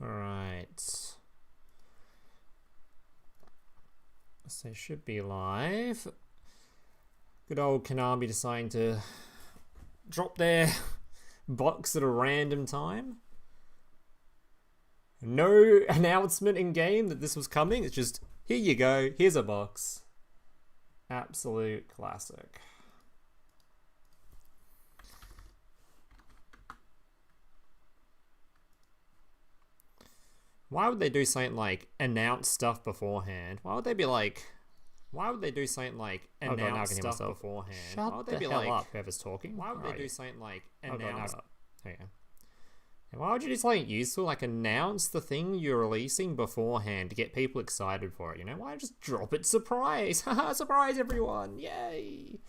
Alright. So should be live. Good old Konami deciding to drop their box at a random time. No announcement in game that this was coming. It's just, here you go, here's a box. Absolute classic. Why would they do something like announce stuff beforehand? Why would they be like, why would they do something like announce stuff beforehand? Shut Why would the they be hell like, up, whoever's talking? Why would they do something like God, announce? now. There you go. And why would you do something useful like announce the thing you're releasing beforehand to get people excited for it? You know, why just drop it surprise? Haha, surprise everyone! Yay!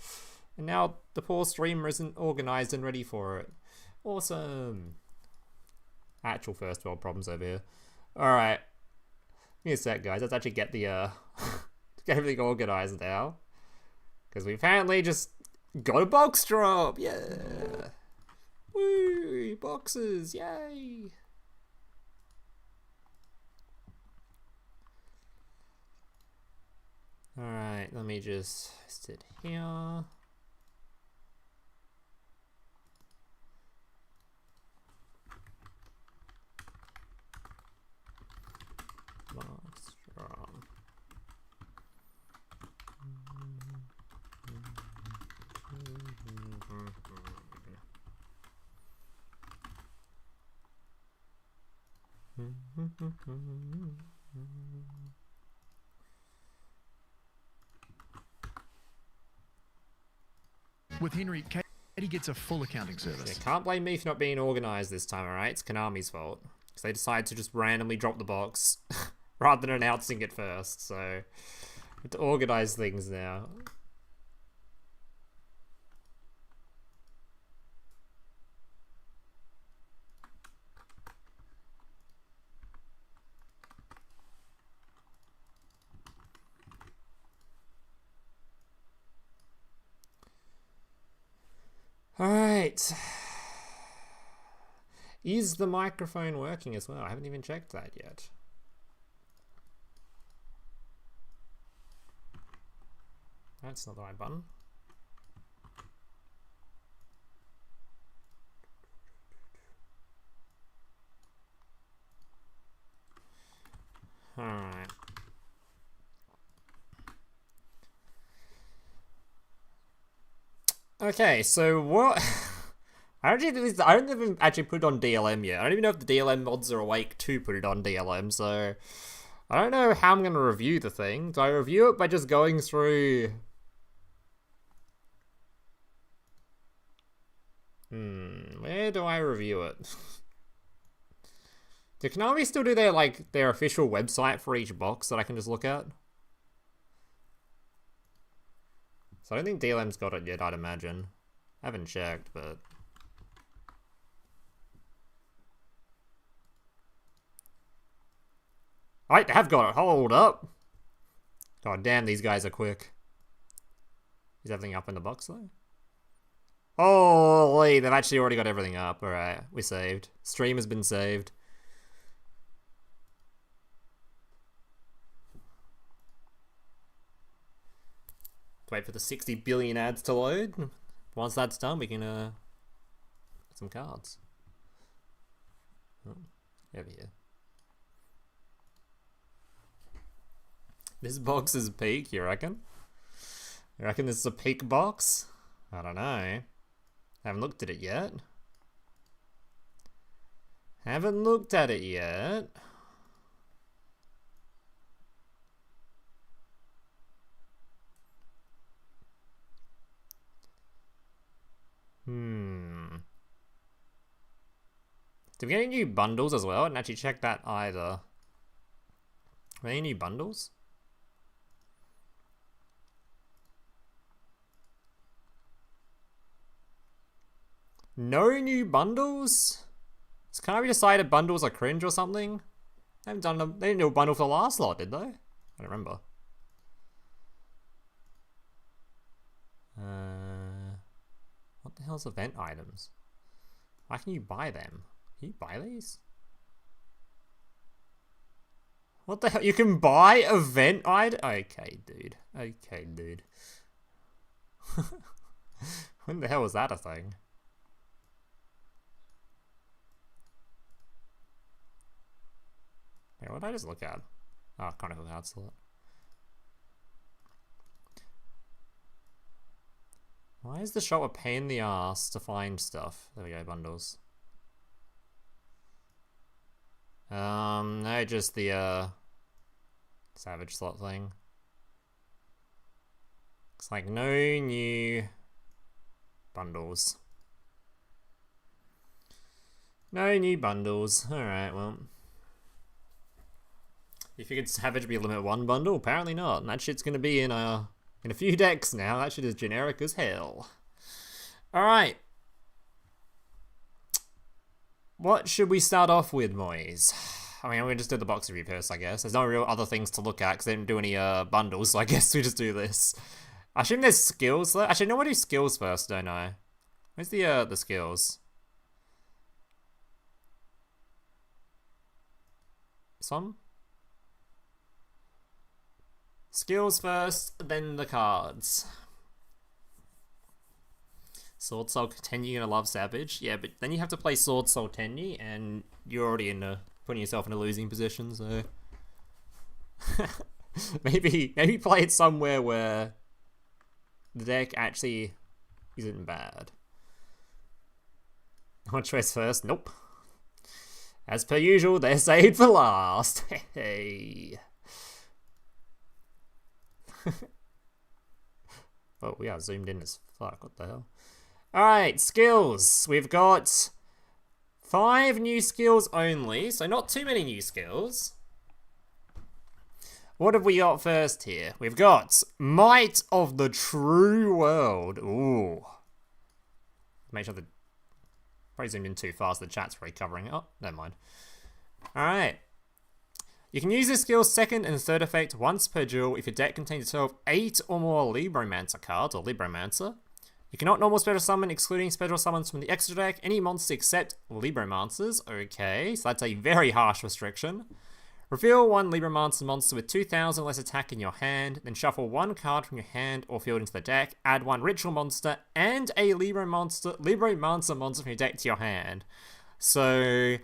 And now the poor streamer isn't organized and ready for it. Awesome. Actual first world problems over here. Alright. Give me a sec, guys. Let's actually get the get everything organized now. Because we apparently just got a box drop! Yeah! Woo! Boxes! Yay! Alright, let me just sit here. Box drop. With Henry, Katie gets a full accounting service. Yeah, can't blame me for not being organized this time, alright? It's Konami's fault. Because they decided to just randomly drop the box rather than announcing it first, so I have to organize things now. Alright. Is the microphone working as well? I haven't even checked that yet. That's not the right button. Alright. Okay, so what... I don't even actually put it on DLM yet. I don't even know if the DLM mods are awake to put it on DLM, so... I don't know how I'm going to review the thing. Do I review it by just going through... where do I review it? Do Konami still do their official website for each box that I can just look at? So I don't think DLM's got it yet, I'd imagine. I haven't checked, but... I have got it. Hold up. God damn, these guys are quick. Is everything up in the box, though? Holy, they've actually already got everything up. Alright, we're saved. Stream has been saved. Wait for the 60 billion ads to load. Once that's done, we can get some cards. Oh, over here. This box is peak, you reckon? You reckon this is a peak box? I don't know. Haven't looked at it yet. Haven't looked at it yet. Did we get any new bundles as well? I didn't actually check that either. Are there any new bundles? No new bundles? So can I be decided bundles are cringe or something? They haven't done they didn't do a bundle for the last lot, did they? I don't remember. What the hell's event items? Why can you buy them? Can you buy these? What the hell? You can buy event items? Okay, dude. Okay, dude. When the hell was that a thing? Hey, what did I just look at? Oh, Chronicle card slot. Why is the shop a pain in the ass to find stuff? There we go, bundles. No, just the Savage slot thing. Looks like no new bundles. No new bundles. Alright, well. You figured Savage would be a limit 1 bundle? Apparently not. And that shit's gonna be in a few decks now. That shit is generic as hell. Alright. What should we start off with, Moise? I mean, we just did the box review first, I guess. There's no real other things to look at because they didn't do any bundles, so I guess we just do this. I assume there's skills there. Actually, no, I do skills first, don't I? Where's the skills? Some? Skills first, then the cards. Sword Soul Tenyi, you're gonna love Savage. Yeah, but then you have to play Sword Soul Tenyi, and you're already putting yourself in a losing position, so... maybe play it somewhere where the deck actually isn't bad. What choice first? Nope. As per usual, they're saved for last. Hey. Oh, we are zoomed in as fuck. What the hell? Alright, skills. We've got 5 new skills only, so not too many new skills. What have we got first here? We've got Might of the True World. Ooh. Make sure the... Probably zoomed in too fast, the chat's probably covering it. Oh, never mind. Alright. You can use this skill's second and third effect once per duel if your deck contains a total of 8 or more Libromancer cards, or Libromancer. You cannot normal special summon, excluding special summons from the extra deck, any monster except Libromancers. Okay, so that's a very harsh restriction. Reveal 1 Libromancer monster with 2,000 less attack in your hand, then shuffle 1 card from your hand or field into the deck, add 1 ritual monster and a Libromancer monster from your deck to your hand. So...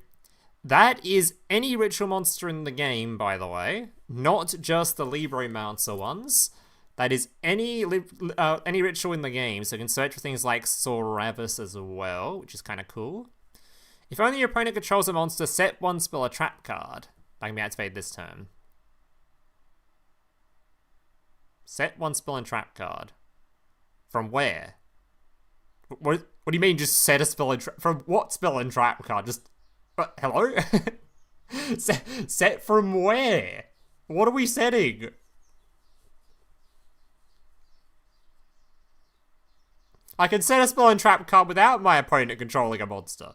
that is any ritual monster in the game, by the way, not just the Libromancer ones. That is any ritual in the game, so you can search for things like Soravis as well, which is kind of cool. If only your opponent controls a monster, set 1 spell or trap card. That can be activated this turn. Set 1 spell and trap card. From where? What do you mean just set a spell and trap? From what spell and trap card? Just... hello? Set from where? What are we setting? I can set a spell and trap card without my opponent controlling a monster.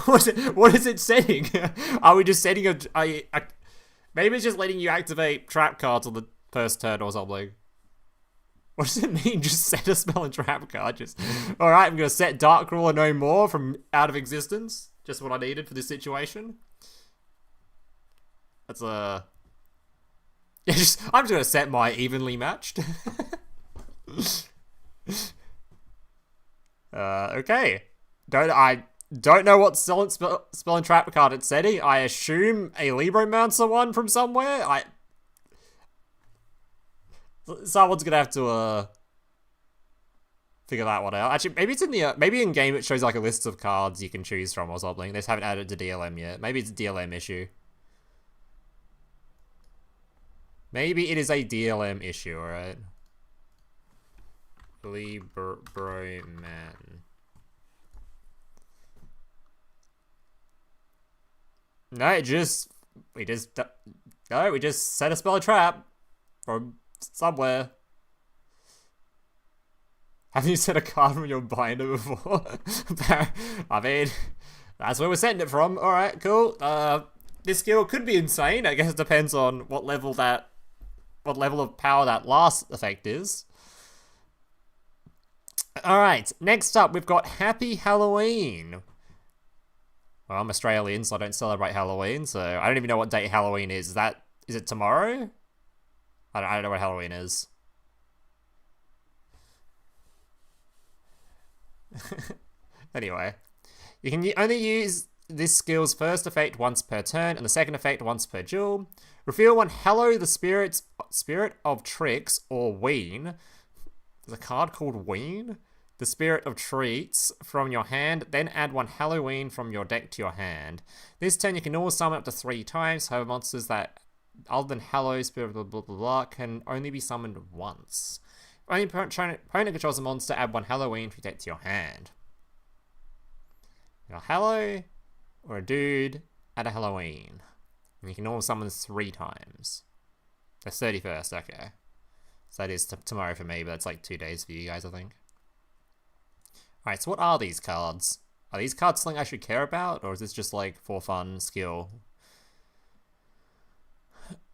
What is it setting? Are we just setting a... Maybe it's just letting you activate trap cards on the first turn or something. What does it mean, just set a spell and trap card? Just, alright, I'm going to set Dark Ruler no more from out of existence. Just what I needed for this situation. That's a... yeah, I'm just going to set my evenly matched. Okay. I don't know what spell and trap card it's setting. I assume a Libromancer one from somewhere. Someone's gonna have to figure that one out. Actually, maybe it's in the maybe in game it shows like a list of cards you can choose from or something. They just haven't added it to DLM yet. Maybe it's a DLM issue. Maybe it is a DLM issue. All right. Libroman. No, we just set a spell and trap from somewhere. Haven't you set a card from your binder before? I mean, that's where we're setting it from. Alright, cool. This skill could be insane. I guess it depends on what level of power that last effect is. Alright, next up we've got Happy Halloween. Well, I'm Australian, so I don't celebrate Halloween, so I don't even know what date Halloween is. Is it tomorrow? I don't know what Halloween is. Anyway, you can only use this skill's first effect once per turn, and the second effect once per duel. Reveal one Hallow the Spirit of Tricks, or Ween. There's a card called Ween? The Spirit of Treats from your hand, then add one Halloween from your deck to your hand. This turn you can always summon up to 3 times, however monsters that, other than Hallow, Spirit blah blah blah blah, can only be summoned once. If only opponent controls a monster, add one Halloween from your deck to your hand. A Hallow, or a dude, add a Halloween. And you can always summon 3 times. The 31st, okay. So that is tomorrow for me, but that's like 2 days for you guys, I think. Alright, so what are these cards? Are these cards something I should care about, or is this just like for fun skill?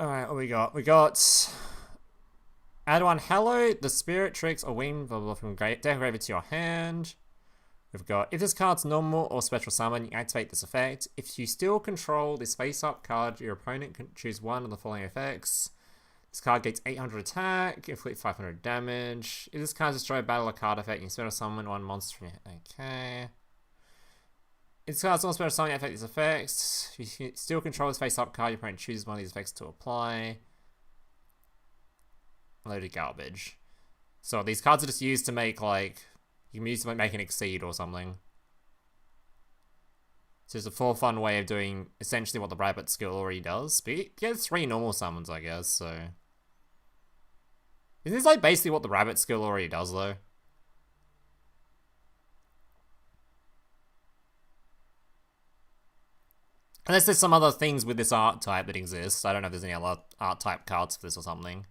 Alright, what we got? We got add one Hallow, the Spirit Tricks, or Wing, blah, blah, blah, from deck graveyard to your hand. We've got, if this card's normal or special summon, you activate this effect. If you still control this face-up card, your opponent can choose one of the following effects. This card gets 800 attack, inflict 500 damage. If this card destroys a battle or card effect, you can special summon one monster from your... Okay. If this card's not special summon, you affect this effect. If you still control this face-up card, your opponent chooses one of these effects to apply. Loaded garbage. So these cards are just used to make, like... You can use to make an exceed or something. So it's a for fun way of doing essentially what the rabbit skill already does. But you get 3 normal summons, I guess, so... Isn't this like basically what the rabbit skill already does, though? Unless there's some other things with this art type that exists. I don't know if there's any other art type cards for this or something.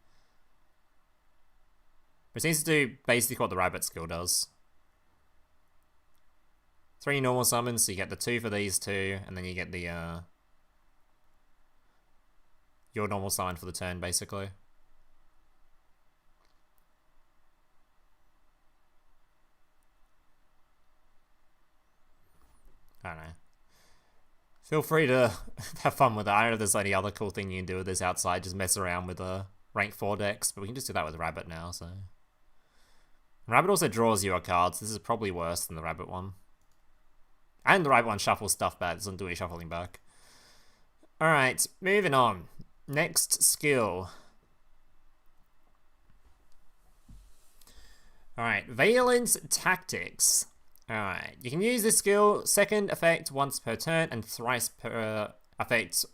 But it seems to do basically what the rabbit skill does. 3 normal summons, so you get the 2 for these 2, and then you get the, your normal summon for the turn, basically. I don't know. Feel free to have fun with it. I don't know if there's any other cool thing you can do with this outside, just mess around with rank 4 decks, but we can just do that with Rabbit now, so... Rabbit also draws you a card, so this is probably worse than the Rabbit one. And the Rabbit one shuffles stuff back, doesn't do any shuffling back. Alright, moving on. Next skill. Alright, Valence Tactics. Alright, you can use this skill, second effect once per turn, and thrice per effect.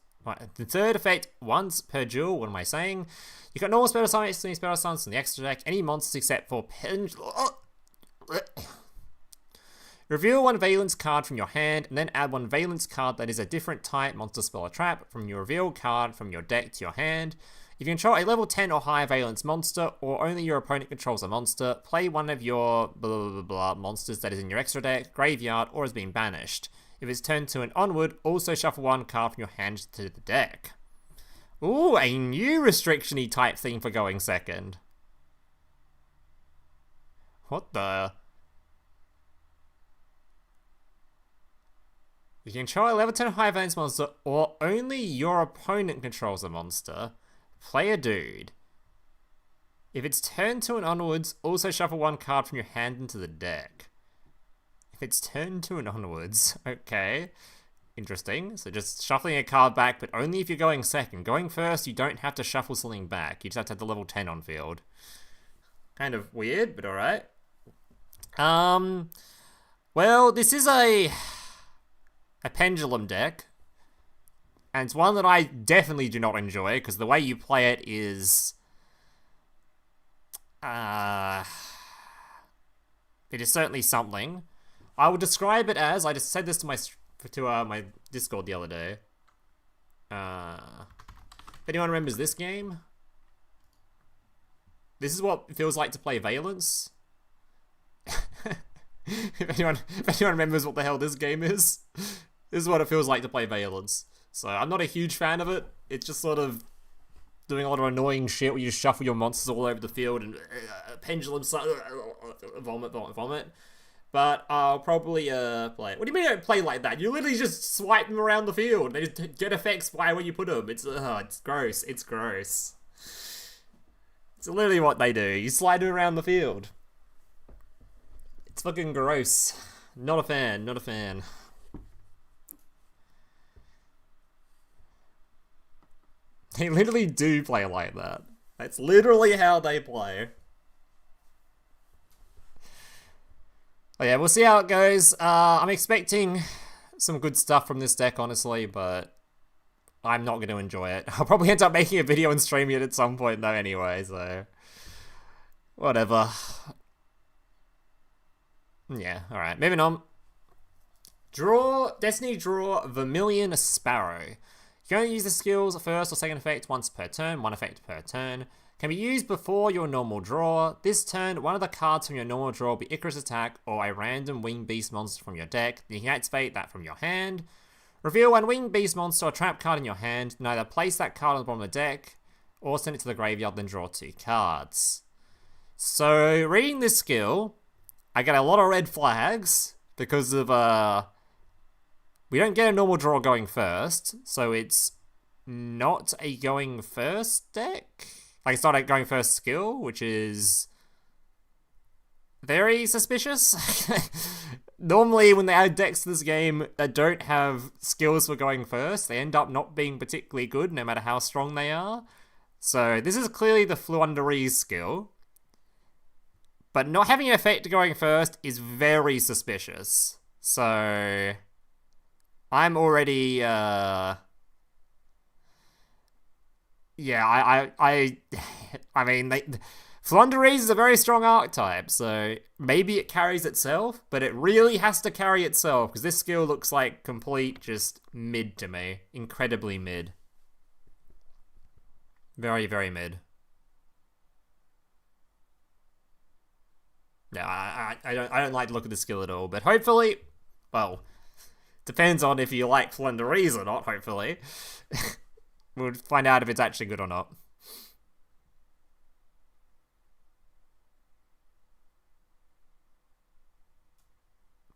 The third effect once per duel, what am I saying? You got normal spell summons, spell summons from the extra deck, any monsters except for Reveal one Valence card from your hand, and then add one Valence card that is a different type monster, spell, or trap from your reveal card from your deck to your hand. If you control a level 10 or higher Valence monster, or only your opponent controls a monster, play one of your blah blah blah monsters that is in your extra deck, graveyard, or has been banished. If it's turned to an onward, also shuffle one card from your hand to the deck. Ooh, a new restriction-y type thing for going second. What the... You can control a level 10 high Valence monster, or only your opponent controls a monster. Play a dude. If it's turned to an onwards, also shuffle one card from your hand into the deck. If it's turned to an onwards, okay. Interesting. So just shuffling a card back, but only if you're going second. Going first, you don't have to shuffle something back. You just have to have the level 10 on field. Kind of weird, but alright. Well, this is a pendulum deck. And it's one that I definitely do not enjoy, because the way you play it is... it is certainly something. I would describe it as... I just said this to my Discord the other day. If anyone remembers this game, this is what it feels like to play Valence. if anyone remembers what the hell this game is, this is what it feels like to play Valence. So I'm not a huge fan of it. It's just sort of doing a lot of annoying shit where you just shuffle your monsters all over the field and pendulum, vomit. but I'll probably play it. What do you mean you don't play like that? You literally just swipe them around the field. They just get effects by where you put them. It's gross. It's gross. It's literally what they do. You slide them around the field. It's fucking gross. Not a fan. Not a fan. They literally do play like that. That's literally how they play. Oh yeah, we'll see how it goes. I'm expecting some good stuff from this deck, honestly, but I'm not going to enjoy it. I'll probably end up making a video and streaming it at some point, though, anyway, so... whatever. Yeah, alright, moving on. Destiny Draw Vermilion Sparrow. You can only use the skill's first or second effect once per turn, one effect per turn. Can be used before your normal draw. This turn, one of the cards from your normal draw will be Icarus Attack or a random Winged Beast monster from your deck. You can activate that from your hand. Reveal one Winged Beast monster or trap card in your hand. And either place that card on the bottom of the deck or send it to the graveyard, then draw 2 cards. So, reading this skill, I get a lot of red flags because of, we don't get a normal draw going first, so it's not a going first deck. Like, it's not a going first skill, which is very suspicious. Normally, when they add decks to this game that don't have skills for going first, they end up not being particularly good, no matter how strong they are. So, this is clearly the FLOOWANDEREEZE skill. But not having an effect going first is very suspicious. So, I'm already, yeah, I mean, FLOOWANDEREEZE is a very strong archetype, so maybe it carries itself, but it really has to carry itself, because this skill looks like complete just mid to me. Incredibly mid. Very, very mid. Yeah, I don't like to look at the skill at all, but hopefully, well, depends on if you like FLOOWANDEREEZE or not, hopefully. We'll find out if it's actually good or not.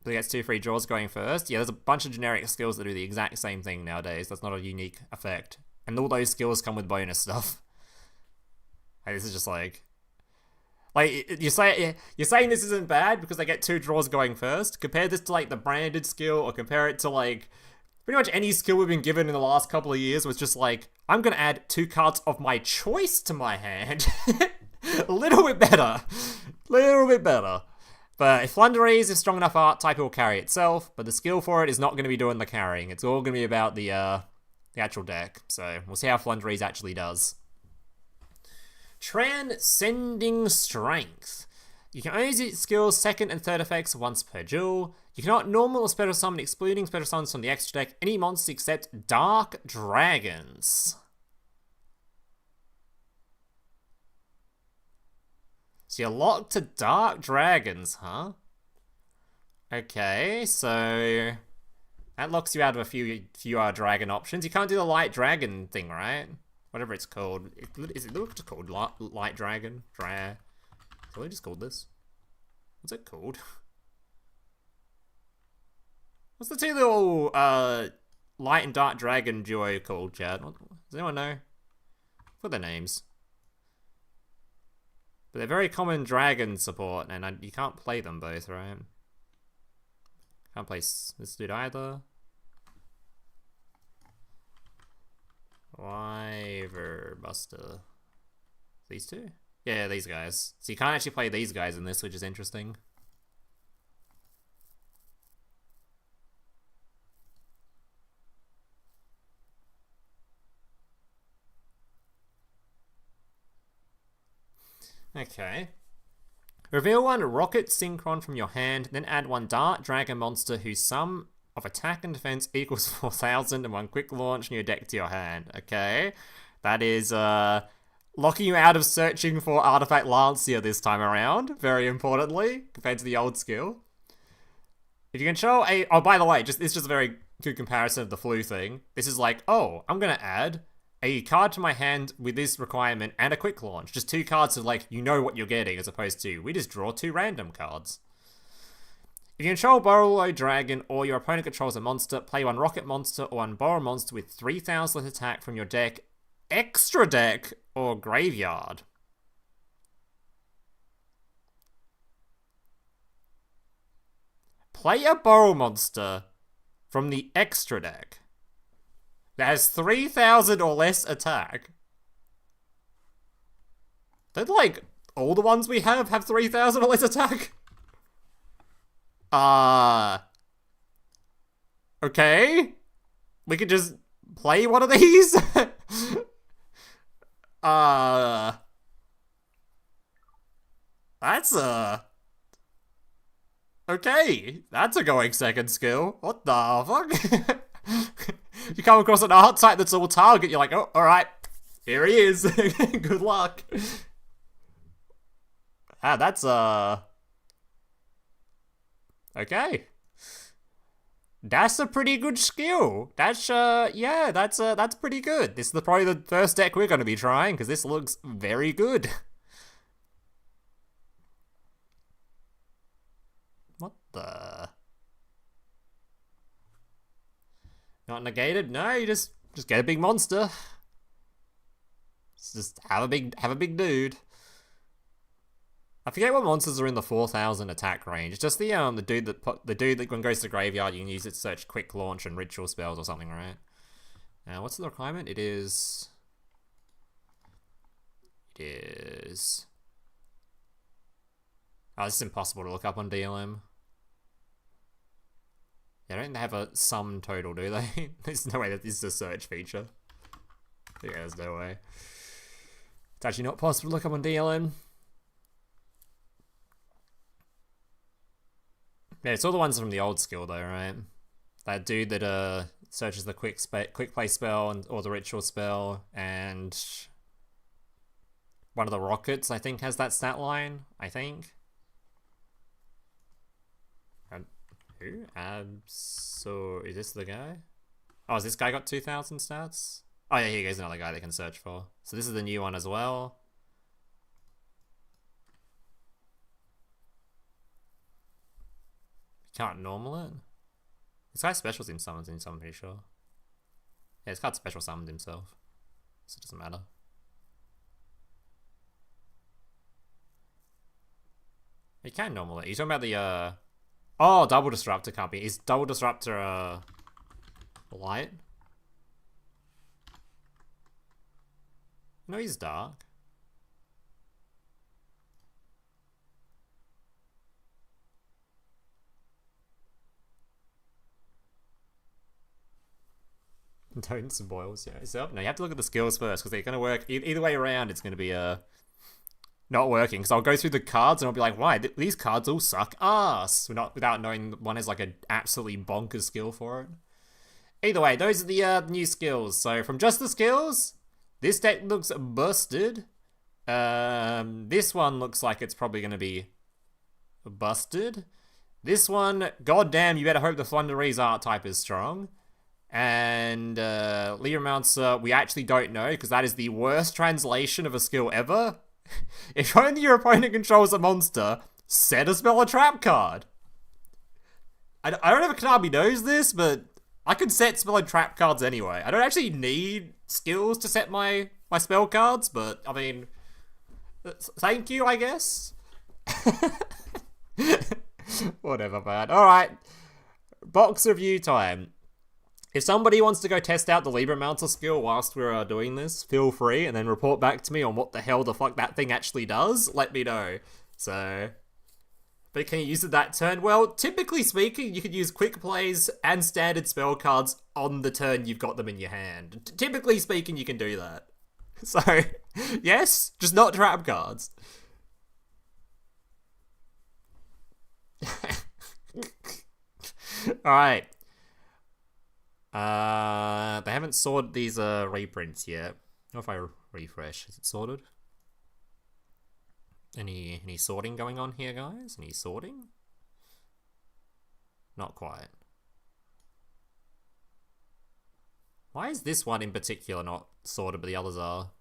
So he gets 2 free draws going first. Yeah, there's a bunch of generic skills that do the exact same thing nowadays. That's not a unique effect. And all those skills come with bonus stuff. Like, this is just like you're saying this isn't bad because they get 2 draws going first. Compare this to like the branded skill, or compare it to like pretty much any skill we've been given in the last couple of years was just like, I'm going to add 2 cards of my choice to my hand. A little bit better. Little bit better. But if FLOOWANDEREEZE is strong enough archetype, it will carry itself, but the skill for it is not going to be doing the carrying. It's all going to be about the actual deck. So we'll see how FLOOWANDEREEZE actually does. Transcending Strength. You can only use skills second and third effects once per duel. You cannot normal or special summon, excluding special summons from the extra deck, any monsters except Dark Dragons. So you're locked to Dark Dragons, huh? Okay, so that locks you out of a few dragon options. You can't do the Light Dragon thing, right? Whatever it's called. Is it just called Light Dragon? Is it just called this? What's it called? What's the 2 little Light and Dark Dragon duo called, Chad? Does anyone know? What are their names? But they're very common dragon support, and you can't play them both, right? Can't play this dude either. Wyverbuster. These 2? Yeah, these guys. So you can't actually play these guys in this, which is interesting. Okay. Reveal 1 ROKKET Synchron from your hand, then add 1 Dark Dragon monster whose sum of attack and defense equals 4,000 and 1 quick launch in your deck to your hand. Okay. That is, locking you out of searching for Artifact Lancia this time around, very importantly, compared to the old skill. If you control a... Oh, by the way, it's just a very good comparison of the flu thing. This is like, oh, I'm going to add a card to my hand with this requirement and a quick launch. Just 2 cards of like, you know what you're getting, as opposed to, we just draw 2 random cards. If you control Borrow Dragon or your opponent controls a monster, play one Rocket monster or one Borrow monster with 3,000 attack from your deck, extra deck, or graveyard. Play a Borrow monster from the extra deck that has 3,000 or less attack. Don't, like, all the ones we have 3,000 or less attack? Okay. We could just play one of these? That's okay, that's a going second skill. What the fuck? You come across an art type that's all target, you're like, oh, alright. Here he is. Good luck. Ah, that's okay. That's a pretty good skill. That's yeah, that's pretty good. This is probably the first deck we're gonna be trying, because this looks very good. What the? Not negated? No, you just get a big monster. Just have a big dude. I forget what monsters are in the 4,000 attack range. It's just the dude that when goes to the graveyard you can use it to search quick launch and ritual spells or something, right? Now what's the requirement? It is. Oh, this is impossible to look up on DLM. They don't have a sum total, do they? There's no way that this is a search feature. Yeah, there's no way. It's actually not possible to look up on DLM. Yeah, it's all the ones from the old skill though, right? That dude that searches the quick play spell or the ritual spell, and one of the rockets I think has that stat line. I think. Who? So is this the guy? Oh, has this guy got 2,000 stats? Oh yeah, here goes another guy they can search for. So this is the new one as well. Can't normal it. This guy special summons himself, I'm pretty sure. Yeah, this card special summons himself, so it doesn't matter. You can normal it. You're talking about the oh, double disruptor can't be. Is double disruptor light? No, he's dark. Don't spoils yourself. No, you have to look at the skills first, because they're going to work either way around. It's going to be not working, because I'll go through the cards and I'll be like, why? These cards all suck ass. Without knowing one has like an absolutely bonkers skill for it. Either way, those are the new skills. So from just the skills, this deck looks busted. This one looks like it's probably going to be busted. This one, goddamn, you better hope the FLOOWANDEREEZE art type is strong. And LIBROMANCER, we actually don't know, because that is the worst translation of a skill ever. If only your opponent controls a monster, set a spell or trap card. I don't know if Konami knows this, but I can set spell and trap cards anyway. I don't actually need skills to set my spell cards, but I mean, thank you, I guess. Whatever, man. Alright, box review time. If somebody wants to go test out the LIBROMANCER skill whilst we're doing this, feel free, and then report back to me on what the hell the fuck that thing actually does. Let me know. So, but can you use it that turn? Well, typically speaking, you could use quick plays and standard spell cards on the turn you've got them in your hand. Typically speaking, you can do that. So, yes, just not trap cards. Alright. They haven't sorted these reprints yet. I don't know if I refresh. Is it sorted? Any sorting going on here, guys? Any sorting? Not quite. Why is this one in particular not sorted, but the others are?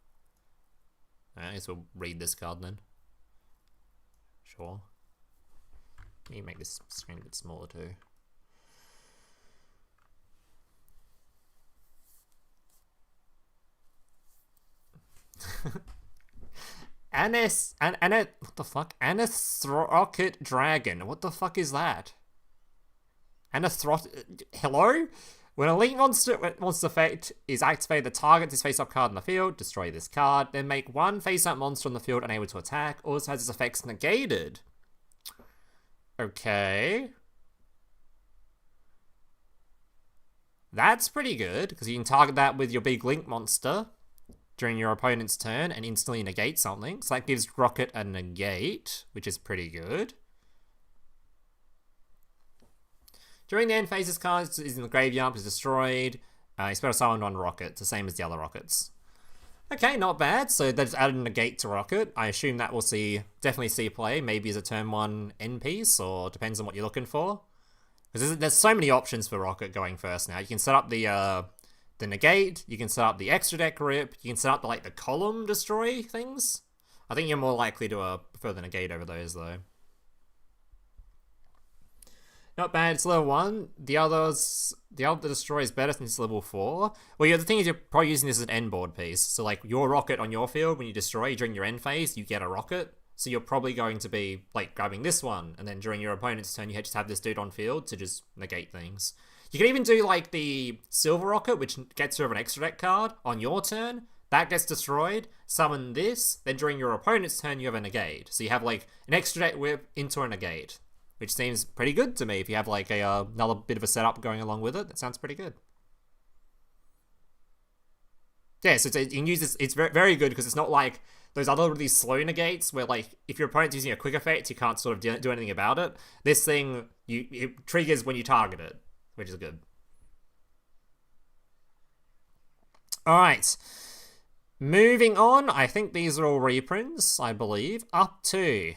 I guess we'll read this card then. Sure. Let me make this screen a bit smaller too. What the fuck? ROKKET Dragon. What the fuck is that? Hello? When a Elite monster effect is activated, the target is face-up card in the field. Destroy this card. Then make one face-up monster on the field unable to attack. Also has its effects negated. Okay. That's pretty good, because you can target that with your big Link monster during your opponent's turn and instantly negate something. So that gives ROKKET a negate, which is pretty good. During the end phase, this card is in the graveyard, is destroyed. You special summon on ROKKET, the same as the other Rockets. Okay, not bad. So they've added a negate to ROKKET. I assume that will definitely see play, maybe as a turn 1 end piece, or depends on what you're looking for. Because there's so many options for ROKKET going first now. You can set up the negate, you can set up the extra deck rip, you can set up the column destroy things. I think you're more likely to prefer the negate over those though. Not bad, it's level 1. The other destroy is better since it's level 4. Well, yeah, the thing is you're probably using this as an end board piece. So your ROKKET on your field, when you destroy during your end phase, you get a ROKKET. So you're probably going to be grabbing this one, and then during your opponent's turn, you just have this dude on field to just negate things. You can even do the silver ROKKET, which gets rid of an extra deck card on your turn. That gets destroyed. Summon this. Then during your opponent's turn, you have a negate. So you have an extra deck whip into a negate, which seems pretty good to me. If you have another bit of a setup going along with it, that sounds pretty good. Yeah, so you can use this. It's very, very good because it's not like those other really slow negates where if your opponent's using a quick effect, you can't sort of do anything about it. This thing, it triggers when you target it, which is good. Alright. Moving on, I think these are all reprints, I believe. Up to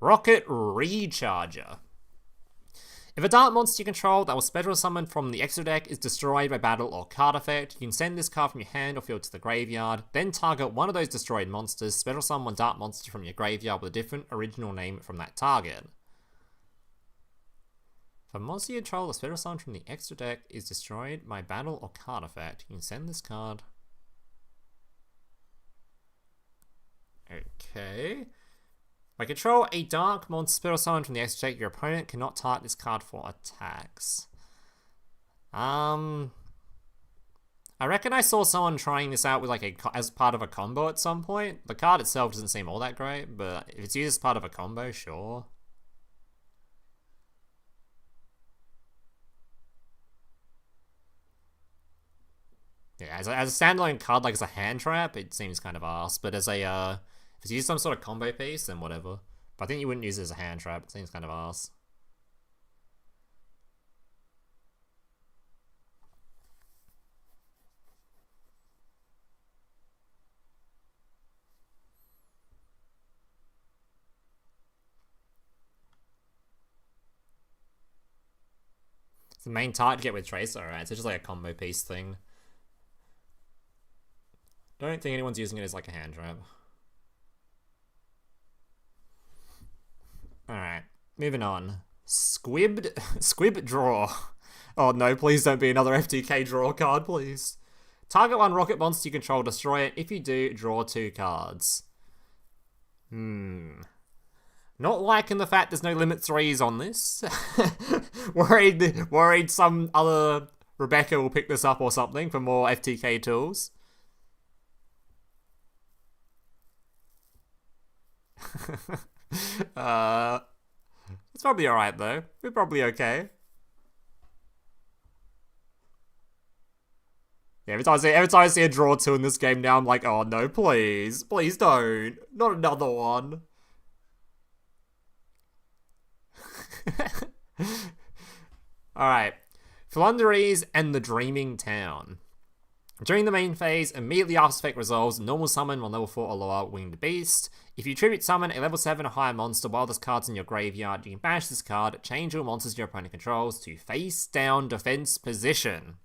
ROKKET Recharger. If a dark monster you control that was special summoned from the extra deck is destroyed by battle or card effect, you can send this card from your hand or field to the graveyard, then target one of those destroyed monsters, special summon one dark monster from your graveyard with a different original name from that target. If a monster you control the special summon from the extra deck is destroyed by battle or card effect, you can send this card. Okay. By control a dark monster special summon from the extra deck, your opponent cannot target this card for attacks. I reckon I saw someone trying this out with as part of a combo at some point. The card itself doesn't seem all that great, but if it's used as part of a combo, sure. Yeah, as a standalone card, as a hand trap, it seems kind of arse, but as a if it's used some sort of combo piece, then whatever. But I think you wouldn't use it as a hand trap. It seems kind of arse. It's the main target to get with Tracer, alright? So it's just a combo piece thing. Don't think anyone's using it as a hand trap. Alright, moving on. Squib Draw. Oh no, please don't be another FTK draw card, please. Target one ROKKET monster you control, destroy it. If you do, draw 2 cards. Not liking the fact there's no limit 3s on this. worried some other Rebecca will pick this up or something for more FTK tools. It's probably alright though. We're probably okay. Yeah, every time I see a draw 2 in this game now, I'm like, oh no, please. Please don't. Not another one. Alright. FLOOWANDEREEZE and the Dreaming Town. During the main phase, immediately after effect resolves, normal summon on level 4 or lower winged beast. If you tribute summon a level 7 or higher monster while this card's in your graveyard, you can banish this card, change all monsters your opponent controls to face down defense position.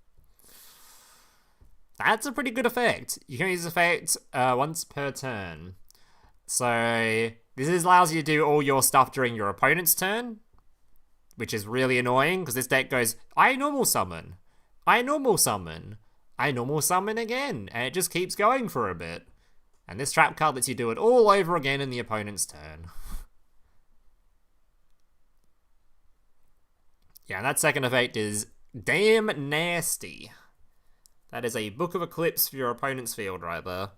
That's a pretty good effect. You can use this effect once per turn. So this allows you to do all your stuff during your opponent's turn, which is really annoying because this deck goes, I normal summon, I normal summon, I normal summon again, and it just keeps going for a bit. And this trap card lets you do it all over again in the opponent's turn. Yeah, that second effect is damn nasty. That is a Book of Eclipse for your opponent's field right there.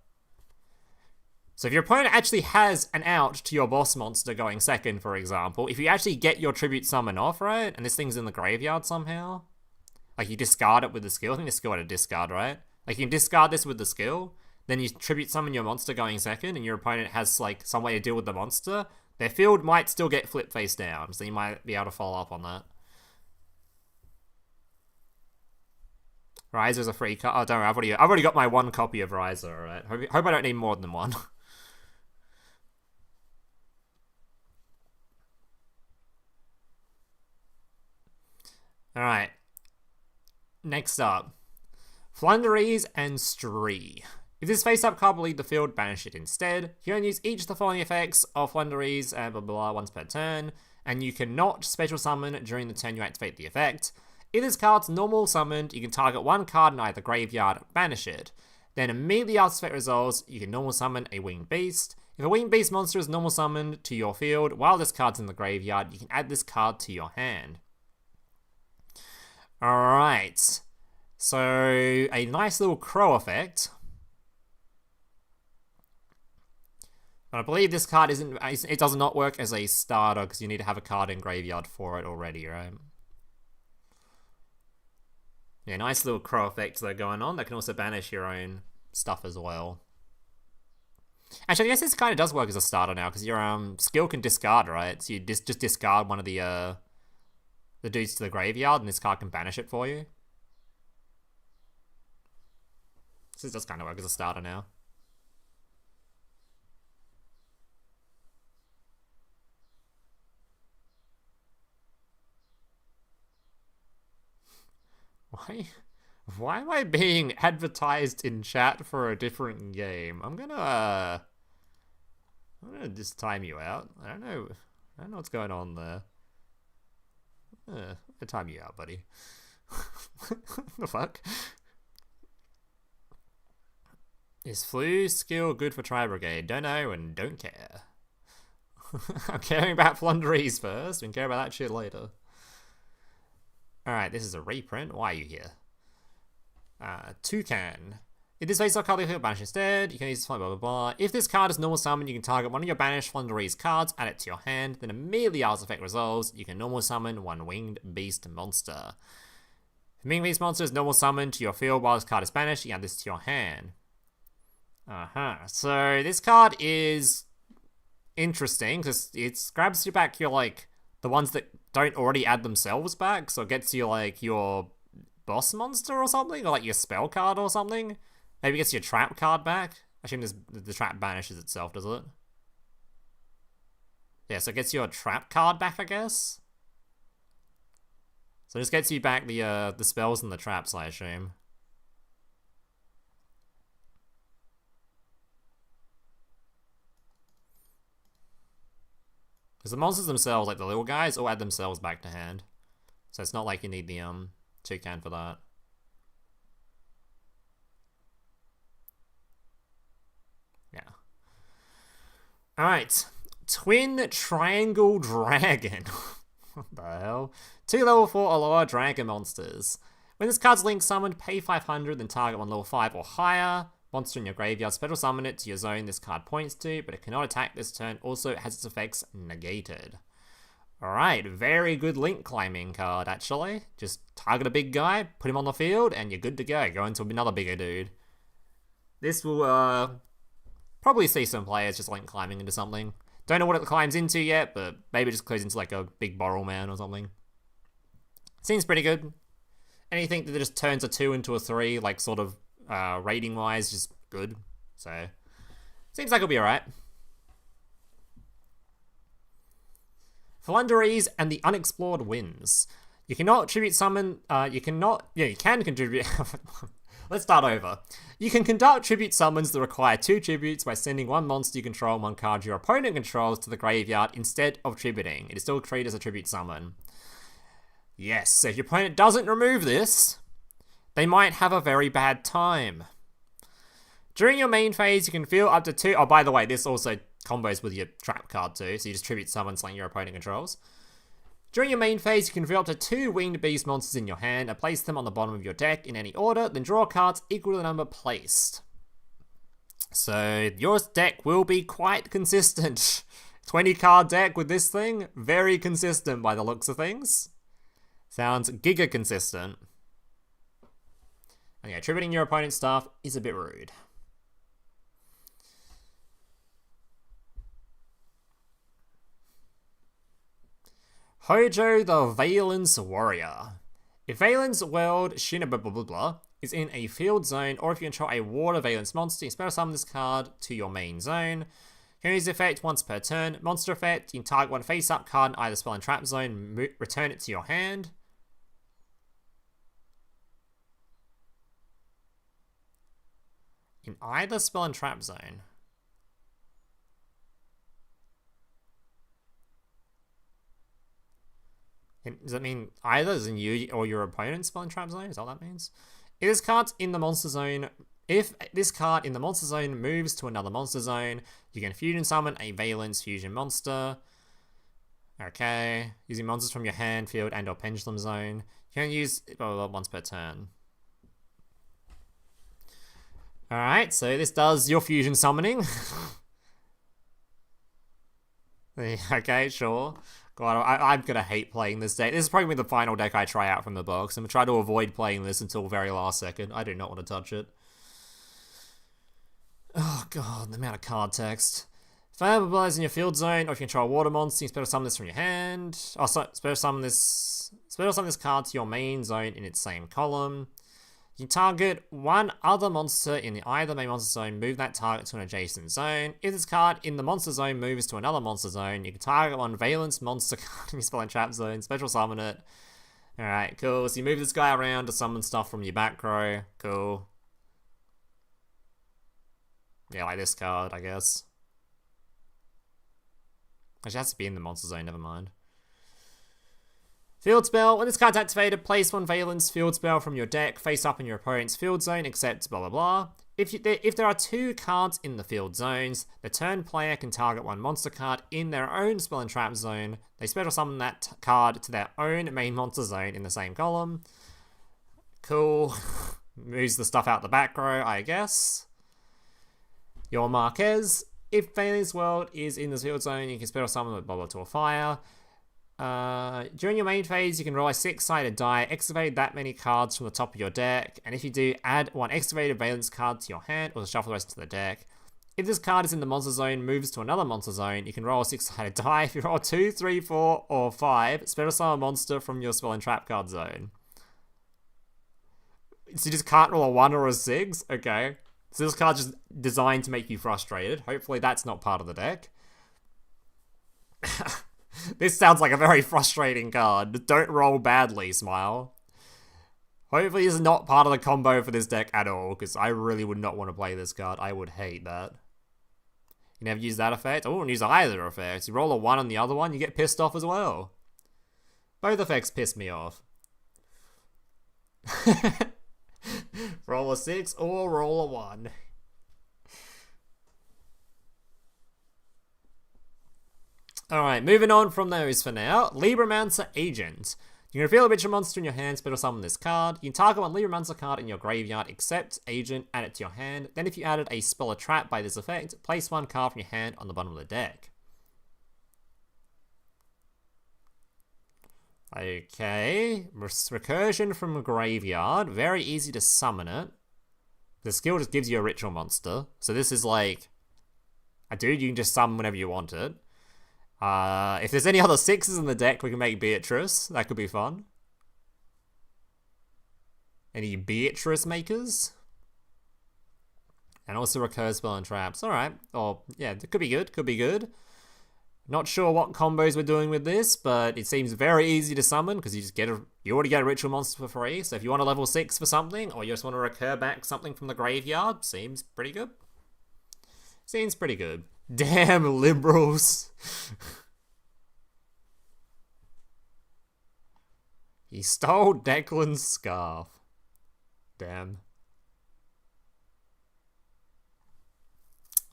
So if your opponent actually has an out to your boss monster going second, for example, if you actually get your tribute summon off, right, and this thing's in the graveyard somehow, like you discard it with the skill, I think this skill had a discard, right? Like you can discard this with the skill, then you tribute summon your monster going second, and your opponent has like some way to deal with the monster, their field might still get flipped face down, so you might be able to follow up on that. Riser's a free card. Oh, don't worry, I've already got my one copy of Riser, alright? Hope I don't need more than one. Alright. Next up. Floowandereeze and Stree. If this face-up card will leave the field, banish it instead. You can use each of the following effects of Floowandereeze and blah blah blah once per turn, and you cannot special summon during the turn you activate the effect. If this card's normal summoned, you can target one card in either graveyard, banish it. Then immediately after effect resolves, you can normal summon a winged beast. If a winged beast monster is normal summoned to your field while this card's in the graveyard, you can add this card to your hand. Alright, so a nice little crow effect. But I believe this card it does not work as a starter because you need to have a card in graveyard for it already, right? Yeah, nice little crow effects that are going on. That can also banish your own stuff as well. Actually, I guess this kind of does work as a starter now because your skill can discard, right? So you just discard one of the dudes to the graveyard, and this card can banish it for you. So this does kind of work as a starter now. Why am I being advertised in chat for a different game? I'm gonna just time you out. I don't know what's going on there. I'll time you out, buddy. The fuck? Is Flu skill good for Tri Brigade? Don't know and don't care. I'm caring about Floowandereeze first. We can care about that shit later. Alright, this is a reprint. Why are you here? Toucan. If this face-up card is banished instead, you can use this blah blah blah. If this card is normal summon, you can target one of your banished Floowandereeze cards, add it to your hand, then immediately after effect resolves, you can normal summon one winged beast monster. If winged beast monster is normal summoned to your field while this card is banished, you can add this to your hand. So this card is interesting because it grabs you back your like the ones that don't already add themselves back, so it gets you like your boss monster or something, or like your spell card or something. Maybe gets your trap card back. I assume the trap banishes itself, does it? Yeah, so it gets your trap card back, I guess. So this gets you back the spells and the traps, I assume. Because the monsters themselves, like the little guys, all add themselves back to hand. So it's not like you need the toucan for that. Yeah. Alright. Twin Triangle Dragon. What the hell? 2 level 4 or lower dragon monsters. When this card's link summoned, pay 500, then target one level 5 or higher monster in your graveyard, special summon it to your zone this card points to, but it cannot attack this turn. Also, it has its effects negated. Alright, very good link climbing card, actually. Just target a big guy, put him on the field, and you're good to go. Go into another bigger dude. This will probably see some players just link climbing into something. Don't know what it climbs into yet, but maybe it just goes into like a big Borrel Man or something. Seems pretty good. Anything that just turns a 2 into a 3, like sort of rating wise, just good. So seems like it'll be alright. Floowandereeze and the Unexplored Winds. You cannot tribute summon, you can contribute. Let's start over. You can conduct tribute summons that require 2 tributes by sending one monster you control and one card your opponent controls to the graveyard instead of tributing. It is still treated as a tribute summon. Yes, so if your opponent doesn't remove this, they might have a very bad time. During your main phase, you can field up to 2... Oh, by the way, this also combos with your trap card too, so you just tribute summon something your opponent controls. During your main phase, you can field up to 2 winged beast monsters in your hand and place them on the bottom of your deck in any order, then draw cards equal to the number placed. So your deck will be quite consistent. 20 card deck with this thing, very consistent by the looks of things. Sounds giga consistent. And yeah, tributing your opponent's stuff is a bit rude. Hojo the Valence Warrior. If Valence World Shina is in a field zone, or if you control a water Valence monster, you can special summon this card to your main zone. You can use the effect once per turn. Monster effect, you can target one face-up card in either spell and trap zone, return it to your hand. In either spell and trap zone. Does that mean either as in you or your opponent's spell and trap zone? Is that what that means? If this card in the monster zone moves to another monster zone, you can fusion summon a Valence fusion monster. Okay. Using monsters from your hand, field, and or pendulum zone. You can use once per turn. Alright, so this does your fusion summoning. Okay, sure. God, I'm gonna hate playing this deck. This is probably the final deck I try out from the box. I'm gonna try to avoid playing this until very last second. I do not want to touch it. Oh god, the amount of card text. If I mobilize in your field zone, or if you control a water monster, you can special summon this from your hand. Also, special summon this card to your main zone in its same column. You target one other monster in either main monster zone, move that target to an adjacent zone. If this card in the monster zone moves to another monster zone, you can target one Valence monster card in your spell and trap zone, special summon it. Alright, cool. So you move this guy around to summon stuff from your back row. Cool. Yeah, like this card, I guess. Actually, it has to be in the monster zone, never mind. Field spell. When this card's activated, place one Valence field spell from your deck face up in your opponent's field zone, except blah blah blah. If there are 2 cards in the field zones, the turn player can target one monster card in their own spell and trap zone. They special summon that card to their own main monster zone in the same column. Cool. Moves the stuff out the back row, I guess. Your Marquez. If Valence World is in the field zone, you can special summon with blah blah to a fire. During your main phase, you can roll a 6-sided die, excavate that many cards from the top of your deck, and if you do, add one excavated Valence card to your hand, or shuffle the rest to the deck. If this card is in the monster zone, moves to another monster zone, you can roll a 6-sided die. If you roll 2, 3, 4, or 5, special summon a monster from your spell and trap card zone. So you just can't roll a 1 or a 6? Okay. So this card's just designed to make you frustrated. Hopefully that's not part of the deck. This sounds like a very frustrating card. Don't roll badly, Smile. Hopefully this is not part of the combo for this deck at all, because I really would not want to play this card. I would hate that. You never use that effect? I wouldn't use either effect. You roll a 1 on the other one, you get pissed off as well. Both effects piss me off. Roll a 6 or roll a 1. Alright, moving on from those for now. Libromancer Agent. You can reveal a ritual monster in your hand, special summon this card. You can target one Libromancer card in your graveyard, except Agent, add it to your hand. Then if you added a spell or trap by this effect, place one card from your hand on the bottom of the deck. Okay, recursion from a graveyard. Very easy to summon it. The skill just gives you a ritual monster. So this is like a dude you can just summon whenever you want it. If there's any other 6s in the deck, we can make Beatrice. That could be fun. Any Beatrice makers? And also recur spell and traps. Alright. Oh, yeah, it could be good. Could be good. Not sure what combos we're doing with this, but it seems very easy to summon because you already get a ritual monster for free. So if you want a level 6 for something, or you just want to recur back something from the graveyard, seems pretty good. Seems pretty good. Damn liberals. He stole Declan's scarf. Damn.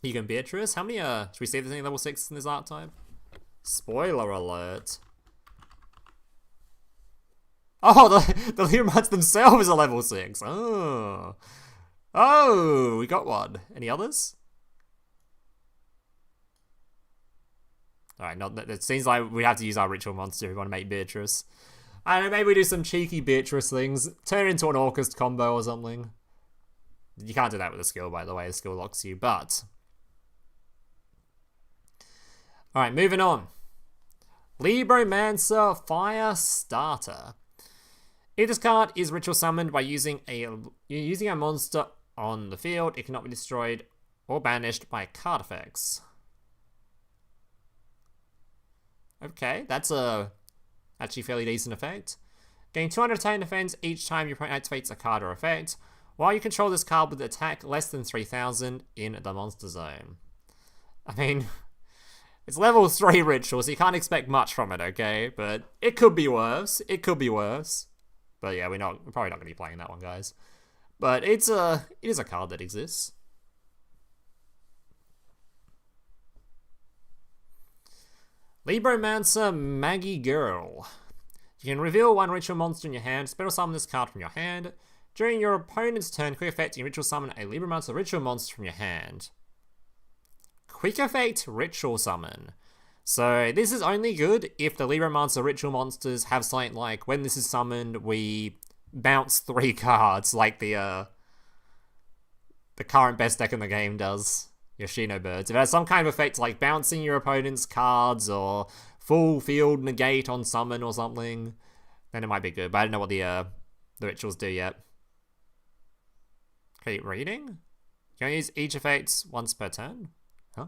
You can Beatrice. How many, should we see if there's any level 6 in this archetype? Spoiler alert. Oh, the Libromancers themselves are level 6. Oh. Oh, we got one. Any others? Alright, it seems like we have to use our ritual monster if we want to make Beatrice. I don't know, maybe we do some cheeky Beatrice things. Turn it into an Orcust combo or something. You can't do that with a skill, by the way. The skill locks you, but... Alright, moving on. Libromancer Fire Starter. If this card is ritual summoned by using a monster on the field, it cannot be destroyed or banished by card effects. Okay, that's a actually fairly decent effect. Gain 200 attack and defense each time your opponent activates a card or effect, while you control this card with attack less than 3000 in the monster zone. I mean, it's level 3 ritual, so you can't expect much from it, okay? But it could be worse. It could be worse. But yeah, we're probably not going to be playing that one, guys. But it is a card that exists. Libromancer Maggie Girl. You can reveal one ritual monster in your hand, special summon this card from your hand. During your opponent's turn, quick effect, you ritual summon a Libromancer ritual monster from your hand. Quick effect ritual summon. So this is only good if the Libromancer ritual monsters have something like, when this is summoned, we bounce 3 cards, like the current best deck in the game does. Yoshino Birds. If it has some kind of effect like bouncing your opponent's cards or full field negate on summon or something, then it might be good. But I don't know what the rituals do yet. Keep reading? Can I use each effect once per turn? Huh?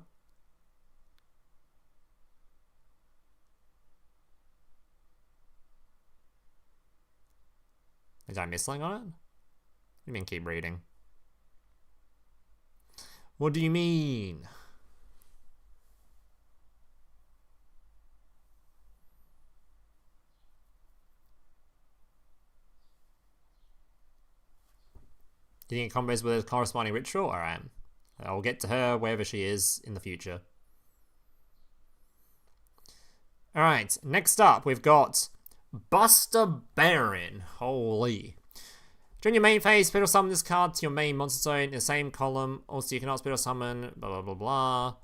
Is I missing on it? What do you mean keep reading? What do you mean? Do you think it combos with a corresponding ritual? Alright. I'll get to her wherever she is in the future. Alright, next up we've got Buster Baron. Holy. During your main phase, special summon this card to your main monster zone in the same column. Also, you cannot special summon, blah blah blah blah.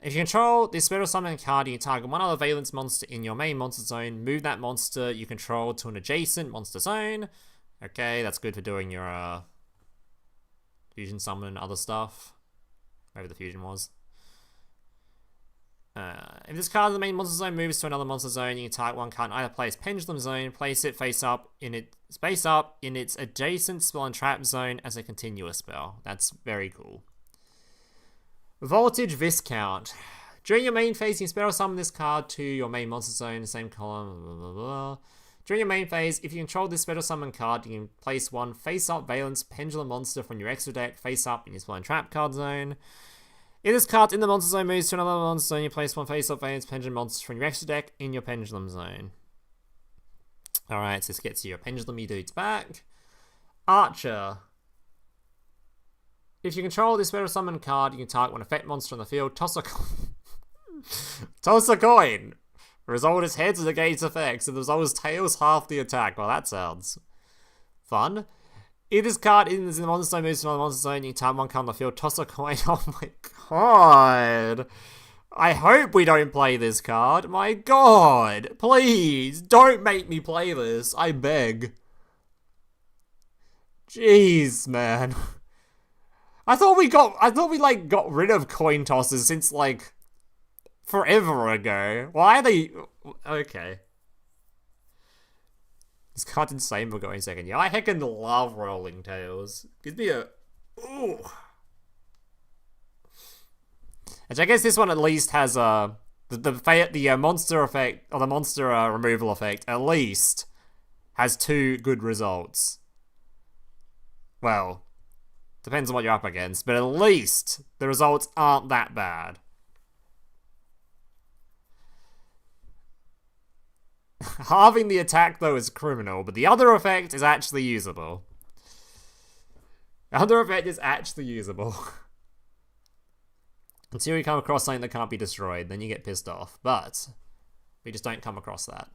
If you control this special summon card, you can target one other Valence monster in your main monster zone. Move that monster you control to an adjacent monster zone. Okay, that's good for doing your fusion summon and other stuff. Maybe the fusion was. If this card in the main monster zone moves to another monster zone, you can target one card in either place Pendulum Zone, place it face up in its adjacent spell and trap zone as a continuous spell. That's very cool. Voltage Viscount. During your main phase, you can special summon this card to your main monster zone in the same column. Blah, blah, blah. During your main phase, if you control this special summon card, you can place one face up Valence Pendulum monster from your extra deck face up in your spell and trap card zone. If this card in the monster zone moves to another monster zone, you place one face-up Valence Pendulum monster from your extra deck in your Pendulum zone. Alright, so this gets you your Pendulum-y dudes back. Archer. If you control this special summon card, you can target one effect monster on the field. Toss a coin. The result is heads negates effects. If the result is tails, half the attack. Well, that sounds fun. If this card in the monster zone moves to another monster zone, you can target one card on the field. Toss a coin. Oh my god. I hope we don't play this card. My god. Please, don't make me play this. I beg. Jeez, man. I thought we got rid of coin tosses since like forever ago. Why are they okay? This card's insane for going second. Yeah, I heckin' love Rolling Tails. Gives me a ooh. And I guess this one at least has the monster effect or the monster removal effect at least has 2 good results. Well, depends on what you're up against, but at least the results aren't that bad. Halving the attack, though, is criminal, but the other effect is actually usable. The other effect is actually usable. Until you come across something that can't be destroyed, then you get pissed off. But we just don't come across that.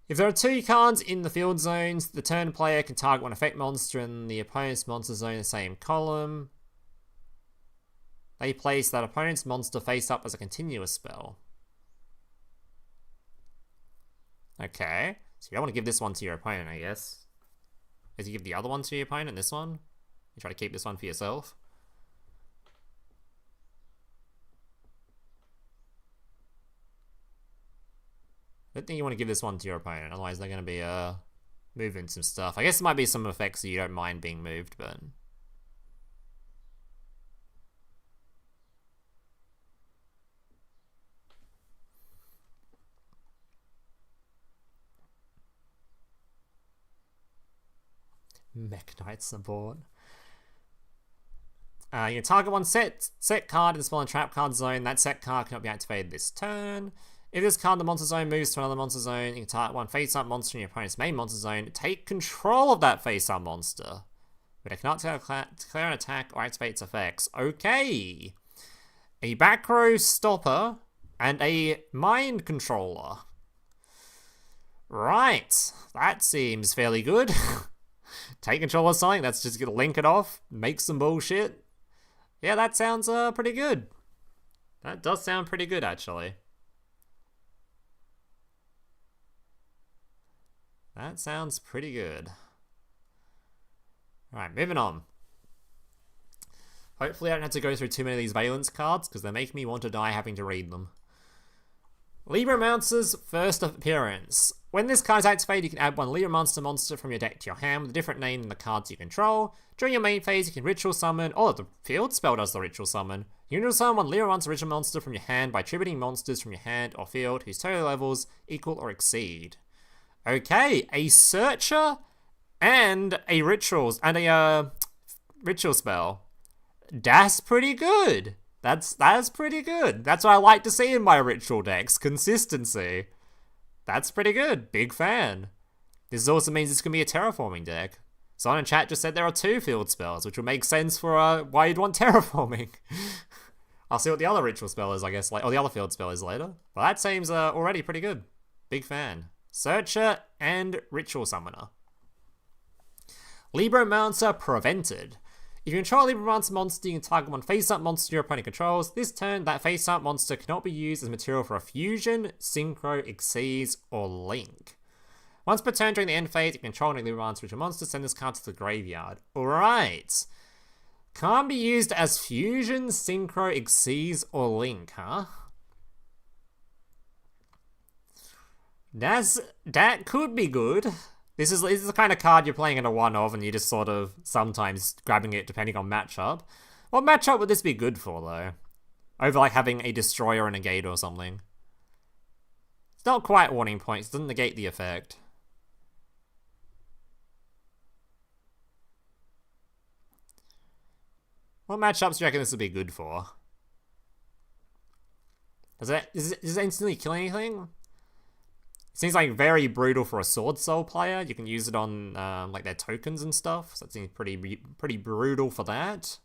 If there are 2 cards in the field zones, the turn player can target one effect monster in the opponent's monster zone in the same column. They place that opponent's monster face up as a continuous spell. Okay, so you don't want to give this one to your opponent, I guess. Is you give the other one to your opponent, this one? You try to keep this one for yourself? I don't think you want to give this one to your opponent, otherwise they're going to be moving some stuff. I guess there might be some effects that you don't mind being moved, but... Mech Knight support. You can target one set card in the spell and trap card zone. That set card cannot be activated this turn. If this card in the monster zone moves to another monster zone, you can target one face-up monster in your opponent's main monster zone. Take control of that face-up monster. But it cannot declare an attack or activate its effects. Okay. A back row stopper and a mind controller. Right. That seems fairly good. Take control of something, that's just gonna link it off, make some bullshit. Yeah, that sounds pretty good. That does sound pretty good, actually. That sounds pretty good. Alright, moving on. Hopefully I don't have to go through too many of these Valence cards, because they make me want to die having to read them. Libromancer's first appearance. When this card is activated, you can add one Libromancer monster from your deck to your hand with a different name than the cards you control. During your main phase, you can ritual summon. Oh, the field spell does the ritual summon. You can ritual summon one Libromancer ritual monster from your hand by tributing monsters from your hand or field whose total levels equal or exceed. Okay, a searcher and a rituals and a ritual spell. That's pretty good. That's pretty good. That's what I like to see in my ritual decks. Consistency. That's pretty good. Big fan. This also means this can be a terraforming deck. Someone in chat just said there are 2 field spells, which would make sense for why you'd want terraforming. I'll see what the other ritual spell is, I guess, or the other field spell is later. But that seems already pretty good. Big fan. Searcher and ritual summoner. Libromancer prevented. If you control a Libromancer monster, you can target one face-up monster your opponent controls. This turn, that face-up monster cannot be used as material for a fusion, synchro, exceeds, or link. Once per turn during the end phase, if you control a Libromancer ritual monster, send this card to the graveyard. Alright. Can't be used as fusion, synchro, exceeds, or link, huh? That could be good. This is the kind of card you're playing in a one-of and you're just sort of sometimes grabbing it depending on matchup. What matchup would this be good for, though? Over, like, having a destroyer and a negate or something. It's not quite warning points. It doesn't negate the effect. What matchups do you reckon this would be good for? Does it instantly kill anything? Seems like very brutal for a Sword Soul player. You can use it on like their tokens and stuff, so it seems pretty brutal for that.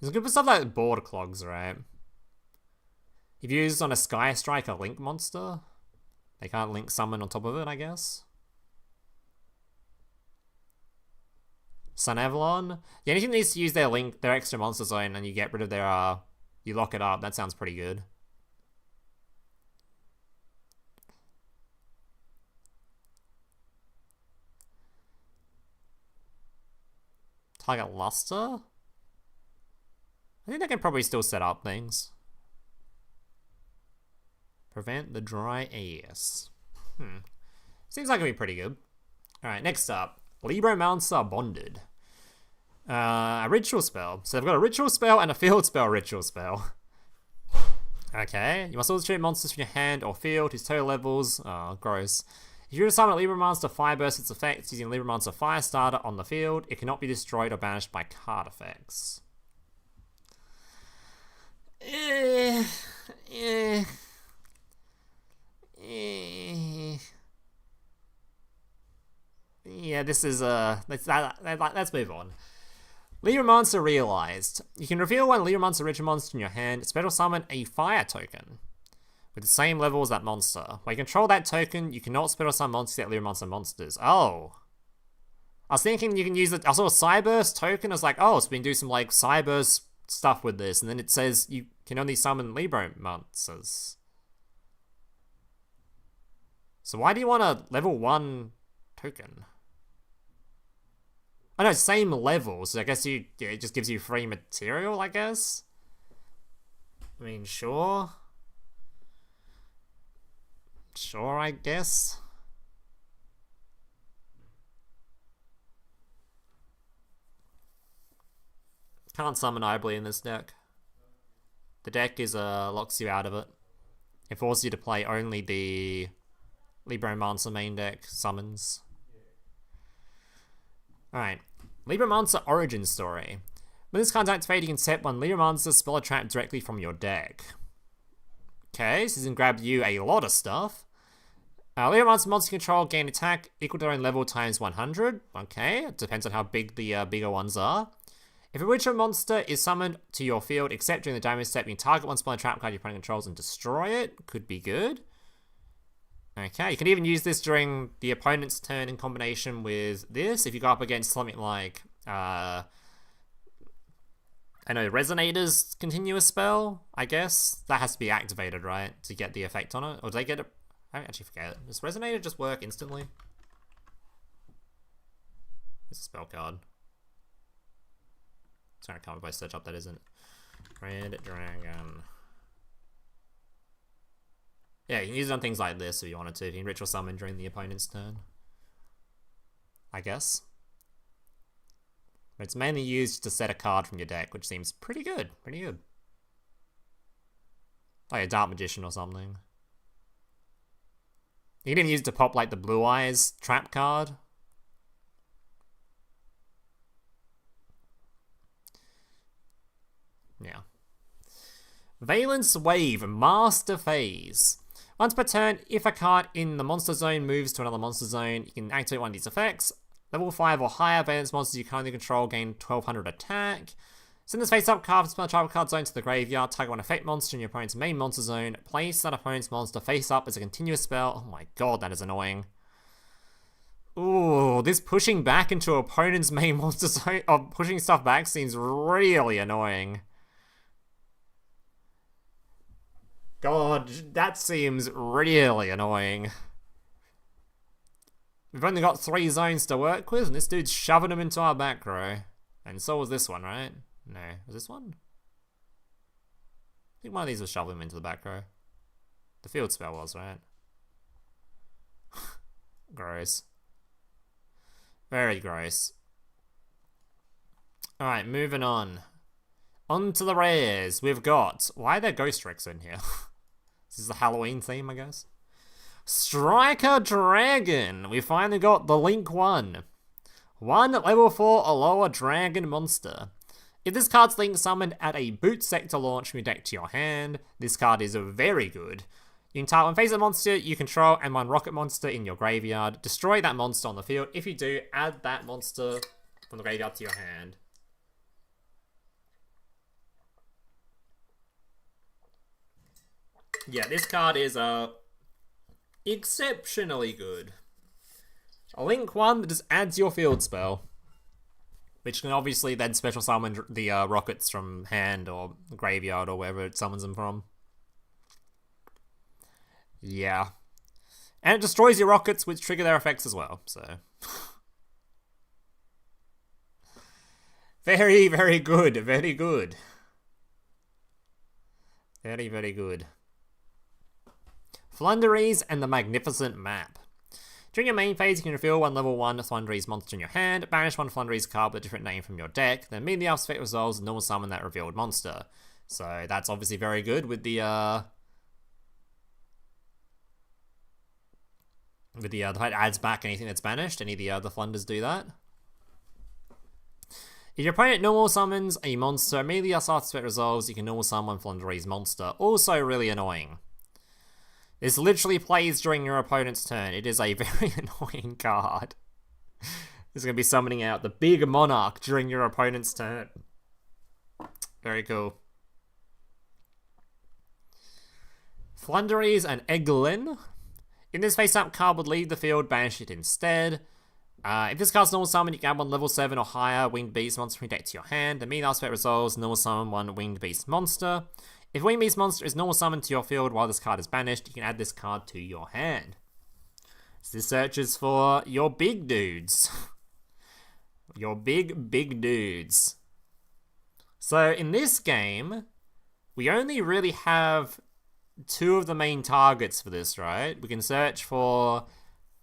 It's good for stuff like board clogs, right? If you use it on a Sky Striker Link monster, they can't Link summon on top of it, I guess. Sun Avalon. Yeah, anything that needs to use their Link, their extra monster zone, and you get rid of their you lock it up. That sounds pretty good. Target Luster? I think they can probably still set up things. Prevent the dry ass. Seems like it'll be pretty good. Alright, next up. Libromancer Bonded. A ritual spell. So they've got a ritual spell and a field spell ritual spell. Okay. You must also treat monsters from your hand or field whose total levels... Oh, gross. If you summon a Libromancer Fire Burst its effects using Libromancer Fire Starter on the field, it cannot be destroyed or banished by card effects. Eh, eh, eh. Yeah, this is let's move on. Libromancer realized. You can reveal one Libromancer ritual monster in your hand, special summon a fire token with the same level as that monster. When you control that token, you cannot special summon monsters that Libromancer monsters. Oh. I was thinking you can use it. I saw a Cyburst token. I was like, oh, so we can do some like Cyburst stuff with this. And then it says you can only summon Libromancers. So why do you want a level 1 token? I know, same level, so I guess it just gives you free material, I guess? I mean, sure. Sure, I guess. Can't summon Ibley in this deck. The deck is locks you out of it. It forces you to play only the Libromancer main deck summons. Alright. Libromancer origin story. When this card's activated, you can set one Libromancer spell or trap directly from your deck. Okay, so this can grab you a lot of stuff. Libromancer monster control gain attack equal to their own level times 100. Okay, it depends on how big the bigger ones are. If a ritual monster is summoned to your field, except during the damage step, you can target one spell or trap card your opponent controls and destroy it. Could be good. Okay, you can even use this during the opponent's turn in combination with this. If you go up against something like, I know, Resonator's continuous spell, I guess. That has to be activated, right, to get the effect on it? Or do they get it? I actually forget. Does Resonator just work instantly? It's a spell card. It's gonna come if I search up that isn't. Red Dragon. Yeah, you can use it on things like this if you wanted to. You can ritual summon during the opponent's turn. I guess. But it's mainly used to set a card from your deck, which seems pretty good. Pretty good. Like a Dark Magician or something. You can even use it to pop like the Blue Eyes trap card. Yeah. Valence Wave, Master Phase. Once per turn, if a card in the monster zone moves to another monster zone, you can activate one of these effects. Level 5 or higher Valence monsters you currently control gain 1200 attack. Send this face-up card from spell tribal card zone to the graveyard. Target one effect monster in your opponent's main monster zone. Place that opponent's monster face-up as a continuous spell. Oh my god, that is annoying. Ooh, this pushing back into opponent's main monster zone, or pushing stuff back seems really annoying. God, that seems really annoying. We've only got 3 zones to work with, and this dude's shoving them into our back row. And so was this one, right? No. Was this one? I think one of these was shoving them into the back row. The field spell was, right? Gross. Very gross. Alright, moving on. On to the rares. We've got... Why are there Ghost Tricks in here? This is the Halloween theme, I guess. Striker Dragon. We finally got the Link 1. 1 level 4 or lower dragon monster. If this card's Link summoned at a boot sector launch from your deck to your hand, this card is very good. You can target one face of monster you control and one rocket monster in your graveyard. Destroy that monster on the field. If you do, add that monster from the graveyard to your hand. Yeah, this card is exceptionally good. A Link 1 that just adds your field spell, which can obviously then special summon the rockets from hand or graveyard or wherever it summons them from. Yeah. And it destroys your rockets, which trigger their effects as well, so... Very, very good, very good. Very, very good. FLOOWANDEREEZE and the Magnificent Map. During your main phase, you can reveal one level 1 FLOOWANDEREEZE monster in your hand, banish one FLOOWANDEREEZE card with a different name from your deck, then immediately after effect resolves and normal summon that revealed monster. So that's obviously very good with the it adds back anything that's banished. Any of the FLOOWANDEREEZE do that. If your opponent normal summons a monster immediately after threat resolves, you can normal summon FLOOWANDEREEZE monster. Also really annoying. This literally plays during your opponent's turn. It is a very annoying card. It's going to be summoning out the big monarch during your opponent's turn. Very cool. FLOOWANDEREEZE and Eglin. In this face-up card would leave the field, banish it instead. If this card's normal summon, you can add one level 7 or higher winged beast monster from your deck to your hand. The mean aspect resolves, normal summon one winged beast monster. If winged beast monster is normal summoned to your field while this card is banished, you can add this card to your hand. So this searches for your big dudes. Your big dudes. So in this game, we only really have 2 of the main targets for this, right? We can search for,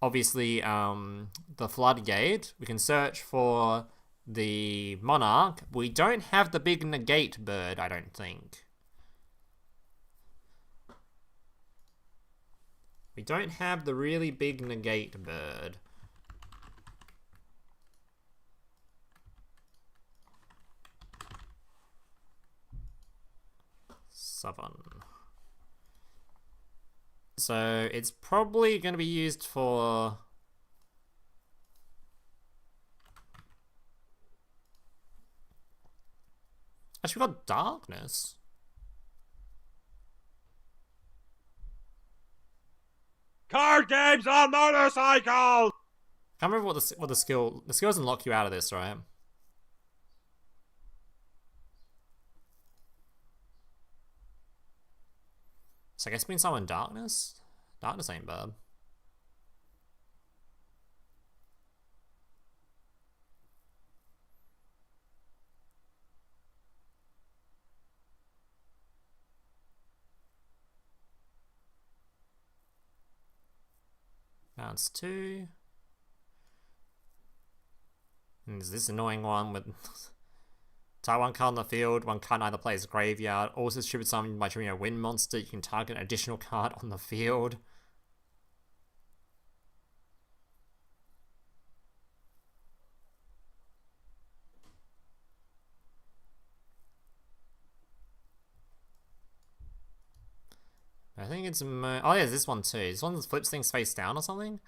obviously, the Floodgate. We can search for the Monarch. We don't have the big negate bird, I don't think. We don't have the really big negate bird. So it's probably going to be used for... Actually, we got Darkness. Card games on motorcycles! Can't remember what the skill... The skill doesn't lock you out of this, right? So I guess we can summon Darkness? Darkness ain't bad. Bounce 2. And there's this annoying one with... Tie one card on the field, one card either plays graveyard. Also distribute summon by triggering a wind monster. You can target an additional card on the field. I think it's... oh yeah, there's this one too. This one flips things face down or something?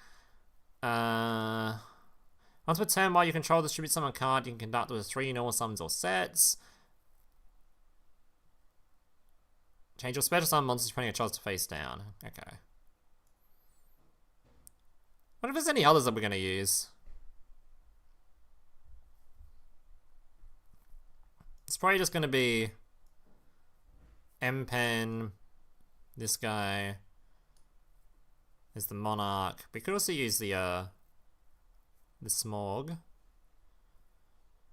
Once per turn, while you control distribute summon card, you can conduct with 3 normal summons or sets. Change your special summon monsters depending on your choice to face down. Okay. What if there's any others that we're going to use? It's probably just going to be M-Pen, this guy is the Monarch. We could also use the Smog.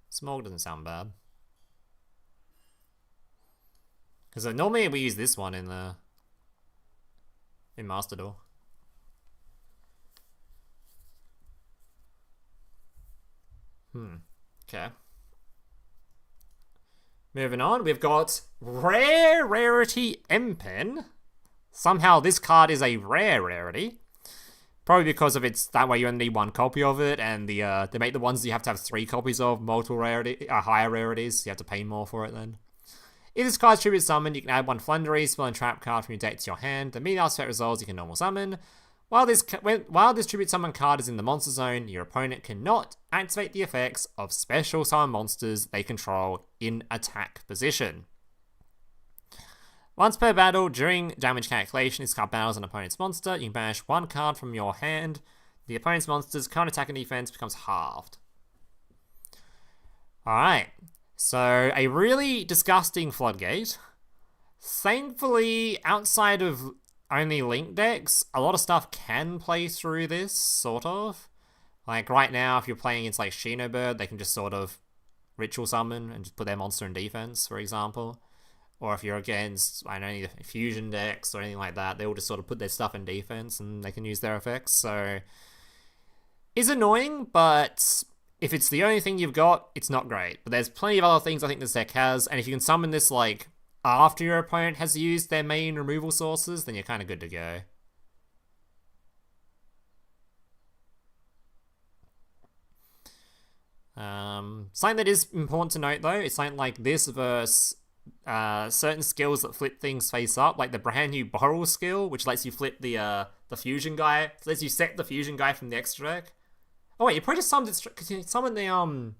Smog doesn't sound bad. Because normally we use this one in Master Duel. Okay. Moving on, we've got Rarity M-Pen. Somehow this card is a rare rarity. Probably because of its, that way you only need 1 copy of it, and they make the ones you have to have 3 copies of, multiple rarity, higher rarities, so you have to pay more for it then. If this card's tribute summoned, you can add 1 FLOOWANDEREEZE spell and trap card from your deck to your hand. The mean effect resolves you can normal summon. While this tribute summon card is in the monster zone, your opponent cannot activate the effects of special summon monsters they control in attack position. Once per battle, during damage calculation, this card battles an opponent's monster. You can banish 1 card from your hand. The opponent's monster's current attack and defense becomes halved. Alright, so a really disgusting Floodgate. Thankfully, outside of only Link decks, a lot of stuff can play through this, sort of. Like right now, if you're playing against like Shinobird, they can just sort of ritual summon and just put their monster in defense, for example. Or if you're against, I don't know, fusion decks or anything like that, they'll just sort of put their stuff in defense and they can use their effects. So, it's annoying, but if it's the only thing you've got, it's not great. But there's plenty of other things I think this deck has, and if you can summon this, like, after your opponent has used their main removal sources, then you're kind of good to go. Something that is important to note, though, is something like this versus certain skills that flip things face up, like the brand new Borrow skill, which lets you flip the fusion guy. So lets you set the fusion guy from the extra deck. Oh wait, you probably just summoned it because you summoned the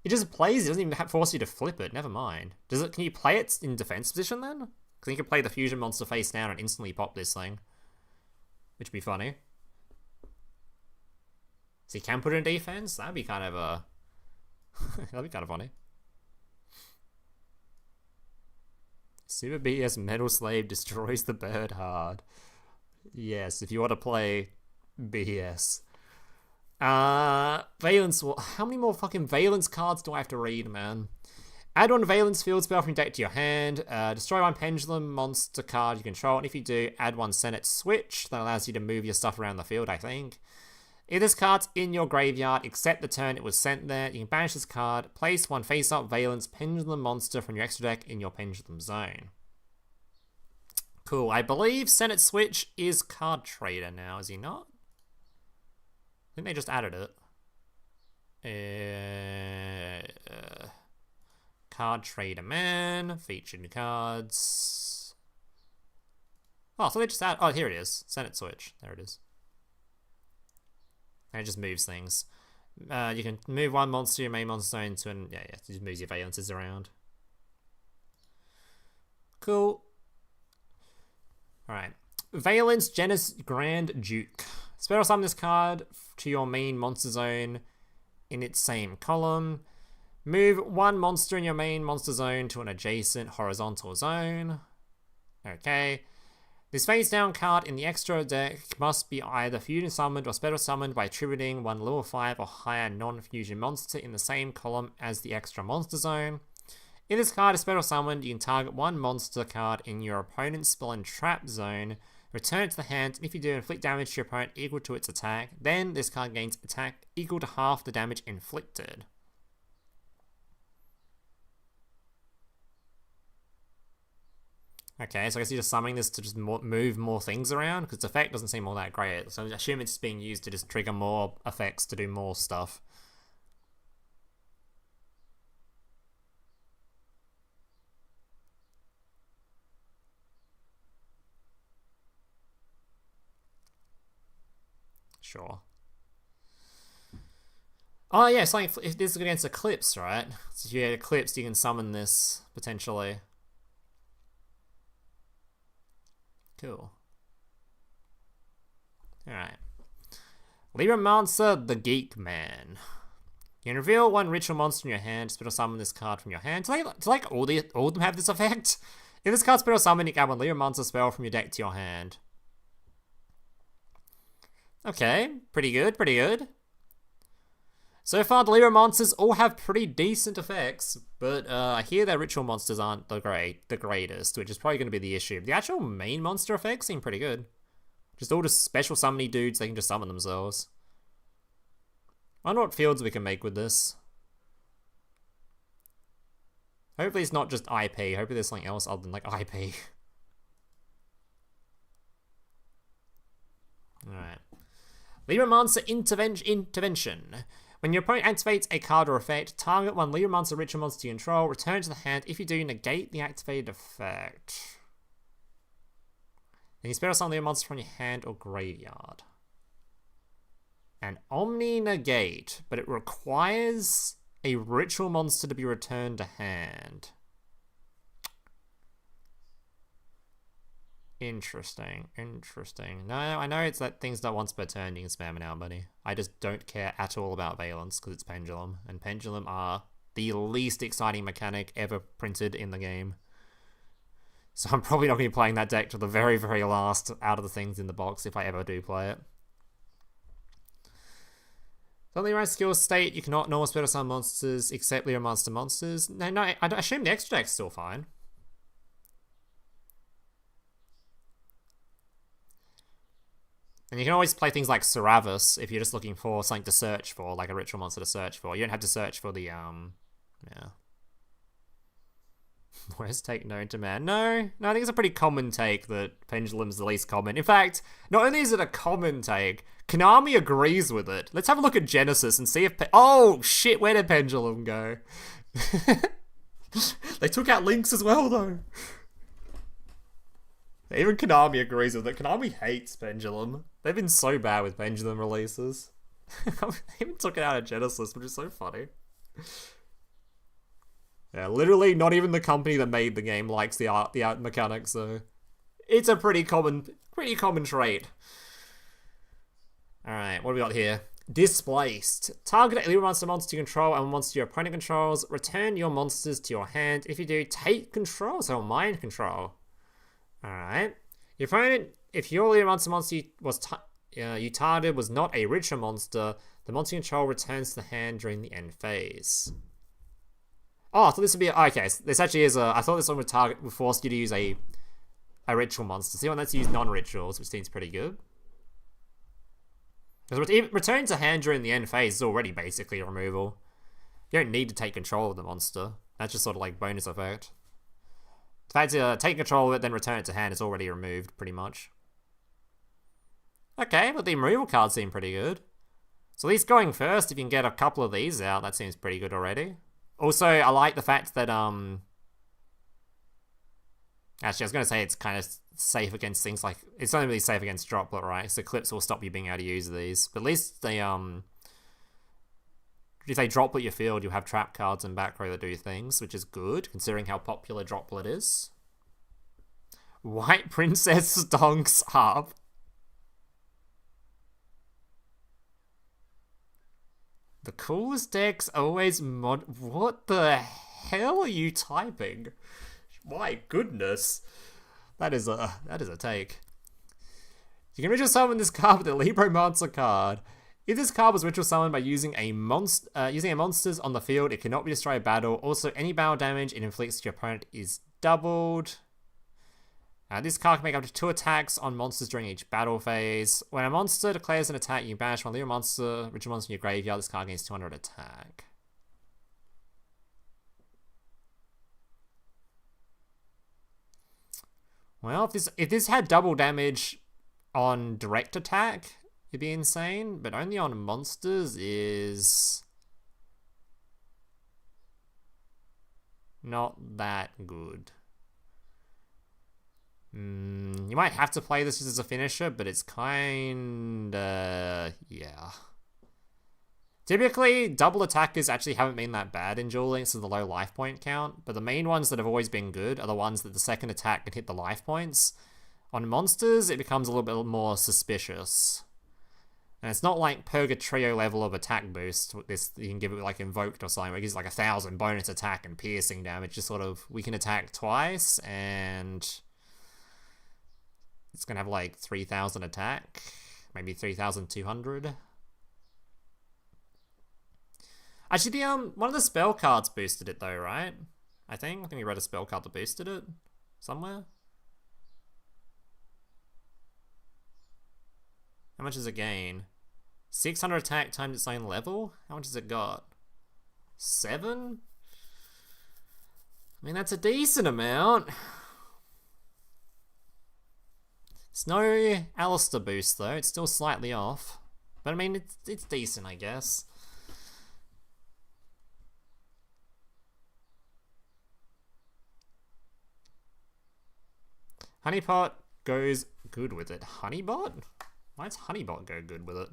It just plays. It doesn't even force you to flip it. Never mind. Does it? Can you play it in defense position then? Because you can play the fusion monster face down and instantly pop this thing, which would be funny. So you can put it in defense. That'd be kind of a. That'd be kind of funny. Super BS Metal Slave destroys the bird hard. Yes, if you want to play BS. Valence. Well, how many more fucking Valence cards do I have to read, man? Add one Valence field spell from your deck to your hand. Destroy one Pendulum monster card you control. And if you do, add one Senate Switch. That allows you to move your stuff around the field, I think. If this card's in your graveyard, except the turn it was sent there, you can banish this card. Place one face-up Valence Pendulum monster from your extra deck in your Pendulum zone. Cool. I believe Senate Switch is Card Trader now, is he not? I think they just added it. Card Trader Man. Featured cards. Oh, so they just add... Oh, here it is. Senate Switch. There it is. And it just moves things. You can move one monster, your main monster zone to an... Yeah, it just moves your valences around. Cool. Alright. Valence Genus Grand Duke. Spell summon this card to your main monster zone in its same column. Move one monster in your main monster zone to an adjacent horizontal zone. Okay. This face down card in the extra deck must be either fusion summoned or special summoned by attributing one level 5 or higher non-fusion monster in the same column as the extra monster zone. If this card is special summoned, you can target one monster card in your opponent's spell and trap zone, return it to the hand, and if you do, inflict damage to your opponent equal to its attack, then this card gains attack equal to half the damage inflicted. Okay, so I guess you're just summoning this to just move more things around, because its effect doesn't seem all that great. So I assume it's being used to just trigger more effects to do more stuff. Sure. Oh yeah, it's like if this is against Eclipse, right? So if you had Eclipse, you can summon this, potentially. Cool. Alright. Libromancer, the Geek Man. You can reveal one ritual monster in your hand, special summon this card from your hand. Do like all of them have this effect? If this card's special summon, you can add one Libromancer spell from your deck to your hand. Okay, pretty good, pretty good. So far, the Libromancers all have pretty decent effects, but I hear their ritual monsters aren't the greatest, which is probably going to be the issue. The actual main monster effects seem pretty good. Just all just special summoning dudes, they can just summon themselves. I wonder what fields we can make with this. Hopefully it's not just IP, hopefully there's something else other than like IP. Alright. Libromancer Intervention. When your opponent activates a card or effect, target one Libromancer ritual monster you control, return it to the hand. If you do, negate the activated effect. Then you special summon Libromancer from your hand or graveyard. And Omni Negate, but it requires a ritual monster to be returned to hand. Interesting, interesting. No, I know it's that things that once per turn you can spam it out, buddy. I just don't care at all about Valence because it's Pendulum, and Pendulum are the least exciting mechanic ever printed in the game. So I'm probably not going to be playing that deck till the very, very last out of the things in the box if I ever do play it. Only right skills state you cannot normal special summon monsters except Libromancer monsters. No, I assume the extra deck's still fine. And you can always play things like Saravis if you're just looking for something to search for, like a ritual monster to search for. You don't have to search for the, yeah. Worst take known to man. No, I think it's a pretty common take that Pendulum's the least common. In fact, not only is it a common take, Konami agrees with it. Let's have a look at Genesis and see if... Oh, shit, where did Pendulum go? They took out Lynx as well, though. Even Konami agrees with it. Konami hates Pendulum. They've been so bad with Pendulum releases. They even took it out of Genesis, which is so funny. Yeah, literally not even the company that made the game likes the art mechanics, so it's a pretty common trait. Alright, what do we got here? Displaced. Target a Libromancer monster you control and one monster your opponent controls. Return your monsters to your hand. If you do, take control, so mind control. Alright. Your opponent, if your Libromancer monster you targeted was not a richer monster, the monster you control returns to the hand during the end phase. Oh, I thought this would be... Okay, so this actually is a... I thought this one would force you to use a ritual monster. See, one that's used non-rituals, which seems pretty good. Because returning to hand during the end phase is already basically a removal. You don't need to take control of the monster. That's just sort of like bonus effect. In fact, take control of it, then return it to hand, it's already removed, pretty much. Okay, but the removal cards seem pretty good. So at least going first, if you can get a couple of these out, that seems pretty good already. Also, I like the fact that, actually, I was going to say it's kind of safe against things like... It's not really safe against Droplet, right? So clips will stop you being able to use these. But at least they, if they Droplet your field, you'll have trap cards and back row that do things, which is good, considering how popular Droplet is. White Princess stonks up. The coolest decks always What the hell are you typing? My goodness. That is a take. You can ritual summon this card with a Libromancer card. If this card was ritual summoned by using a monsters on the field, it cannot be destroyed by battle. Also, any battle damage it inflicts to your opponent is doubled. This card can make up to 2 attacks on monsters during each battle phase. When a monster declares an attack, you banish one ritual monster in your graveyard. This card gains 200 attack. Well, if this had double damage on direct attack, it'd be insane. But only on monsters is not that good. You might have to play this just as a finisher, but it's kinda... yeah. Typically, double attackers actually haven't been that bad in Duel Links with the low life point count, but the main ones that have always been good are the ones that the second attack can hit the life points. On monsters, it becomes a little bit more suspicious. And it's not like Purgatrio level of attack boost. This you can give it like Invoked or something, where it gives like 1,000 bonus attack and piercing damage. Just sort of, we can attack twice, and... it's gonna have like 3,000 attack, maybe 3,200. Actually, the one of the spell cards boosted it though, right? I think we read a spell card that boosted it somewhere. How much does it gain? 600 attack times its own level. How much has it got? 7. I mean, that's a decent amount. It's no Alistair boost though, it's still slightly off. But I mean, it's decent, I guess. Honeypot goes good with it. Honeybot? Why does Honeybot go good with it?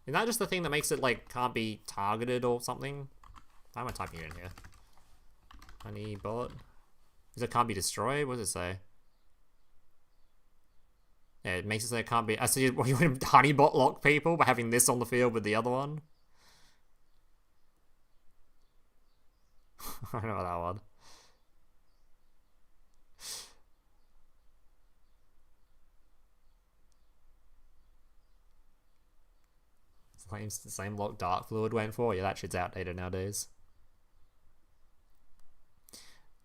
Is that just the thing that makes it like can't be targeted or something? Why am I typing it in here? Honeybot? Is it can't be destroyed? What does it say? Yeah, it makes it so it can't be... I see you want to Honeybot lock people by having this on the field with the other one? I don't know that one. The same lock Dark Fluid went for? Yeah, that shit's outdated nowadays.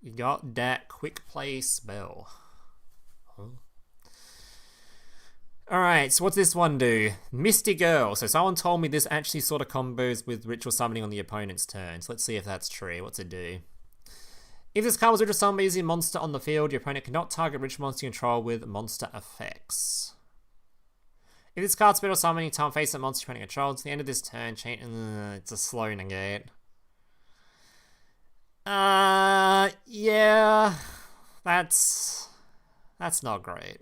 You got that quick play spell. Huh? Alright, so what's this one do? Misty Girl. So someone told me this actually sort of combos with Ritual Summoning on the opponent's turn. So let's see if that's true. What's it do? If this card was ritual summoned by using a monster on the field, your opponent cannot target ritual monster you control with monster effects. If this card's special summoning time face that monster your opponent controls, at the end of this turn, change. It's a slow negate. Yeah, that's not great.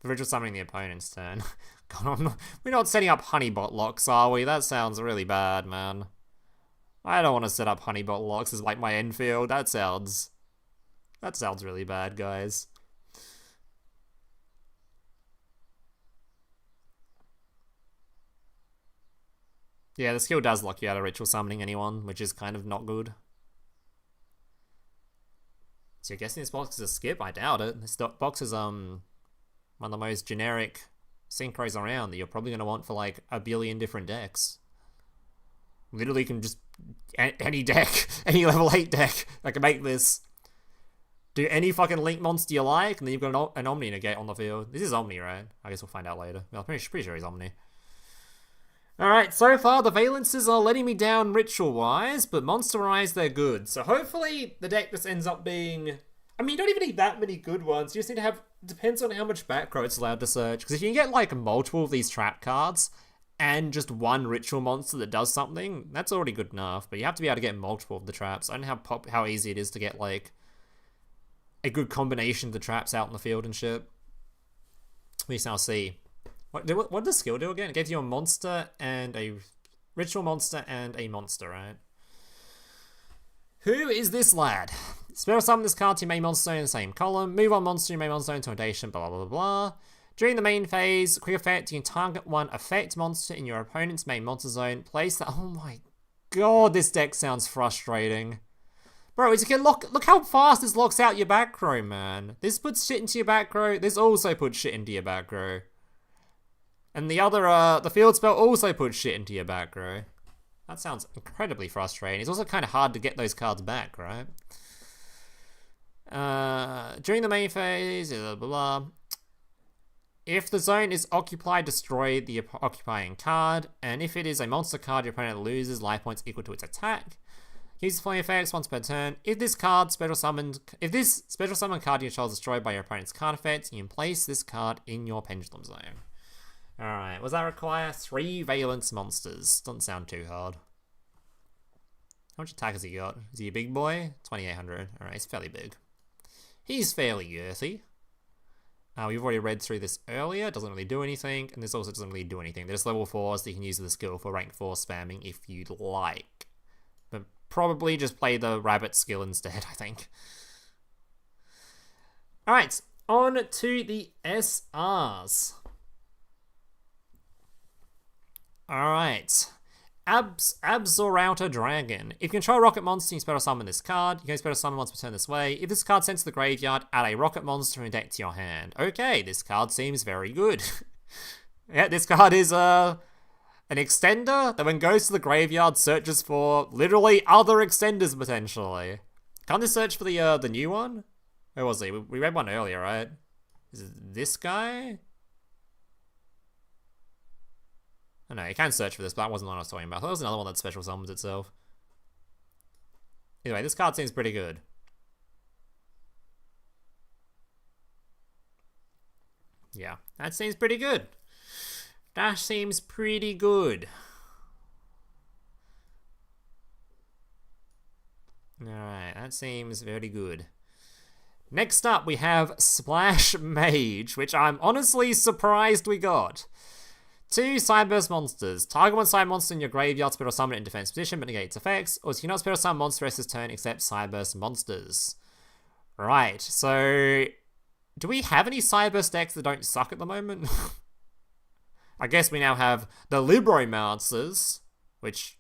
The ritual summoning the opponent's turn. God, we're not setting up honeybot locks, are we? That sounds really bad, man. I don't want to set up honeybot locks as like my end field. That sounds really bad, guys. Yeah, the skill does lock you out of ritual summoning anyone, which is kind of not good. So you're guessing this box is a skip? I doubt it. This box is one of the most generic synchros around that you're probably going to want for like a billion different decks. Literally can just any deck, any level 8 deck that can make this. Do any fucking link monster you like, and then you've got an Omni negate on the field. This is Omni, right? I guess we'll find out later. Well, I'm pretty sure he's Omni. Alright, so far the valences are letting me down ritual-wise, but monster-wise they're good. So hopefully the deck just ends up being... I mean, you don't even need that many good ones. You just need to have... Depends on how much back row it's allowed to search. Because if you can get, like, multiple of these trap cards and just one ritual monster that does something, that's already good enough. But you have to be able to get multiple of the traps. I don't know how easy it is to get, like, a good combination of the traps out in the field and shit. We shall see. What did the skill do again? It gives you a monster and a ritual monster and a monster, right? Who is this lad? Special summon this card to your main monster in the same column. Move on monster your main monster into Intimidation, blah, blah, blah, blah. During the main phase, quick effect, you can target one effect monster in your opponent's main monster zone. Place that. Oh my god, this deck sounds frustrating. Bro, look how fast this locks out your back row, man. This puts shit into your back row. This also puts shit into your back row. And the other, the field spell also puts shit into your back row. That sounds incredibly frustrating. It's also kind of hard to get those cards back, right? During the main phase, blah, blah, blah. If the zone is occupied, destroy the occupying card. And if it is a monster card, your opponent loses life points equal to its attack. Use the following effects once per turn. If this special summon card you control is destroyed by your opponent's card effect, you can place this card in your pendulum zone. Alright, what does that require? 3 valence monsters. Doesn't sound too hard. How much attack has he got? Is he a big boy? 2800. Alright, he's fairly big. He's fairly earthy. We've already read through this earlier. It doesn't really do anything. And this also doesn't really do anything. They're just level 4s that you can use the skill for rank 4 spamming if you'd like. But probably just play the rabbit skill instead, I think. Alright, on to the SRs. Alright. Absorouter Dragon. If you control a rocket monster, you can special summon this card. You can special summon once per turn this way. If this card sent to the graveyard, add a rocket monster and deck to your hand. Okay, this card seems very good. Yeah, this card is an extender that when it goes to the graveyard searches for literally other extenders potentially. Can't this search for the new one? Where was he? We read one earlier, right? Is it this guy? Oh no, you can search for this, but that wasn't the one I was talking about. I thought there was another one that special summons itself. Anyway, this card seems pretty good. Yeah, that seems pretty good. That seems pretty good. Alright, that seems very good. Next up, we have Splash Mage, which I'm honestly surprised we got. 2 Sideburst monsters. Target one side monster in your graveyard, special summon it in defense position, but negate its effects. Or you cannot special summon monster rest this turn except Sideburst monsters. Right, so... do we have any Sideburst decks that don't suck at the moment? I guess we now have the Libromancers, which...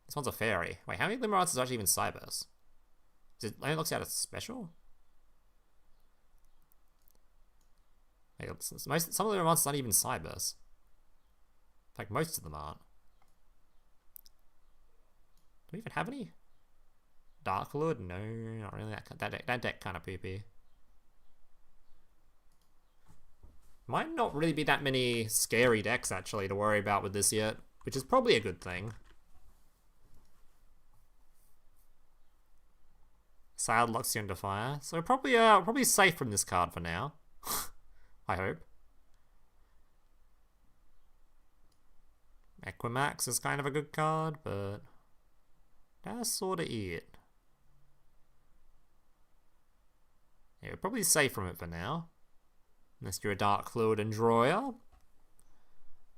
this one's a fairy. Wait, how many Libromancers are actually even Sideburst? It only looks out as special? Wait, some of the Libromancers aren't even Sideburst. In fact, most of them aren't. Do we even have any? Dark Lord? No, not really. That deck kind of poopy. Might not really be that many scary decks, actually, to worry about with this yet, which is probably a good thing. Sad locks you under fire. So we're probably safe from this card for now. I hope. Equimax is kind of a good card, but that's sort of it. Yeah, we're probably safe from it for now. Unless you're a Dark Fluid and Drawer.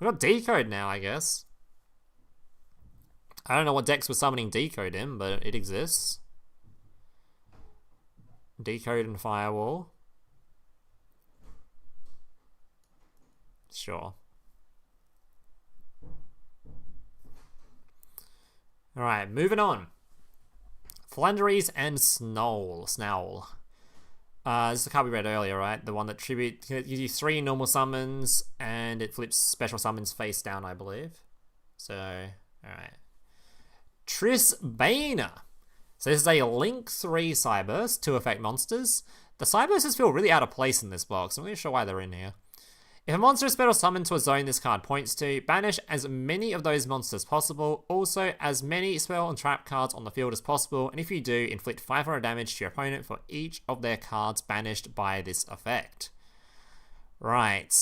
We've got Decode now, I guess. I don't know what decks we're summoning Decode in, but it exists. Decode and Firewall. Sure. Alright, moving on. Flouwandereeze and Snowl. This is the card we read earlier, right? The one that gives you 3 normal summons, and it flips special summons face down, I believe. So, alright. Trisbane. So this is a Link 3 Cyburst, 2 effect monsters. The Cybursts feel really out of place in this box. I'm not really sure why they're in here. If a monster is special summoned to a zone this card points to, banish as many of those monsters as possible, also as many spell and trap cards on the field as possible, and if you do, inflict 500 damage to your opponent for each of their cards banished by this effect. Right,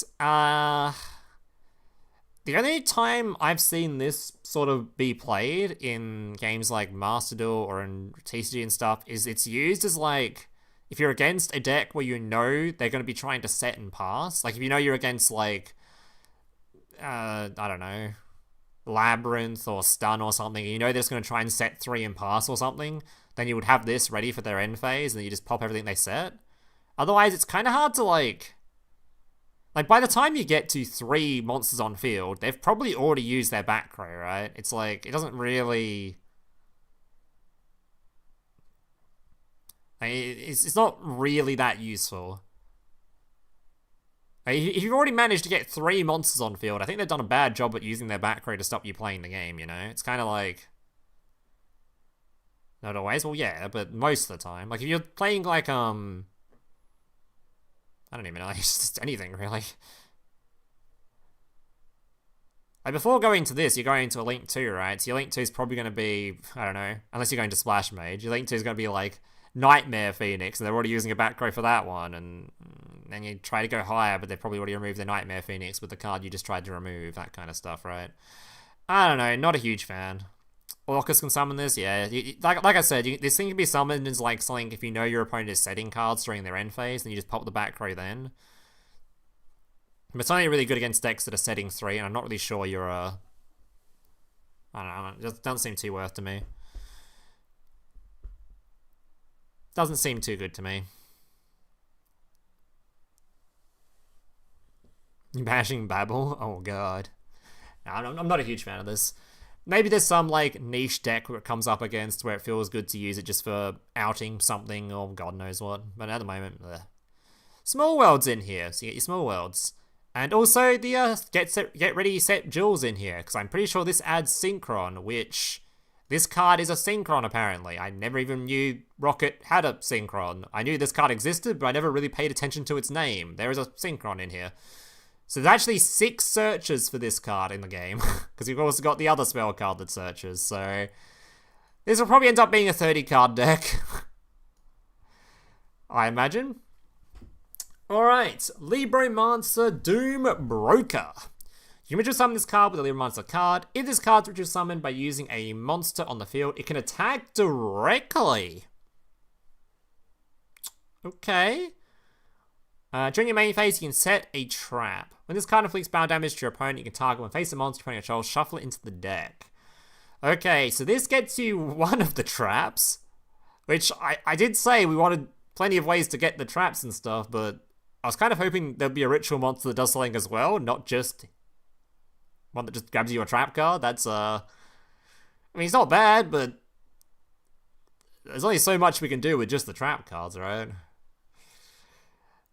the only time I've seen this sort of be played in games like Master Duel or in TCG and stuff is it's used as like, if you're against a deck where you know they're going to be trying to set and pass, like if you know you're against like, I don't know, Labyrinth or Stun or something, and you know they're just going to try and set 3 and pass or something, then you would have this ready for their end phase and then you just pop everything they set. Otherwise, it's kind of hard to like by the time you get to 3 monsters on field, they've probably already used their back row, right? It's like, it doesn't really... It's not really that useful. If you've already managed to get 3 monsters on field, I think they've done a bad job at using their back row to stop you playing the game, you know? It's kind of like... Not always, well yeah, but most of the time. Like if you're playing like, I don't even know, it's just anything really. Like before going to this, you're going into a Link 2, right? So your Link 2 is probably going to be, I don't know, unless you're going to Splash Mage, your Link 2 is going to be like Nightmare Phoenix, and they're already using a back row for that one, and then you try to go higher, but they've probably already removed the Nightmare Phoenix with the card you just tried to remove, that kind of stuff, right? I don't know, not a huge fan. Orcus can summon this, yeah. Like I said, this thing can be summoned as like something if you know your opponent is setting cards during their end phase, then you just pop the back row then. But it's only really good against decks that are setting 3, and I'm not really sure you're I don't know, it doesn't seem too worth to me. Doesn't seem too good to me. Bashing Babel? Oh god. No, I'm not a huge fan of this. Maybe there's some like niche deck where it comes up against where it feels good to use it just for outing something or god knows what. But at the moment, Small World's in here, so you get your Small Worlds. And also the Get Ready Set Jewels in here, because I'm pretty sure this adds Synchron, which this card is a Synchron apparently. I never even knew ROKKET had a Synchron. I knew this card existed, but I never really paid attention to its name. There is a Synchron in here. So there's actually 6 searches for this card in the game, because you've also got the other spell card that searches, so this will probably end up being a 30 card deck, I imagine. Alright, Libromancer Doom Broker. You can ritual summon this card with a Libromancer card. If this card's ritual summoned by using a monster on the field, it can attack directly. Okay. During your main phase, you can set a trap. When this card inflicts bound damage to your opponent, you can target when face a monster you control, shuffle it into the deck. Okay, so this gets you one of the traps, which I did say we wanted plenty of ways to get the traps and stuff, but I was kind of hoping there'd be a ritual monster that does something as well, not just one that just grabs you a trap card. That's, I mean, it's not bad, but there's only so much we can do with just the trap cards, right?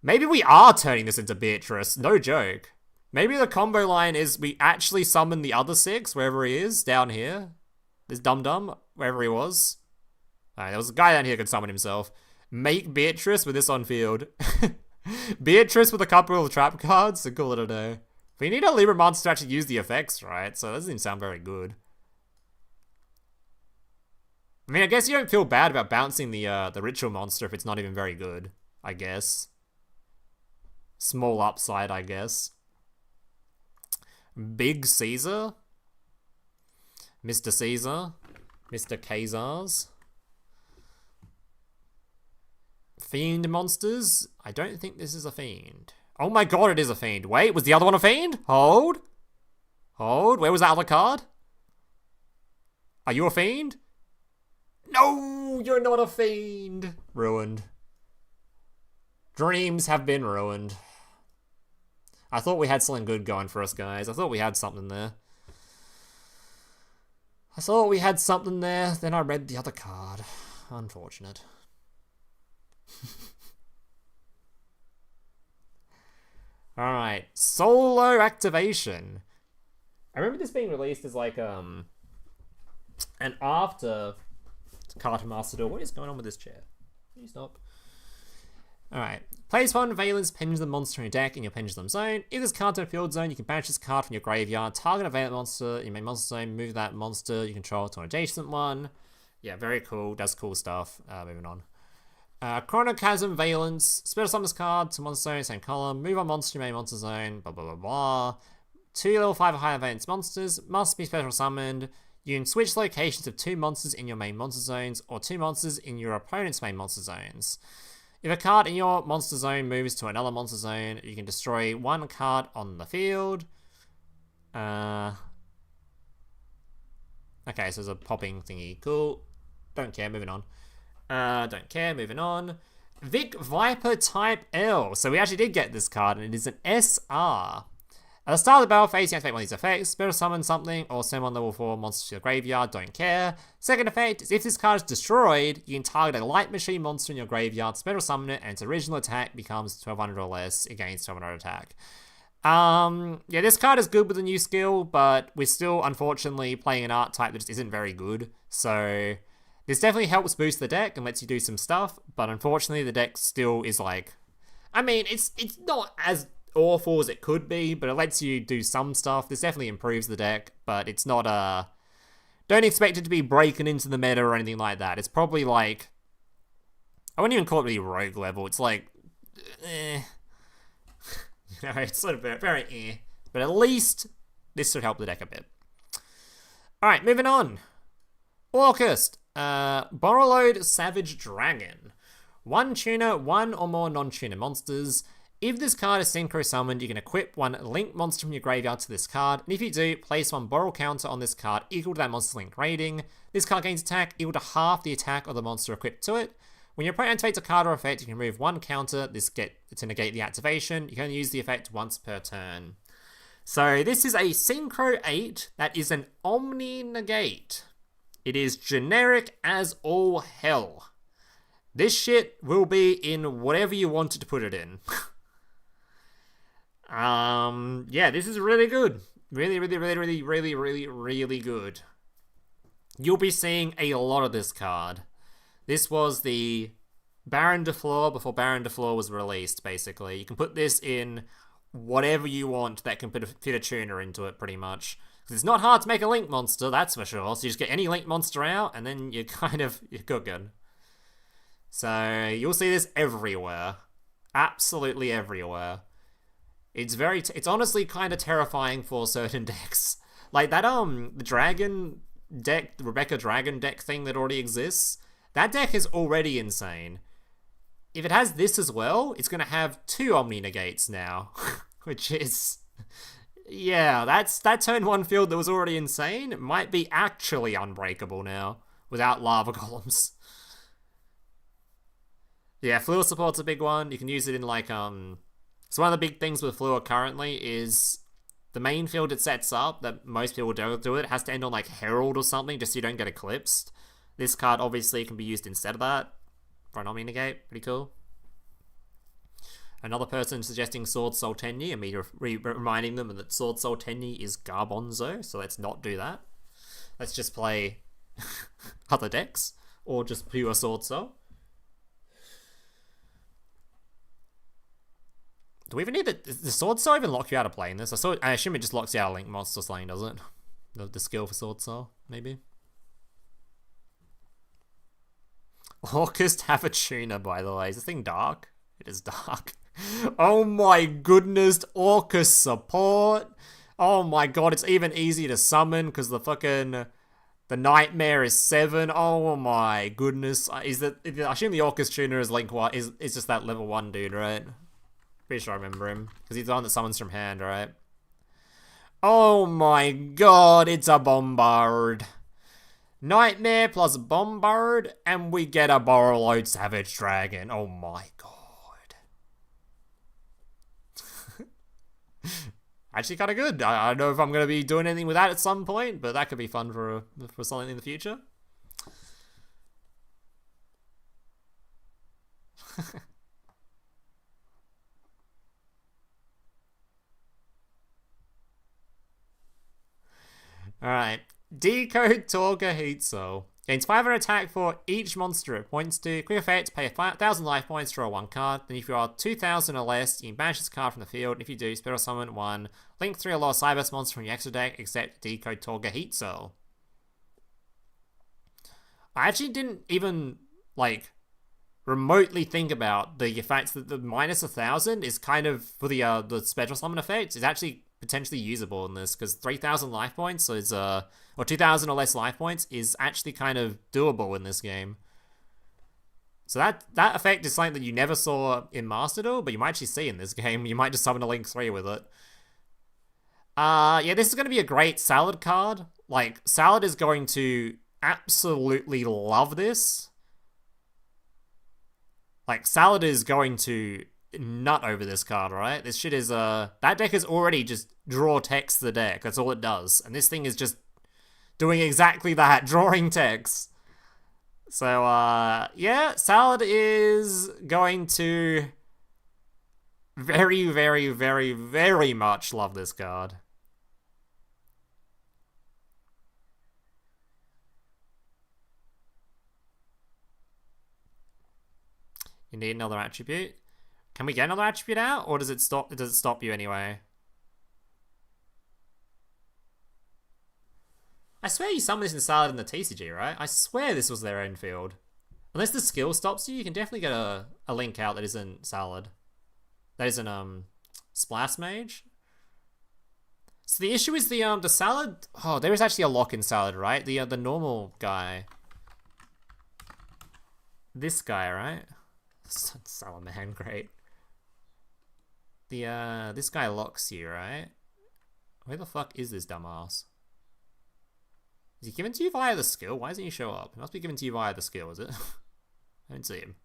Maybe we are turning this into Beatrice, no joke. Maybe the combo line is we actually summon the other 6, wherever he is, down here. This dum-dum, wherever he was. Alright, there was a guy down here who could summon himself. Make Beatrice with this on field. Beatrice with a couple of trap cards, so call it a day. But you need a Libromancer to actually use the effects, right? So that doesn't even sound very good. I mean, I guess you don't feel bad about bouncing the ritual monster if it's not even very good, I guess. Small upside, I guess. Big Caesar. Mr. Caesar. Mr. Kazars. Fiend monsters? I don't think this is a fiend. Oh my god, it is a fiend. Wait, was the other one a fiend? Hold. Hold. Where was that other card? Are you a fiend? No, you're not a fiend. Ruined. Dreams have been ruined. I thought we had something good going for us, guys. I thought we had something there. I thought we had something there, then I read the other card. Unfortunate. Alright, solo activation. I remember this being released as like an after Card Master Duel. What is going on with this chair? Can you stop? Alright. Place one Valence Pendulum monster in your deck in your Pendulum zone. If this card's in a field zone, you can banish this card from your graveyard. Target a Valence monster in your main monster zone. Move that monster you control to an adjacent one. Yeah, very cool. Does cool stuff. Moving on. Chronochasm Valence. Special summon this card to monster zone, same column. Move on monster to your main monster zone. Blah, blah, blah, blah. 2 level 5 or higher Valence monsters must be special summoned. You can switch locations of 2 monsters in your main monster zones or 2 monsters in your opponent's main monster zones. If a card in your monster zone moves to another monster zone, you can destroy 1 card on the field. Okay, so there's a popping thingy. Cool. Don't care, moving on. Don't care, moving on. Vic Viper Type L. So we actually did get this card, and it is an SR. At the start of the battle phase, you activate one of these effects. Special summon something or send one level 4 monster to your graveyard, don't care. Second effect is if this card is destroyed, you can target a light machine monster in your graveyard, special summon it, and its original attack becomes 1200 or less against 1200 attack. Yeah, this card is good with a new skill, but we're still, unfortunately, playing an art type that just isn't very good. So this definitely helps boost the deck and lets you do some stuff, but unfortunately the deck still is like... I mean, it's not as awful as it could be, but it lets you do some stuff. This definitely improves the deck, but it's not don't expect it to be breaking into the meta or anything like that. It's probably like, I wouldn't even call it really rogue level. It's like, you know, it's sort of very but at least this should help the deck a bit. Alright, moving on. Orchest. Borrowload Savage Dragon. 1 tuner, 1 or more non-tuner monsters. If this card is synchro summoned, you can equip 1 link monster from your graveyard to this card, and if you do, place 1 borrow counter on this card equal to that monster's link rating. This card gains attack equal to half the attack of the monster equipped to it. When your opponent activates a card or effect, you can remove 1 counter to negate the activation. You can only use the effect once per turn. So this is a Synchro 8 that is an Omni Negate. It is generic as all hell. This shit will be in whatever you wanted to put it in. Yeah, this is really good. Really good. You'll be seeing a lot of this card. This was the Baron de Fleur before Baron de Fleur was released, basically. You can put this in whatever you want that can fit a tuner into it, pretty much. Because it's not hard to make a link monster, that's for sure. So you just get any link monster out, and then you're good. So you'll see this everywhere. Absolutely everywhere. It's honestly kind of terrifying for certain decks. Like that, the Dragon deck, the Rebecca Dragon deck thing that already exists, that deck is already insane. If it has this as well, it's going to have 2 Omni Negates now. Which is... Yeah, that turn 1 field that was already insane might be actually unbreakable now, without lava golems. Yeah, Fluor support's a big one. You can use it in like, So one of the big things with Fluor currently is the main field it sets up that most people don't do it has to end on like Herald or something just so you don't get eclipsed. This card obviously can be used instead of that for an Omni Negate. Pretty cool. Another person suggesting Sword Soul Tenyi and me reminding them that Sword Soul Tenyi is Garbonzo, so let's not do that. Let's just play other decks or just pure Sword Soul. Do we even need the sword saw even lock you out of playing this? I assume it just locks you out of Link Monster Slaying, does it? The skill for sword saw, maybe. Orcas have a tuner, by the way. Is this thing dark? It is dark. Oh my goodness, Orcus support. Oh my god, it's even easier to summon because the nightmare is 7. Oh my goodness. I assume the Orcus tuner is Link is just that level 1 dude, right? Pretty sure I remember him. Because he's the one that summons from hand, right? Oh my god, it's a Bombard. Nightmare plus Bombard, and we get a Borrowload Savage Dragon. Oh my god. Actually kind of good. I don't know if I'm going to be doing anything with that at some point, but that could be fun for something in the future. Alright. Decode Torga Heat Soul. Gains 500 attack for each monster it points to. Quick effect, pay 1,000 life points, draw 1 card. Then if you are 2,000 or less, you can banish this card from the field. If you do, special summon 1 Link 3 or lower Cyberse monster from your extra deck, except Decode Torga Heat Soul. I actually didn't even, like, remotely think about the fact that the minus 1,000 is kind of, for the special summon effect, is actually potentially usable in this, because 3,000 life points is, or 2,000 or less life points is actually kind of doable in this game. So that effect is something that you never saw in Master Duel, but you might actually see in this game. You might just summon a Link 3 with it. Yeah, this is going to be a great Salad card. Like, Salad is going to absolutely love this. Like, Salad is going to nut over this card, right? This shit is, that deck is already just draw text the deck. That's all it does. And this thing is just doing exactly that, drawing text. So, yeah, Salad is going to very, very, very, very much love this card. You need another attribute. Can we get another attribute out, or does it stop you anyway? I swear you summoned this in Salad in the TCG, right? I swear this was their own field. Unless the skill stops you, you can definitely get a Link out that isn't Salad. That isn't Splash Mage. So the issue is the Salad. Oh, there is actually a lock in Salad, right? The normal guy. This guy, right? Salaman, great. This guy locks you, right? Where the fuck is this dumbass? Is he given to you via the skill? Why doesn't he show up? He must be given to you via the skill, is it? I don't see him.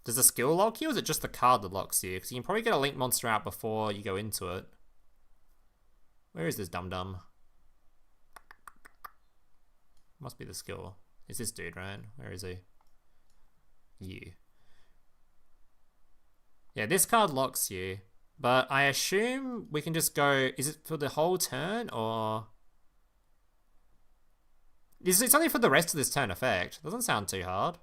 Does the skill lock you, or is it just the card that locks you? Because you can probably get a Link monster out before you go into it. Where is this dum-dum? Must be the skill. It's this dude, right? Where is he? You. Yeah, this card locks you. But I assume we can just go... Is it for the whole turn, or... It's only for the rest of this turn effect. Doesn't sound too hard.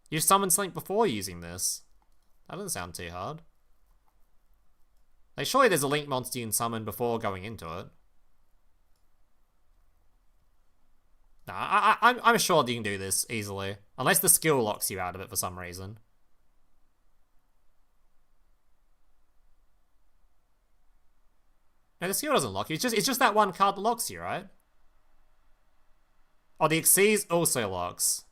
You summon Link before using this. That doesn't sound too hard. Like, surely there's a Link monster you can summon before going into it. Nah, I'm sure you can do this easily. Unless the skill locks you out of it for some reason. No, the skill doesn't lock you. It's just that one card that locks you, right? Oh, the Xyz also locks.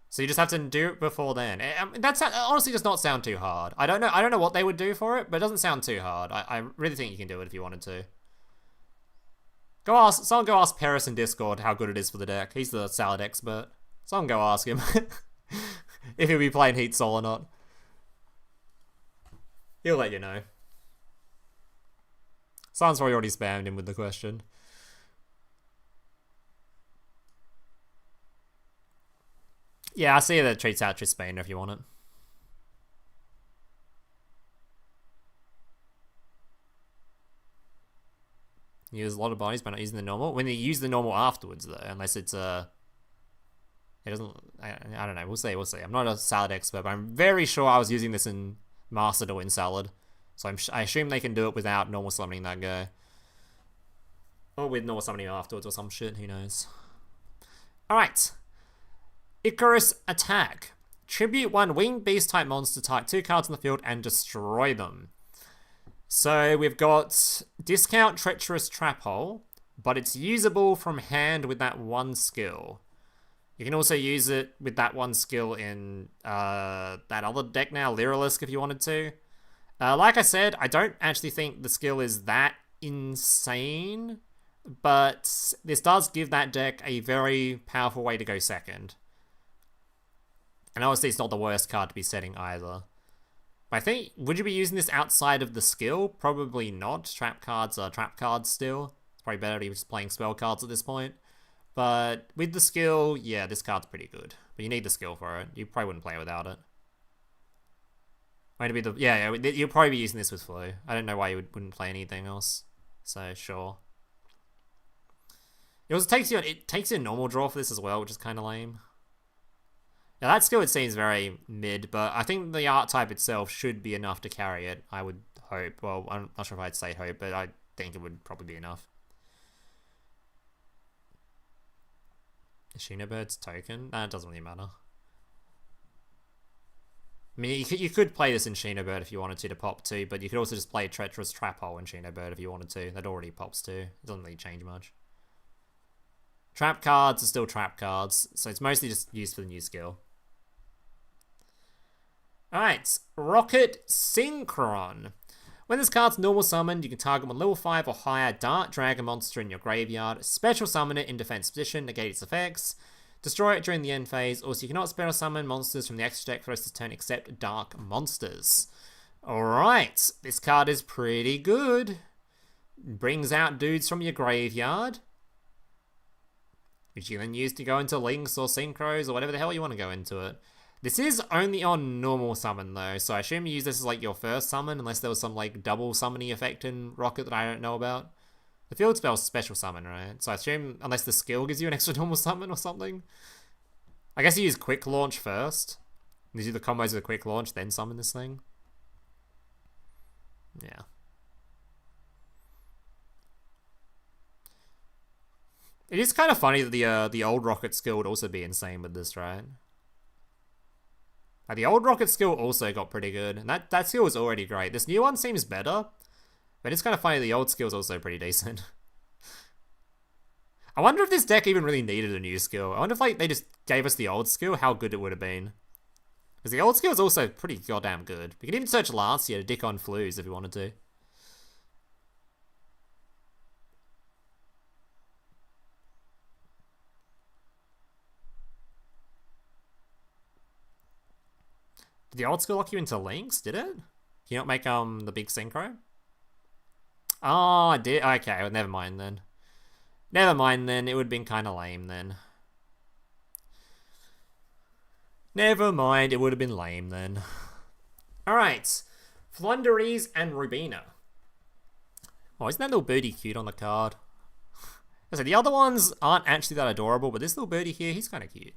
So you just have to do it before then. That honestly does not sound too hard. I don't know what they would do for it, but it doesn't sound too hard. I really think you can do it if you wanted to. Someone go ask Paris in Discord how good it is for the deck. He's the Salad expert. Someone go ask him if he'll be playing Heat Soul or not. He'll let you know. Someone's probably already spammed him with the question. Yeah, I see that it treats out Trisbane if you want it. Use a lot of bodies by not using the normal. When you use the normal afterwards, though, unless it's it doesn't. I don't know. We'll see. We'll see. I'm not a salad expert, but I'm very sure I was using this in Master to win salad. So I assume they can do it without normal summoning that guy, or with normal summoning afterwards or some shit. Who knows? All right. Icarus Attack. Tribute 1 winged beast type monster, type 2 cards on the field and destroy them. So we've got discount Treacherous Trap Hole, but it's usable from hand with that one skill. You can also use it with that one skill in that other deck now, Lyrilisk, if you wanted to. Like I said, I don't actually think the skill is that insane, but this does give that deck a very powerful way to go second. And obviously it's not the worst card to be setting either. But I think, would you be using this outside of the skill? Probably not. Trap cards are trap cards still. It's probably better to be just playing spell cards at this point. But with the skill, yeah, this card's pretty good. But you need the skill for it. You probably wouldn't play without it. Might be the you'll probably be using this with Flu. I don't know why you wouldn't play anything else. So sure. It also takes you a normal draw for this as well, which is kind of lame. Now that skill, it seems very mid, but I think the art type itself should be enough to carry it, I would hope. Well, I'm not sure if I'd say hope, but I think it would probably be enough. Shinobird's token? It doesn't really matter. I mean, you could play this in Shinobird if you wanted to pop 2, but you could also just play Treacherous Trap Hole in Shinobird if you wanted to. That already pops 2. It doesn't really change much. Trap cards are still trap cards, so it's mostly just used for the new skill. Alright, ROKKET Synchron. When this card's normal summoned, you can target one level 5 or higher Dark Dragon monster in your graveyard, special summon it in defense position, negate its effects, destroy it during the end phase. Also, you cannot special summon monsters from the extra deck for us to turn except dark monsters. Alright, this card is pretty good. Brings out dudes from your graveyard, which you then use to go into links or synchros or whatever the hell you want to go into it. This is only on normal summon though, so I assume you use this as like your first summon, unless there was some like double summoning effect in ROKKET that I don't know about. The field spell's special summon, right? So I assume unless the skill gives you an extra normal summon or something. I guess you use quick launch first. You do the combos of the quick launch, then summon this thing. Yeah. It is kind of funny that the old ROKKET skill would also be insane with this, right? The old ROKKET skill also got pretty good, and that skill was already great. This new one seems better, but it's kind of funny the old skill is also pretty decent. I wonder if this deck even really needed a new skill. I wonder if like they just gave us the old skill, how good it would have been. Because the old skill is also pretty goddamn good. We could even search last year to dick on Flues if we wanted to. Did the old skill lock you into links? Did it? Can you not make the big synchro? Oh, I did. Okay, well, never mind then. Never mind then. It would have been kind of lame then. Never mind. It would have been lame then. All right, Flundereeze and Rubina. Oh, isn't that little birdie cute on the card? So the other ones aren't actually that adorable, but this little birdie here, he's kind of cute.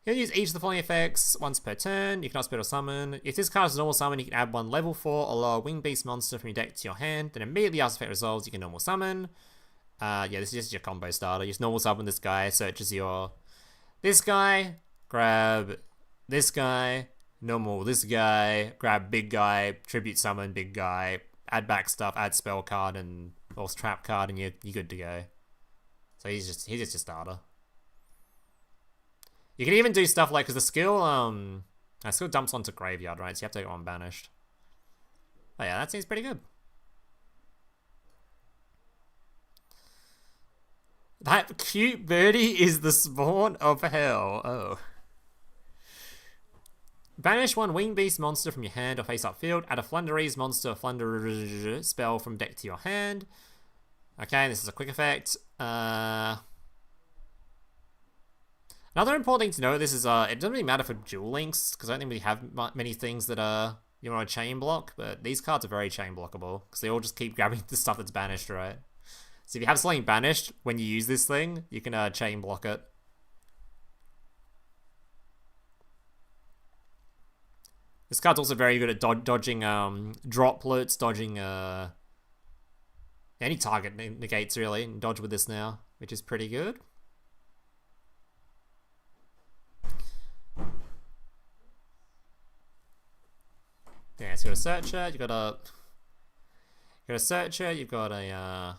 You can use each of the following effects once per turn. You cannot special summon. If this card is a normal summon, you can add one level 4 or lower winged beast monster from your deck to your hand. Then immediately after effect resolves, you can normal summon. Yeah, this is just your combo starter. You just normal summon this guy, searches your... This guy, grab this guy, normal this guy, grab big guy, tribute summon big guy, add back stuff, add spell card and or trap card, and you're good to go. So he's just your starter. You can even do stuff like, because the skill dumps onto graveyard, right? So you have to go on banished. Oh yeah, that seems pretty good. That cute birdie is the spawn of hell. Oh. Banish one winged beast monster from your hand or face up field. Add a Flundereeze monster or Flundereeze spell from deck to your hand. Okay, this is a quick effect. Another important thing to know, this is, it doesn't really matter for dual links, because I don't think we have many things that you want to chain block, but these cards are very chain blockable, because they all just keep grabbing the stuff that's banished, right? So if you have something banished, when you use this thing, you can chain block it. This card's also very good at dodging droplets, dodging any target negates really, and dodge with this now, which is pretty good. Yeah, so you've got a searcher, you've got a searcher, you've got a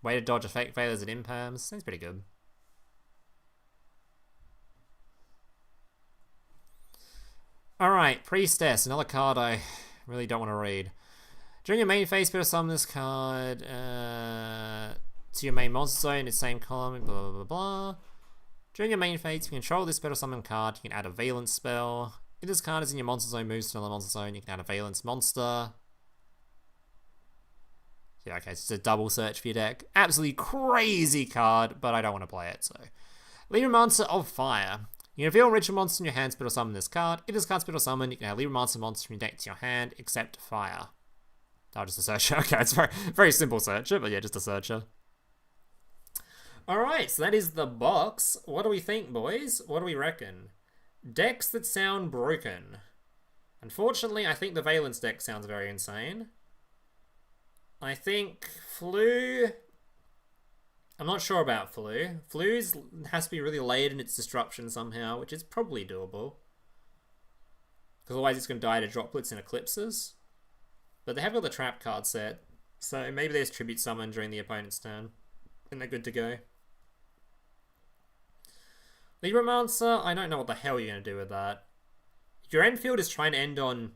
way to dodge effect failures and imperms. Seems pretty good. Alright, Priestess, another card I really don't want to read. During your main phase, put summon this card to your main monster zone in the same column, blah blah blah blah. During your main phase, if you control this special summon card, you can add a Valence spell. If this card is in your monster zone, moves to another monster zone, you can add a Valence monster. Yeah, okay, it's just a double search for your deck. Absolutely crazy card, but I don't want to play it, so. Libromancer of Fire. You can reveal a ritual monster in your hand, spell summon this card. If this card's spell summon, you can add Libromancer monster from your deck to your hand, except Fire. Oh, just a searcher. Okay, it's very, very simple searcher, but yeah, just a searcher. Alright, so that is the box. What do we think, boys? What do we reckon? Decks that sound broken. Unfortunately, I think the Valence deck sounds very insane. I think Floo... I'm not sure about Floo. Floo has to be really late in its disruption somehow, which is probably doable. Because otherwise it's going to die to droplets and eclipses. But they have got the trap card set, so maybe there's tribute summon during the opponent's turn, and they're good to go. Libromancer, I don't know what the hell you're going to do with that. If your end field is trying to end on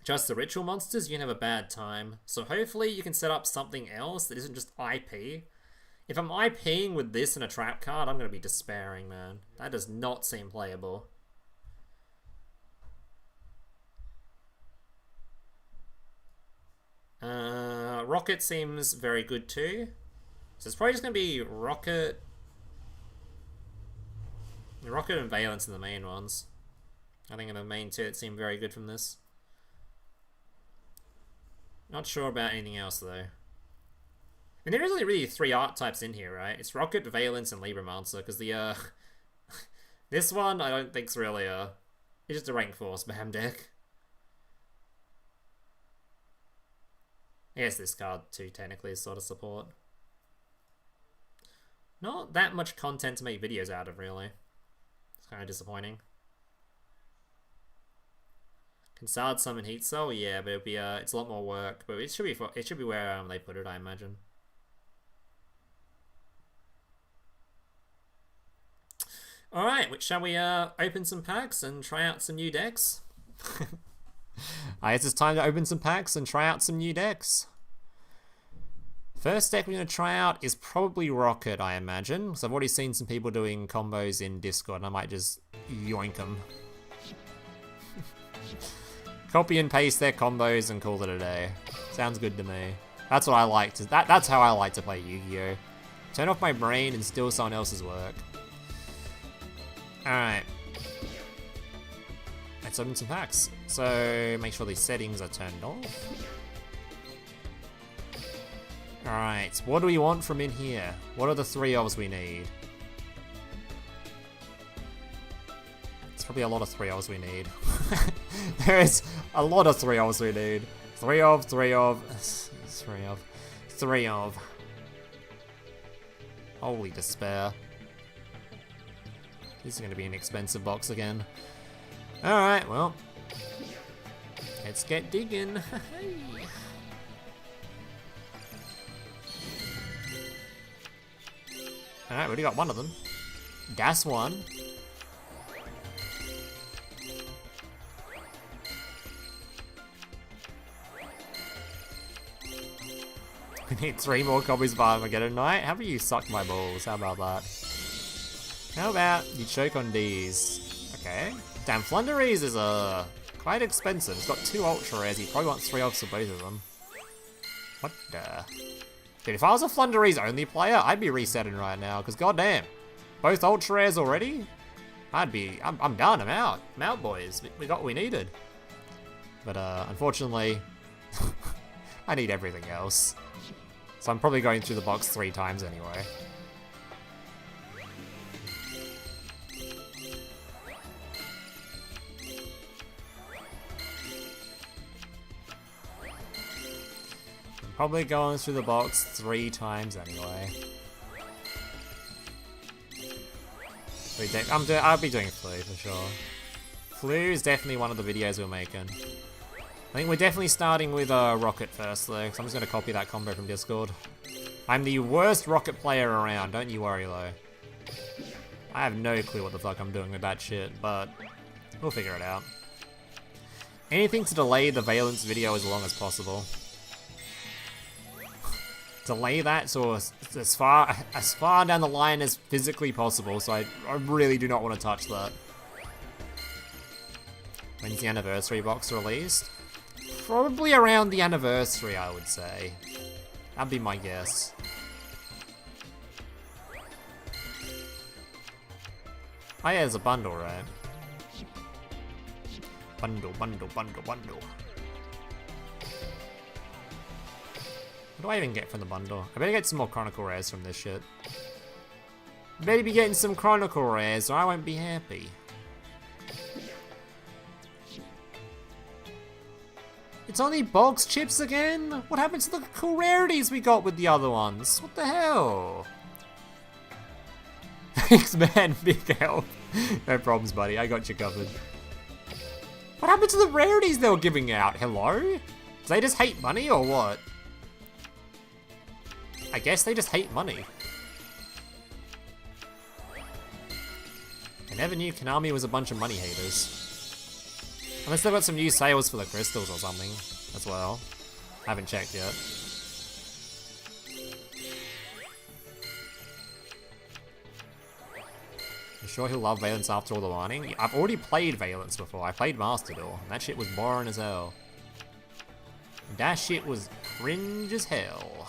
just the ritual monsters, you're going to have a bad time. So hopefully you can set up something else that isn't just IP. If I'm IPing with this and a trap card, I'm going to be despairing, man. That does not seem playable. Rocket seems very good too. So it's probably just going to be Rocket and Valence are the main ones. I think are the main two that seem very good from this. Not sure about anything else though. And there isn't really three archetypes in here, right? It's Rocket, Valence, and Libromancer, because the this one I don't think's really it's just a rank 4 spam deck. I guess this card too technically is sort of support. Not that much content to make videos out of, really. It's kind of disappointing. Can Sard summon Heat Soul? Yeah, but it'll be it's a lot more work. But it should be where they put it, I imagine. All right, shall we open some packs and try out some new decks? I guess it's time to open some packs and try out some new decks. First deck we're going to try out is probably Rocket, I imagine. So I've already seen some people doing combos in Discord, and I might just yoink them. Copy and paste their combos and call it a day. Sounds good to me. That's what I like to. That's how I like to play Yu-Gi-Oh! Turn off my brain and steal someone else's work. All right. Let's open some packs. So make sure these settings are turned off. Alright, what do we want from in here? What are the 3 ofs we need? It's probably a lot of 3 ofs we need. There is a lot of 3 ofs we need. 3 of, 3 of, 3 of, 3 of. Holy despair. This is going to be an expensive box again. Alright, well. Let's get digging. Alright, we already got one of them. That's one. We need 3 more copies of Armageddon Knight. How about you suck my balls? How about that? How about you choke on these? Okay. Damn, FLOOWANDEREEZE is quite expensive. It's got 2 ultra rares. You probably want 3 offs of both of them. What the? Dude, if I was a FLOOWANDEREEZE only player, I'd be resetting right now. Because goddamn, both ultra rares already. I'm done. I'm out. I'm out, boys. We got what we needed. But unfortunately, I need everything else. So I'm probably going through the box 3 times anyway. I'm probably going through the box 3 times anyway. I'll be doing Floo for sure. Floo is definitely one of the videos we're making. I think we're definitely starting with Rocket first though, so I'm just going to copy that combo from Discord. I'm the worst Rocket player around, don't you worry though. I have no clue what the fuck I'm doing with that shit, but we'll figure it out. Anything to delay the Valence video as long as possible. Delay that so as far down the line as physically possible, so I really do not want to touch that. When's the anniversary box released? Probably around the anniversary, I would say. That'd be my guess. Oh yeah, there's a bundle, right? Bundle. What do I even get from the bundle? I better get some more Chronicle Rares from this shit. Better be getting some Chronicle Rares or I won't be happy. It's only box chips again? What happened to the cool rarities we got with the other ones? What the hell? Thanks man, big help. No problems buddy, I got you covered. What happened to the rarities they were giving out? Hello? Do they just hate money or what? I guess they just hate money. I never knew Konami was a bunch of money haters. Unless they've got some new sales for the crystals or something as well. I haven't checked yet. You sure he'll love Valence after all the whining? I've already played Valence before. I played Master Duel. And that shit was boring as hell. That shit was cringe as hell.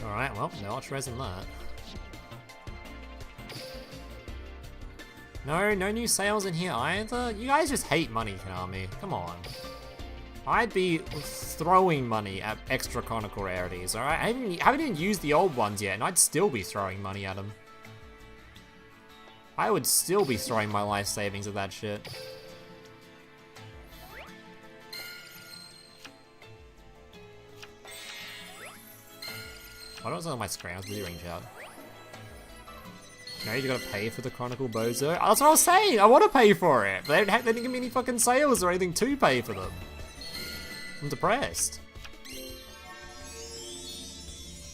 Alright, well, no Ultras in that. No new sales in here either? You guys just hate money, Konami. Come on. I'd be throwing money at extra Chronicle Rarities, alright? I haven't even used the old ones yet, and I'd still be throwing money at them. I would still be throwing my life savings at that shit. Why don't I was on my screen? I was really ring out. No, you gotta pay for the Chronicle Bozo. That's what I was saying! I want to pay for it! But they didn't give me any fucking sales or anything to pay for them. I'm depressed.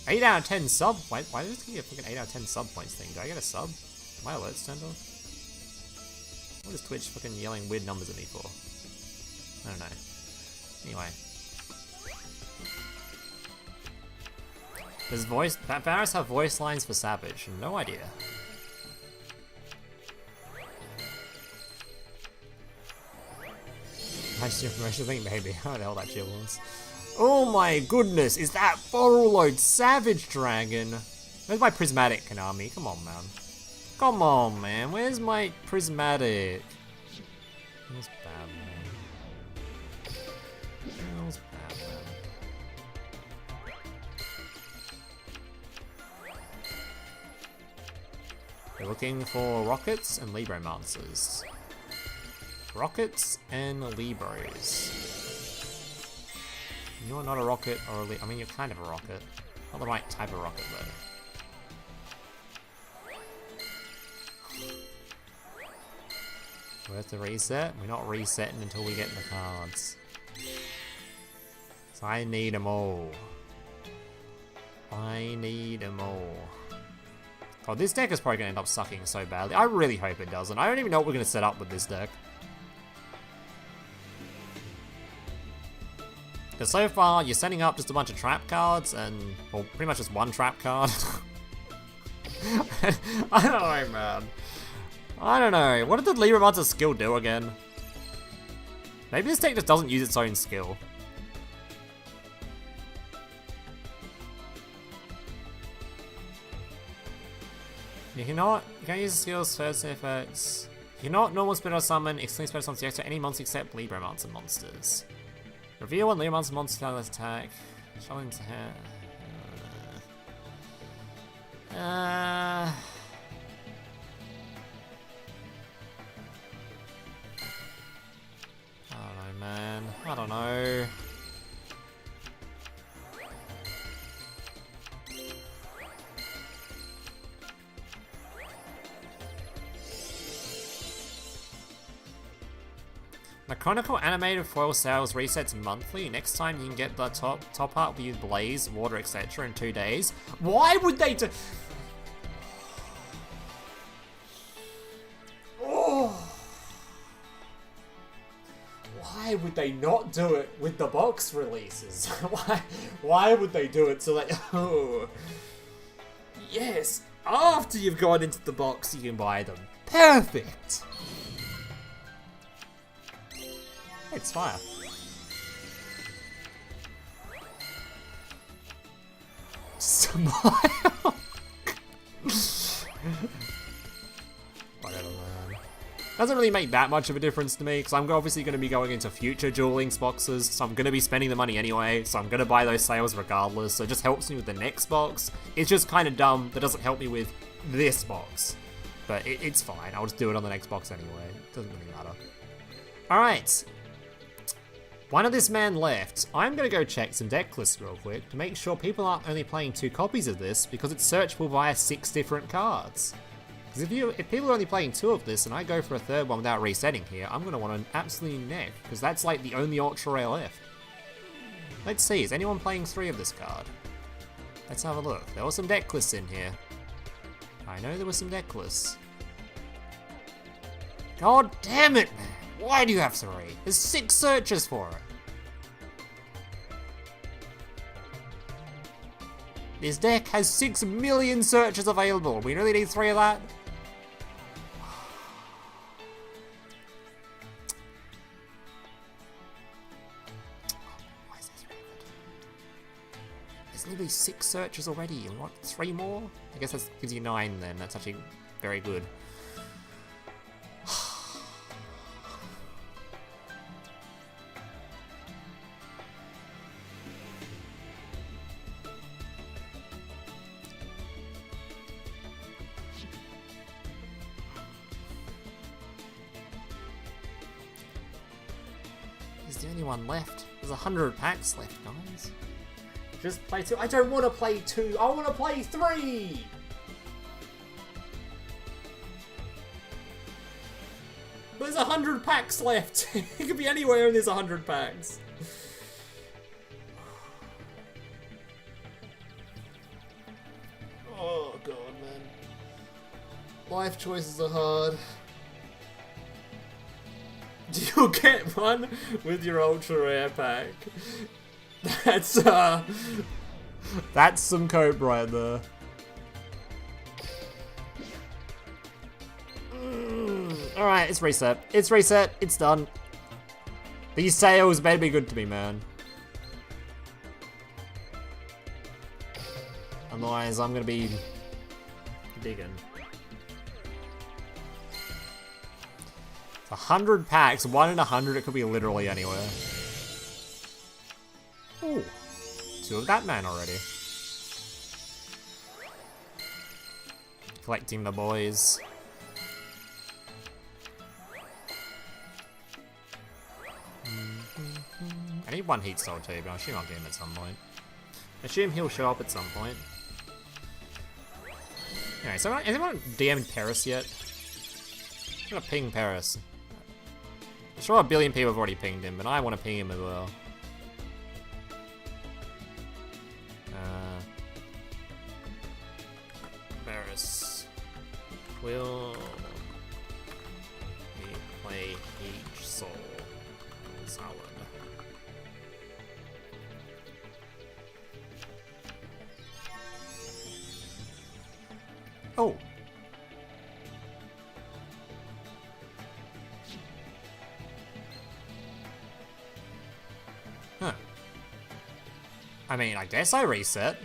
8 out of 10 sub? Why did it give me a fucking 8 out of 10 sub points thing? Do I get a sub? My alerts turned off? What is Twitch fucking yelling weird numbers at me for? I don't know. Anyway. Does Varus have voice lines for Savage? No idea. Nice information thing, maybe. How the hell that shit was. Oh my goodness, is that Borrowload Savage Dragon? Where's my Prismatic, Konami? Come on, man. Come on, man. Where's my Prismatic? Where's Batman? Where's Batman? We're looking for Rockets and Libromancers. Rockets and Libros. You're not a rocket or I mean, you're kind of a rocket. Not the right type of rocket, though. Where's the reset? We're not resetting until we get the cards. So I need them all. I need them all. Oh, this deck is probably going to end up sucking so badly. I really hope it doesn't. I don't even know what we're going to set up with this deck. Because so far, you're setting up just a bunch of trap cards and, well, pretty much just one trap card. I don't know, man. I don't know. What did the Libromancer skill do again? Maybe this deck just doesn't use its own skill. You cannot use skills first efforts. You cannot normal spell or summon excellent spell on to any monster except Libromancer monsters. Reveal when Libromancer monster can attack. Show him to have. I don't know, man. I don't know. Mechanical animated foil sales resets monthly. Next time you can get the top up with blaze, water, etc. in 2 days. Why would they do? Oh. Why would they not do it with the box releases? Why would they do it so that? Oh, yes. After you've gone into the box, you can buy them. Perfect. It's fire. Smile. Whatever, man. Doesn't really make that much of a difference to me, because I'm obviously going to be going into future Duel Links boxes, so I'm going to be spending the money anyway, so I'm going to buy those sales regardless, so it just helps me with the next box. It's just kind of dumb, that doesn't help me with this box. But it's fine, I'll just do it on the next box anyway. It doesn't really matter. Alright. One of this man left. I'm going to go check some deck lists real quick to make sure people aren't only playing 2 copies of this, because it's searchable via 6 different cards. Because if people are only playing 2 of this and I go for a 3rd one without resetting here, I'm going to want an absolute neck, because that's like the only ultra rare left. Let's see, is anyone playing 3 of this card? Let's have a look. There were some deck lists in here. I know there were some deck lists. God damn it, man! Why do you have 3? There's 6 searches for it. This deck has 6 million searches available. We really need 3 of that? Why is this really good? There's literally 6 searches already. And what, 3 more? I guess that gives you 9 then. That's actually very good. The only one left. There's 100 packs left, guys. Just play 2. I don't want to play 2. I want to play 3. There's 100 packs left. It could be anywhere and there's 100 packs. Oh god, man. Life choices are hard. You'll get one with your ultra rare pack. That's some cope right there. Alright, it's reset. It's reset. It's done. These sales better be good to me, man. Otherwise, I'm gonna be digging. 100 packs, 1 in 100, it could be literally anywhere. Ooh, 2 of that man already. Collecting the boys. I need 1 heat soul too, but I assume I'll get him at some point. I assume he'll show up at some point. Anyway, so has anyone DM'd Paris yet? I'm gonna ping Paris. I'm sure a billion people have already pinged him, but I want to ping him as well. Paris. Will he play each soul? Solid. Oh! Huh. I mean, I guess I reset.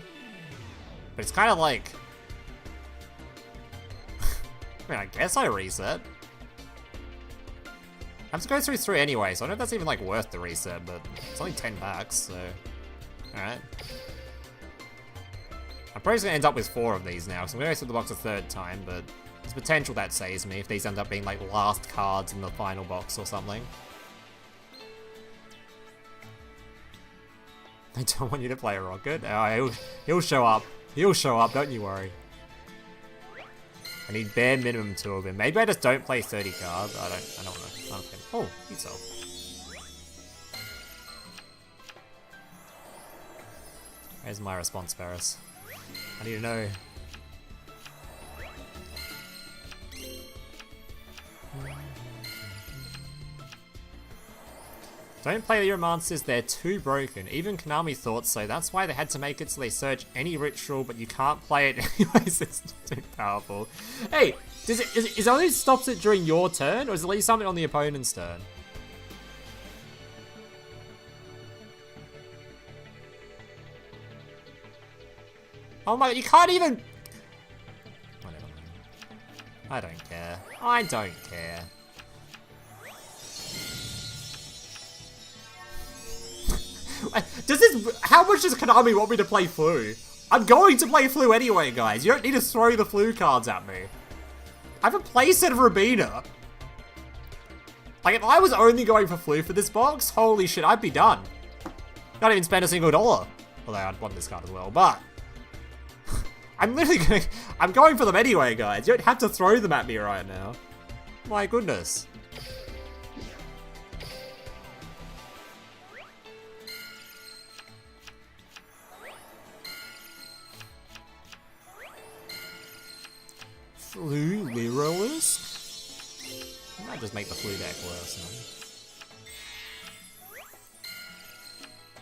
But it's kind of like... mean, I guess I reset. I have to go through 3 anyway, so I don't know if that's even, like, worth the reset, but it's only 10 packs, so... Alright. I'm probably just gonna end up with 4 of these now, so I'm gonna go through the box a 3rd time, but there's potential that saves me if these end up being, like, last cards in the final box or something. I don't want you to play a Rocket. Oh, he'll show up. He'll show up, don't you worry. I need bare minimum 2 of him. Maybe I just don't play 30 cards. I don't know. Oh, you sell. Where's my response, Ferris? I need to know. Don't play the Libromancers, they're too broken. Even Konami thought so. That's why they had to make it so they search any ritual, but you can't play it anyways. It's too powerful. Hey, is it only stops it during your turn, or is it at least something on the opponent's turn? Oh my god, you can't even... Whatever. I don't care. I don't care. Does this... How much does Konami want me to play Flu? I'm going to play Flu anyway, guys. You don't need to throw the Flu cards at me. I have a playset of Rabina. Like, if I was only going for Flu for this box, holy shit, I'd be done. Not even spend a single dollar. Although I'd want this card as well, but... I'm literally going... I'm going for them anyway, guys. You don't have to throw them at me right now. My goodness. Flu Lyrolisk? Might just make the Flu deck worse, man.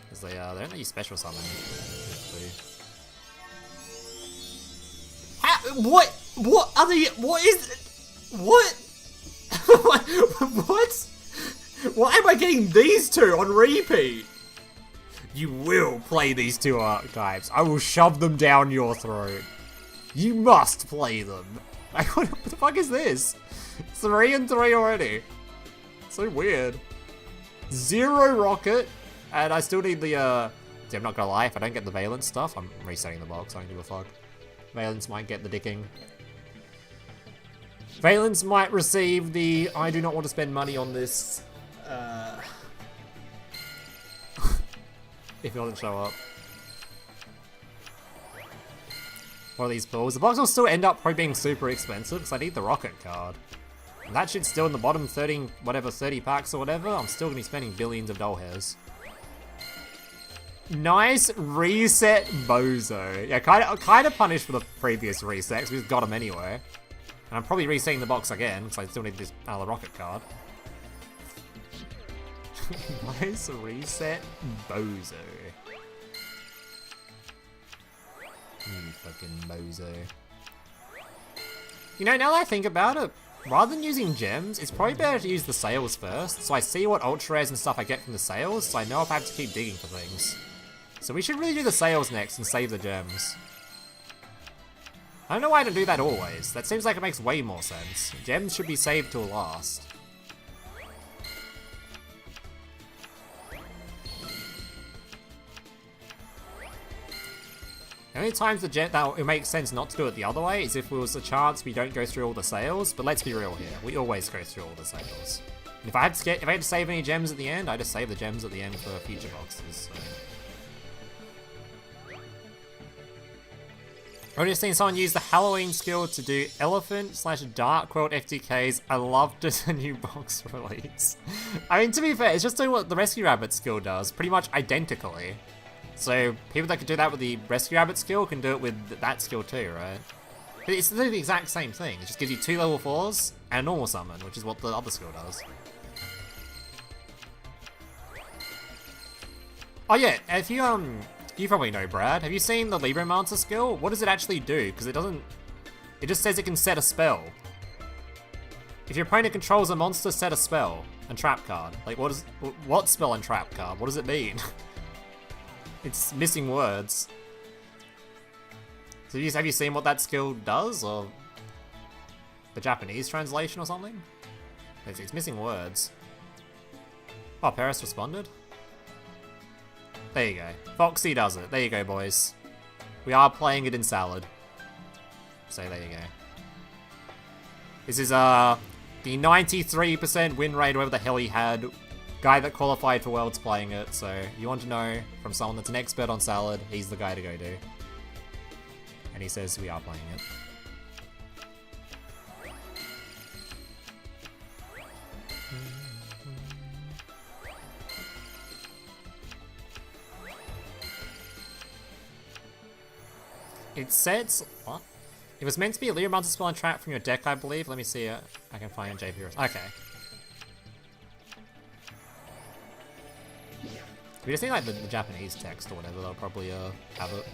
Because they don't let you special summon. What? What are they? What is? What? What? Why am I getting these 2 on repeat? You will play these 2 archetypes. I will shove them down your throat. You must play them. Like, what the fuck is this? 3 and 3 already. So weird. 0 Rocket, and I still need the. I'm not gonna lie. If I don't get the Valence stuff, I'm resetting the box. I don't give a fuck. Valence might get the dicking. Valence might receive the I do not want to spend money on this. If he doesn't show up. One of these pulls. The box will still end up probably being super expensive because I need the Rocket card. And that shit's still in the bottom 30 packs or whatever. I'm still going to be spending billions of doll hairs. Nice reset Bozo. Yeah, kind of punished for the previous resets. We just got him anyway. And I'm probably resetting the box again because I still need this the Rocket card. Nice reset Bozo. You fucking Bozo. You know, now that I think about it, rather than using gems, it's probably better to use the sales first, so I see what ultra rares and stuff I get from the sales, so I know if I have to keep digging for things. So we should really do the sales next and save the gems. I don't know why I don't do that always. That seems like it makes way more sense. Gems should be saved till last. The only times that it makes sense not to do it the other way is if there was a chance we don't go through all the sales, but let's be real here. We always go through all the sales. And if I had to save any gems at the end, I just save the gems at the end for future boxes. So. I've just seen someone use the Halloween skill to do Elephant/Dark World FTKs. I loved the new box release. I mean, to be fair, it's just doing what the Rescue Rabbit skill does, pretty much identically. So people that can do that with the Rescue Rabbit skill can do it with that skill too, right? It's the exact same thing. It just gives you 2 level 4s and a normal summon, which is what the other skill does. Oh yeah, if you you probably know, Brad. Have you seen the Libromancer skill? What does it actually do? Because it doesn't... It just says it can set a spell. If your opponent controls a monster, set a spell. And trap card. Like, what spell and trap card? What does it mean? It's missing words. So have you seen what that skill does, or... the Japanese translation or something? It's missing words. Oh, Paris responded? There you go. Foxy does it. There you go, boys. We are playing it in salad. So there you go. This is the 93% win rate, whatever the hell he had. Guy that qualified for Worlds playing it, so you want to know from someone that's an expert on salad, he's the guy to go to. And he says we are playing it. It says... What? It was meant to be a LIBROMANCER spell and trap from your deck, I believe. Let me see it. I can find JP. Okay. We just need like the Japanese text or whatever. They'll probably have it.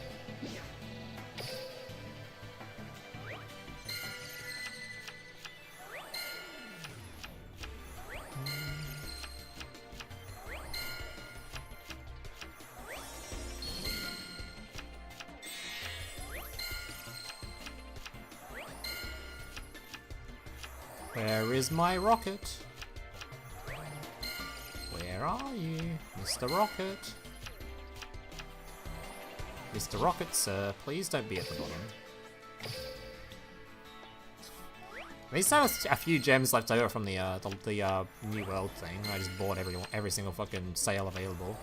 Where is my rocket? Where are you, Mr. Rocket? Mr. Rocket, sir, please don't be at the bottom. At least I have a few gems left over from the New World thing. I just bought every single fucking sale available.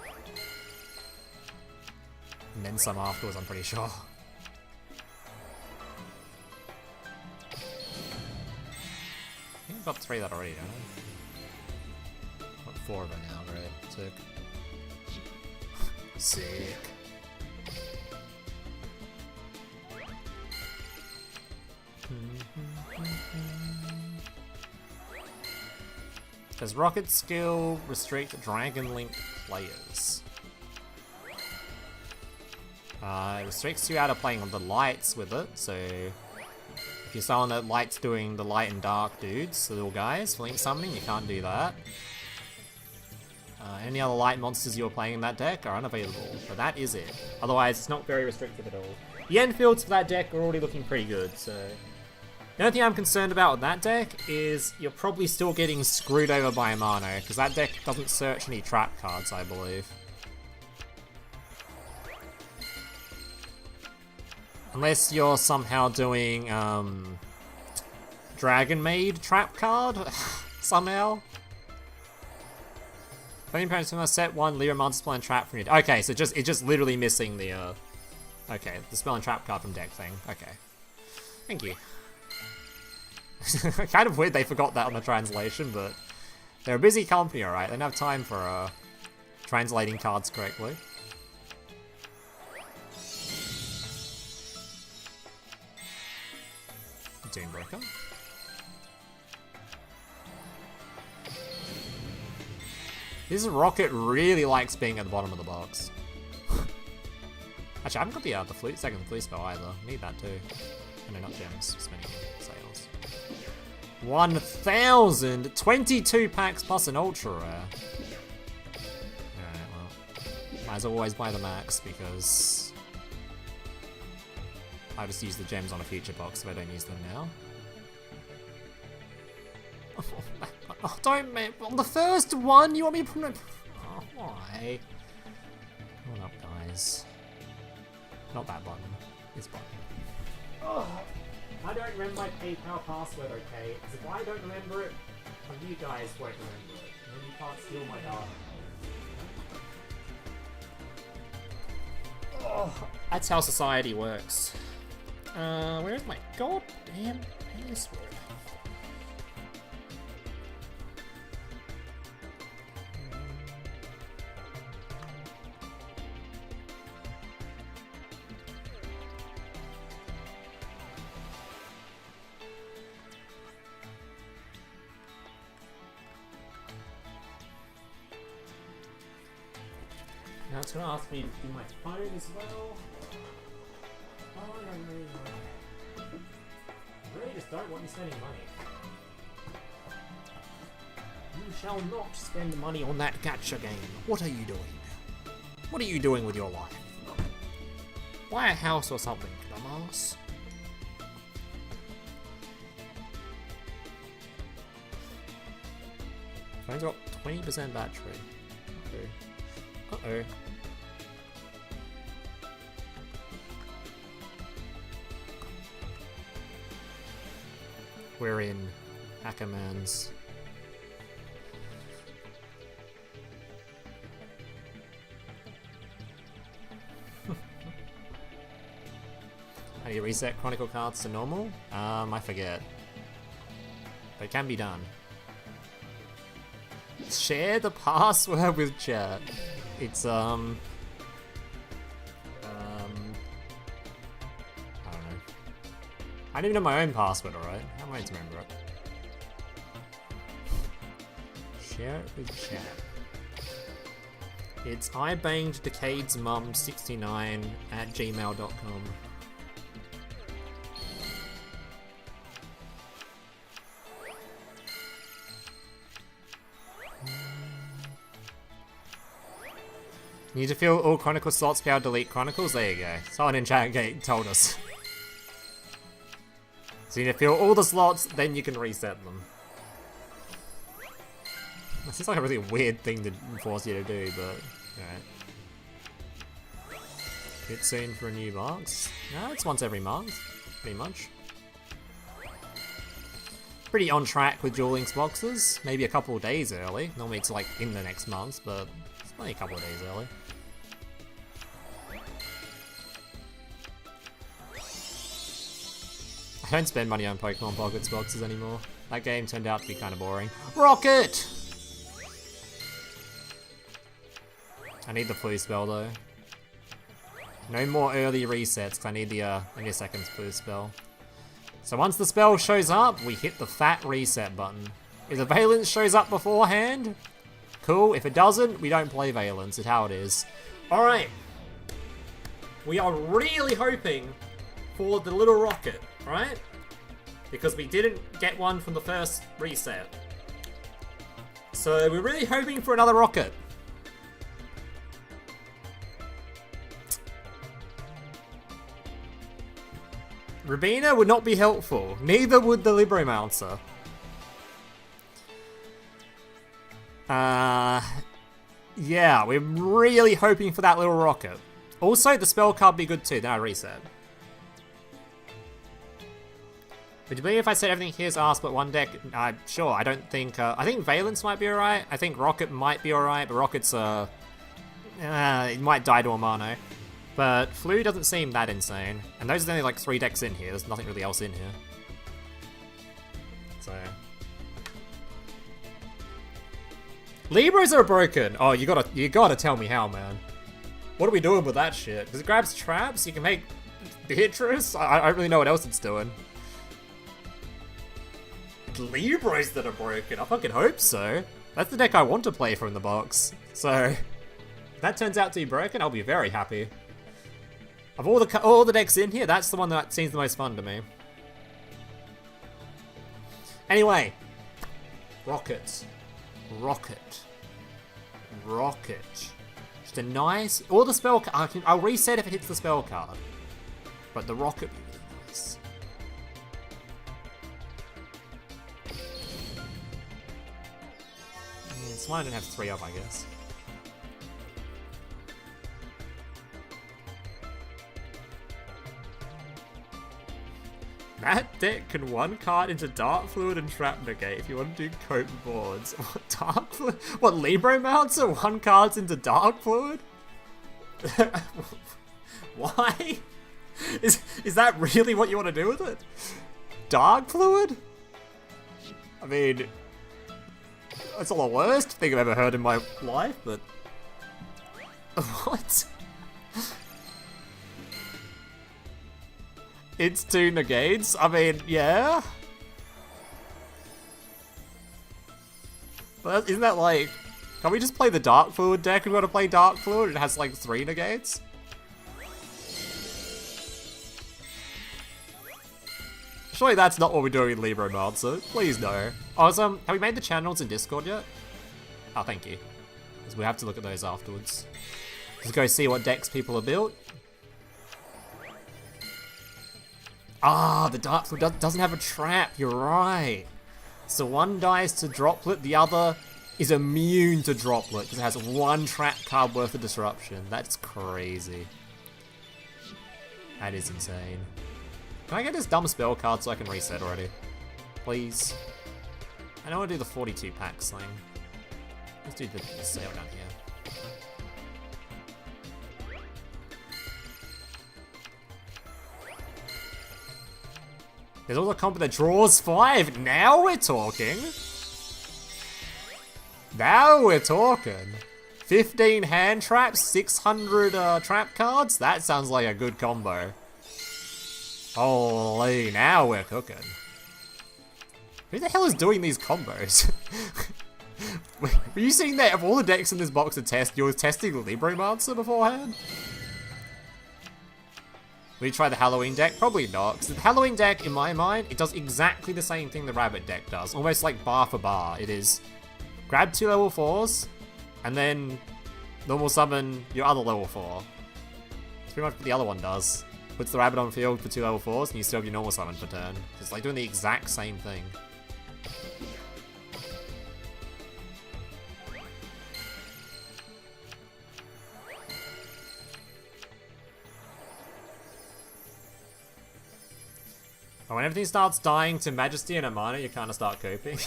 And then some afterwards, I'm pretty sure. I think I've got 3 of that already, don't I? Got 4 of it now, great. Sick. Sick. Does Rocket skill restrict Dragon Link players? It restricts you out of playing on the lights with it, so if you're someone that likes doing the light and dark dudes, the little guys, for link summoning, you can't do that. Any other light monsters you're playing in that deck are unavailable, but that is it. Otherwise, it's not very restrictive at all. The end fields for that deck are already looking pretty good, so... The only thing I'm concerned about with that deck is you're probably still getting screwed over by Amano, because that deck doesn't search any trap cards, I believe. Unless you're somehow doing, Dragon Maid trap card, somehow. Playing parents gonna set 1 LIBROMANCER spell and trap from your deck. Okay, so it's just literally missing the, okay, the spell and trap card from deck thing. Okay. Thank you. Kind of weird they forgot that on the translation, but they're a busy company, alright? They don't have time for translating cards correctly. Doombreaker. This Rocket really likes being at the bottom of the box. Actually, I haven't got the second flute spell either. Need that too. Oh, no, not gems. Spending sales. 1,000! 22 packs plus an ultra rare. Alright, well. Might as well always buy the max because I just use the gems on a future box if I don't use them now. Oh, don't make on the first one. You want me to put? Oh, why? Hold up, guys. Not that button. This button. Oh, I don't remember my PayPal password. Okay, because if I don't remember it, you guys won't remember it, and then you can't steal my data. Oh, that's how society works. Where's my goddamn password? Now it's going to ask me to do my phone as well. Oh, no. I really just don't want you spending money. You shall not spend money on that gacha game. What are you doing? What are you doing with your life? Buy a house or something, dumbass. Phone's got 20% battery. Uh-oh. Uh-oh. We're in Hackerman's. How do you reset Chronicle cards to normal? I forget. But it can be done. Share the password with chat. It's, I don't know. I don't even know my own password, alright? How am I to remember it? Share it with chat. It's ibangeddecade'smum69@gmail.com. Need to fill all Chronicle slots to be able to delete Chronicles? There you go. Someone in chat gate told us. So you need to fill all the slots, then you can reset them. That seems like a really weird thing to force you to do, but alright. Bit soon for a new box. No, it's once every month, pretty much. Pretty on track with Duel Links boxes. Maybe a couple of days early. Normally it's like in the next month, but it's only a couple of days early. I don't spend money on Pokemon Pockets boxes anymore. That game turned out to be kind of boring. Rocket! I need the flu spell though. No more early resets because I need a second flu spell. So once the spell shows up, we hit the fat reset button. If the Valence shows up beforehand, cool. If it doesn't, we don't play Valence. It's how it is. Alright. We are really hoping for the little rocket, right? Because we didn't get one from the first reset. So we're really hoping for another rocket. Rabina would not be helpful. Neither would the Libromancer. Yeah, we're really hoping for that little rocket. Also, the spell card be good too, then I reset. Would you believe if I said everything here's asked but one deck? Sure, I don't think... I think Valence might be alright. I think Rocket might be alright, but Rocket's, it might die to a mono. But Flu doesn't seem that insane. And those are only like 3 decks in here. There's nothing really else in here. So... Libros are broken! Oh, you gotta tell me how, man. What are we doing with that shit? Because it grabs traps, you can make Beatrice? I don't really know what else it's doing. Libros that are broken? I fucking hope so. That's the deck I want to play from the box. So, if that turns out to be broken, I'll be very happy. Of all the decks in here, that's the one that seems the most fun to me. Anyway, Rocket. Just a nice... Or the spell card. I'll reset if it hits the spell card. But the Rocket would be really nice. It's one I don't have 3 of, I guess. That deck can 1 card into Dark Fluid and Trap Negate if you want to do cope boards. What, Dark Fluid? What, Libromancer? 1 cards into Dark Fluid? Why? Is that really what you want to do with it? Dark Fluid? I mean, that's not the worst thing I've ever heard in my life, but... What? It's 2 negates? I mean, yeah? But isn't that like... Can't we just play the Dark Fluid deck? We want to play Dark Fluid? It has like 3 negates? Surely that's not what we're doing in Libromancer. Please no. Oh, have we made the channels in Discord yet? Oh, thank you. Because we have to look at those afterwards. Just go see what decks people have built. Ah, the Dark Fluid doesn't have a trap, you're right. So one dies to Droplet, the other is immune to Droplet because it has 1 trap card worth of disruption. That's crazy. That is insane. Can I get this dumb spell card so I can reset already? Please. I don't want to do the 42 packs thing. Let's do the sale down here. There's also a combo that draws 5. Now we're talking. Now we're talking. 15 hand traps, 600 trap cards. That sounds like a good combo. Holy, now we're cooking. Who the hell is doing these combos? Were you seeing that of all the decks in this box to test, you were testing Libromancer beforehand? Will you try the Halloween deck? Probably not, because the Halloween deck, in my mind, it does exactly the same thing the Rabbit deck does. Almost like bar for bar. It is grab 2 level 4s, and then normal summon your other level 4. That's pretty much what the other one does. Puts the Rabbit on field for 2 level 4s, and you still have your normal summon for turn. It's like doing the exact same thing. When everything starts dying to Majesty and a mana, you kind of start coping.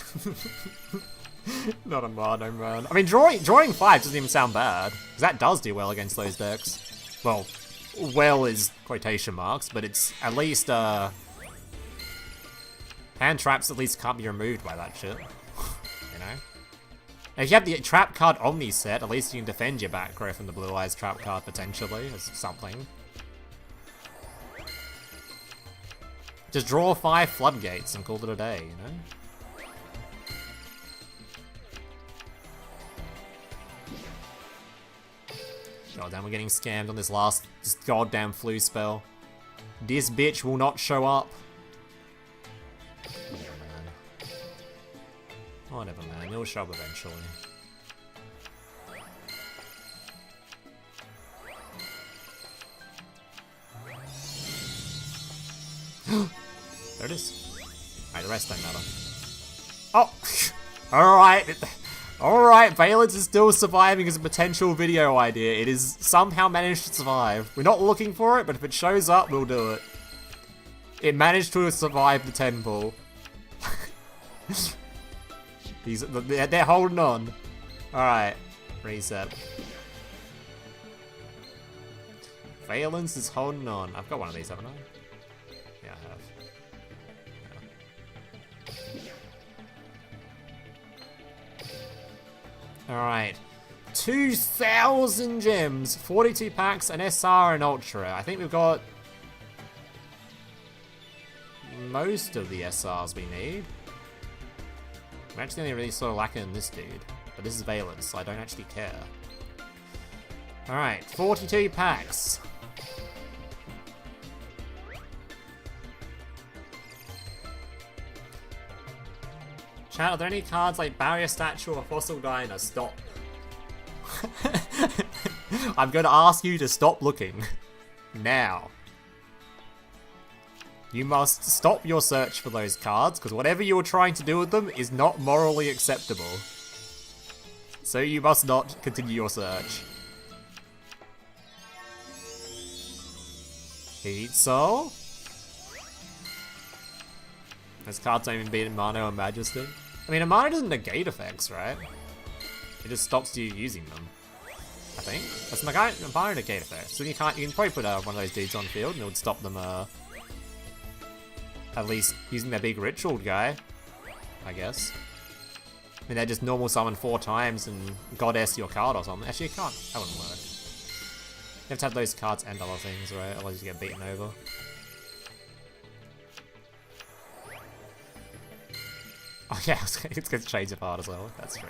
Not a mono, man. I mean, drawing 5 doesn't even sound bad. Because that does do well against those decks. Well is quotation marks, but it's at least, hand traps at least can't be removed by that shit. You know? And if you have the trap card Omni set, at least you can defend your back row from the Blue Eyes trap card potentially, as something. Just draw 5 floodgates and call it a day, you know? Goddamn, we're getting scammed on this last goddamn flu spell. This bitch will not show up. Whatever, man. Whatever, man. It'll show up eventually. There it is. Alright, the rest don't matter. Oh! Alright. Alright, Valence is still surviving as a potential video idea. It is somehow managed to survive. We're not looking for it, but if it shows up, we'll do it. It managed to survive the 10 pull. They're holding on. Alright. Reset. Valence is holding on. I've got one of these, haven't I? Yeah, I have. Yeah. Alright. 2,000 gems, 42 packs, an SR and Ultra. I think we've got most of the SRs we need. I'm actually only really sort of lacking this dude. But this is Valence, so I don't actually care. Alright, 42 packs. Chat, are there any cards like Barrier Statue or Fossil Diner? Stop. I'm going to ask you to stop looking. Now. You must stop your search for those cards, because whatever you are trying to do with them is not morally acceptable. So you must not continue your search. Heat Soul? Those cards don't even beat Mano and Majesty. I mean, a Mano doesn't negate effects, right? It just stops you using them. I think. That's a Mano negate effect. So you can probably put one of those dudes on field and it would stop them at least using their big ritual guy, I guess. I mean, they just normal summon 4 times and goddess your card or something. Actually, you can't. That wouldn't work. You have to have those cards and other things, right? Otherwise you get beaten over. Oh yeah, it's going to change apart as well. That's true.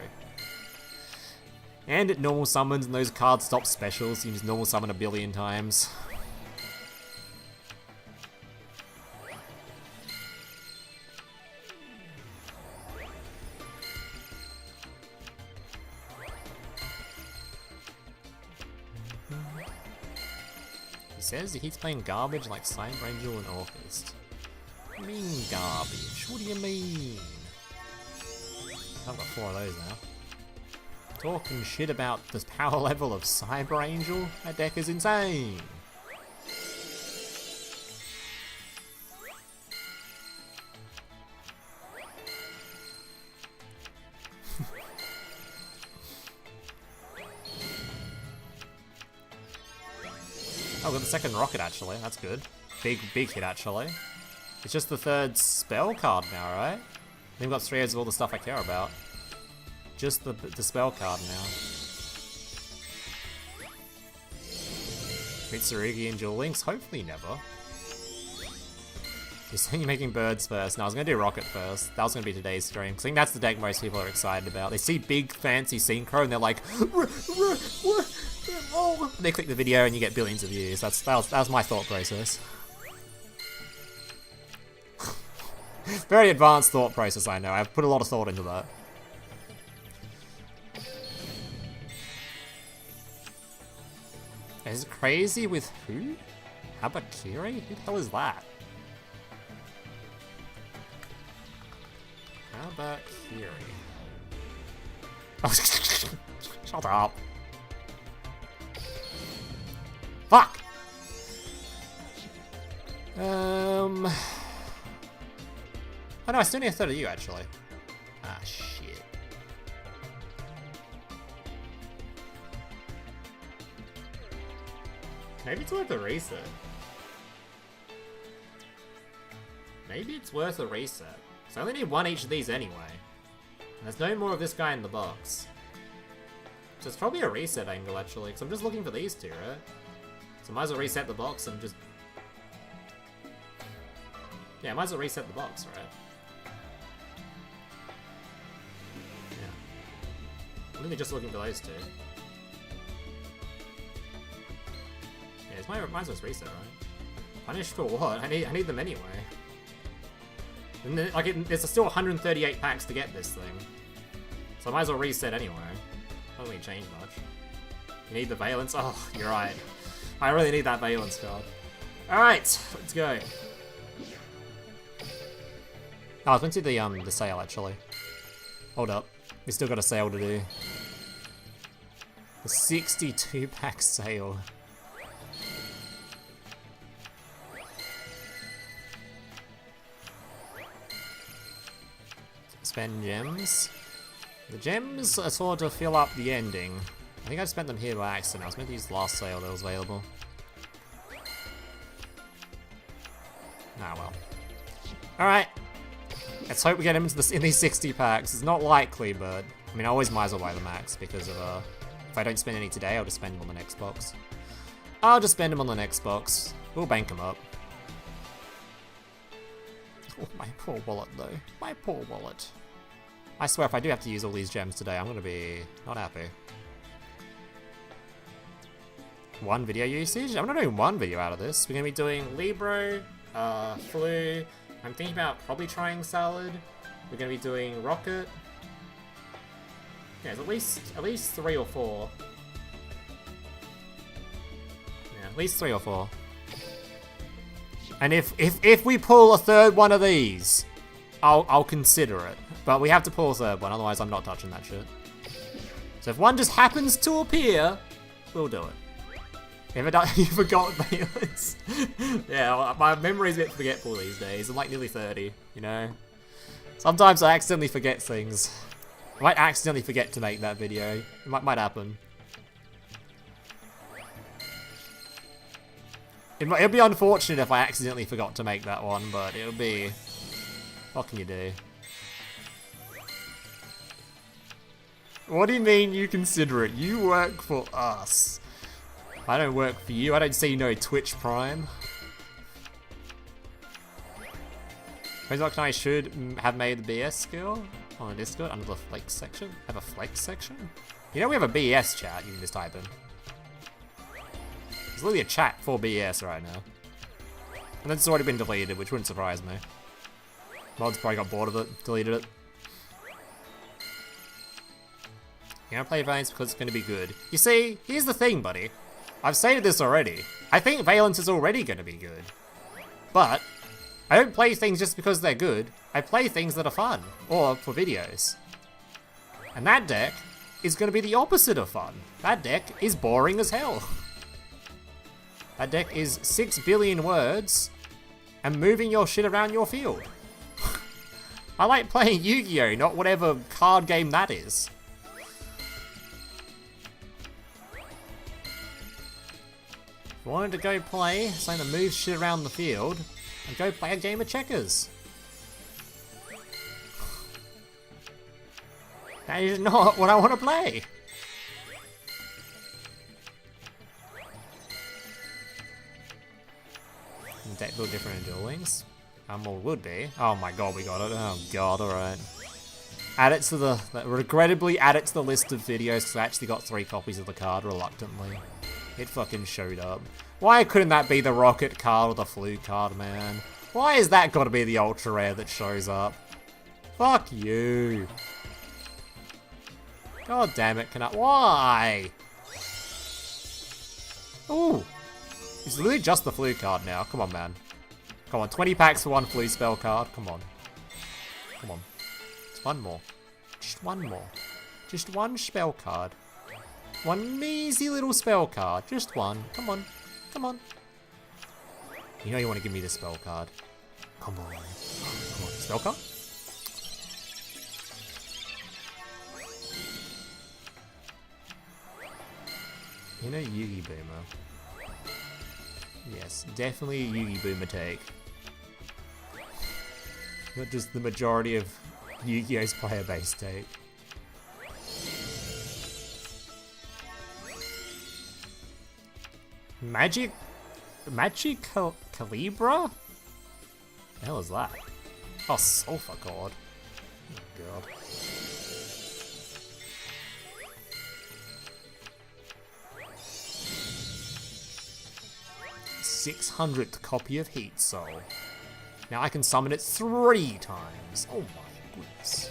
And it normal summons and those cards stop specials. You can just normal summon a billion times. He says he keeps playing garbage like Silent Angel and Orchest. What do you mean garbage? What do you mean? I've got 4 of those now. Talking shit about the power level of Cyber Angel? That deck is insane. Oh, we got the second rocket actually, that's good. Big hit actually. It's just the third spell card now, right? We've got 3 of all the stuff I care about. Just the spell card now. Mitsurugi and Duel Links? Hopefully never. You're saying you're making birds first. No, I was going to do Rocket first. That was going to be today's stream. Because I think that's the deck most people are excited about. They see big, fancy synchro and they're like, oh. They click the video and you get billions of views. That was my thought process. Very advanced thought process, I know. I've put a lot of thought into that. Is it crazy with who? Habakiri? Who the hell is that? Habakiri. Oh, shut up. Fuck! Oh no, I still need a third of you, actually. Ah, shit. Maybe it's worth a reset. Maybe it's worth a reset. So I only need 1 each of these anyway. And there's no more of this guy in the box. So it's probably a reset angle, actually, because I'm just looking for these 2, right? So I might as well reset the box and just... Yeah, I might as well reset the box, right? I'm really just looking for those 2. Yeah, it's might as well just reset, right? Punished for what? I need them anyway. And then, like, there's still 138 packs to get this thing. So I might as well reset anyway. Doesn't really change much. You need the Valence? Oh, you're right. I really need that Valence card. Alright, let's go. Oh, I was going to do the sale, actually. Hold up. We still got a sale to do. The 62-pack sale. Spend gems. The gems are sort of fill up the ending. I think I spent them here by accident. I was meant to use the last sale that was available. Ah well. Alright. Let's hope we get him into in these 60 packs. It's not likely, but I mean, I always might as well buy the max because of if I don't spend any today, I'll just spend them on the next box. I'll just spend them on the next box. We'll bank them up. Oh, my poor wallet, though. My poor wallet. I swear, if I do have to use all these gems today, I'm gonna be not happy. 1 video usage? I'm not doing 1 video out of this. We're gonna be doing Libro, Flu. I'm thinking about probably trying Salad. We're gonna be doing Rocket. Yeah, it's at least 3 or 4. Yeah, at least 3 or 4. And if we pull a third one of these, I'll consider it. But we have to pull a third one, otherwise I'm not touching that shit. So if one just happens to appear, we'll do it. If it does, you forgot Valence. Yeah, well, my memory's a bit forgetful these days. I'm like nearly 30, you know? Sometimes I accidentally forget things. I might accidentally forget to make that video. It might happen. It'll be unfortunate if I accidentally forgot to make that one, but it'll be... What can you do? What do you mean you consider it? You work for us. I don't work for you. I don't see no Twitch Prime. I should have made the BS skill on the Discord under the flex section. Have a flex section? You know we have a BS chat you can just type in. There's literally a chat for BS right now. And it's already been deleted, which wouldn't surprise me. Mods probably got bored of it, deleted it. You're gonna play Valence because it's gonna be good. You see, here's the thing, buddy. I've stated this already. I think Valence is already gonna be good. But, I don't play things just because they're good. I play things that are fun, or for videos. And that deck is going to be the opposite of fun. That deck is boring as hell. That deck is 6 billion words and moving your shit around your field. I like playing Yu-Gi-Oh!, not whatever card game that is. If you wanted to go play something that moves shit around the field, and go play a game of checkers. That is not what I want to play. Deck build different in Duel Links. Well, would be. Oh my god, we got it. Oh god, alright. Add it to the... Regrettably add it to the list of videos because I actually got 3 copies of the card reluctantly. It fucking showed up. Why couldn't that be the ROKKET card or the Flu card, man? Why has that got to be the ultra rare that shows up? Fuck you. God damn it, can I... Why? Ooh. It's literally just the Flu card now. Come on, man. Come on, 20 packs for 1 Flu spell card. Come on. Come on. Just one more. Just one more. Just one spell card. One measly little spell card. Just one. Come on. Come on. You know you want to give me the spell card. Come on. Come on. Spell card? You know Yugi Boomer. Yes, definitely a Yugi Boomer take. Not just the majority of Yu-Gi-Oh's player base take. Calibra? The hell is that? Oh, Sulfur God. Oh god. 600th copy of Heat Soul. Now I can summon it 3 times. Oh my goodness.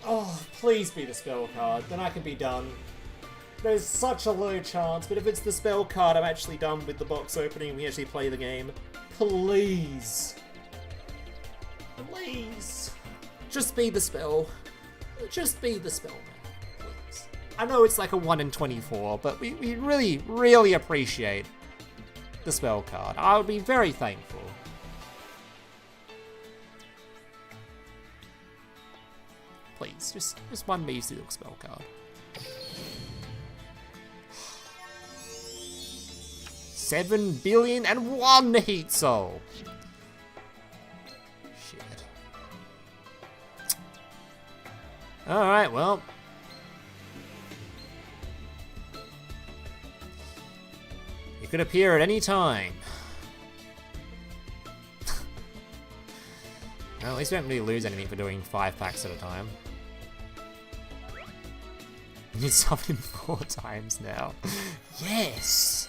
Oh, please be the spell card, then I can be done. There's such a low chance, but if it's the spell card, I'm actually done with the box opening and we actually play the game. Please. Please. Just be the spell. Just be the spell, man. Please. I know it's like a 1 in 24, but we really, really appreciate the spell card. I would be very thankful. Please, just one measly little spell card. 7,000,000,001 Heat Soul. Shit. Alright, well. It could appear at any time. Well, at least we don't really lose anything for doing 5 packs at a time. You summon 4 times now. Yes!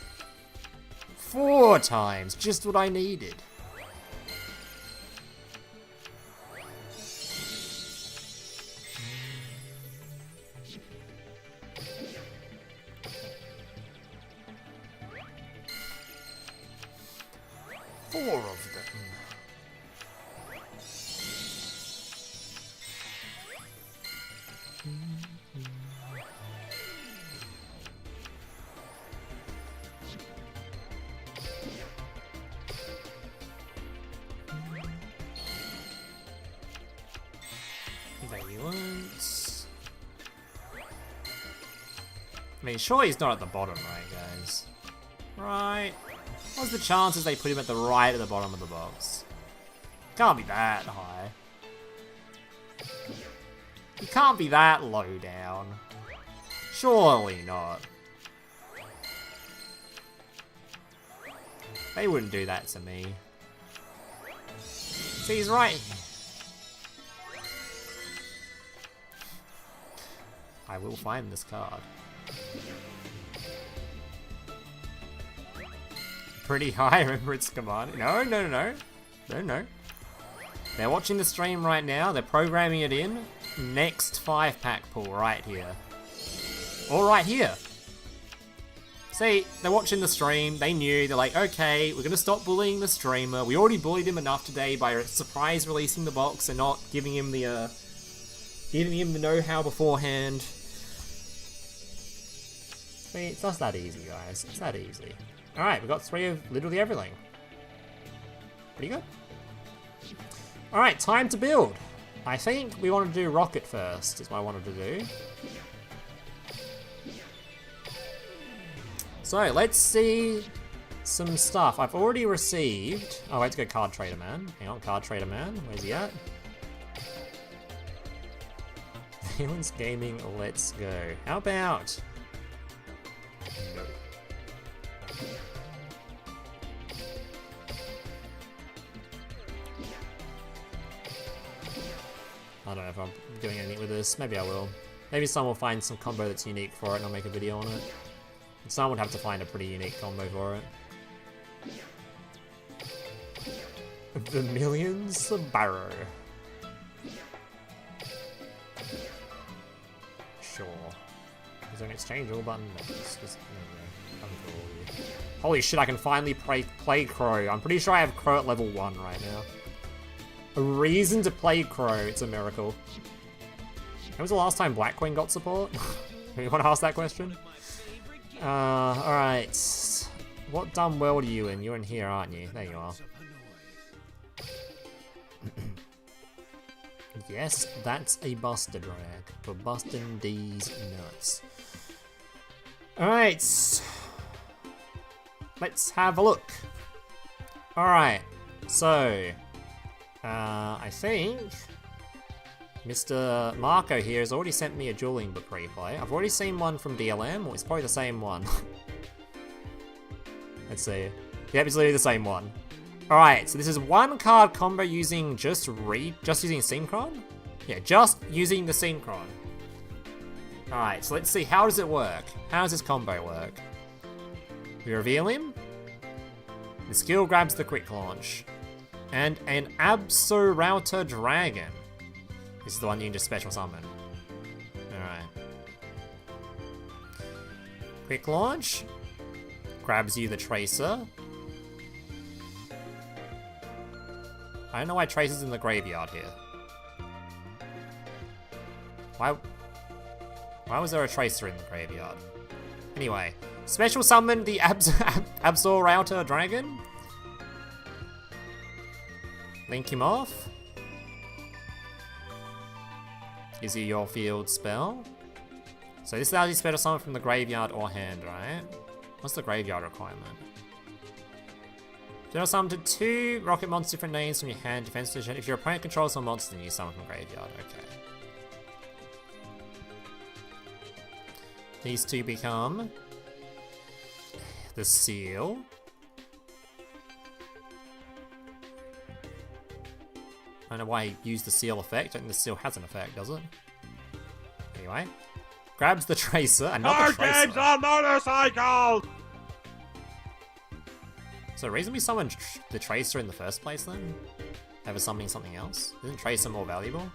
4 times! Just what I needed. Four of them. Valence. I mean, sure he's not at the bottom, right, guys? Right. What's the chances they put him at the right at the bottom of the box? Can't be that high. He can't be that low down. Surely not. They wouldn't do that to me. See, he's right. I will find this card. Pretty high remembrance command. No. They're watching the stream right now. They're programming it in. Next 5-pack pull right here. Or right here. See, they're watching the stream, they knew, they're like, okay, we're gonna stop bullying the streamer. We already bullied him enough today by surprise releasing the box and not giving him the know-how beforehand. See, it's just that easy, guys. It's that easy. Alright, we got 3 of literally everything. Pretty good. Alright, time to build. I think we want to do Rocket first, is what I wanted to do. So, let's see some stuff. I've already received... Oh, let's go Card Trader Man. Hang on, Card Trader Man. Where's he at? Valence Gaming, let's go. How about... No. I don't know if I'm doing anything with this. Maybe I will. Maybe someone will find some combo that's unique for it and I'll make a video on it. And someone would have to find a pretty unique combo for it. The Millions Barrow. Sure. Is there an exchangeable button? No, it's just... Holy shit, I can finally play Crow. I'm pretty sure I have Crow at level 1 right now. A reason to play Crow, it's a miracle. When was the last time Black Queen got support? You want to ask that question? Alright. What dumb world are you in? You're in here, aren't you? There you are. Yes, that's a Buster drag. For busting these nuts. Alright. Let's have a look. Alright. So... I think Mr. Marco here has already sent me a dueling book replay. I've already seen one from DLM, or it's probably the same one. Let's see. Yep, it's literally the same one. Alright, so this is one card combo using just using Synchron? Yeah, just using the Synchron. Alright, so let's see, how does it work? How does this combo work? We reveal him. The skill grabs the quick launch. And an Absol Dragon. This is the one you can just special summon. Alright. Quick launch. Grabs you the Tracer. I don't know why Tracer's in the graveyard here. Why was there a Tracer in the graveyard? Anyway. Special summon the Absol Dragon. Link him off. Gives you your field spell. So this allows you special summon from the graveyard or hand, right? What's the graveyard requirement? General summon to 2 rocket monsters different names from your hand defense position. If your opponent controls some monster, then you summon from graveyard. Okay. These 2 become the Seal. I don't know why he used the Seal effect. I don't think the Seal has an effect, does it? Anyway. Grabs the Tracer. Another Card Tracer. games on motorcycles! So the reason we summoned the Tracer in the first place then? Over summoning something else? Isn't Tracer more valuable?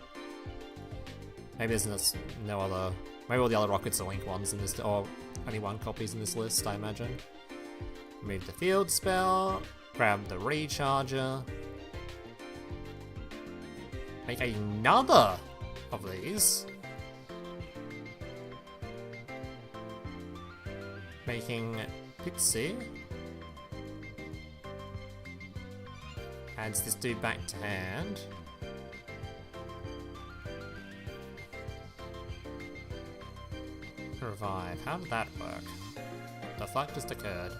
Maybe there's no other... Maybe all the other rockets are linked ones in this... Or only 1 copy's in this list, I imagine. Remove the field spell. Grab the Recharger. Make another of these. Making Pixie. Adds this dude back to hand. Revive. How did that work? The fuck just occurred?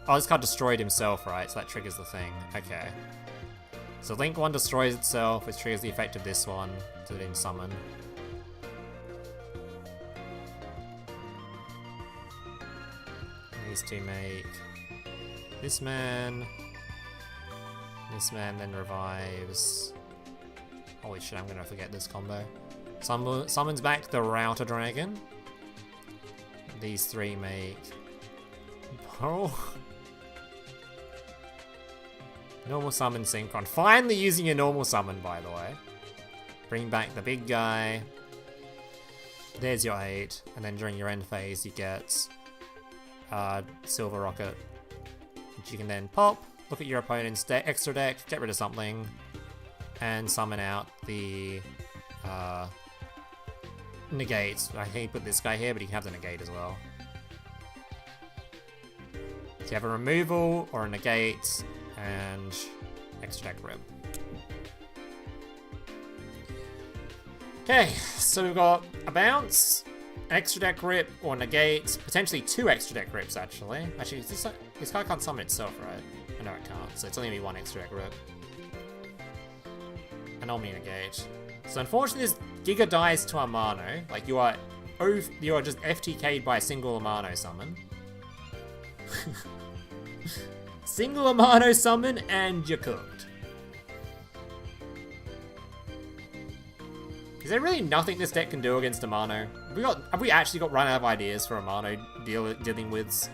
Oh, this card destroyed himself, right? So that triggers the thing. Okay. So Link 1 destroys itself, which triggers the effect of this one, so it didn't summon. These 2 make this man then revives. Holy shit, I'm gonna forget this combo. Summons back the Router Dragon. These 3 make... Oh. Normal summon Synchron. Finally using a normal summon, by the way. Bring back the big guy. There's your 8. And then during your end phase, you get silver rocket, which you can then pop, look at your opponent's extra deck, get rid of something, and summon out the negates. I think he put this guy here, but he can have the negate as well. So you have a removal or a negate and extra deck rip. Okay, so we've got a bounce, extra deck rip or negate, potentially 2 extra deck rips actually. Actually, this guy can't summon itself, right? No, it can't, so it's only gonna be 1 extra deck rip. And Omni negate. So unfortunately this Giga dies to Amano. Like you are just FTK'd by a single Amano summon. Single Amano summon and you're cooked. Is there really nothing this deck can do against Amano? Have we actually got run out of ideas for Amano dealing with?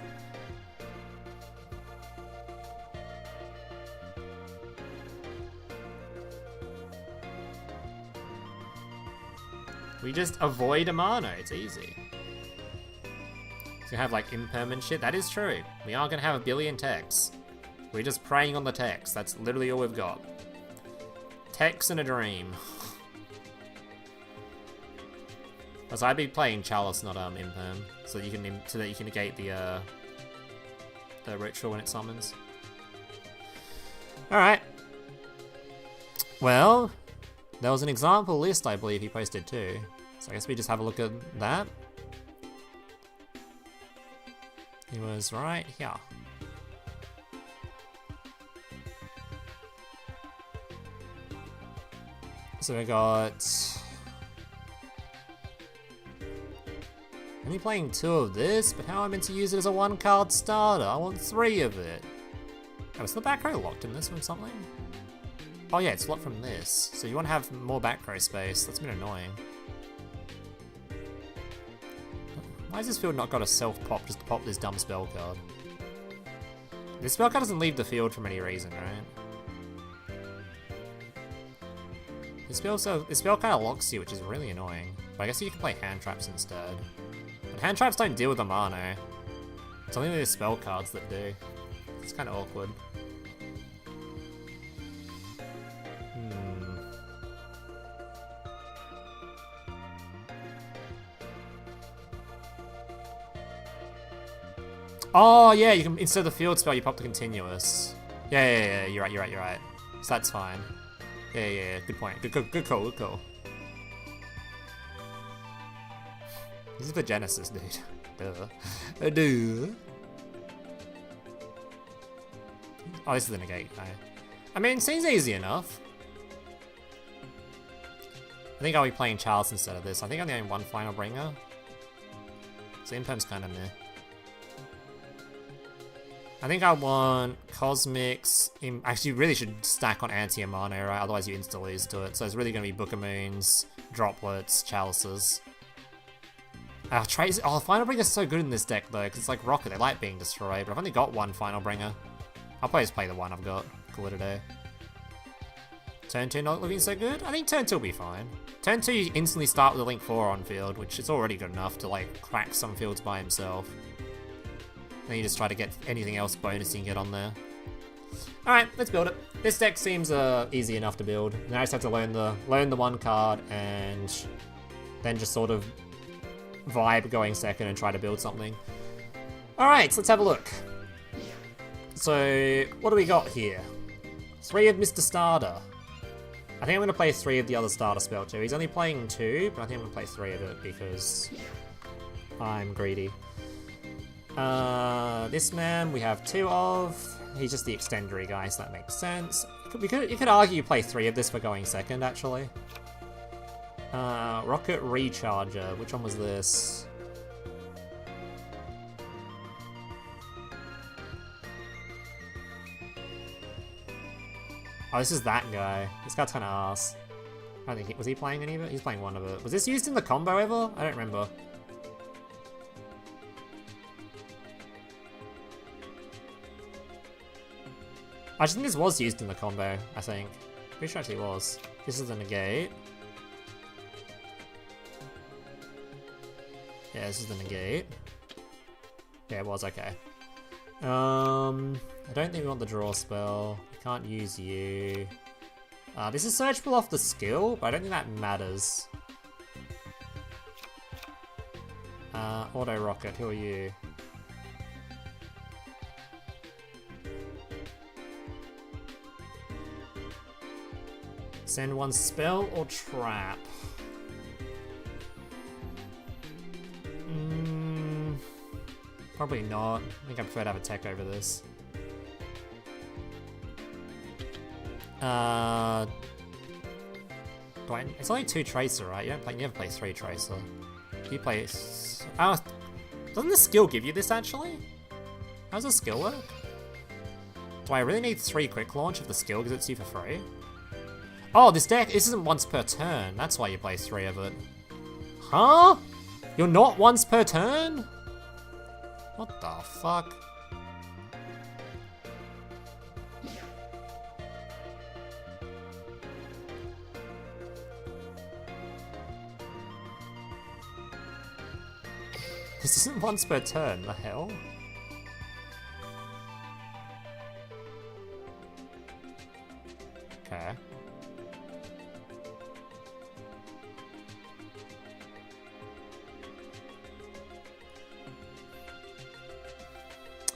We just avoid Amano, it's easy. So you have like impermanent shit, that is true. We are gonna have a billion techs. We're just preying on the techs, that's literally all we've got. Techs and a dream. So I'd be playing Chalice, not imperm, so that you can negate the ritual when it summons. Alright. Well, there was an example list I believe he posted too. So I guess we just have a look at that. He was right here. So we got... only playing 2 of this, but how am I meant to use it as a 1-card starter? I want 3 of it. Oh, is the back row locked in this from something? Oh yeah, it's locked from this. So you want to have more back row space. That's been annoying. Why has this field not got a self-pop just to pop this dumb spell card? This spell card doesn't leave the field for any reason, right? This spell kind of locks you, which is really annoying. But I guess you can play hand traps instead. But hand traps don't deal with the mana. It's only the spell cards that do. It's kind of awkward. Oh yeah, you can, instead of the field spell, you pop the continuous. Yeah, you're right. So that's fine. Yeah, good point. Good call. This is the Genesis, dude. Duh. Oh, this is the negate. I mean, it seems easy enough. I think I'll be playing Charles instead of this. I think I'm the only 1 final bringer. So Imperm's kind of meh. I think I want Cosmics. Actually, you really should stack on Anti-Amano, right? Otherwise you insta-lose to it. So it's really going to be Book of Moons, Droplets, Chalices. Final Bringer's so good in this deck though, because it's like Rocket, they like being destroyed, but I've only got 1 Final Bringer. I'll probably just play the 1 I've got. Call it a day. Turn 2 not looking so good? I think turn 2 will be fine. Turn 2 you instantly start with a Link 4 on field, which is already good enough to like crack some fields by himself. Then you just try to get anything else bonus you can get on there. Alright, let's build it. This deck seems easy enough to build. Now I just have to learn the 1 card and then just sort of vibe going second and try to build something. Alright, so let's have a look. So, what do we got here? 3 of Mr. Starter. I think I'm going to play 3 of the other starter spell too. He's only playing 2, but I think I'm going to play 3 of it because I'm greedy. This man we have 2 of. He's just the extendery guy, so that makes sense. You could argue you play 3 of this for going second, actually. Rocket Recharger. Which one was this? Oh, this is that guy. This guy's kind of ass. I don't think was he playing any of it? He's playing 1 of it. Was this used in the combo ever? I don't remember. I think this was used in the combo, I think. Pretty sure actually it was. This is a negate. Yeah, this is the negate. Yeah, it was, okay. I don't think we want the draw spell. We can't use you. This is searchable off the skill, but I don't think that matters. Auto Rocket, who are you? Send one spell or trap? Probably not. I think I prefer to have a tech over this. It's only 2 Tracer, right? You never play 3 Tracer. You play... doesn't the skill give you this, actually? How does the skill work? Do I really need 3 Quick Launch if the skill gives it to you for free? Oh, this isn't once per turn. That's why you play 3 of it. Huh? You're not once per turn? What the fuck? This isn't once per turn, the hell? Okay.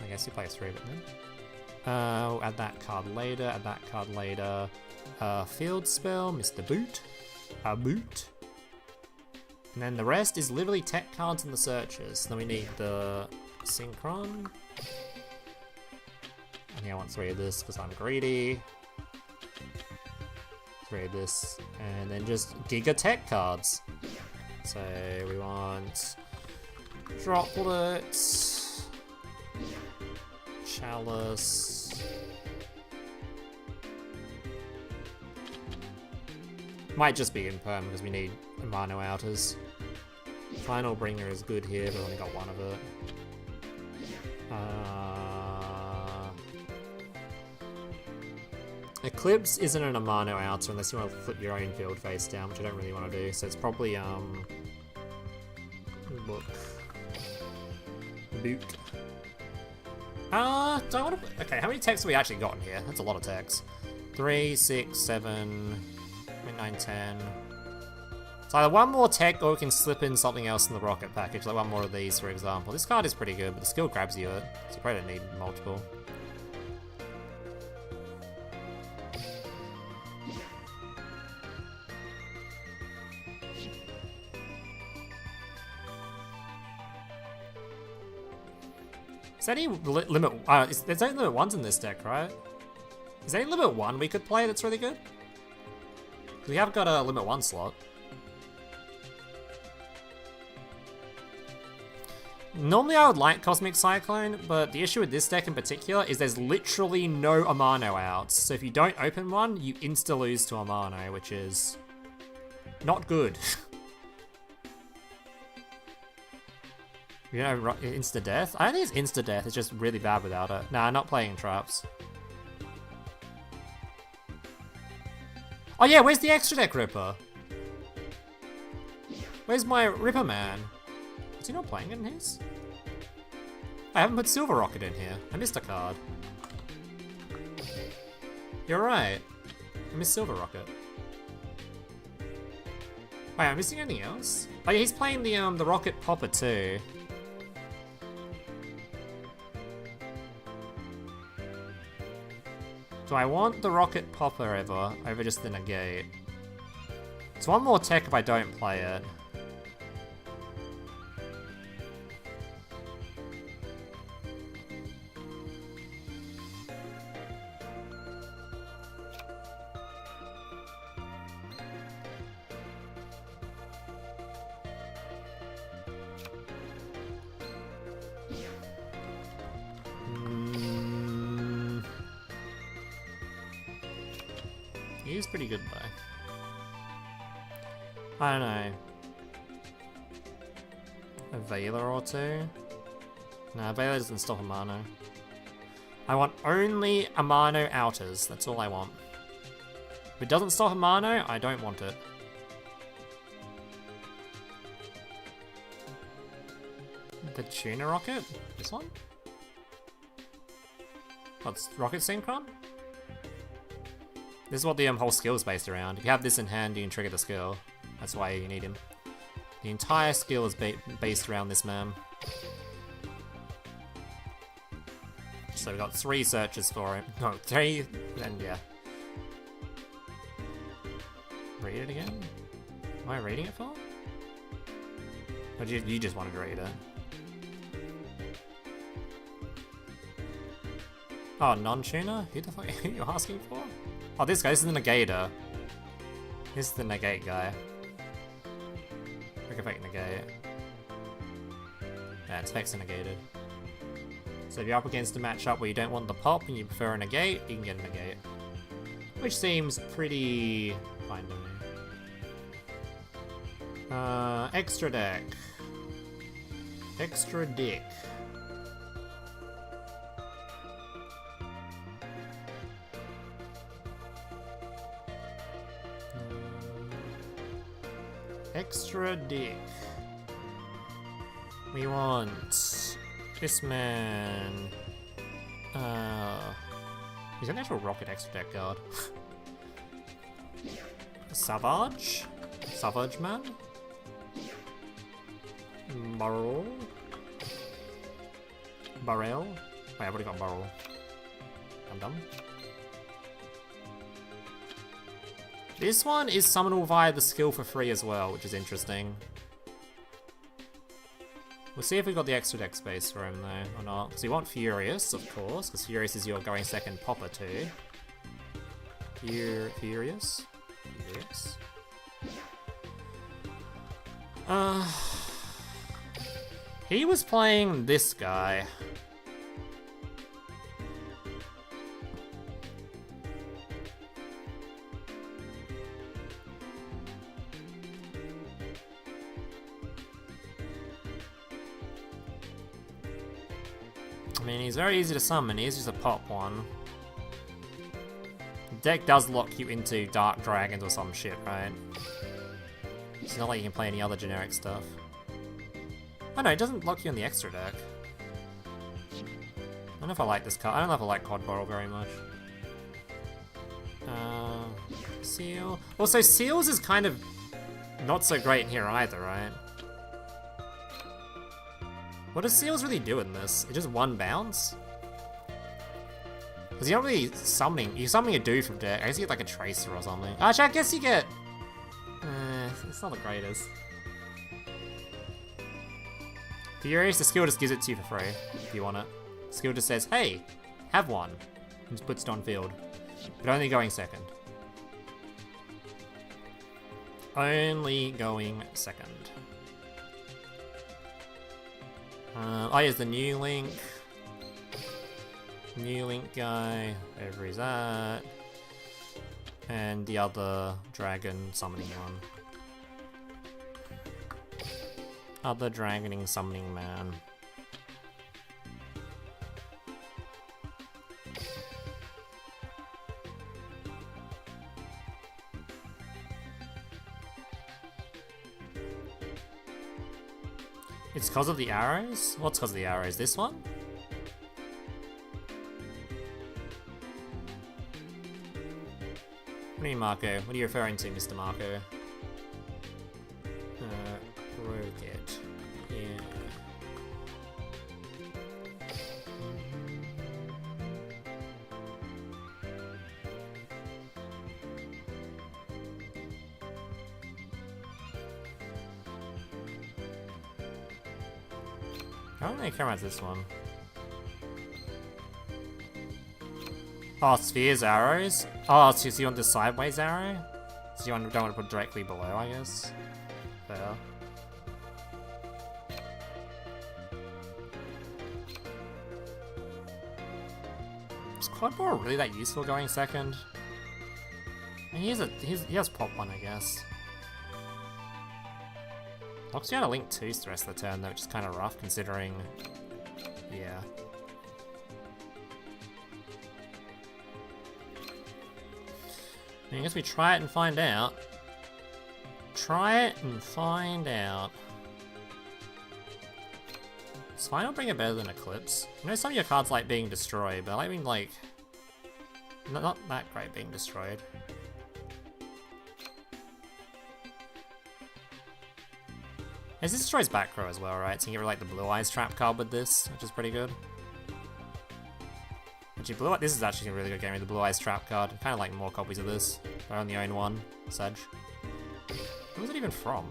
I guess you play 3 of it then. We'll add that card later, add that card later. Field spell, Mr. Boot. A boot. And then the rest is literally tech cards and the searches. Then we need the Synchron. I think I want 3 of this because I'm greedy. 3 of this. And then just Giga Tech cards. So we want Droplets, Chalice. Might just be Imperm because we need Mono Outers. Final Bringer is good here, but we only got 1 of it. Eclipse isn't an Amano Outer unless you want to flip your own field face down, which I don't really want to do, so it's probably, look. Boot. Do I want to... Okay, how many techs have we actually gotten here? That's a lot of techs. 3, 6, 7, 9, 10... It's either 1 more tech or we can slip in something else in the rocket package, like 1 more of these, for example. This card is pretty good, but the skill grabs you it, so you probably don't need multiple. Is there any limit? There's only limit 1s in this deck, right? Is there any limit 1 we could play that's really good? We have got a limit 1 slot. Normally I would like Cosmic Cyclone, but the issue with this deck in particular is there's literally no Amano outs. So if you don't open one, you insta-lose to Amano, which is not good. You know, insta-death? I don't think it's insta-death, it's just really bad without it. Nah, not playing traps. Oh yeah, where's the extra deck Ripper? Where's my Ripper man? Is he not playing in his? I haven't put Silver Rocket in here. I missed a card. You're right. I missed Silver Rocket. Wait, I'm missing anything else? Oh yeah, he's playing the Rocket Popper too. Do I want the Rocket Popper over just the Negate? It's 1 more tech if I don't play it. He's pretty good though. I don't know. A Veiler or 2? Nah, Veiler doesn't stop Amano. I want only Amano Outers, that's all I want. If it doesn't stop Amano, I don't want it. The tuner rocket? This one? What's rocket synchron? This is what the whole skill is based around. If you have this in hand, you can trigger the skill. That's why you need him. The entire skill is based around this man. So we got 3 searches for him. No, 3, then yeah. Read it again? Am I reading it for? Or you just wanted to read it? Oh, non-tuner? Who the fuck are you asking for? Oh, this guy. This is the negator. This is the negate guy. Quick effect negate. Yeah, its effects are negated. So if you're up against a matchup where you don't want the pop and you prefer a negate, you can get a negate. Which seems pretty fine to me. Extra deck. Extra dick. Extra dick. We want this man. He's an actual rocket extra deck guard. Savage? Savage man? Barrel? Barrel? Wait, I've already got barrel. I'm done. This one is summonable via the skill for free as well, which is interesting. We'll see if we got the extra deck space for him though, or not. Because we want Furious, of course, because Furious is your going second popper too. Furious? Furious? He was playing this guy. I mean, he's very easy to summon, he's just a pop one. The deck does lock you into Dark Dragons or some shit, right? It's not like you can play any other generic stuff. Oh no, it doesn't lock you in the extra deck. I don't know if I like this card. I don't know if I like Cod Boral very much. Seal. Also, Seals is kind of not so great in here either, right? What does Seals really do in this? It just one bounce? Because you're not really summoning. You're summoning a dude from deck. I guess you get like a Tracer or something. Actually, I guess you get... it's not the greatest. Furious, the skill just gives it to you for free, if you want it. The skill just says, hey, have one. And just puts it on field. But only going second. Only going second. Oh, here's the new Link. New Link guy. Wherever he's at. And the other dragon summoning one. Other dragoning summoning man. It's because of the arrows? What's because of the arrows? This one? What do you mean, Marco? What are you referring to, Mr. Marco? ROKKET. Yeah. I don't really care about this one. Oh, spheres, arrows? Oh, so you want the sideways arrow? So you don't want to put directly below, I guess? Fair. Is Quadball really that useful going second? I mean, he has pop one, I guess. Locks you out a Link 2 the rest of the turn though, which is kind of rough considering... Yeah. I guess we try it and find out. Try it and find out. Is Final Bringer better than Eclipse? I know some of your cards like being destroyed, but I mean like... Not that great being destroyed. This destroys back row as well, right? So you get like the Blue Eyes trap card with this, which is pretty good. Actually, this is actually a really good game with the Blue Eyes trap card. I kind of like more copies of this. I only own one. Sedge. Who was it even from?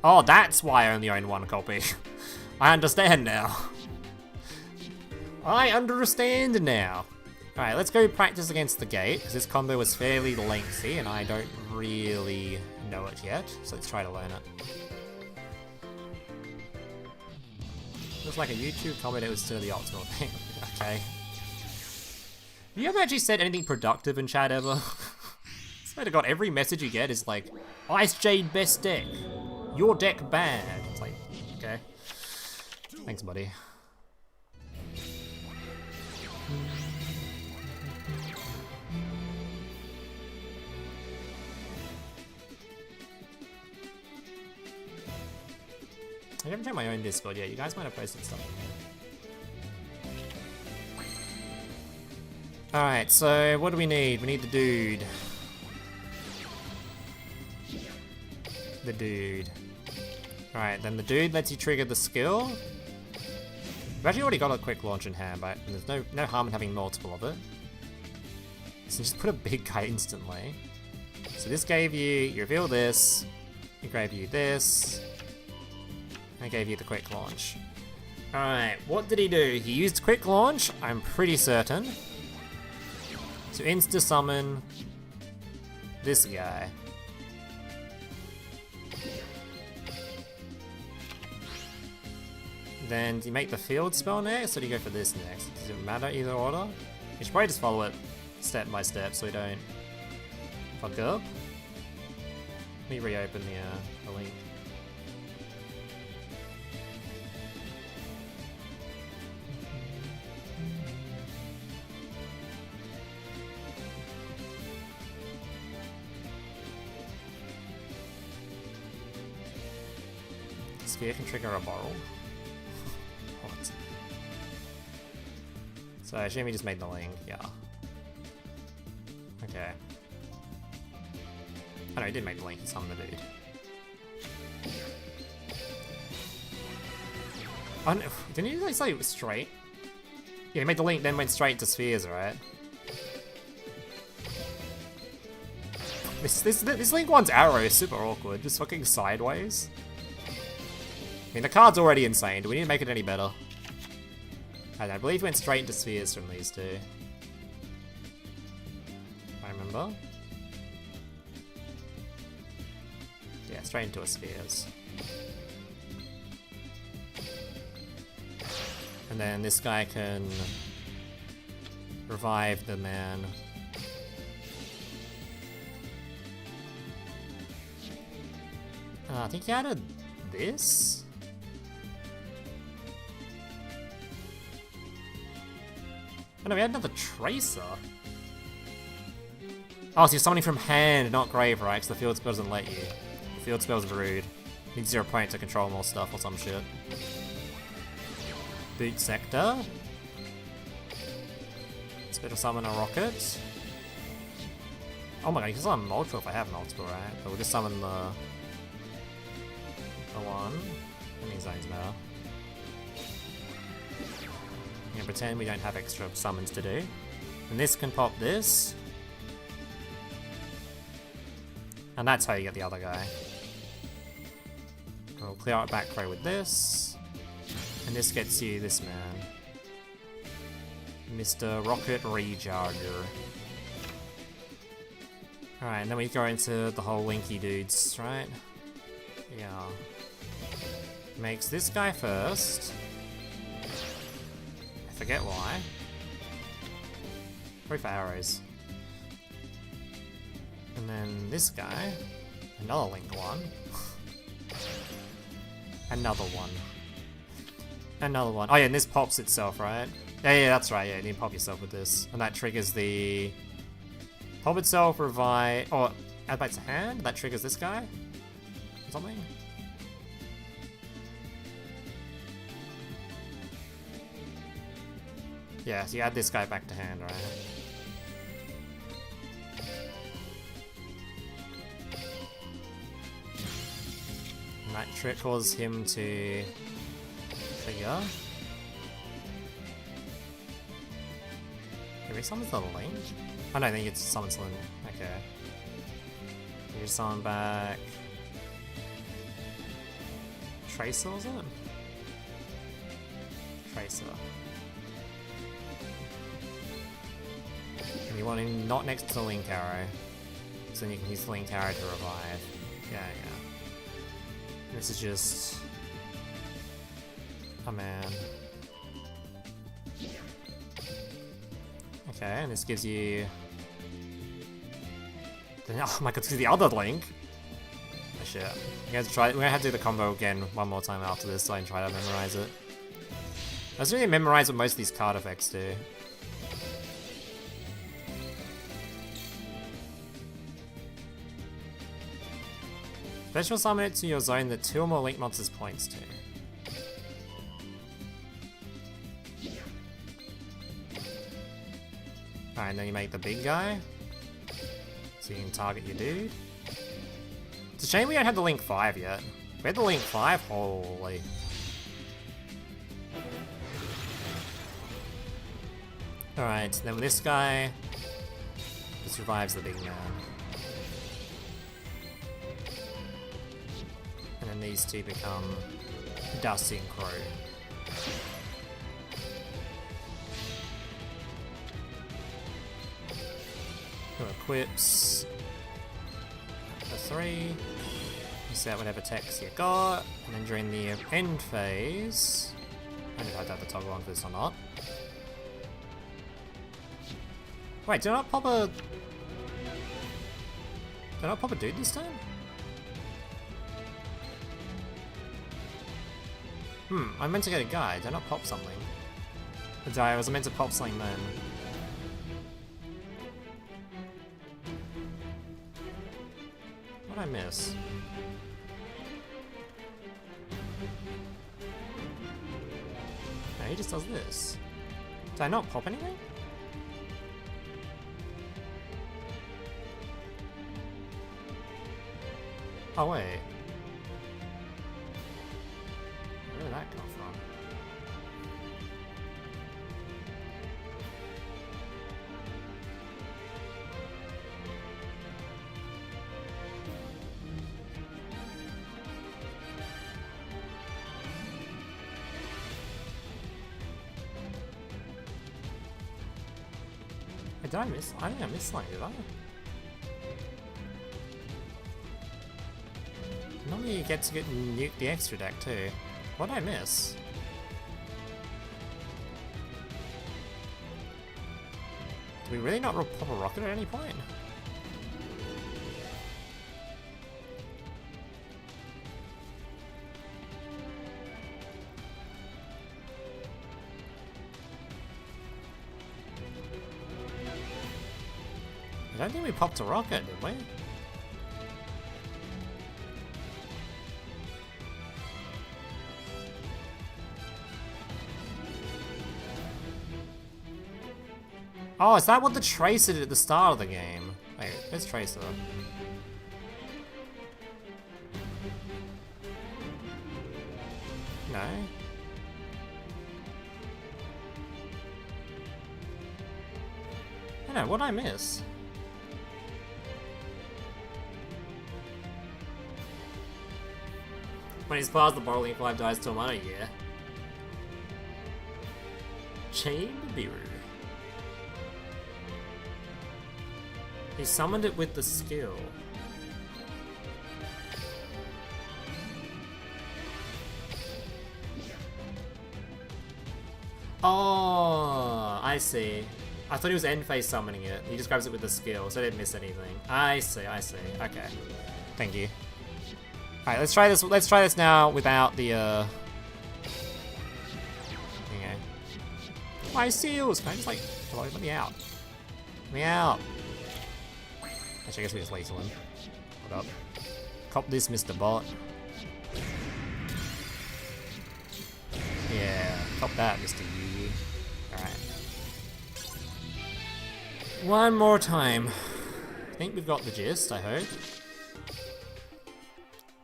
Oh, that's why I only own one copy. I understand now. I understand now. Alright, let's go practice against the gate, because this combo was fairly lengthy and I don't really know it yet. So let's try to learn it. Looks like a YouTube comment, it was still the optimal thing. Okay. Have you ever actually said anything productive in chat ever? I swear to God, every message you get is like, Ice Jade best deck. Your deck bad. It's like, okay. Thanks, buddy. I haven't checked my own Discord yet. You guys might have posted stuff. Alright, so what do we need? We need the dude. The dude. Alright, then the dude lets you trigger the skill. We've actually already got a quick launch in hand, but there's no harm in having multiple of it. So just put a big guy instantly. So this gave you reveal this, it gave you this, and it gave you the quick launch. Alright, what did he do? He used quick launch, I'm pretty certain, to insta-summon this guy. Then do you make the field spell next, or do you go for this next? Does it matter either order? You should probably just follow it step by step so we don't fuck up. Let me reopen the link. Sphere can trigger a borrow. What? So I assume he just made the link, yeah. Okay. Oh no, he did make the link, he summoned the dude. Oh no, didn't he like say it was straight? Yeah, he made the link, then went straight to spheres, right? This link one's arrow is super awkward, just fucking sideways. I mean, the card's already insane. Do we need to make it any better? I believe it went straight into spheres from these two. If I remember. Yeah, straight into a spheres. And then this guy can revive the man. I think he added this? Oh no, we had another Tracer. Oh, so you're summoning from hand, not grave, right? Because the field spell doesn't let you. The field spell's rude. Needs your opponent to control more stuff or some shit. Boot Sector. Special summon a Rocket. Oh my god, you can summon multiple if I have multiple, right? But we'll just summon the one. Any zones matter. Yeah, pretend we don't have extra summons to do. And this can pop this. And that's how you get the other guy. We'll clear out back row with this. And this gets you this man. Mr. Rocket Recharger. Alright, and then we go into the whole Linky dudes, right? Yeah. Makes this guy first. I forget why. Probably for arrows. And then this guy. Another link one. Another one. Another one. Oh yeah, and this pops itself, right? Yeah, that's right, yeah, you need to pop yourself with this. And that triggers the... Pop itself, revive... or add back to hand? That triggers this guy? Or something? Yeah, so you add this guy back to hand, right? And that trick causes him to trigger. Can we summon the link? I don't think it's summon Slim. Okay. You summon back. Tracer, was it? Tracer. And you want him not next to the Link Arrow. So then you can use the Link Arrow to revive. Yeah, yeah. This is just... Oh man. Okay, and this gives you... Oh my god, this is the other Link! Oh shit. We're gonna have to do the combo again one more time after this so I can try to memorize it. I was really memorize what most of these card effects do. Special summon it to your zone that 2 or more Link monsters points to. Alright, and then you make the big guy. So you can target your dude. It's a shame we don't have the Link 5 yet. If we had the Link 5, holy. Alright, then with this guy, this revives the big man. And then these two become Dusty and Crow. Who equips the 3. You set whatever text you got, and then during the end phase, I don't know if I have to toggle on for this or not. Wait, did I not pop a... Did I not pop a dude this time? I meant to get a guy. Did I not pop something? I was meant to pop something then. What did I miss? No, he just does this. Did I not pop anything? Oh wait. Where did that come from? Did I miss? I think I missed something, did I? Normally you get to nuke the extra deck too. What did I miss? Did we really not pop a rocket at any point? I don't think we popped a rocket, did we? Oh, is that what the Tracer did at the start of the game? Wait, where's Tracer? No? I don't know, what did I miss? When he's passed the bottling 5 dies to a mana, yeah. Chain Bearer. He summoned it with the skill. Oh, I see. I thought he was end phase summoning it. He just grabs it with the skill, so I didn't miss anything. I see. Okay. Thank you. Alright, let's try this. Let's try this now without the Okay. My seals! Can I just like hello, let me out. Let me out. Actually, I guess we just lethal him. Hold up. Cop this, Mr. Bot. Yeah, cop that, Mr. Yu. Alright. One more time. I think we've got the gist, I hope.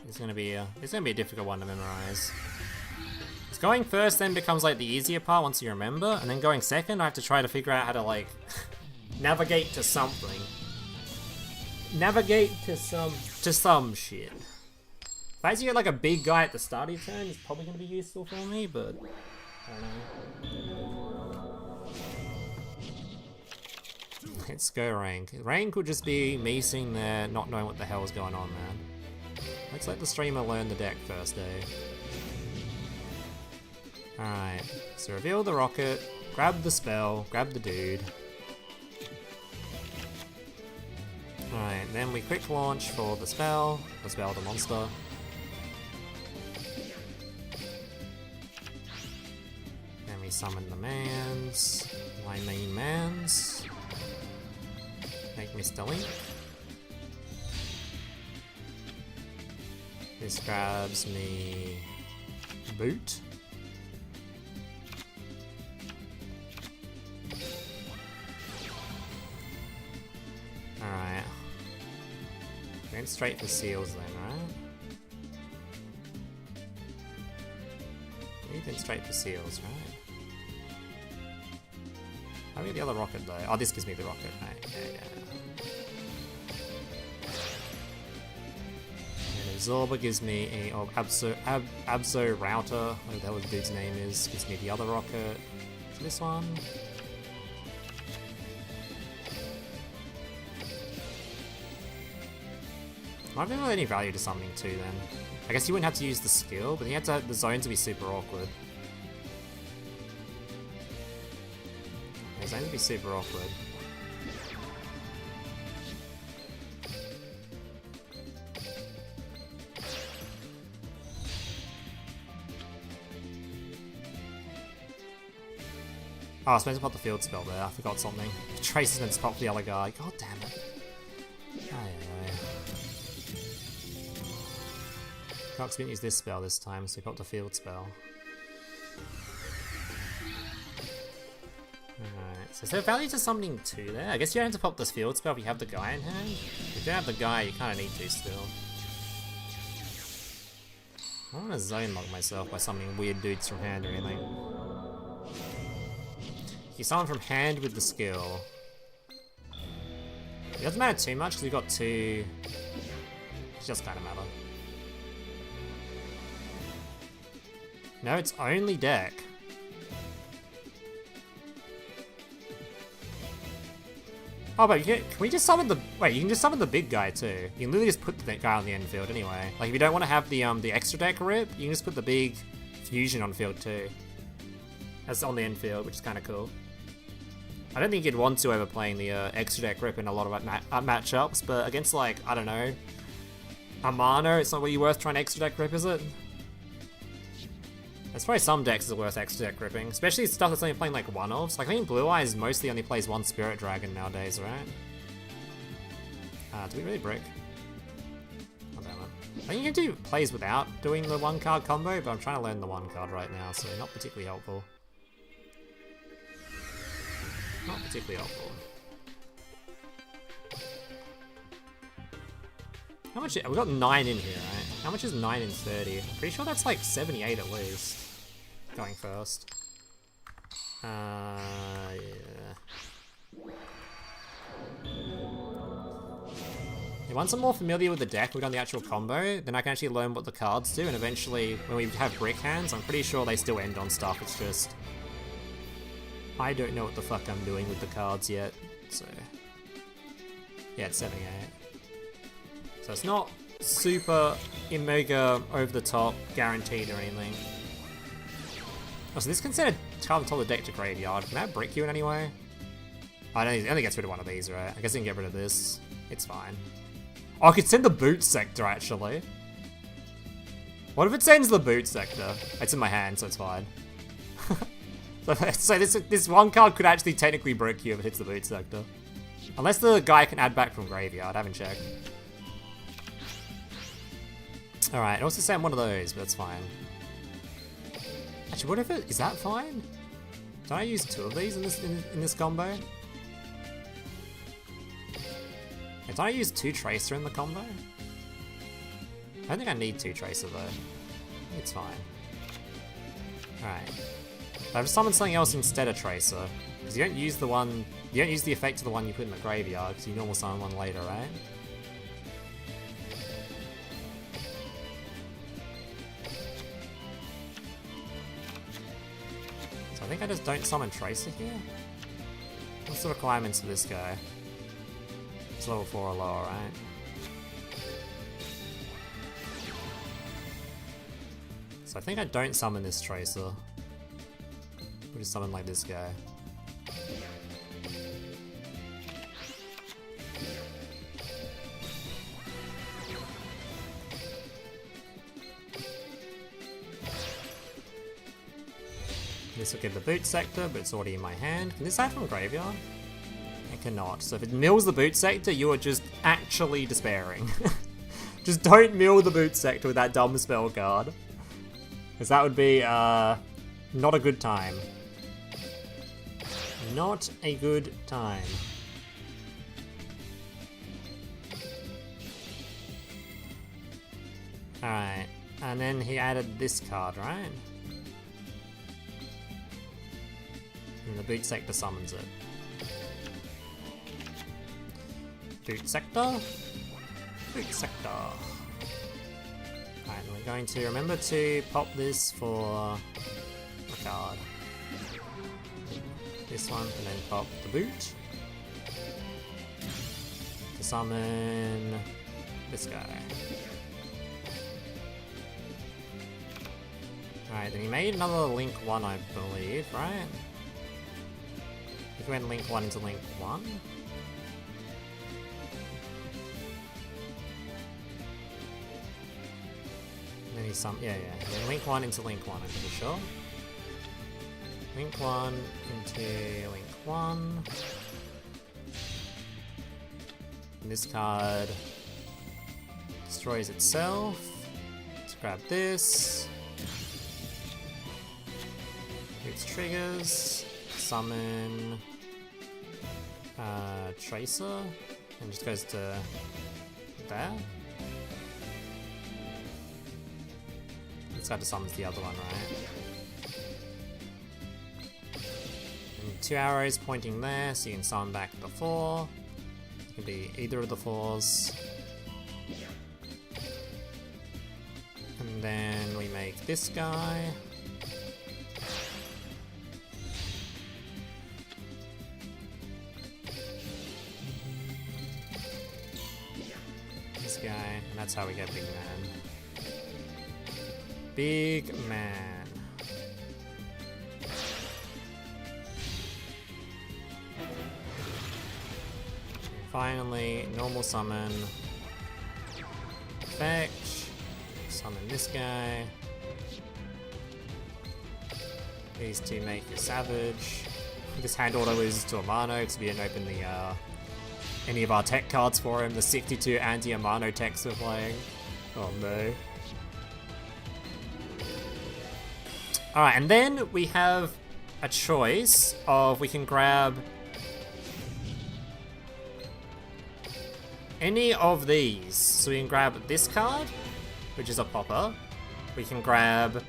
It's gonna be a difficult one to memorize. It's going first then becomes like the easier part once you remember, and then going second I have to try to figure out how to like navigate to something. Navigate to some shit. If I actually get like a big guy at the start of your turn, it's probably gonna be useful for me, but I don't know. Let's go rank. Rank would just be me sitting there not knowing what the hell is going on, man. Let's let the streamer learn the deck first, eh? Alright, so reveal the rocket, grab the spell, grab the dude. Alright, then we quick launch for the spell, the monster. Then we summon the mans, my main mans. Make Mr. Link. This grabs me boot. Alright. Going straight for seals then, right? Even straight for seals, right? How do we get the other rocket though? Oh, this gives me the rocket, right? Yeah. And Absorber gives me a Abso Router, whatever the hell the dude's name is, gives me the other rocket. This one. Might be any value to summoning too then. I guess you wouldn't have to use the skill, but you have to have the zones to be super awkward. The zones would be super awkward. Oh, I was meant to pop the field spell there, I forgot something. Trace is meant to pop the other guy, god damn it. Cox didn't use this spell this time, so he popped the field spell. Alright, so is there value to summoning 2 there? I guess you don't have to pop this field spell if you have the guy in hand. If you don't have the guy, you kinda need to still. I don't want to zone lock myself by summoning weird dudes from hand or anything. You summon from hand with the skill. It doesn't matter too much because we've got 2. It just kinda matter. No, it's only deck. Oh, but can we just summon the... Wait, you can just summon the big guy too. You can literally just put the guy on the end field anyway. Like, if you don't want to have the extra deck rip, you can just put the big fusion on field too. That's on the end field, which is kind of cool. I don't think you'd want to ever playing the extra deck rip in a lot of matchups, but against, like, I don't know, Amano, it's not really worth trying extra deck rip, is it? There's probably some decks that are worth extra deck ripping, especially stuff that's only playing like one-offs. Like I think Blue Eyes mostly only plays 1 Spirit Dragon nowadays, right? Do we really brick? Oh, damn it. I think you can do plays without doing the 1-card combo, but I'm trying to learn the 1 card right now, so not particularly helpful. Not particularly helpful. How much? We got 9 in here, right? How much is 9 in 30? I'm pretty sure that's like 78 at least. Going first. Yeah. Once I'm more familiar with the deck, we've done the actual combo, then I can actually learn what the cards do, and eventually, when we have brick hands, I'm pretty sure they still end on stuff, it's just... I don't know what the fuck I'm doing with the cards yet, so... Yeah, it's 78. So it's not super mega over the top, guaranteed or anything. Oh, so this can send a card on top of the deck to graveyard. Can that brick you in any way? I don't think it only gets rid of one of these, right? I guess I can get rid of this. It's fine. Oh, I could send the boot sector, actually. What if it sends the boot sector? It's in my hand, so it's fine. So this 1 card could actually technically brick you if it hits the boot sector. Unless the guy can add back from graveyard, I haven't checked. Alright, it also sent one of those, but that's fine. Actually, what if it... Is that fine? Can I use 2 of these in this combo? Did I use 2 Tracer in the combo? I don't think I need 2 Tracer though. It's fine. Alright. I've summoned something else instead of Tracer. Because you don't use the one... You don't use the effect of the one you put in the graveyard, because you normal summon one later, right? So I think I just don't summon Tracer here? What's the requirements for this guy? It's level 4 or lower, right? So I think I don't summon this Tracer. We'll just summon like this guy. This will give the boot sector, but it's already in my hand. Can this add from graveyard? It cannot. So if it mills the boot sector, you are just actually despairing. Just don't mill the boot sector with that dumb spell card. Because that would be, not a good time. Not a good time. Alright, and then he added this card, right? And the boot sector summons it. Boot sector. Boot sector. Alright, we're going to remember to pop this for a card. This one, and then pop the boot. To summon this guy. Alright, then he made another Link 1, I believe, right? If we went Link 1 into Link 1. And then he's yeah. Then Link 1 into Link 1, I'm pretty sure. Link 1 into Link 1. And this card destroys itself. Let's grab this. Its triggers. Summon Tracer, and just goes to there. This guy just summons the other one, right? And 2 arrows pointing there, so you can summon back the 4. It can be either of the 4s. And then we make this guy. Guy, and that's how we get Big Man. Big Man. And finally, normal summon. Effect. Summon this guy. These two make a Savage. This hand auto loses to Amano because we didn't open the any of our tech cards for him, the 62 anti-Amano techs we're playing. Oh no. Alright, and then we have a choice of we can grab any of these. So we can grab this card, which is a popper. We can grab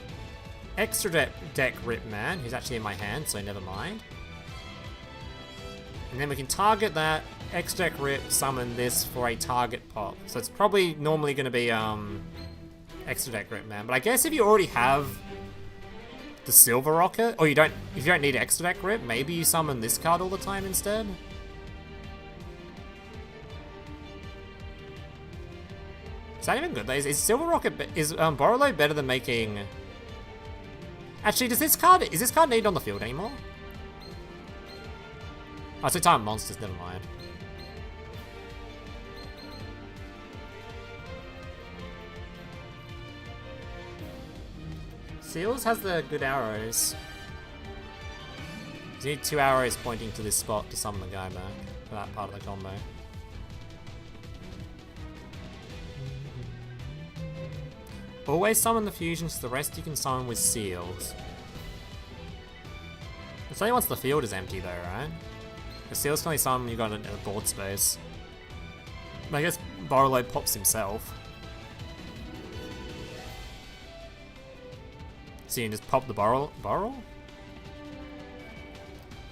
extra deck Ripman, who's actually in my hand, so never mind. And then we can target that, extra deck Rip, summon this for a target pop. So it's probably normally going to be extra deck Ripman. But I guess if you already have the Silver Rocket, or if you don't need extra deck Rip, maybe you summon this card all the time instead. Is that even good? Is Silver Rocket, is Borrelo better than making... Actually, is this card needed on the field anymore? Oh, so time monsters, never mind. Seals has the good arrows. You need 2 arrows pointing to this spot to summon the guy back for that part of the combo. Always summon the fusions, the rest you can summon with seals. It's only once the field is empty though, right? The seals can only summon when you've got a board space. I guess Borrelode pops himself. So you can just pop the Borrel?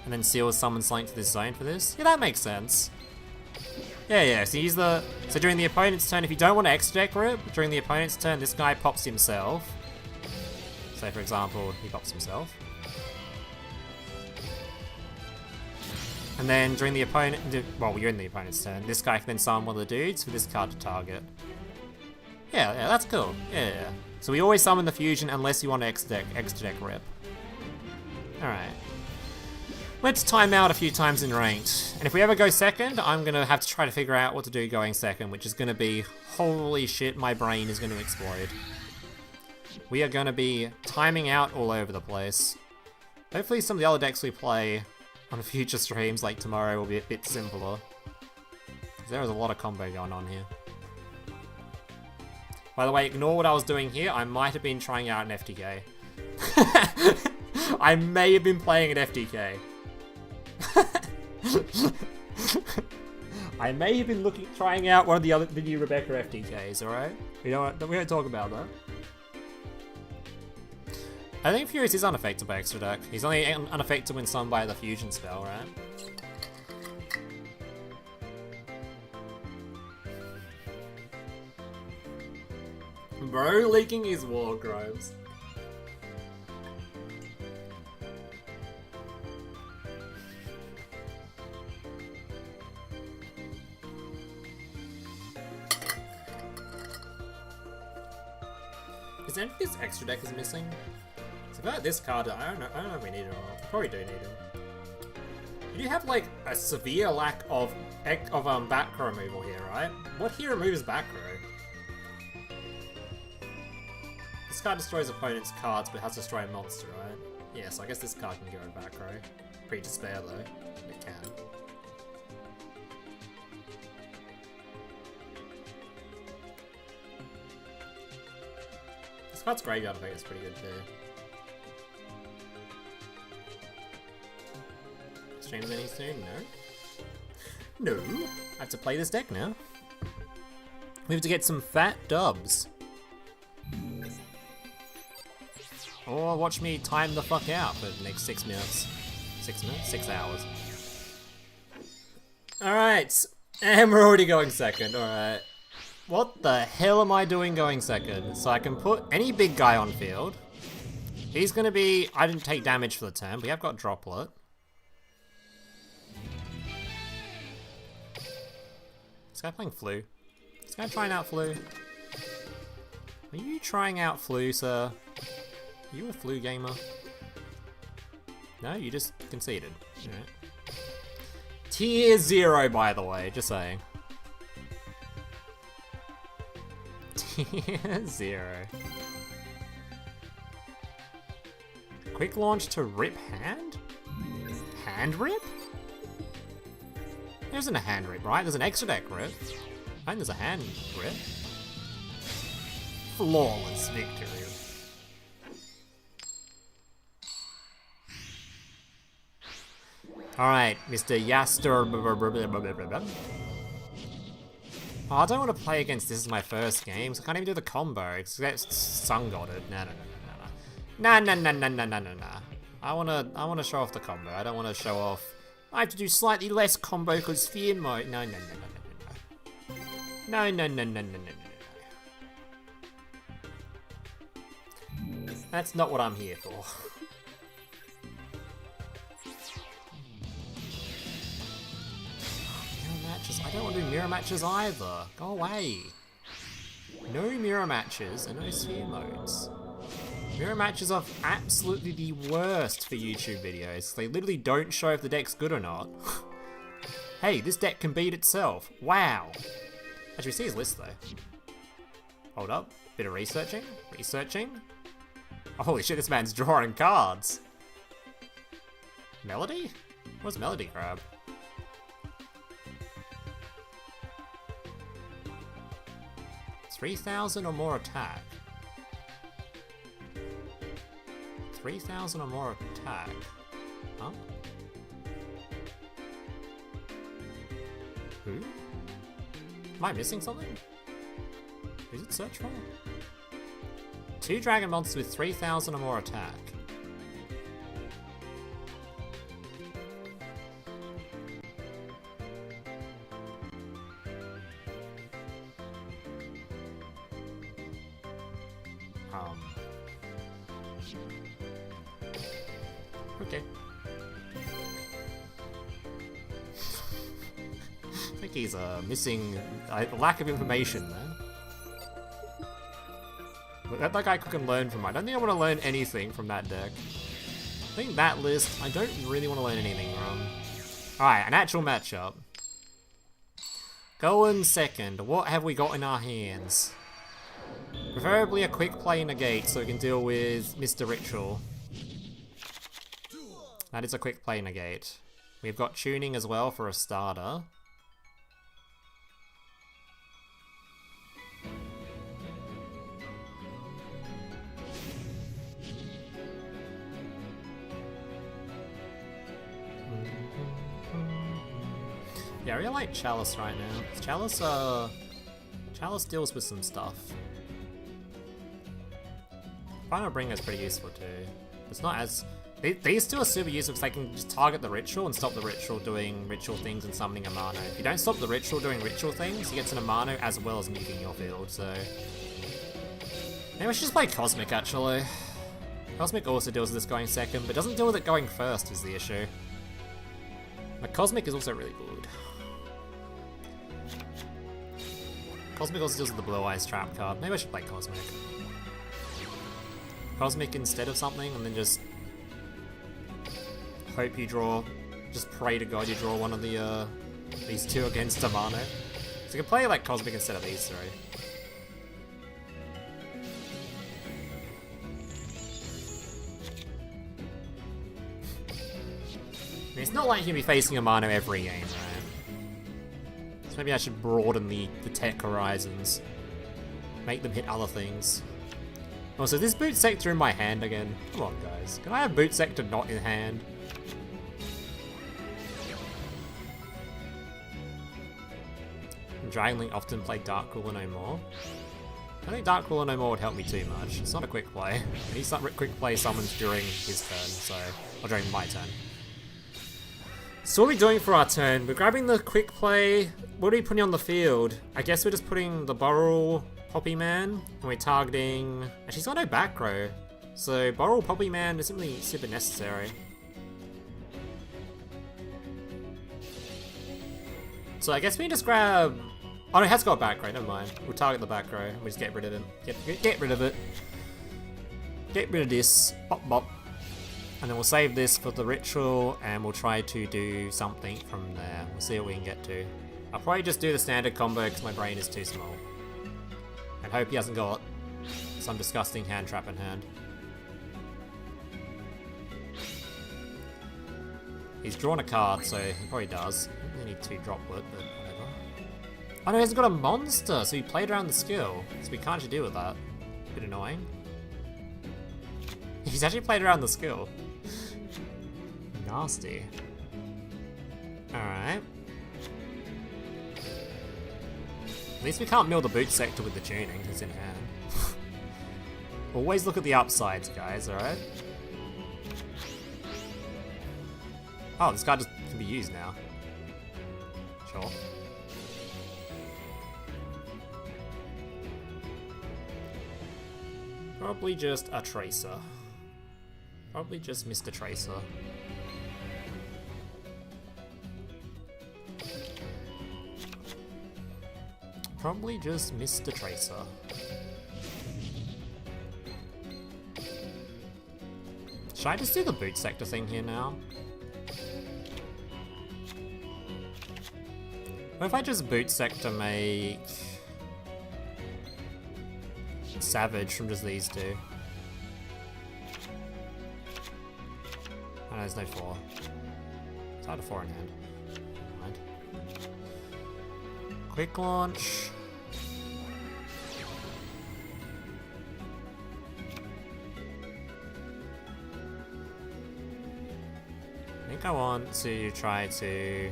And then Seal summons something to this zone for this? Yeah, that makes sense. Yeah, so use the... So during the opponent's turn, if you don't want to X-Deck Rip, during the opponent's turn, this guy pops himself. So for example, he pops himself. And then during the opponent... Well, you're in the opponent's turn, this guy can then summon one of the dudes for this card to target. Yeah, that's cool. Yeah. So we always summon the fusion unless you want to X-Deck Rip. Alright. Let's time out a few times in ranked. And if we ever go second, I'm going to have to try to figure out what to do going second, which is going to be, holy shit, my brain is going to explode. We are going to be timing out all over the place. Hopefully some of the other decks we play on future streams, like tomorrow, will be a bit simpler. There is a lot of combo going on here. By the way, ignore what I was doing here. I might have been trying out an FTK. I may have been playing an FTK. I may have been trying out one of the new Rebecca FTKs, alright? We don't talk about that. I think Furious is unaffected by extra deck. He's only unaffected when summoned by the fusion spell, right? Bro leaking his war crimes. Is there anything this extra deck is missing? So about this card, I don't know if we need it or not. We probably do need it. You do have like a severe lack of back row removal here, right? What here removes back row? This card destroys opponent's cards, but has to destroy a monster, right? Yeah, so I guess this card can go in back row. Pretty despair though. It can. This card's graveyard effect is pretty good too. Streams any soon? No. No. I have to play this deck now. We have to get some fat dubs. Or watch me time the fuck out for the next 6 minutes. 6 minutes? 6 hours. Alright. And we're already going second, alright. What the hell am I doing going second? So I can put any big guy on field. He's gonna be... I didn't take damage for the turn, but we have got Droplet. This guy playing Flu. This guy trying out Flu. Are you trying out Flu, sir? Are you a Flu gamer? No, you just conceded. Alright. Tier 0, by the way, just saying. Tier 0. Quick launch to rip hand? Hand rip? There isn't a hand rip, right? There's an extra deck rip. I think there's a hand rip. Flawless victory. Alright, Mr. Yaster. Oh, I don't want to play against this as my first game, so I can't even do the combo, because that's sun-godded. No. I wanna show off the combo. I don't want to show off... I have to do slightly less combo because fear mode. No. That's not what I'm here for. I don't want to do mirror matches either. Go away. No mirror matches and no sphere modes. Mirror matches are absolutely the worst for YouTube videos. They literally don't show if the deck's good or not. Hey, this deck can beat itself. Wow. Actually, see his list though. Hold up. Bit of researching. Holy shit, this man's drawing cards. Melody? What's Melody grab? 3,000 or more attack. 3,000 or more attack. Huh? Who? Am I missing something? Is it search for? 2 dragon monsters with 3,000 or more attack. Okay. I think he's missing lack of information there. But that guy can learn from. I don't think I want to learn anything from that deck. I think that list, I don't really want to learn anything from. Alright, an actual matchup. Going second, what have we got in our hands? Preferably a quick play negate so we can deal with Mr. Ritual. That is a quick play negate. We've got tuning as well for a starter. Yeah, I really like Chalice right now. Chalice deals with some stuff. Final Bringer is pretty useful too. It's not as... These two are super useful because they can just target the Ritual and stop the Ritual doing Ritual things and summoning a Amano. If you don't stop the Ritual doing Ritual things, he gets an Amano as well as nuking your field, so... Maybe we should just play Cosmic, actually. Cosmic also deals with this going second, but doesn't deal with it going first is the issue. But Cosmic is also really good. Cosmic also deals with the Blue Eyes Trap card. Maybe I should play Cosmic. Cosmic instead of something, and then just... hope you draw... just pray to God you draw one of the, these two against Amano. So you can play, like, Cosmic instead of these three. I mean, it's not like you can be facing Amano every game, right? So maybe I should broaden the tech horizons. Make them hit other things. Oh, so this Boot Sector in my hand again? Come on, guys. Can I have Boot Sector not in hand? Dragon Link often play Dark Ruler no more. I think Dark Ruler no more would help me too much. It's not a quick play. He's not quick play summons during his turn, so... or during my turn. So what are we doing for our turn? We're grabbing the quick play. What are we putting on the field? I guess we're just putting the Burrow Poppy Man, and we're targeting... Actually, he's got no back row. So Burrow Poppy Man isn't really super necessary. So I guess we can just grab... Oh no, it has got a back row, never mind. We'll target the back row, and we'll just get rid of him. Get rid of it. Get rid of this. Bop bop. And then we'll save this for the Ritual, and we'll try to do something from there. We'll see what we can get to. I'll probably just do the standard combo because my brain is too small. And hope he hasn't got some disgusting hand trap in hand. He's drawn a card, so he probably does. I need 2 droplet, but whatever. Oh no, he hasn't got a monster, so he played around the skill. So we can't actually deal with that. Bit annoying. He's actually played around the skill. Nasty. Alright. At least we can't mill the Boot Sector with the tuning, it's in hand. Always look at the upsides, guys, alright? Oh, this guy just can be used now. Sure. Probably just a Tracer. Probably just Mr. Tracer. Probably just Mr. Tracer. Should I just do the Boot Sector thing here now? What if I just Boot Sector make... Savage from just these two? Oh, no, there's no 4. It's hard to 4 in hand. Never mind. Quick launch. I think I want to try to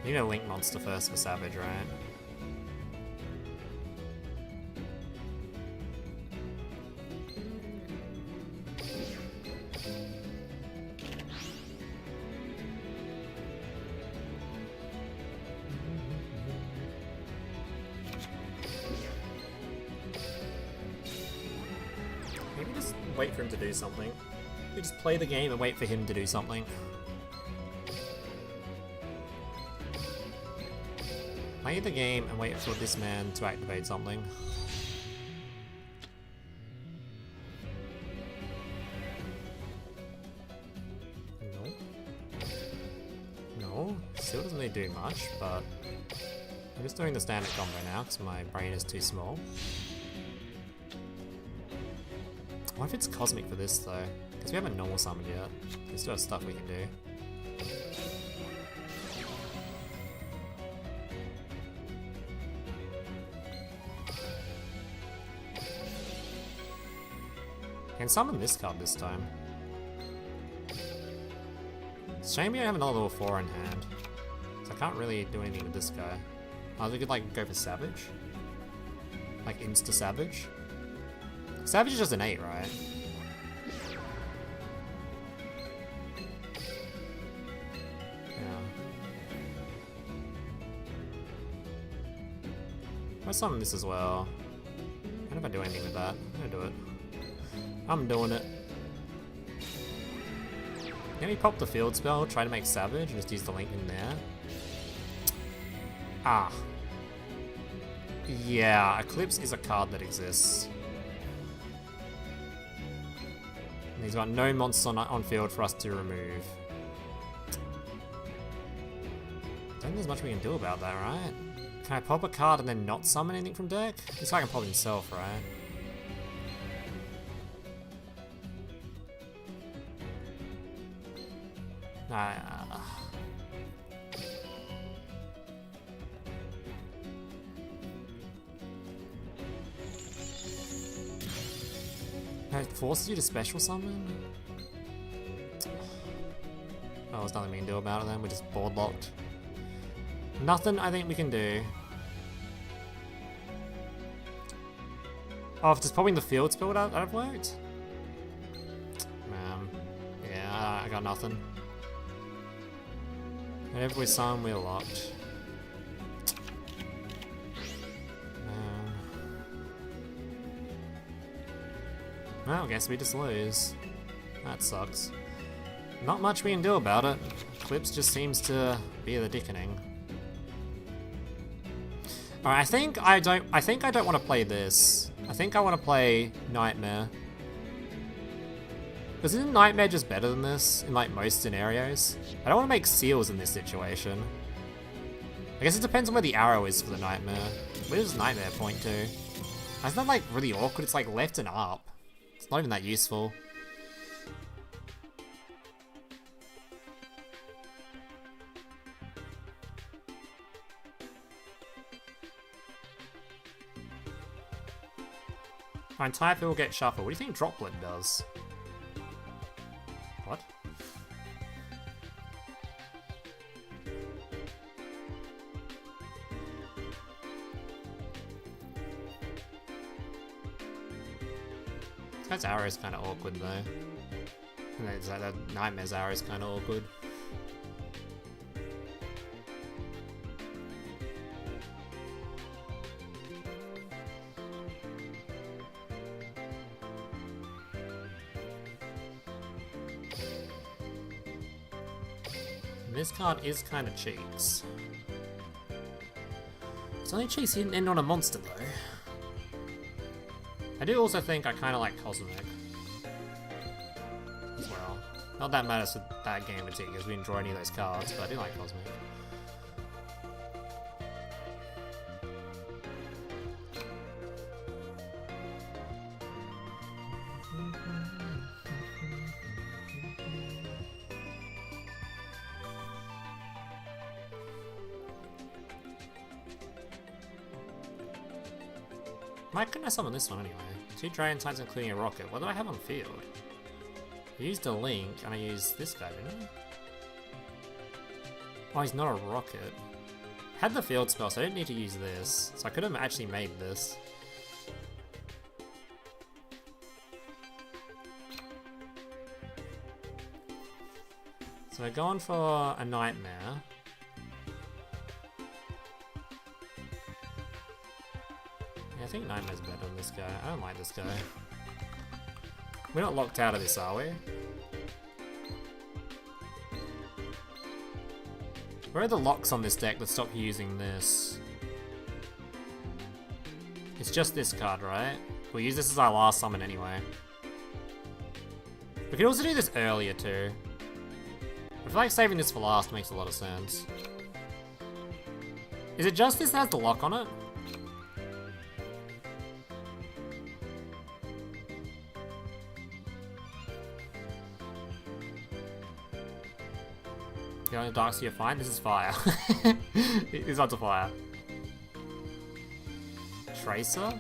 You need a Link monster first for Savage, right? Maybe just wait for him to do something. We just play the game and wait for him to do something. Play the game and wait for this man to activate something. No. No, still doesn't really do much, but I'm just doing the standard combo now because my brain is too small. What if it's cosmic for this though? Because we haven't normal summoned yet. We still have stuff we can do. Can summon this card this time. It's a shame we don't have another level 4 in hand. So I can't really do anything with this guy. Oh, we could like go for Savage? Like Insta Savage? Savage is just an 8, right? Yeah. I'll summon this as well. I don't know if I do anything with that. I'm gonna do it. I'm doing it. Can we pop the field spell, try to make Savage, and just use the Link in there? Ah. Yeah, Eclipse is a card that exists. And he's got no monsters on field for us to remove. Don't think there's much we can do about that, right? Can I pop a card and then not summon anything from deck? This guy can pop himself, right? It forces you to special summon? Oh, there's nothing we can do about it then, we're just board locked. Nothing I think we can do. Oh, if just popping the field spell would have worked? Yeah, I got nothing. Whenever we summon, we're locked. Well, I guess we just lose. That sucks. Not much we can do about it. Eclipse just seems to be the dickening. Alright, I think I don't want to play this. I think I want to play Nightmare. Because isn't Nightmare just better than this in like most scenarios? I don't want to make seals in this situation. I guess it depends on where the arrow is for the Nightmare. Where does Nightmare point to? Isn't that like really awkward? It's like left and up. It's not even that useful. My entire field will get shuffled. What do you think Droplet does? What? That arrow is kind of awkward though. And that Nightmare's arrow is kind of awkward. And this card is kind of cheeks. It's only cheeks he didn't end on a monster though. I do also think I kind of like Cosmic as well. Not that matters for that game in particular because we didn't draw any of those cards, but I do like Cosmic. Why couldn't I summon this one anyway? 2 Dragon Tides including a Rocket. What do I have on field? I used a Link and I used this guy, didn't Oh, he's not a rocket. Had the field spell, so I didn't need to use this. So I could have actually made this. So we're going for a nightmare. Yeah, I think nightmare's better than this guy. I don't like this guy. We're not locked out of this, are we? Where are the locks on this deck that stop using this? It's just this card, right? We'll use this as our last summon anyway. We could also do this earlier too. I feel like saving this for last makes a lot of sense. Is it just this that has the lock on it? The only dark so you're fine? This is fire. This one's a fire. Tracer?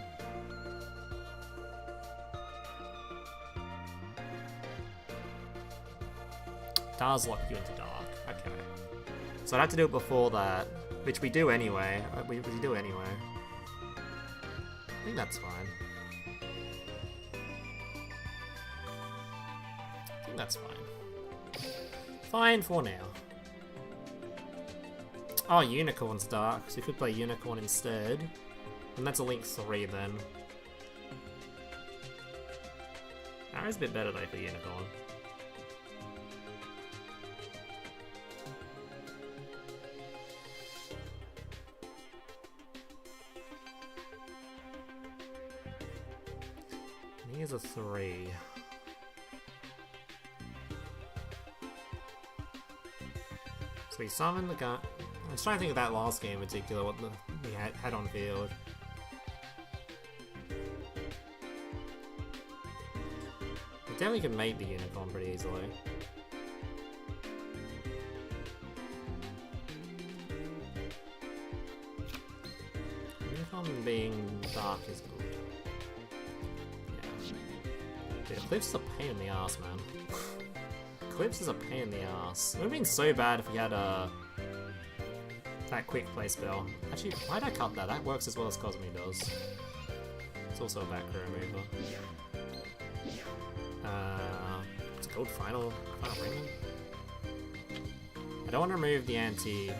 Does lock you into dark. Okay. So I'd have to do it before that, which we do anyway. We do anyway. I think that's fine. I think that's fine. Fine for now. Oh, Unicorn's dark, so we could play Unicorn instead. And that's a Link 3 then. Arrow's a bit better though for Unicorn. And here's a 3. So we summon the guy. I was trying to think of that last game in particular, what we had on field. We definitely could make the Unicorn pretty easily. Unicorn being dark is good. Yeah. Dude, Eclipse is a pain in the ass, man. Eclipse is a pain in the ass. It would have been so bad if we had that quick play spell. Actually, why'd I cut that? That works as well as Cosme does. It's also a back row remover. It's a gold final ring. I don't want to remove the anti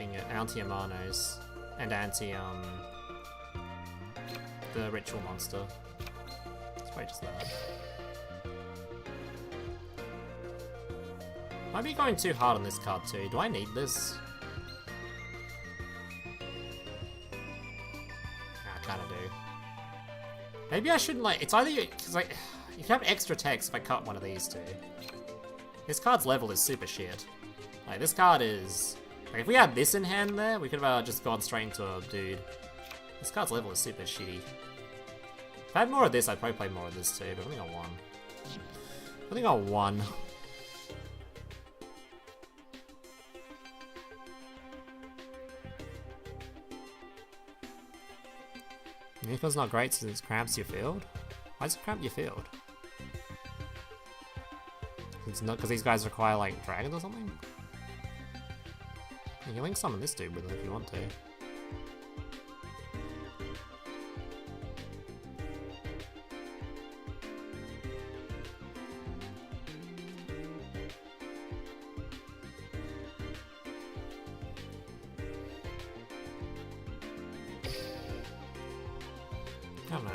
Amanos and the ritual monster. It's probably just that. Might be going too hard on this card too. Do I need this? Kinda do. Maybe I shouldn't like. It's either because like you can have extra text if I cut one of these two. This card's level is super shit. Like this card is like if we had this in hand there, we could have just gone straight into a dude. This card's level is super shitty. If I had more of this, I'd probably play more of this too. But I think I won. I think I won. Nico's not great since it cramps your field. Why does it cramp your field? It's not because these guys require like dragons or something? You can link summon this dude with it if you want to. I don't know.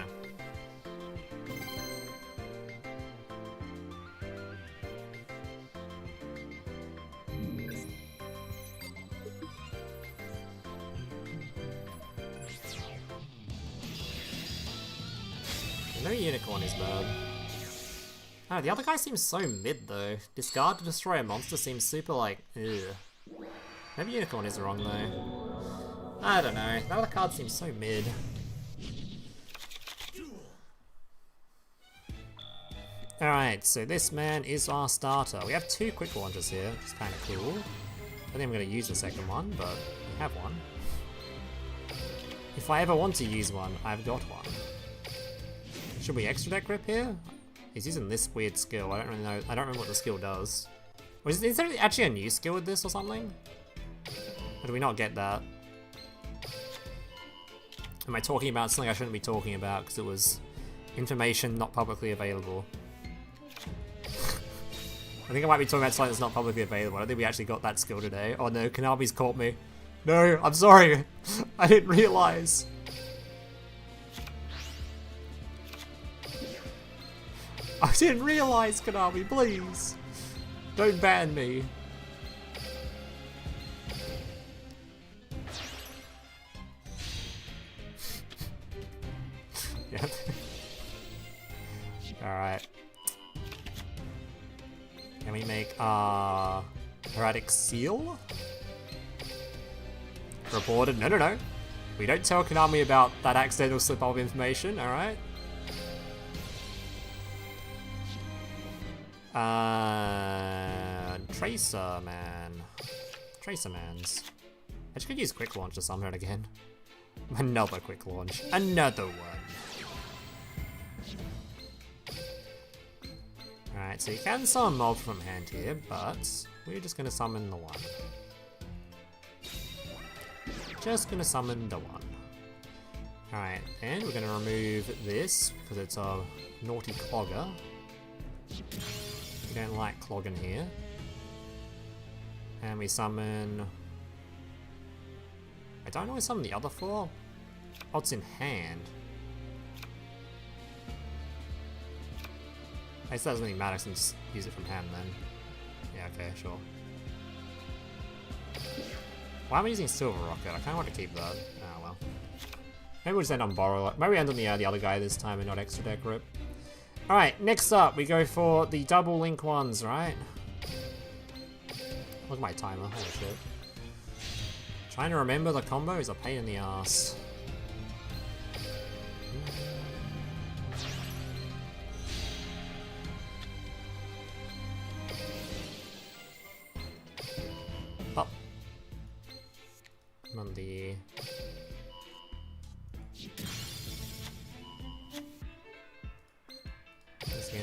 No Unicorn is bad. Oh, the other guy seems so mid though. Discard to destroy a monster seems super like, ugh. Maybe Unicorn is wrong though. I don't know. That other card seems so mid. Alright, so this man is our starter. We have 2 quick launches here, which is kind of cool. I think I'm going to use the second one, but we have one. If I ever want to use one, I've got one. Should we extra deck grip here? He's using this weird skill. I don't really know. I don't remember what the skill does. Or is there actually a new skill with this or something? Or do we not get that? Am I talking about something I shouldn't be talking about because it was information not publicly available? I think I might be talking about something that's not publicly available. I don't think we actually got that skill today. Oh no, Konami's caught me. No, I'm sorry. I didn't realize. I didn't realize, Konami, please. Don't ban me. Yeah. Alright. Can we make erratic seal? Reported. No, no, no. We don't tell Konami about that accidental slip of information, alright? Tracer Man. Tracer Mans. I just could use quick launch to summon it again. Another quick launch. Another one. Alright, so you can summon mob from hand here, but we're just gonna summon the one. Just gonna summon the one. Alright, and we're gonna remove this because it's a naughty clogger. We don't like clogging here. And we summon... I don't know what we summon the other four. Oh, it's in hand. I guess that doesn't really matter since use it from hand then. Yeah, okay, sure. Why am I using Silver Rocket? I kinda want to keep that. Oh well. Maybe we'll just end on Borrow. Maybe we end on the other guy this time and not extra deck rip. Alright, next up we go for the double link ones, right? Look at my timer, holy shit. Trying to remember the combo is a pain in the ass. Up. Come on, the... This guy.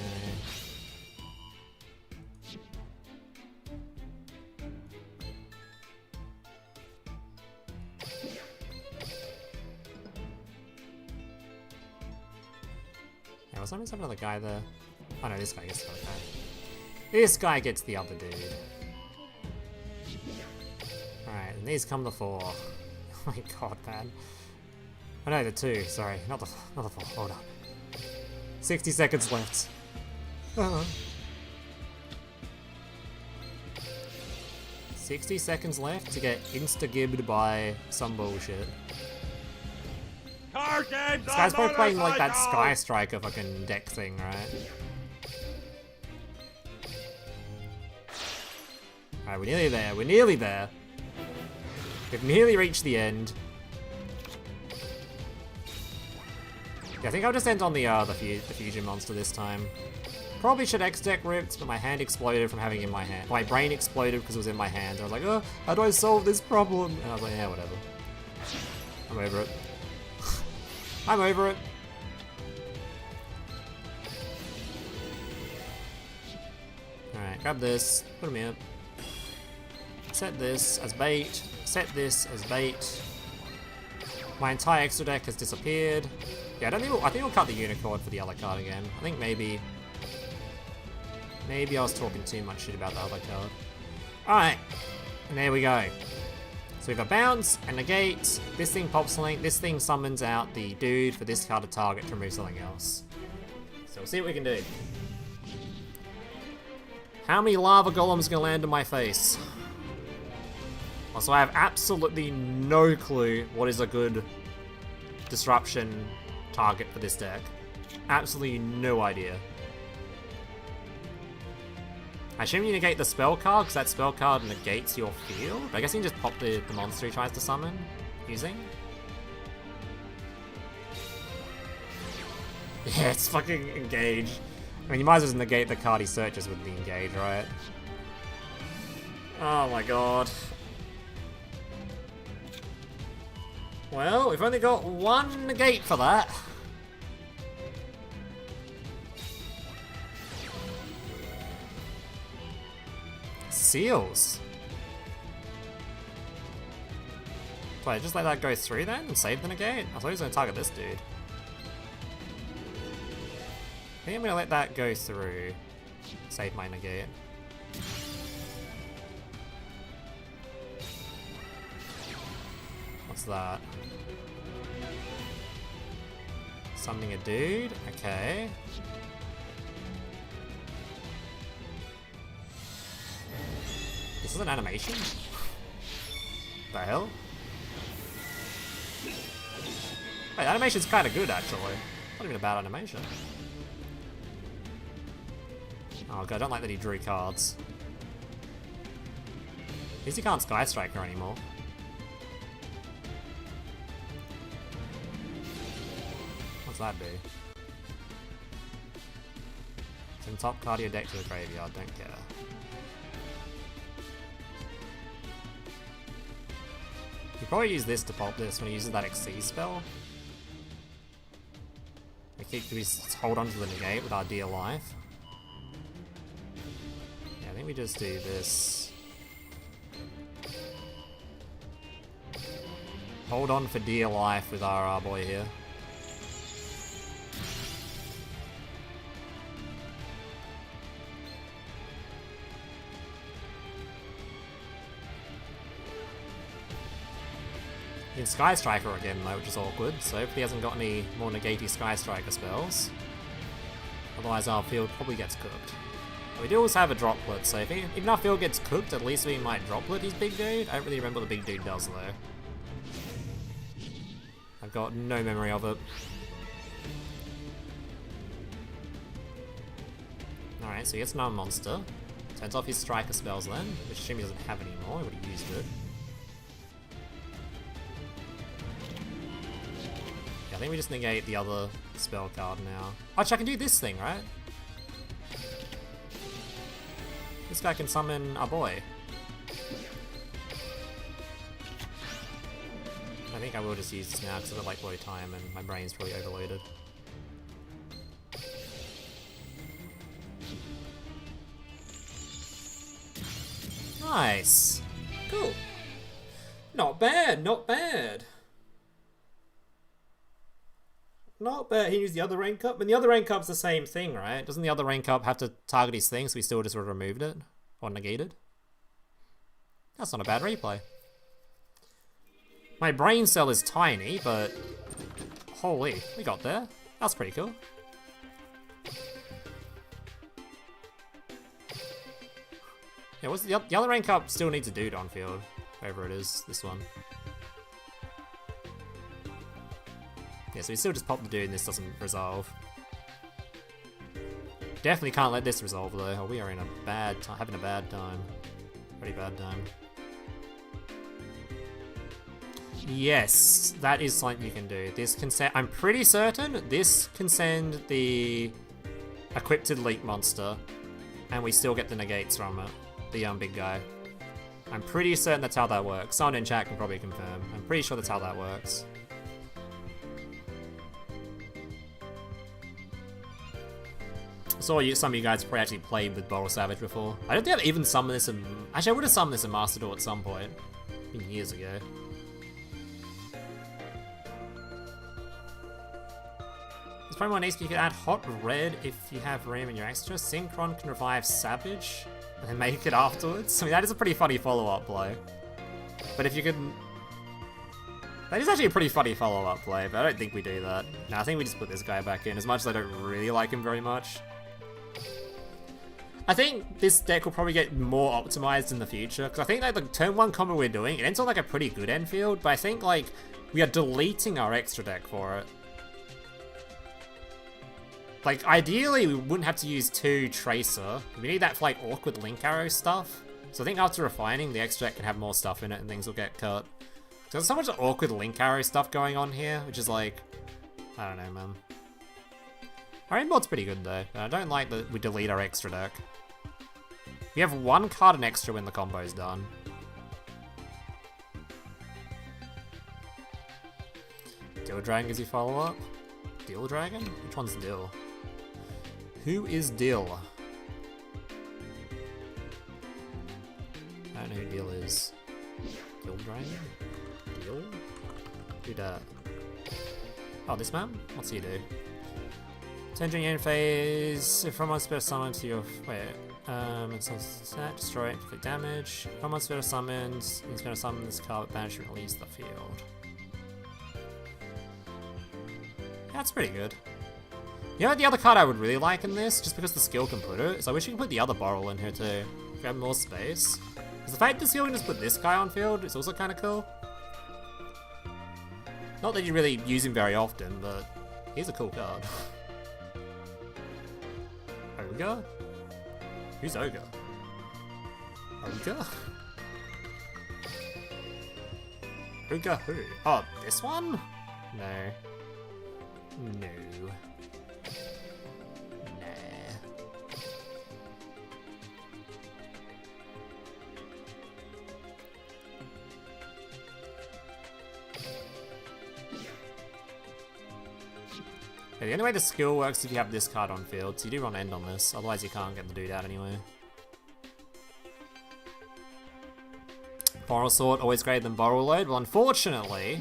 Yeah, was there some other guy there? Oh no, this guy gets the other guy. This guy gets the other dude. Alright, and these come the four. Oh my god, man. Oh no, the two, sorry. Not the four, hold on. 60 seconds left. 60 seconds left to get insta-gibbed by some bullshit. Card games This guy's probably playing like that Sky Striker fucking deck thing, right? Alright, we're nearly there, we're nearly there. We've nearly reached the end. Yeah, I think I'll just end on the fusion monster this time. Probably should X-Deck ripped, but my hand exploded from having it in my hand. My brain exploded because it was in my hand. I was like, oh, how do I solve this problem? And I was like, yeah, whatever. I'm over it. I'm over it. Alright, grab this, put him here. Set this as bait, set this as bait. My entire extra deck has disappeared. Yeah, I think we'll cut the unicorn for the other card again. I think maybe I was talking too much shit about the other card. Alright, and there we go. So we have a bounce and negate. This thing pops link. This thing summons out the dude for this card to target to remove something else. So we'll see what we can do. How many lava golems are gonna land in my face? Also, I have absolutely no clue what is a good disruption target for this deck. Absolutely no idea. I assume you negate the spell card, because that spell card negates your field. I guess you can just pop the monster he tries to summon using. Yeah, it's fucking engage. I mean, you might as well just negate the card he searches with the engage, right? Oh my god. Well, we've only got one negate for that. Seals. Wait, just let that go through then and save the negate? I thought he was gonna target this dude. I think I'm gonna let that go through. Save my negate. What's that? Summoning a dude? Okay. This is an animation? The hell? Wait, the animation's kinda good actually. Not even a bad animation. Oh god, I don't like that he drew cards. At least he can't Sky Striker anymore. What's that do? Send top card of your deck to the graveyard, don't care. You probably use this to pop this when he uses that Exceed spell. We hold on to the negate with our dear life. Yeah, I think we just do this. Hold on for dear life with our boy here. In Sky Striker again though, which is awkward, so hopefully he hasn't got any more negaty Sky Striker spells. Otherwise our field probably gets cooked. But we do also have a droplet, so if even our field gets cooked, at least we might droplet his big dude. I don't really remember what the big dude does though. I've got no memory of it. Alright, so he gets another monster. Turns off his Striker spells then, which I assume he doesn't have anymore, he would have used it. I think we just negate the other spell card now. Actually, I can do this thing, right? This guy can summon our boy. I think I will just use this now because I've got like low time and my brain's probably overloaded. Nice! Cool. Not bad, not bad. Not bad. He used the other rank up, and the other rank up's the same thing, right? Doesn't the other rank up have to target his thing, so we still just would have removed it? Or negated? That's not a bad replay. My brain cell is tiny, but... Holy, we got there. That's pretty cool. Yeah, what's the other rank up still needs a dude on field. Whoever it is, this one. Yeah, so we still just pop the dude and this doesn't resolve. Definitely can't let this resolve though. Oh, we are in a bad time, having a bad time. Pretty bad time. Yes, that is something you can do. This can send, I'm pretty certain this can send the equipped elite monster and we still get the negates from it. The big guy. I'm pretty certain that's how that works. Someone in chat can probably confirm. I'm pretty sure that's how that works. I saw some of you guys probably actually played with Boral Savage before. I don't think I've even summoned this in... Actually, I would have summoned this in Master Duel at some point. Years ago. It's probably more nice if you could add Hot Red if you have room in your extra. Synchron can revive Savage and then make it afterwards. I mean, that is a pretty funny follow-up play. But if you could... That is actually a pretty funny follow-up play, but I don't think we do that. No, I think we just put this guy back in, as much as I don't really like him very much. I think this deck will probably get more optimized in the future, because I think like the turn 1 combo we're doing, it ends on like a pretty good end field, but I think like we are deleting our extra deck for it. Like ideally we wouldn't have to use 2 Tracer, we need that for like awkward Link Arrow stuff. So I think after refining, the extra deck can have more stuff in it and things will get cut. There's so much awkward Link Arrow stuff going on here, which is like, I don't know, man. Our inboard's pretty good though. I don't like that we delete our extra deck. We have 1 card and extra when the combo's done. Duel Dragon gives you follow-up? Duel Dragon? Which one's Dill? Who is Dill? I don't know who Dill is. Duel Dragon? Duel? Do that. Oh, this man? What's he do? Turn during your end phase. If from one spell summon to your it's on stat, destroy it, inflict damage. From one spell summoned, you spell summon this card with banish and release the field. That's pretty good. You know what the other card I would really like in this, just because the skill can put it, is I wish you could put the other Borrel in here too. Grab more space. Because the fact the skill can just put this guy on field is also kind of cool. Not that you really use him very often, but he's a cool card. Ogre? Who's Ogre? Ogre? Ogre who? Oh, this one? No. No. Yeah, the only way the skill works is if you have this card on field, so you do run end on this, otherwise you can't get the dude out anyway. Borrel Sword, always greater than Borrel Load. Well, unfortunately,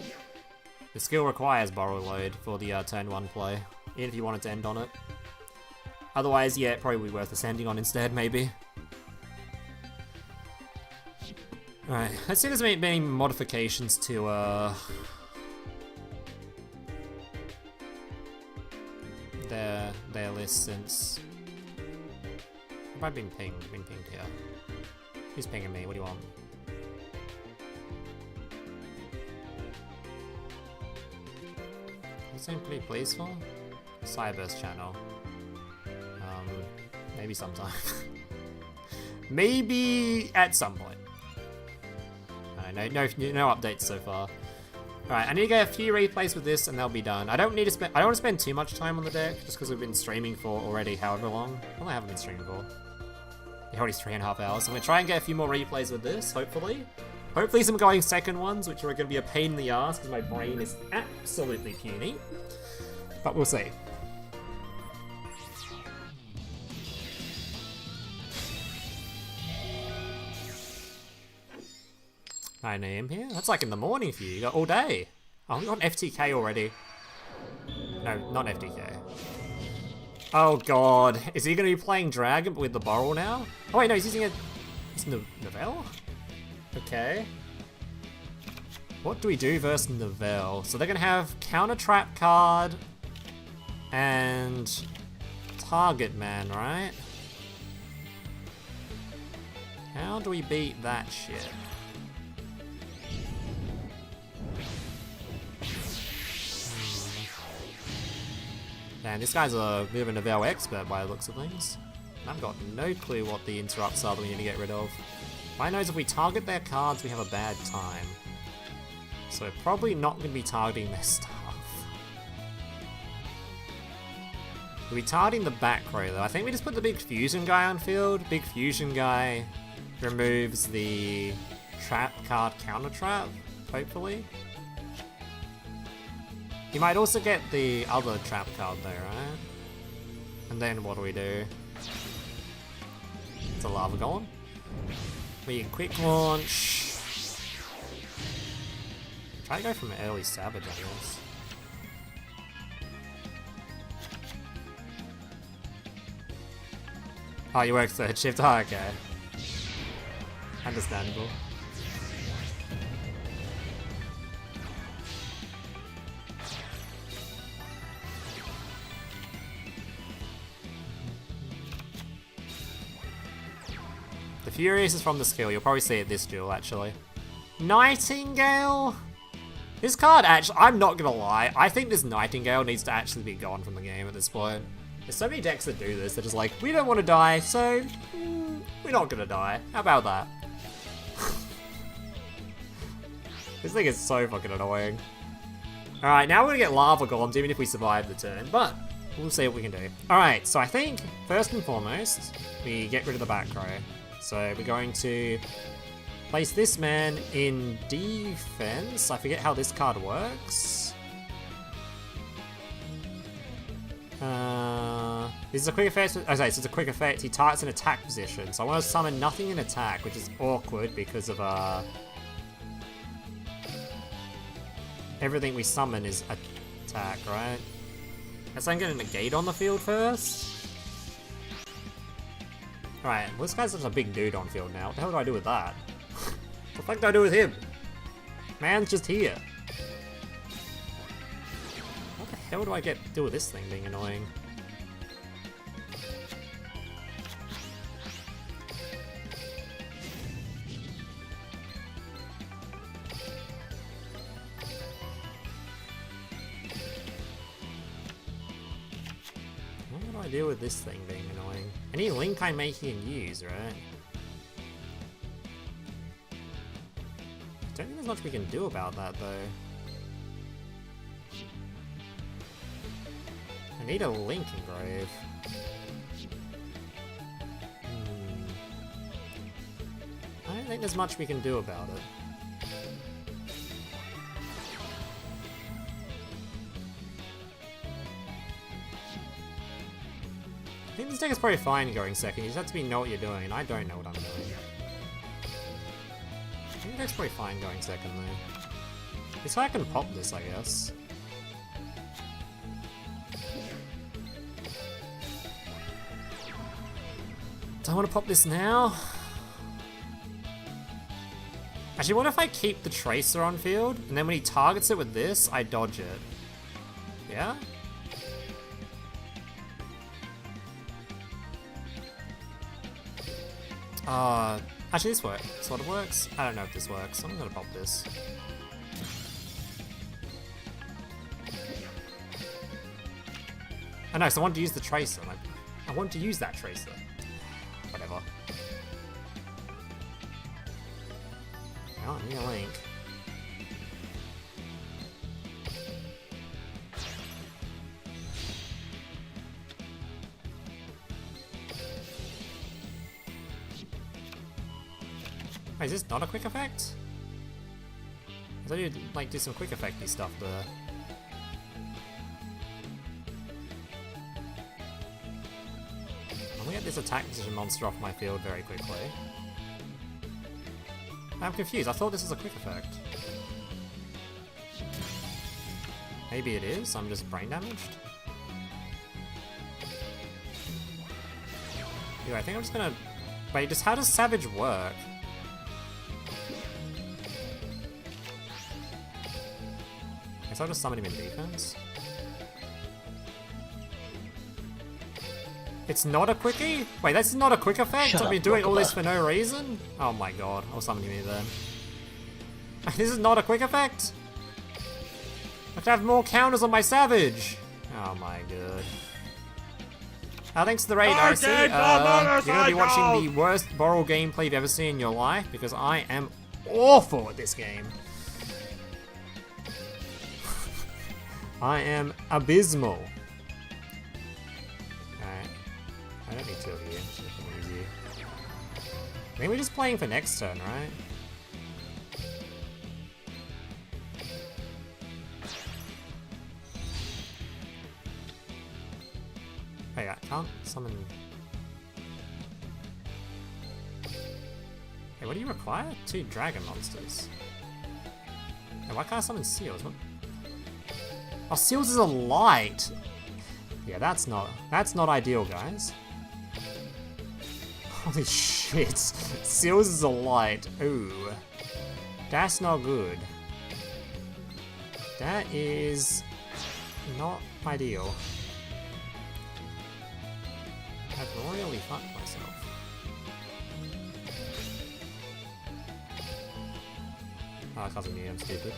the skill requires Borrel Load for the turn 1 play, even if you wanted to end on it. Otherwise, yeah, it probably would be worth us ending on instead, maybe. Alright, let's see if there's any modifications to, their list since... Have I been pinged? Been pinged here. Who's pinging me? What do you want? You seem pretty pleaseful. Cyber's channel. Maybe sometime. Maybe at some point. No updates so far. Alright, I need to get a few replays with this and they'll be done. I don't want to spend too much time on the deck, just because we've been streaming for already however long. Well, I haven't been streaming for. Yeah, already 3.5 hours. I'm going to try and get a few more replays with this, hopefully. Hopefully some going second ones, which are going to be a pain in the ass, because my brain is absolutely puny. But we'll see. I am here? That's like in the morning for you. You got all day. Oh, we got an FTK already. No, not FTK. Oh god. Is he going to be playing Dragon with the Borrel now? Oh wait, no, he's using a... It's Novell? Okay. What do we do versus Novell? So they're going to have Counter Trap card and Target Man, right? How do we beat that shit? Man, this guy's a bit of a Novell expert by the looks of things. And I've got no clue what the interrupts are that we need to get rid of. My knows if we target their cards, we have a bad time. So we're probably not going to be targeting their stuff. We'll be targeting the back row though. I think we just put the big fusion guy on field. Big fusion guy removes the trap card counter trap, hopefully. You might also get the other trap card though, right? And then what do we do? It's a lava golem. We can quick launch. Try to go from an early savage, I guess. Oh, you work third shift? Oh, okay. Understandable. The Furious is from the skill. You'll probably see it this duel, actually. Nightingale? This card, actually, I'm not gonna lie. I think this Nightingale needs to actually be gone from the game at this point. There's so many decks that do this. They're just like, we don't want to die, so we're not gonna die. How about that? This thing is so fucking annoying. Alright, now we're gonna get lava golems even if we survive the turn, but we'll see what we can do. Alright, so I think, first and foremost, we get rid of the back row. So we're going to place this man in defense. I forget how this card works. This is a quick effect. Okay, so it's a quick effect. He targets an attack position. So I want to summon nothing in attack, which is awkward because of everything we summon is attack, right? Let's try and get a negate on the field first. Alright, well, this guy's such a big dude on field now. What the hell do I do with that? What the fuck do I do with him? Man's just here. What the hell do I do with this thing being annoying? What do I do with this thing being annoying? Any link I make he can use, right? I don't think there's much we can do about that, though. I need a link engrave. I don't think there's much we can do about it. I think this deck is probably fine going second. You just have to know what you're doing, and I don't know what I'm doing. I think the deck's probably fine going second, though. This way I can pop this, I guess. Do I want to pop this now? Actually, what if I keep the Tracer on field, and then when he targets it with this, I dodge it? Yeah? Actually this works. Sort of works. I don't know if this works. I'm gonna pop this. Oh no, so I wanted to use the Tracer. I want to use that Tracer. Whatever. Oh, I need a link. Wait, is this not a quick effect? I thought you'd like do some quick effecty stuff there. I'm gonna get this attack position monster off my field very quickly. I'm confused, I thought this was a quick effect. Maybe it is, I'm just brain damaged. Yeah, I think I'm just gonna... Wait, how does Savage work? Guess I'll just summon him in defense. It's not a quickie? Wait, that's not a quick effect? I've been doing all this for no reason? Oh my god, I'll summon him in then. This is not a quick effect? I have to have more counters on my Savage! Oh my god. Thanks to the raid, RC. You're gonna be watching the worst Boral gameplay you've ever seen in your life, because I am awful at this game. I am abysmal. Alright. I don't need two of you. I think we're just playing for next turn, right? Hey, I can't summon... Hey, what do you require? 2 dragon monsters. Hey, why can't I summon seals? What? Oh, seals is a light! Yeah, that's not ideal, guys. Holy shit. Seals is a light. Ooh. That's not good. That is not ideal. I've really fucked myself. Oh, that wasn't me, I'm stupid.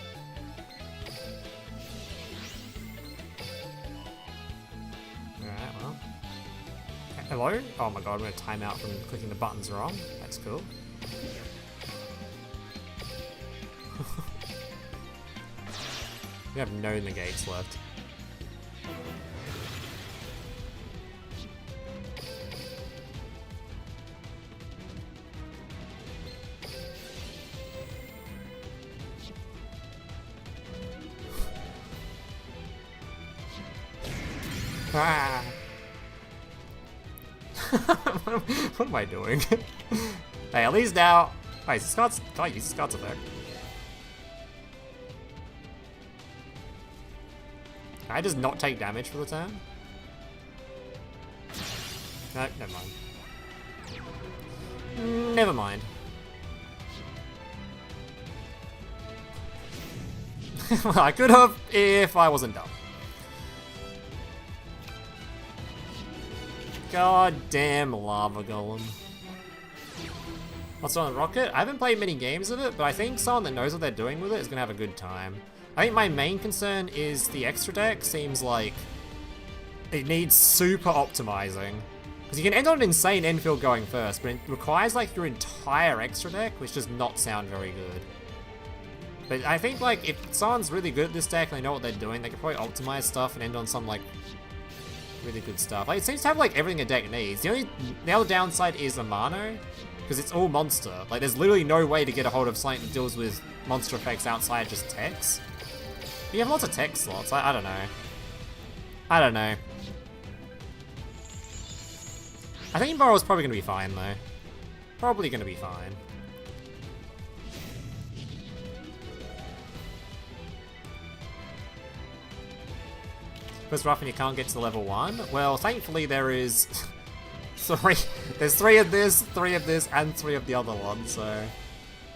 Alright, well. Hello? Oh my god, I'm gonna time out from clicking the buttons wrong. That's cool. We have no negates left. Ah. What am I doing? Hey, at least now. Wait, Scott's. Can I use Scott's effect? Can I just not take damage for the turn? No, never mind. Never mind. Well, I could have if I wasn't dumb. God damn lava golem. What's on Rocket? I haven't played many games of it, but I think someone that knows what they're doing with it is gonna have a good time. I think my main concern is the extra deck seems like it needs super optimizing. Because you can end on an insane infield going first, but it requires like your entire extra deck, which does not sound very good. But I think like if someone's really good at this deck and they know what they're doing, they could probably optimize stuff and end on some like really good stuff. Like it seems to have like everything a deck needs. The other downside is the mono, because it's all monster. Like there's literally no way to get a hold of something that deals with monster effects outside just text. But you have lots of text slots. I don't know. I don't know. I think Borrow's probably gonna be fine though. Probably gonna be fine. It's rough and you can't get to level 1. Well, thankfully there is there's 3 of this, 3 of this, and 3 of the other one, so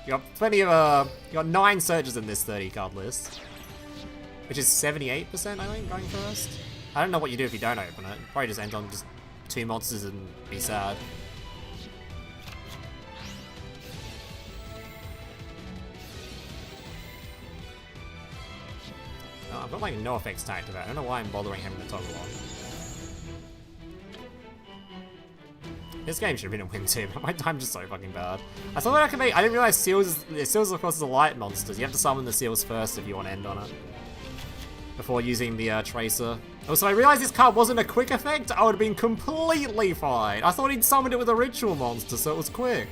you got plenty of you got 9 searches in this 30 card list. Which is 78%, I think, going first. I don't know what you do if you don't open it. Probably just end on just 2 monsters and be sad. Oh, I've got like no effects tagged to that. I don't know why I'm bothering having to toggle on. This game should have been a win too, but my time's just so fucking bad. I thought that I could make. I didn't realize seals of course is a light monsters. You have to summon the seals first if you want to end on it before using the tracer. Also, I realized this card wasn't a quick effect. I would have been completely fine. I thought he'd summoned it with a ritual monster, so it was quick.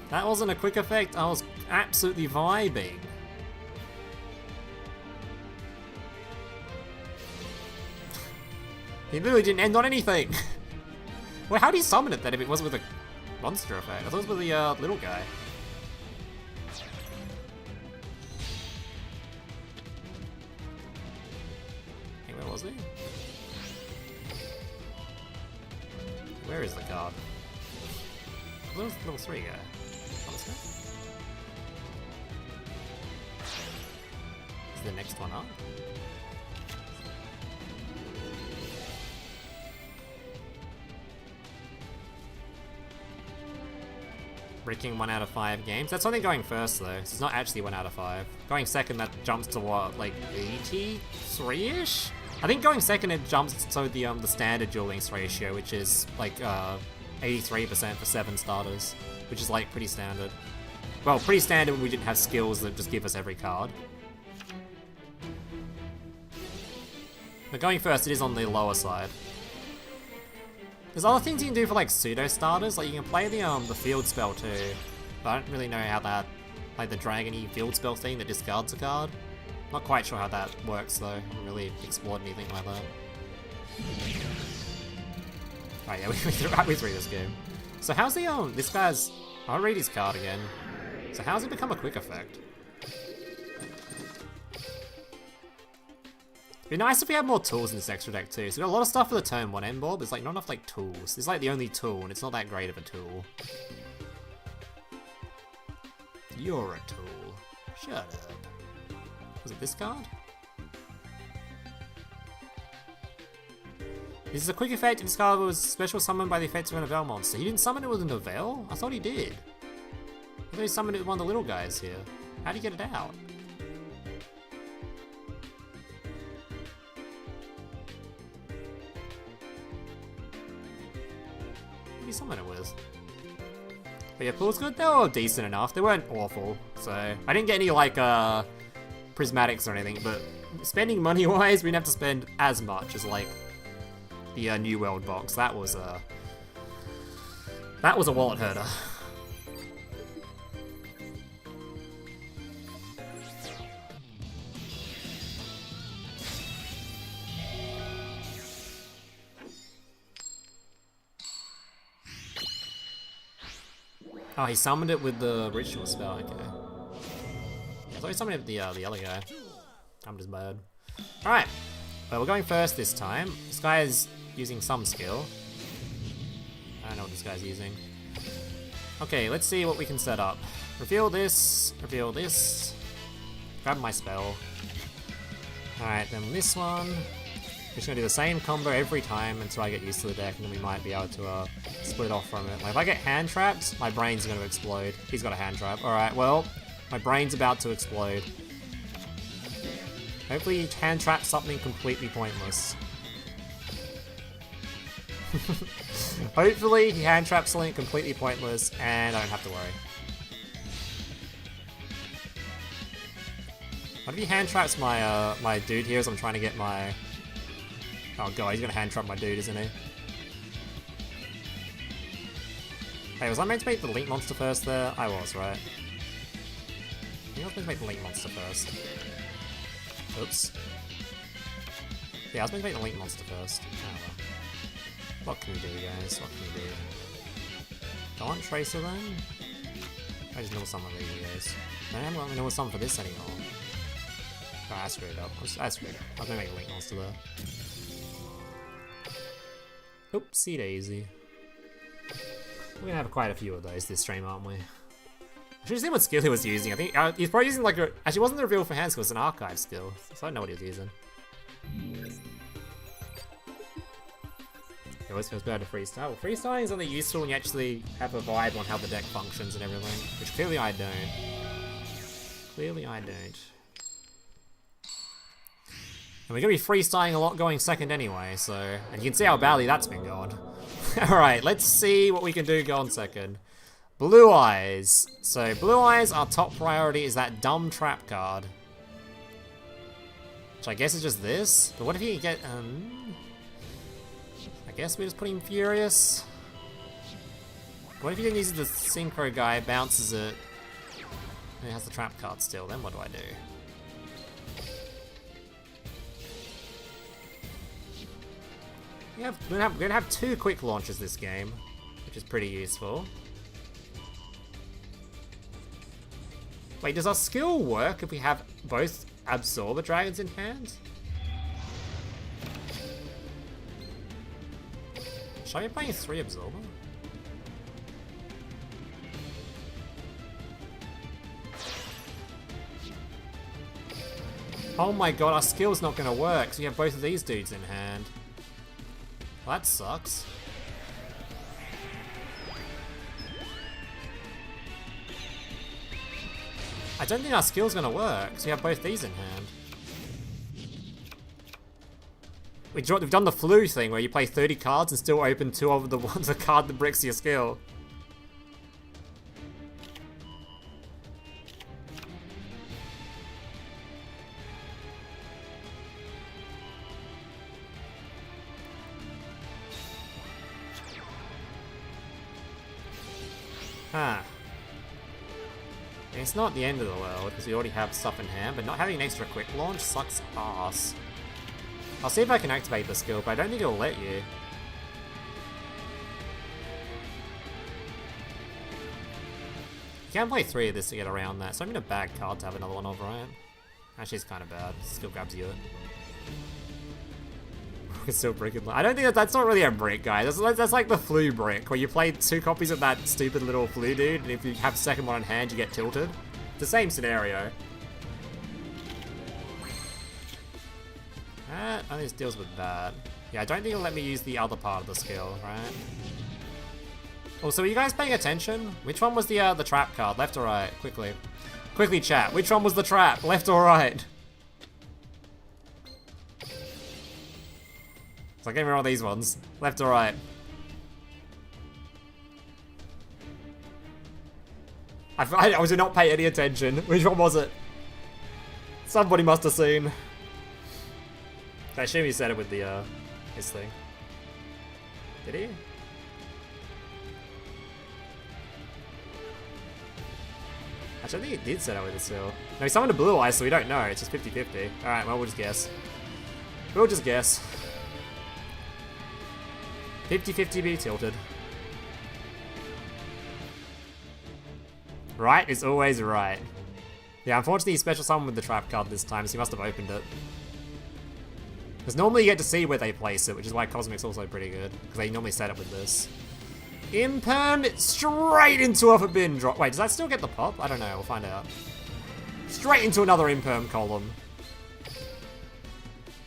That wasn't a quick effect. I was absolutely vibing. He literally didn't end on anything. Well, how do you summon it then if it wasn't with a monster effect? I thought it was with the little guy. Hey, where was he? Where is the card? Where's the level 3 guy? Oh, this guy? Is the next one up? Breaking 1 out of 5 games. That's only going first though, so it's not actually 1 out of 5. Going second, that jumps to what, like 83-ish? I think going second it jumps to the standard Duel Links ratio, which is like 83% for 7 starters, which is like pretty standard. Well, pretty standard when we didn't have skills that just give us every card. But going first, it is on the lower side. There's other things you can do for like pseudo starters, like you can play the field spell too. But I don't really know how that, like the dragon-y field spell thing that discards a card. Not quite sure how that works though. I haven't really explored anything like that. Right, yeah, we through this game. So how's the this guy's? I'll read his card again. So how's it become a quick effect? It'd be nice if we had more tools in this extra deck too. So we've got a lot of stuff for the turn 1 end board, but it's like not enough like tools. It's like the only tool, and it's not that great of a tool. You're a tool. Shut up. Was it this card? This is a quick effect if this card was special summoned by the effect of a Novell monster. He didn't summon it with a Novell? I thought he did. I thought he summoned it with one of the little guys here. How'd he get it out? What did he summon it with? But yeah, pool's good. They were decent enough. They weren't awful. So I didn't get any like prismatics or anything, but spending money wise, we didn't have to spend as much as like the New World box. That was a wallet herder. Oh, he summoned it with the ritual spell, okay. There's always somebody with the other guy. I'm just bad. Alright. Well, we're going first this time. This guy is using some skill. I don't know what this guy's using. Okay, let's see what we can set up. Reveal this. Reveal this. Grab my spell. Alright, then this one. We're just gonna do the same combo every time until I get used to the deck, and then we might be able to split off from it. Like, if I get hand trapped, my brain's gonna explode. He's got a hand trap. Alright, well, my brain's about to explode. Hopefully he hand traps something completely pointless. Hopefully he hand traps something completely pointless and I don't have to worry. What if he hand traps my my dude here as I'm trying to get my... Oh god, he's gonna hand trap my dude, isn't he? Hey, was I meant to make the Link Monster first there? I was, right? I think I was meant to make the Link Monster first. Oops. Yeah, I was meant to make the Link Monster first. Oh well. What can we do, guys? What can we do? Don't want Tracer then? I just know some of these guys. I haven't got know some for this anymore. Oh, I screwed up. I screwed up. I was gonna make a Link Monster there. Oopsie daisy. We're gonna have quite a few of those this stream, aren't we? I should have seen what skill he was using. I think he's probably using like a... Actually, it wasn't the reveal for hand skill, it was an archive skill. So I don't know what he was using. It was better to freestyle. Well, freestyling is only useful when you actually have a vibe on how the deck functions and everything. Which clearly I don't. Clearly I don't. And we're gonna be freestyling a lot going second anyway, so... And you can see how badly that's been going. Alright, let's see what we can do going second. Blue Eyes. So, Blue Eyes, our top priority is that dumb trap card. Which I guess is just this. But what if you get, I guess we just put him Furious. What if he didn't use the Synchro guy, bounces it, and it has the trap card still? Then what do I do? We're gonna have 2 quick launches this game, which is pretty useful. Wait, does our skill work if we have both Absorber Dragons in hand? Should I be playing 3 Absorber? Oh my god, our skill's not gonna work, so we have both of these dudes in hand. Well, that sucks. I don't think our skill's gonna work, so we have both these in hand. We've done the flu thing where you play 30 cards and still open 2 of the ones a card that bricks your skill. Huh. It's not the end of the world, because we already have stuff in hand, but not having an extra quick launch sucks ass. I'll see if I can activate the skill, but I don't think it'll let you. You can't play 3 of this to get around that, so I'm in a bad card to have another one of, right? Actually, it's kind of bad. Skill grabs you. It's still bricking. I don't think that's not really a brick, guys. That's like the flu brick, where you play 2 copies of that stupid little flu dude, and if you have second one in hand, you get tilted. It's the same scenario. I think this deals with that. Yeah, I don't think it'll let me use the other part of the skill, right? Also, are you guys paying attention? Which one was the trap card? Left or right? Quickly. Quickly, chat. Which one was the trap? Left or right? So give me all these ones. Left or right? I was not paying any attention. Which one was it? Somebody must have seen. I assume he said it with the his thing. Did he? Actually, I think he did set it with his skill. No, he summoned a Blue Eyes, so we don't know. It's just 50-50. Alright, well, we'll just guess. We'll just guess. 50-50 be tilted. Right is always right. Yeah, unfortunately he special summoned with the trap card this time, so he must have opened it. Because normally you get to see where they place it, which is why Cosmic's also pretty good. Because they normally set it with this. Imperm straight into a forbidden drop. Wait, does that still get the pop? I don't know, we'll find out. Straight into another Imperm column.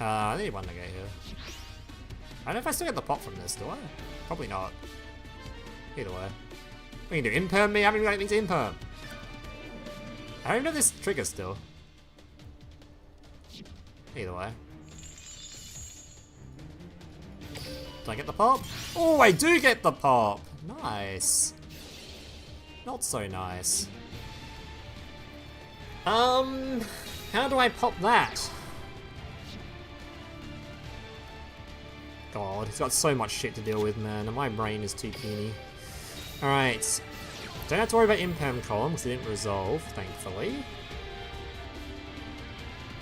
I need one to get here. I don't know if I still get the pop from this, do I? Probably not. Either way. We can do Imperm me, I haven't even got anything to Imperm. I don't know this trigger still. Either way. Do I get the pop? Oh, I do get the pop! Nice. Not so nice. How do I pop that? God, he's got so much shit to deal with, man, and my brain is too puny. Alright. Don't have to worry about Imperm column, because it didn't resolve, thankfully.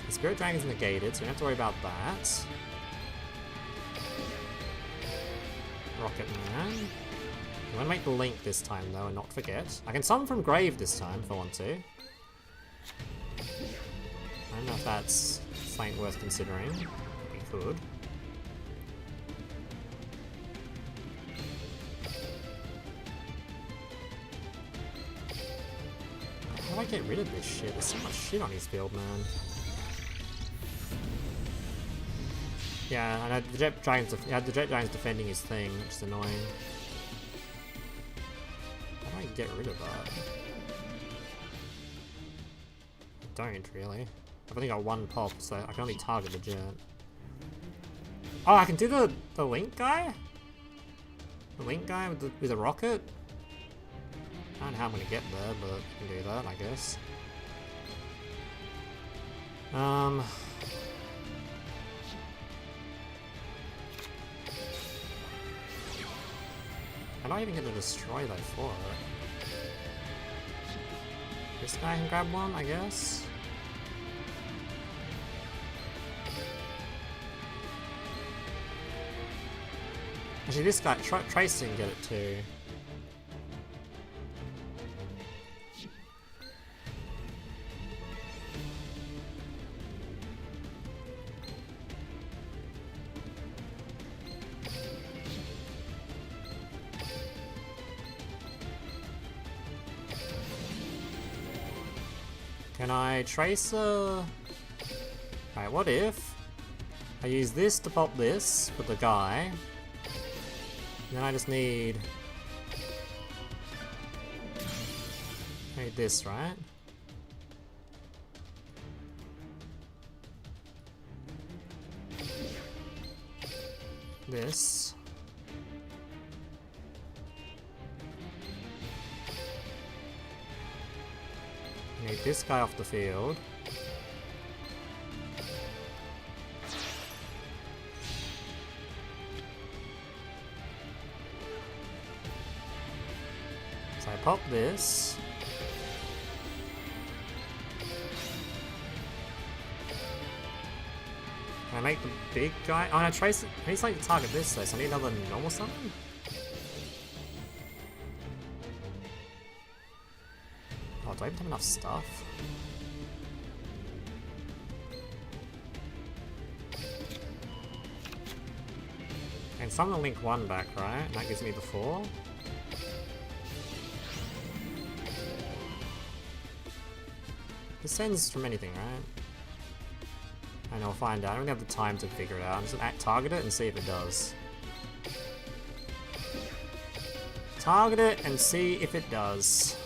The Spirit Dragon's negated, so we don't have to worry about that. Rocket Man. I'm gonna make the link this time, though, and not forget. I can summon from grave this time, if I want to. I don't know if that's something worth considering. We could. How do I get rid of this shit? There's so much shit on his field, man. Yeah, I know the Jet Dragon's defending his thing, which is annoying. How do I get rid of that? I don't really. I've only got one pop, so I can only target the Jet. Oh, I can do the Link guy? The Link guy with a rocket? I don't know how I'm gonna get there, but I can do that, I guess. How do I even get to destroy that for it? This guy can grab one, I guess? Actually, this guy, Tracy can get it too. Can I trace a... Alright, what if I use this to pop this with the guy, and then I just need this, right? This. Need this guy off the field. So I pop this. Can I make the big guy? Oh no, Trace. I need something to target this though, so I need another normal summon? Oh, do I even have enough stuff? And summon the Link 1 back, right? And that gives me the 4. This sends from anything, right? And I'll find out. I don't have the time to figure it out. I'm just gonna target it and see if it does. Target it and see if it does.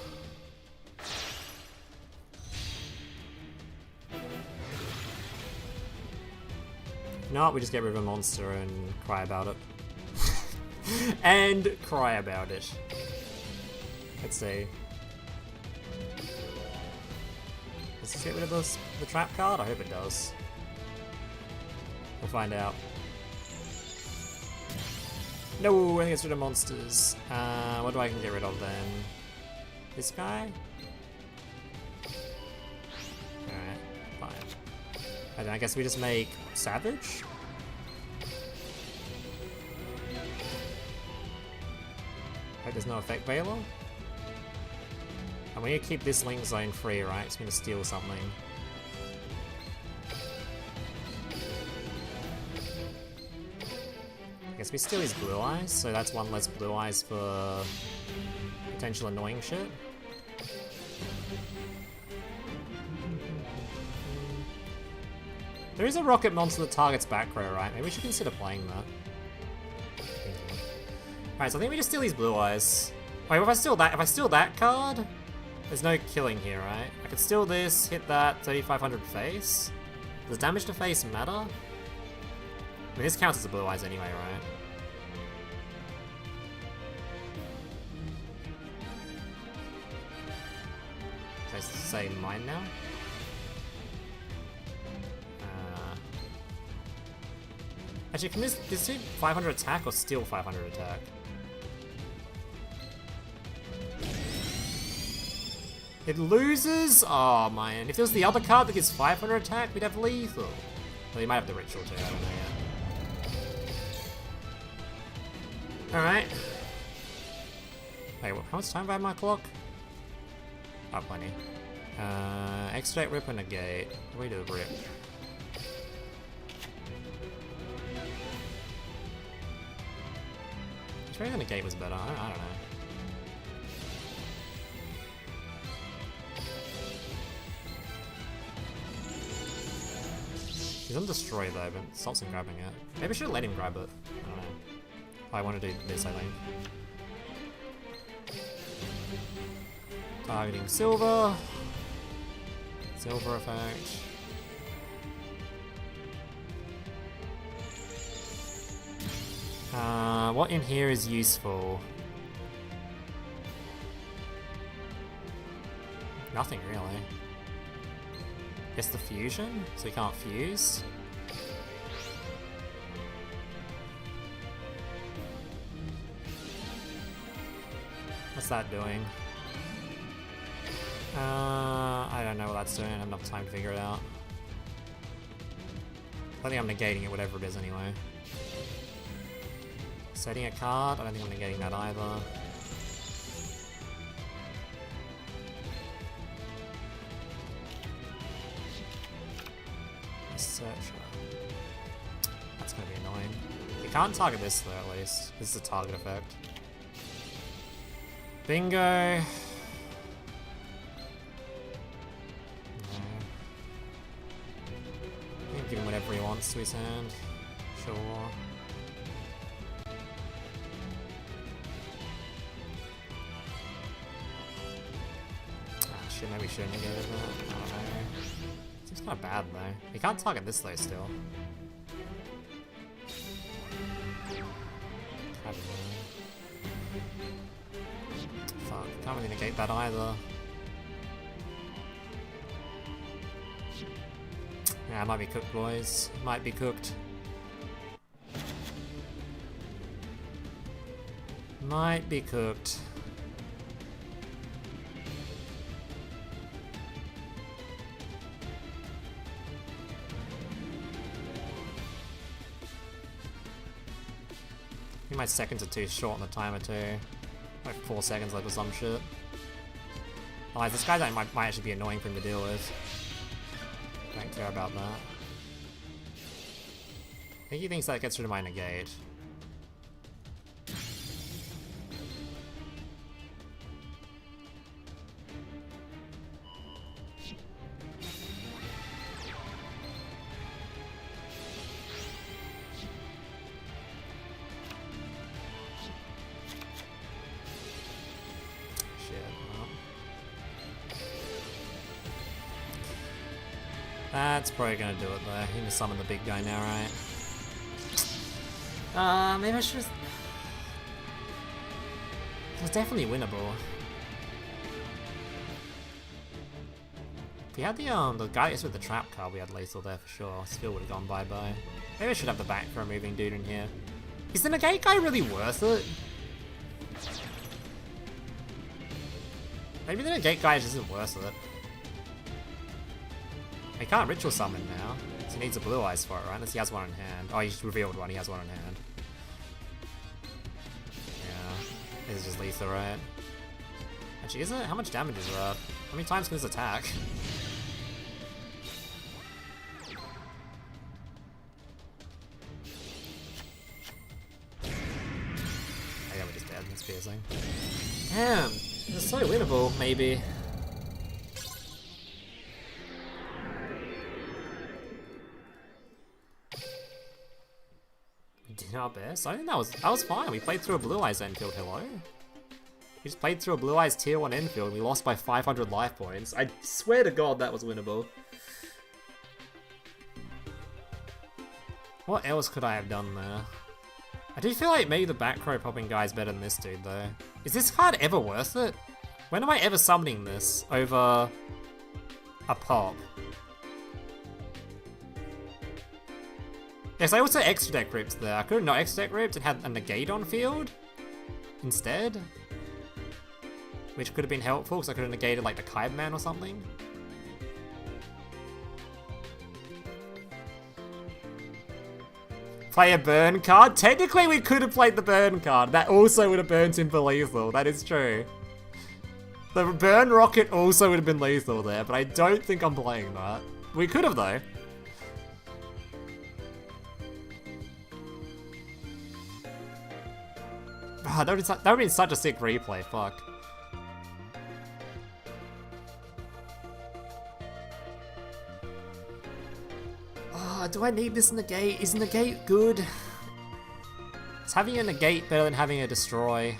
No, we just get rid of a monster and cry about it. And cry about it. Let's see. Does this get rid of the trap card? I hope it does. We'll find out. No, I think it's rid of monsters. What do I can get rid of then? This guy? Alright, fine. And then I guess we just make Savage? Hope there's no effect Veiler. And we need to keep this link zone free, right? It's gonna steal something. I guess we steal his blue eyes, so that's one less blue eyes for potential annoying shit. There is a rocket monster that targets back row, right? Maybe we should consider playing that. Alright, so I think we just steal these blue eyes. Wait, if I steal that card, there's no killing here, right? I could steal this, hit that, 3500 face. Does damage to face matter? I mean, this counts as a blue eyes anyway, right? Can I say mine now? Actually, can this do 500 attack or steal 500 attack? It loses? Oh man, if there was the other card that gives 500 attack, we'd have lethal. Well, you might have the ritual too, I don't know yet. Alright. Wait, how much time do I have my clock? Oh, plenty. Extradite, rip, and negate. What do we do with rip? Maybe the negate was better, I don't know. He's on destroy though, but stops him grabbing it. Maybe I should let him grab it. I don't know. I want to do this, I think. Targeting silver. Silver effect. What in here is useful? Nothing really. Guess the fusion, so we can't fuse. What's that doing? I don't know what that's doing, I don't have enough time to figure it out. I think I'm negating it, whatever it is anyway. Setting a card, I don't think I'm negating that either. Searcher. That's gonna be annoying. You can't target this though, at least. This is a target effect. Bingo! No. You can give him whatever he wants to his hand. Sure. Shit, maybe we shouldn't have negated that. I don't know. Seems kind of bad though. You can't target this though still. Fuck, can't really negate that either. Yeah, it might be cooked, boys. Might be cooked. Might be cooked. I think my seconds are too short on the timer too. Like 4 seconds left or some shit. Otherwise, this guy might actually be annoying for him to deal with. Don't care about that. I think he thinks that gets rid of my negate. That's probably gonna do it though. He can summon the big guy now, right? Maybe I should just... It's definitely winnable. If we had the guy with the trap card, we had lethal there for sure. Skill would have gone bye-bye. Maybe I should have the back for a moving dude in here. Is the negate guy really worth it? Maybe the negate guy just isn't worth it. He can't ritual summon now, so he needs a blue eyes for it, right? Unless he has one in hand. Oh, he just revealed one, he has one in hand. Yeah, this is just lethal, right? Actually, is it? How much damage is that? How many times can this attack? Oh yeah, we're just dead. That's piercing. Damn! It's so winnable, maybe. Did our best. I think that was fine. We played through a Blue Eyes Enfield. Hello. We just played through a Blue Eyes tier 1 Enfield and we lost by 500 life points. I swear to God that was winnable. What else could I have done there? I do feel like maybe the back row popping guy is better than this dude though. Is this card ever worth it? When am I ever summoning this over a pop? Yes, I also extra deck ripped there. I could have not extra deck ripped and had a negate on field instead. Which could have been helpful because I could have negated like the Kybe Man or something. Play a burn card? Technically we could have played the burn card. That also would have burnt him for lethal. That is true. The burn rocket also would have been lethal there, but I don't think I'm playing that. We could have though. Ah, that would have been such a sick replay, fuck. Oh, do I need this negate? Is negate good? Is having a negate better than having a destroy?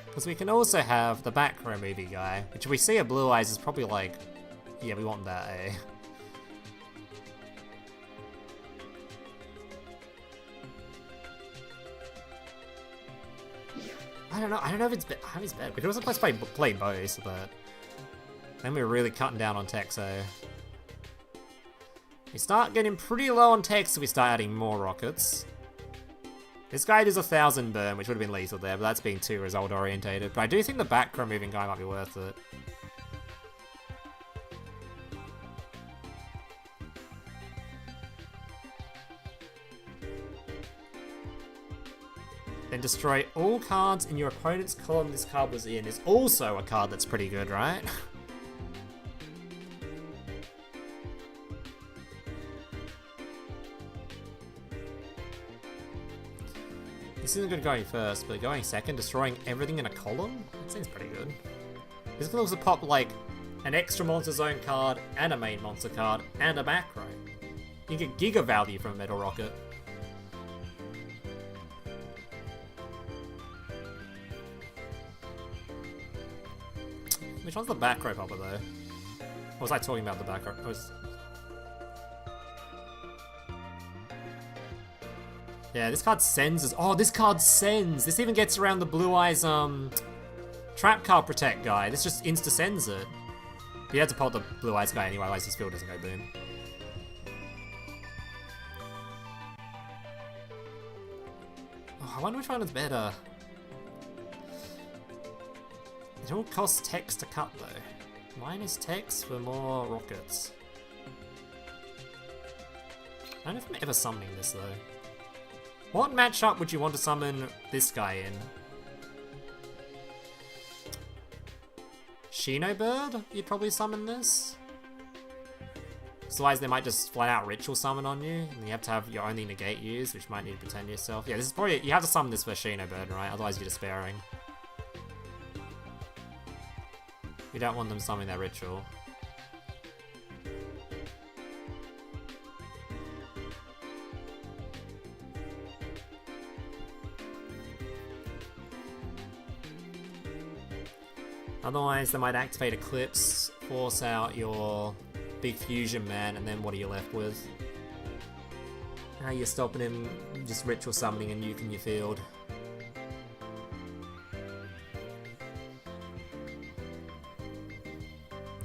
Because we can also have the back row movie guy, which if we see a Blue Eyes is probably like, yeah, we want that, eh? I don't know if it's better. We could also play both, but then we're really cutting down on tech, so we start getting pretty low on tech, so we start adding more rockets. This guy does 1,000 burn, which would have been lethal there, but that's being too result orientated. But I do think the back row moving guy might be worth it. Then destroy all cards in your opponent's column this card was in is also a card that's pretty good, right? This isn't good going first, but going second, destroying everything in a column? That seems pretty good. This can also pop like an extra monster zone card and a main monster card and a back row. You get giga value from a Metal Rocket. Which one's the back row popper though? Or was I talking about the back row? Yeah, this card sends us. Oh, this card sends! This even gets around the Blue Eyes trap card protect guy. This just insta sends it. But you have to pop the Blue Eyes guy anyway, otherwise his field doesn't go boom. Oh, I wonder which one is better. It all costs text to cut though. Minus text for more rockets. I don't know if I'm ever summoning this though. What matchup would you want to summon this guy in? Shino Bird? You'd probably summon this? Otherwise they might just flat out ritual summon on you, and you have to have your only negate used, which might need to pretend yourself. Yeah, this is probably, you have to summon this for Shino Bird, right? Otherwise you're despairing. You don't want them summoning their ritual. Otherwise, they might activate Eclipse, force out your big fusion man, and then what are you left with? Now you're stopping him just ritual summoning and nuking your field.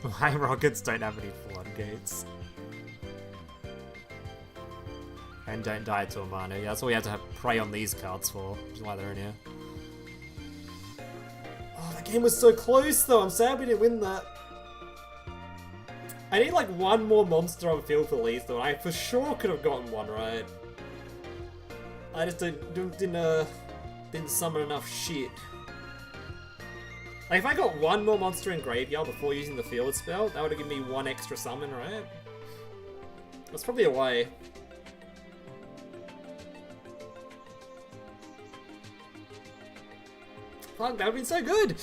Why rockets don't have any floodgates? And don't die to a mana. Yeah, that's all we have to have prey on these cards for, which is why they're in here. Oh, that game was so close though. I'm sad we didn't win that. I need like one more monster on field for lethal, and I for sure could have gotten one right. I just didn't didn't summon enough shit. Like, if I got one more monster in graveyard before using the field spell, that would have given me one extra summon, right? That's probably a way. Fuck, that would have been so good!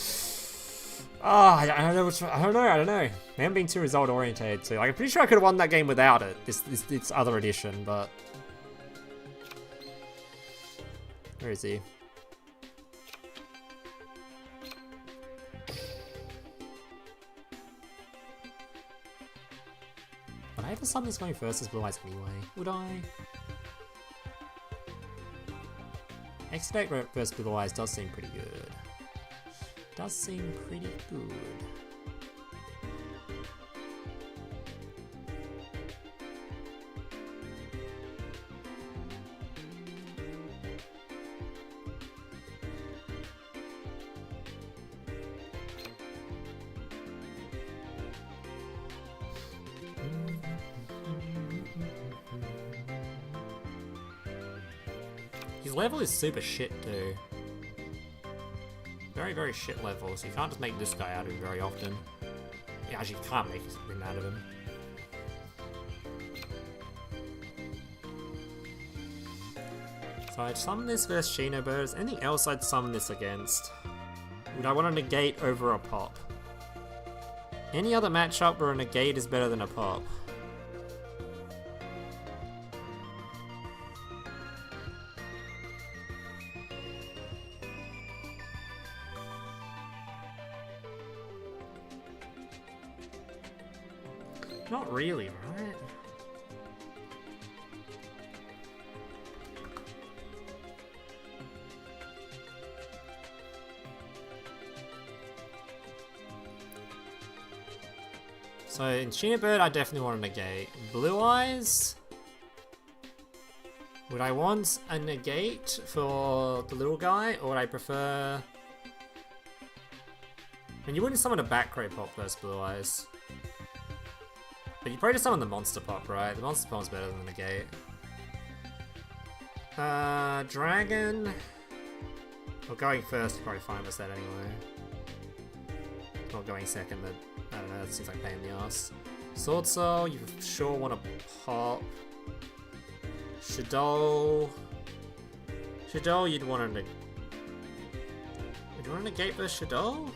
Ah, I don't know. I don't know. I haven't been too result orientated too. Like, I'm pretty sure I could have won that game without it. This other edition, but where is he? Would I ever summon this going first as Blue Eyes anyway? Would I? X-Deck versus Blue Eyes does seem pretty good. Does seem pretty good. His level is super shit too. Very, very shit level, so you can't just make this guy out of him very often. Yeah, actually, you can't make him out of him. So I'd summon this versus Shino Bird. Is there anything else I'd summon this against? Would I want to negate over a pop? Any other matchup where a negate is better than a pop? Not really, right? So in Shino Bird, I definitely want a negate. Blue Eyes? Would I want a negate for the little guy, or would I prefer... I mean, you wouldn't summon a back-crate pop versus Blue Eyes. But you probably just summon the monster pop, right? The monster pop's better than the negate. Dragon... Well, going first, probably fine with that anyway. Not going second, but I don't know, that seems like a pain in the ass. Sword Soul, you sure want to pop. Shadow... Shadow, you'd want to... Would you want to negate versus Shadow?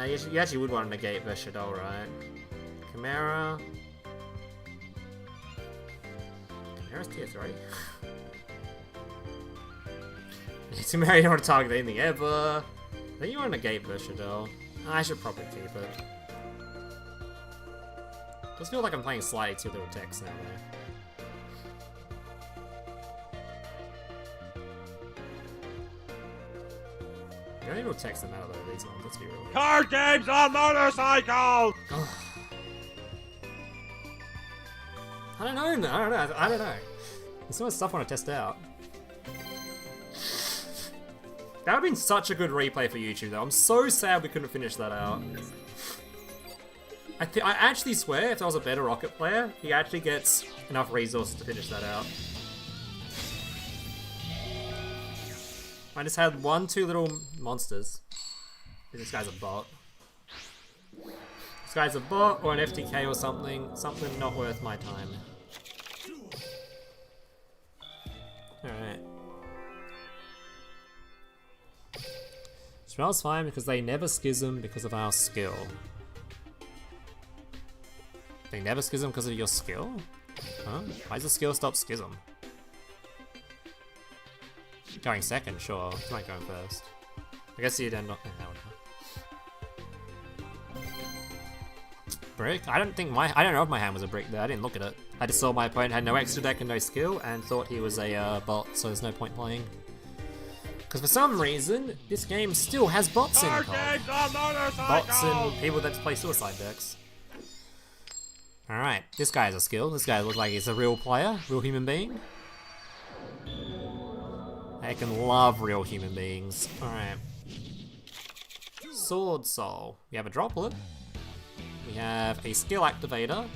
You actually would want to negate versus Shadow, right? Chimera... Chimera's tier 3? Chimera, you don't want to target anything ever. I think you want to negate versus Shadow. I should probably keep it. Does feel like I'm playing slightly too little text now, though. The only real text that matter though, these ones, let's be real. Card games on motorcycles! I don't know, I don't know. There's so much stuff I want to test out. That would have been such a good replay for YouTube though. I'm so sad we couldn't finish that out. I actually swear if there was a better Rocket player, he actually gets enough resources to finish that out. I just had 2 little monsters. This guy's a bot. This guy's a bot or an FTK or something. Something not worth my time. Alright. Smells fine because they never schism because of our skill. They never schism because of your skill? Huh? Why does the skill stop schism? Going second, sure. It's not going first. I guess you'd end up... Brick? I don't know if my hand was a brick there. I didn't look at it. I just saw my opponent had no extra deck and no skill and thought he was a bot, so there's no point playing. Because for some reason, this game still has bots in it. Bots and people that play suicide decks. Alright, this guy has a skill. This guy looks like he's a real player, real human being. I can love real human beings. Alright. Sword Soul. We have a droplet. We have a skill activator.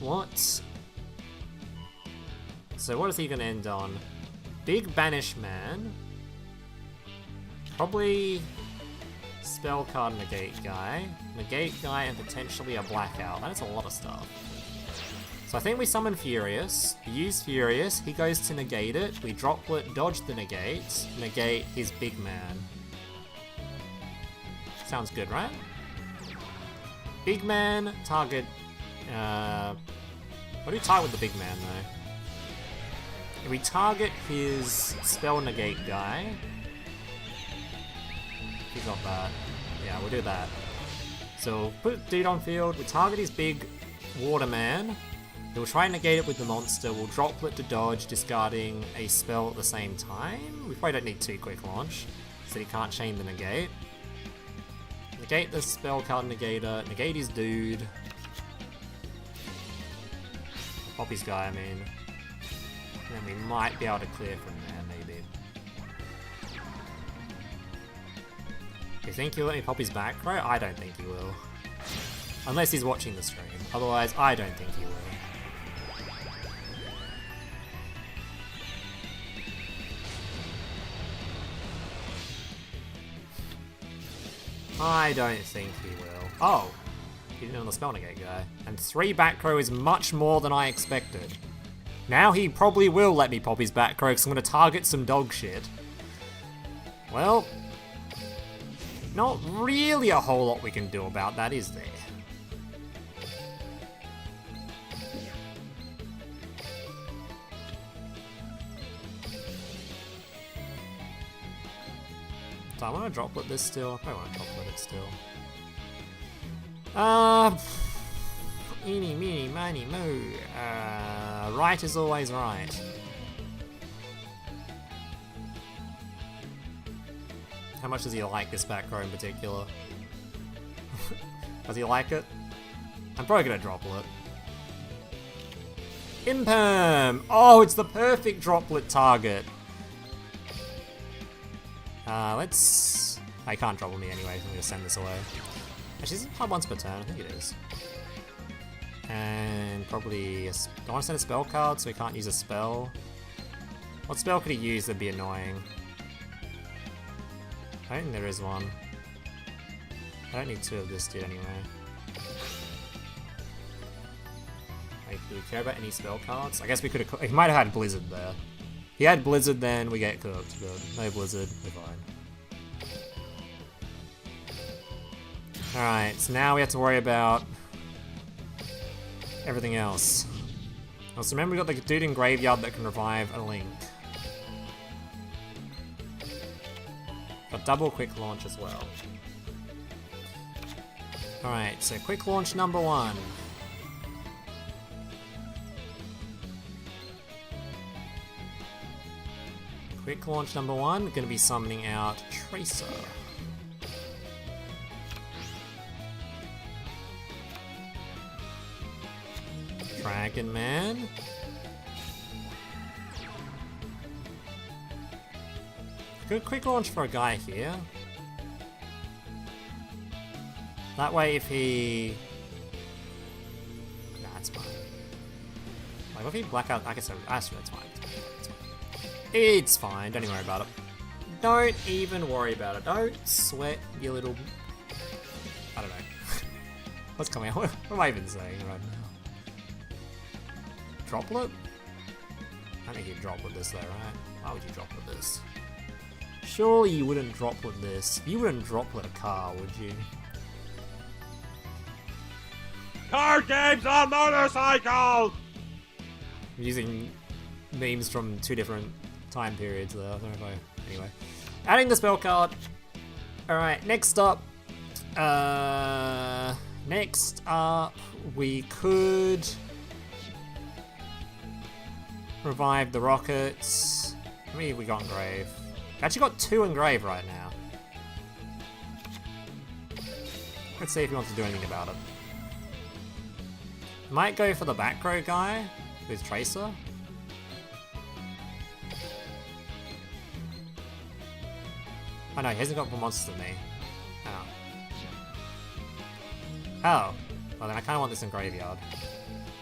What? So what is he gonna end on? Big Banish Man. Probably spell card negate guy, and potentially a blackout. That is a lot of stuff. So I think we summon Furious, use Furious, he goes to negate it, we droplet, dodge the negate his big man. Sounds good, right? Big man, target, what do we target with the big man though? If we target his spell negate guy, he's not that. Yeah, we'll do that. So put dude on field, we target his big water man. We'll try and negate it with the monster. We'll droplet to dodge, discarding a spell at the same time. We probably don't need 2 quick launch, so he can't chain the negate. Negate the spell card negator, negate his dude. Pop his guy, I mean. And then we might be able to clear from there, maybe. You think he'll let me pop his back row? I don't think he will. Unless he's watching the stream. Otherwise, I don't think he will. I don't think he will. Oh! He didn't on the spell negate guy. And 3 back row is much more than I expected. Now he probably will let me pop his back row because I'm going to target some dog shit. Well, not really a whole lot we can do about that, is there? So I want to droplet this still. I want to droplet it still. Eeny, meeny, miny, moo. Right is always right. How much does he like this back row in particular? Does he like it? I'm probably gonna droplet. Imperm! Oh, it's the perfect droplet target. Let's... I can't droplet me anyway, so I'm gonna send this away. Actually, is it hard once per turn? I think it is. And probably... I want to send a spell card, so we can't use a spell. What spell could he use that'd be annoying? I don't think there is one. I don't need 2 of this dude anyway. Like, do we care about any spell cards? I guess we could have... He might have had Blizzard there. He had Blizzard, then we get cooked. Good. No Blizzard, we're fine. Alright, so now we have to worry about everything else. Also, remember we got the dude in Graveyard that can revive a Link. Got double quick launch as well. Alright, so quick launch number 1. Quick launch number 1, gonna be summoning out Tracer. Dragon Man. Good quick launch for a guy here. That way if he... Nah, it's fine. Like if he blackout, I guess that's fine. It's fine, don't even worry about it. Don't even worry about it. Don't sweat, you little... I don't know. What's coming out? What am I even saying right now? Droplet? I think you'd droplet this though, right? Why would you droplet this? Surely you wouldn't droplet this. You wouldn't droplet a car, would you? Card games on motorcycles! I'm using memes from 2 different time periods there. I don't know if I... Anyway. Adding the spell card. Alright, next up... Next up, we could... revive the rockets. How many have we got in grave? We actually got 2 in grave right now. Let's see if he wants to do anything about it. Might go for the back row guy with Tracer. Oh no, he hasn't got more monsters than me. Oh. Oh. Well then I kinda want this in graveyard.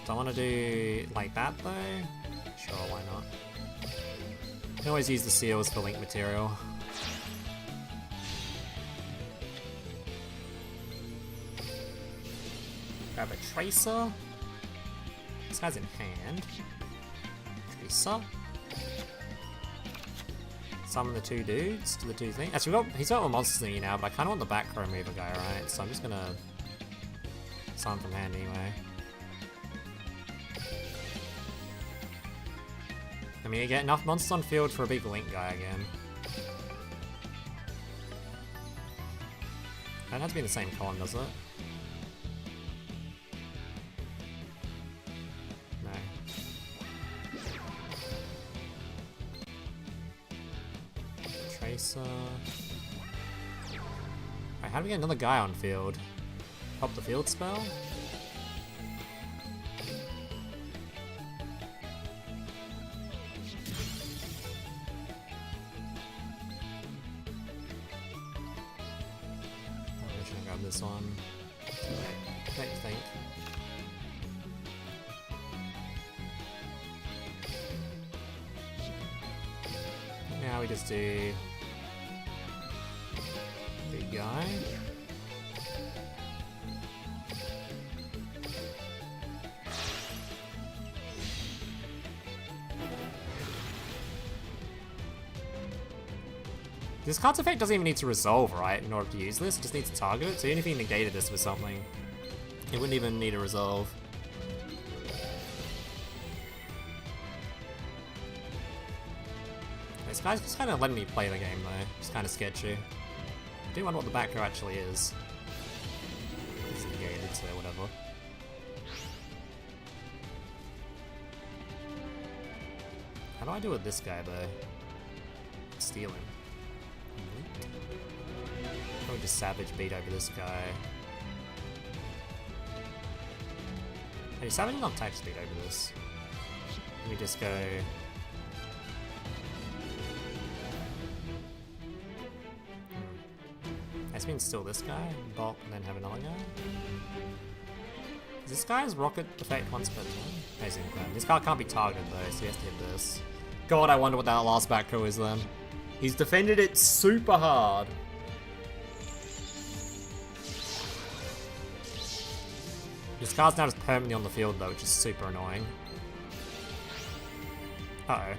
Don't want to do like that though. Sure, why not? You can always use the seals for link material. Grab a Tracer. This guy's in hand. Tracer. Summon the two dudes to the two things. Actually, he's got a monster thingy now, but I kind of want the back row mover guy, right? So I'm just gonna summon from hand anyway. I mean, you get enough monsters on field for a big link guy again. That has to be in the same column, does it? No. Tracer. Alright, how do we get another guy on field? Pop the field spell? This one. Don't you think? Now we just do big guy. This card's effect doesn't even need to resolve, right, in order to use this, it just needs to target it, so even if you negated this with something, it wouldn't even need a resolve. This guy's just kind of letting me play the game though, it's kind of sketchy. I do wonder what the back row actually is. It's negated, so whatever. How do I do with this guy though? Steal him. Probably just savage beat over this guy. Hey, savage not attack speed over this. Let me just go. I spin still this guy, bulk, and then have another guy. Is this guy's rocket effect once per turn? Amazing plan. This guy can't be targeted though, so he has to hit this. God, I wonder what that last back row is then. He's defended it super hard. This card's now just permanently on the field though, which is super annoying. Uh-oh.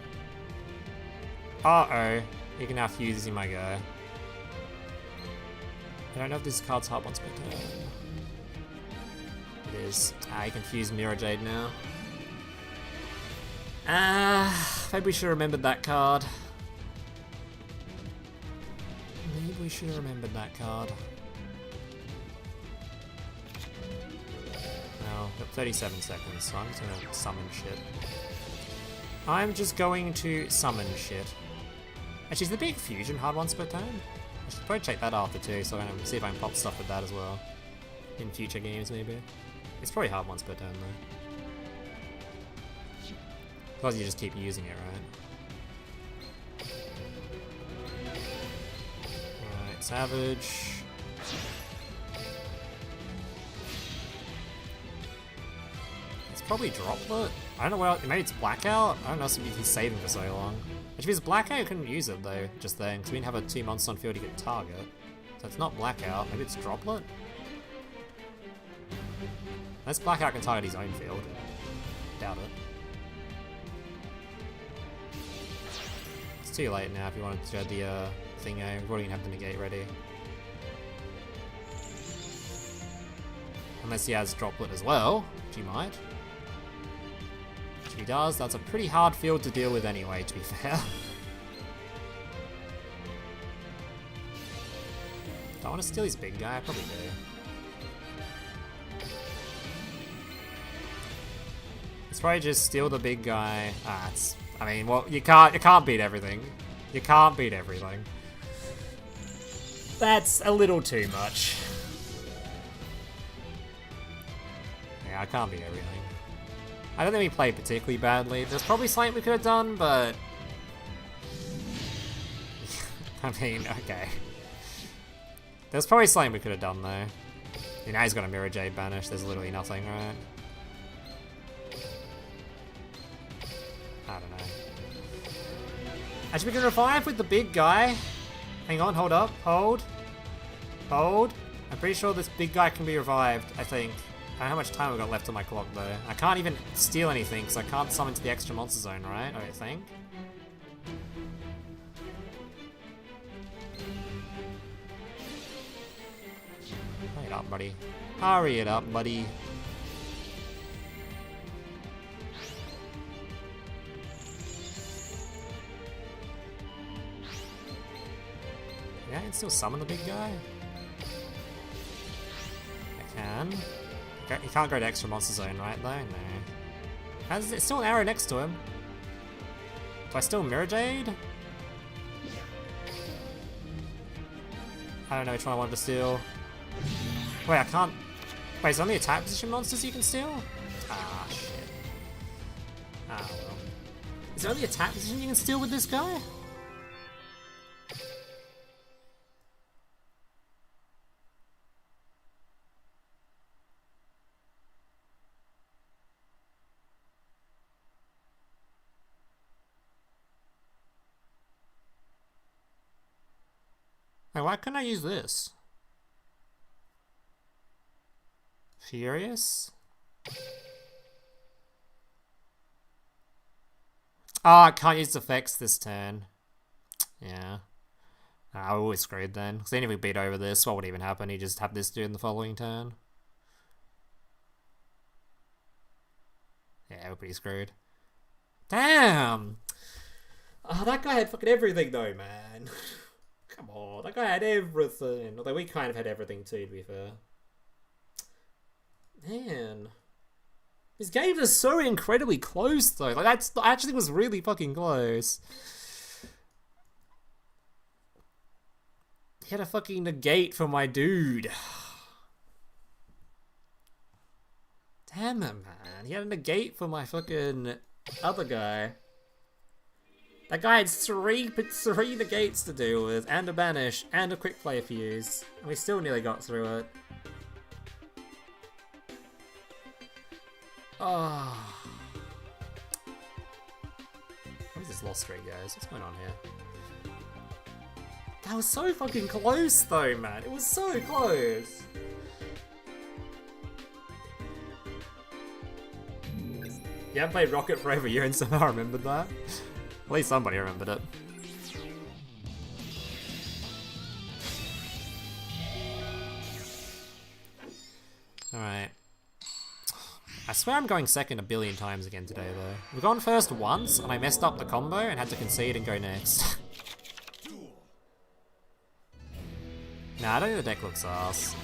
Uh-oh. You can now fuse using my guy. I don't know if this card's hard once per turn. It is. Ah, you can fuse Mirror Jade now. Maybe we should have remembered that card. Maybe we should have remembered that card. Now, got 37 seconds, so I'm just gonna summon shit. I'm just going to summon shit. Actually, is the big fusion hard once per turn? I should probably check that after too, so I'm gonna see if I can pop stuff with that as well. In future games, maybe. It's probably hard once per turn though. Because you just keep using it, right? Alright, Savage. It's probably Droplet. I don't know what, maybe it's Blackout? I don't know if he's saving for so long. If it's Blackout, you couldn't use it though, just then, because we didn't have a 2 months on field to get target. So it's not Blackout, maybe it's Droplet? Unless Blackout can target his own field. Doubt it. It's too late now if you wanted to add the thingo. We've already have the negate ready. Unless he has Droplet as well, which he might. If he does, that's a pretty hard field to deal with anyway, to be fair. Do I want to steal his big guy? I probably do. Let's probably just steal the big guy. Ah, it's... I mean, well, you can't beat everything. You can't beat everything. That's a little too much. Yeah, I can't beat everything. I don't think we played particularly badly. There's probably something we could have done, but... I mean, okay. There's probably something we could have done, though. You know, he's got a Mirror Jade banished. There's literally nothing, right? I don't know. Actually, we can revive with the big guy. Hang on, hold up, hold. Hold. I'm pretty sure this big guy can be revived, I think. I don't know how much time I've got left on my clock, though. I can't even steal anything, because I can't summon to the extra monster zone, right? I don't think. Hurry it up, buddy. Hurry it up, buddy. Yeah, I can still summon the big guy. I can. You can't go to extra monster zone, right, though? No. It's still an arrow next to him. Do I still Mirror Jade? I don't know which one I wanted to steal. Wait, I can't... Wait, is it only attack position monsters you can steal? Ah, shit. Ah, well. Is there only attack position you can steal with this guy? Wait, why couldn't I use this? Furious? Ah, I can't use effects this turn. Yeah. I always screwed then. Because then if we beat over this, what would even happen? You just have this dude in the following turn. Yeah, we're pretty screwed. Damn! Oh, that guy had fucking everything though, man. Come on, that guy had everything. Although we kind of had everything too, to be fair. Man. These games are so incredibly close though. Like, that actually was really fucking close. He had a fucking negate for my dude. Damn it, man. He had a negate for my fucking other guy. That guy had three negates to deal with, and a banish, and a quick play fuse. And we still nearly got through it. Oh. What is this lost streak, guys? What's going on here? That was so fucking close, though, man. It was so close. You haven't played Rocket for over a year and somehow remembered that? At least somebody remembered it. Alright. I swear I'm going second a billion times again today, though. We've gone first once, and I messed up the combo and had to concede and go next. Nah, I don't think the deck looks ass.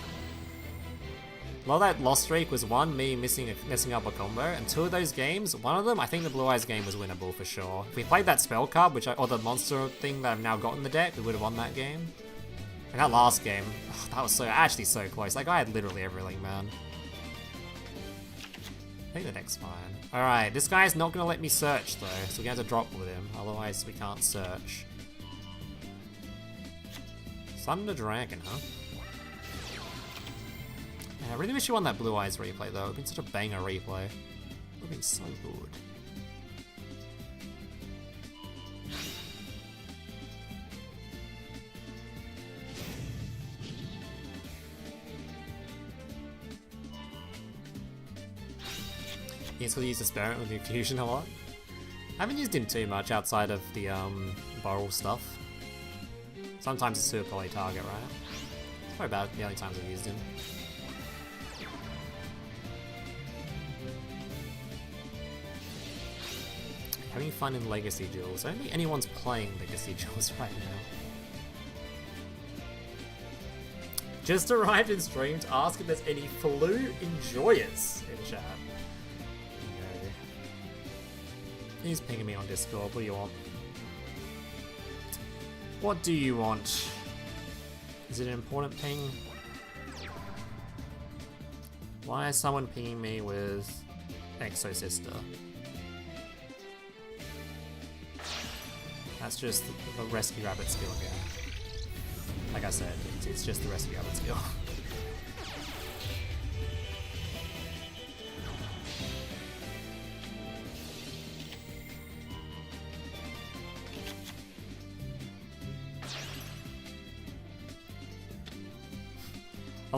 A lot of that lost streak was one, me messing up a combo, and two of those games, one of them, I think the Blue Eyes game was winnable for sure. If we played that spell card, or the monster thing that I've now got in the deck, we would have won that game. And that last game, that was actually so close. Like, I had literally everything, man. I think the deck's fine. Alright, this guy's not going to let me search, though, so we're going to have to drop with him, otherwise we can't search. Thunder Dragon, huh? Yeah, I really wish you won that Blue Eyes replay, though. It would have been such a banger replay. It would have been so good. He's going to use Experiment with Infusion a lot. I haven't used him too much outside of the Boral stuff. Sometimes it's super play target, right? That's probably about the only times I've used him. Having fun in Legacy Duels. I don't think anyone's playing Legacy Duels right now. Just arrived in stream to ask if there's any Floo enjoyers in chat. No. He's pinging me on Discord. What do you want? What do you want? Is it an important ping? Why is someone pinging me with Exo Sister? That's just the Rescue Rabbit skill again. Like I said, it's just the Rescue Rabbit skill.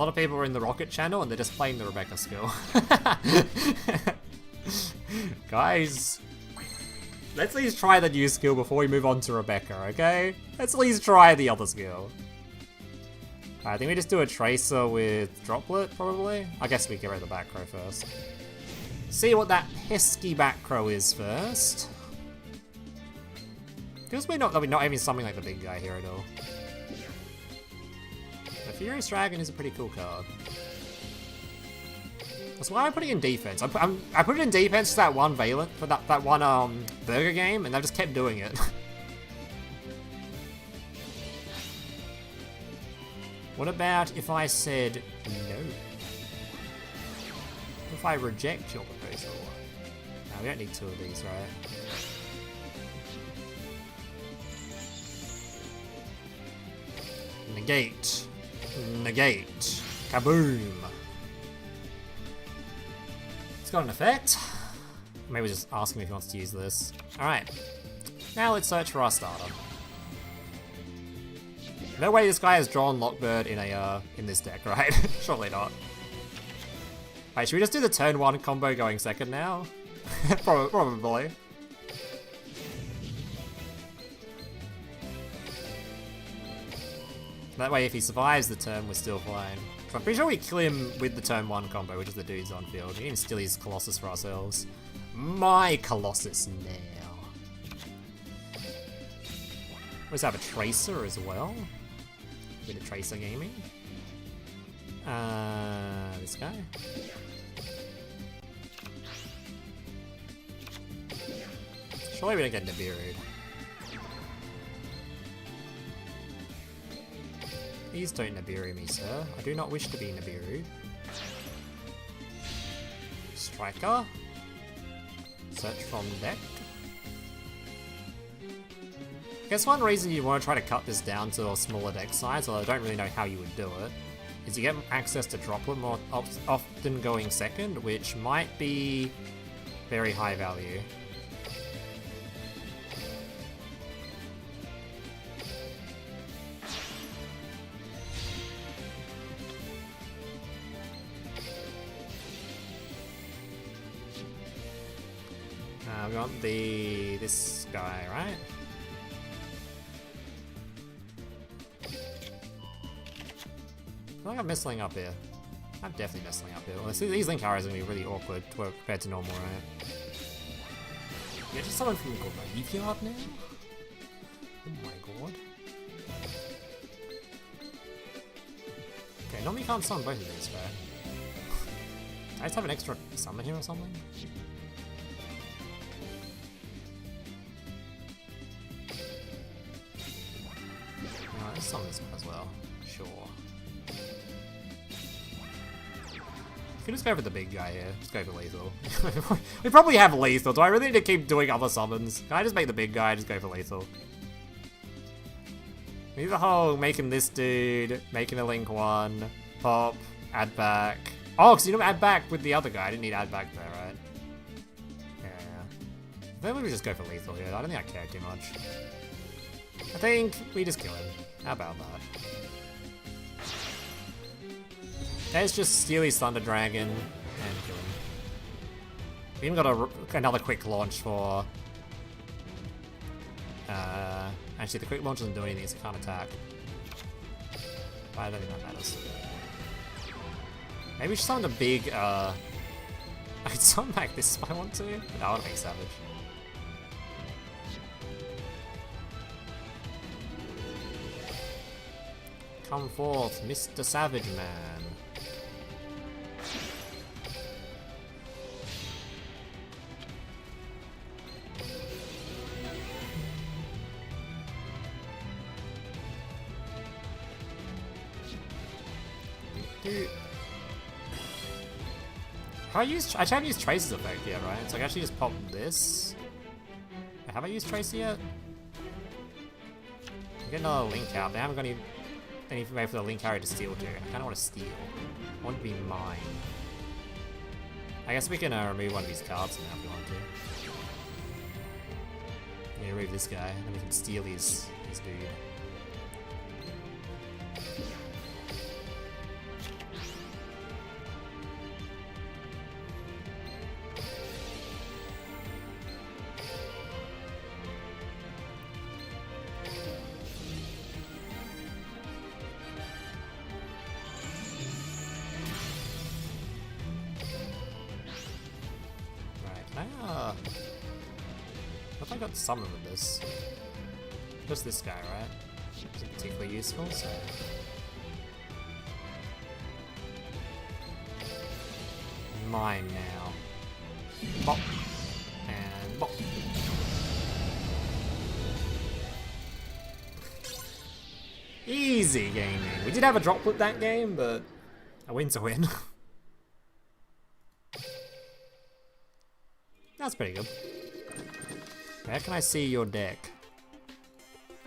lot of people are in the Rocket channel and they're just playing the Rebecca skill. Guys, let's at least try the new skill before we move on to Rebecca, okay? Let's at least try the other skill. I think we just do a Tracer with Droplet, probably. I guess we get rid of the back row first. See what that pesky back row is first. Feels weird that we're not even something like the big guy here at all. The Furious Dragon is a pretty cool card. That's why I'm putting in defense. I put it in defense to that one Valent for that one burger game, and I've just kept doing it. What about if I said no? If I reject your proposal? No, we don't need two of these, right? Negate. Negate. Kaboom. It's got an effect. Maybe just ask him if he wants to use this. Alright. Now let's search for our starter. No way this guy has drawn Lockbird in this deck, right? Surely not. Wait, should we just do the turn 1 combo going second now? Probably. That way if he survives the turn, we're still fine. So I'm pretty sure we kill him with the turn 1 combo, which is the dudes on field. We can even steal his Colossus for ourselves. My Colossus now. Let's have a Tracer as well. Bit of Tracer gaming. This guy. Surely we don't get Nibiru. Please don't Nibiru me, sir. I do not wish to be Nibiru. Striker. Search from deck. I guess one reason you want to try to cut this down to a smaller deck size, although I don't really know how you would do it, is you get access to Droplet more often going second, which might be very high value. We want this guy, right? I feel like I'm messing up here. I'm definitely messing up here. Well, these link arrows are going to be really awkward compared to normal, right? Yeah, just someone from Graveyard now? Oh my god. Okay, normally you can't summon both of these, right? I just have an extra summon here or something? No, let's summon this one as well. Sure. You can just go for the big guy here. Just go for lethal. We probably have lethal. Do I really need to keep doing other summons? Can I just make the big guy just go for lethal? We need the whole making this dude, making a link one, pop, add back. Oh, because you don't add back with the other guy. I didn't need add back there, right? Yeah. Maybe we just go for lethal here. I don't think I care too much. I think we just kill him. How about that? Let's just steal his Thunder Dragon and kill him. We even got another quick launch for... actually, the quick launch doesn't do anything, so it can't attack. But I don't think that matters. Maybe we should summon a big... I could summon back this if I want to, but I want to make Savage. Come forth, Mr. Savage Man. Dude. I haven't used Trace's effect yet, right? So I can actually just pop this. Have I used Tracer yet? I get another link out. I haven't got any way for the link carrier to steal to. I kinda want to steal. I want to be mine. I guess we can remove one of these cards now if we want to. Yeah, remove this guy, and then we can steal his dude. if I got summon with this? Just this guy, right? Isn't particularly useful, so... Mine now. Bop. And bop. Easy gaming. We did have a droplet that game, but a win's a win. That's pretty good. Where can I see your deck?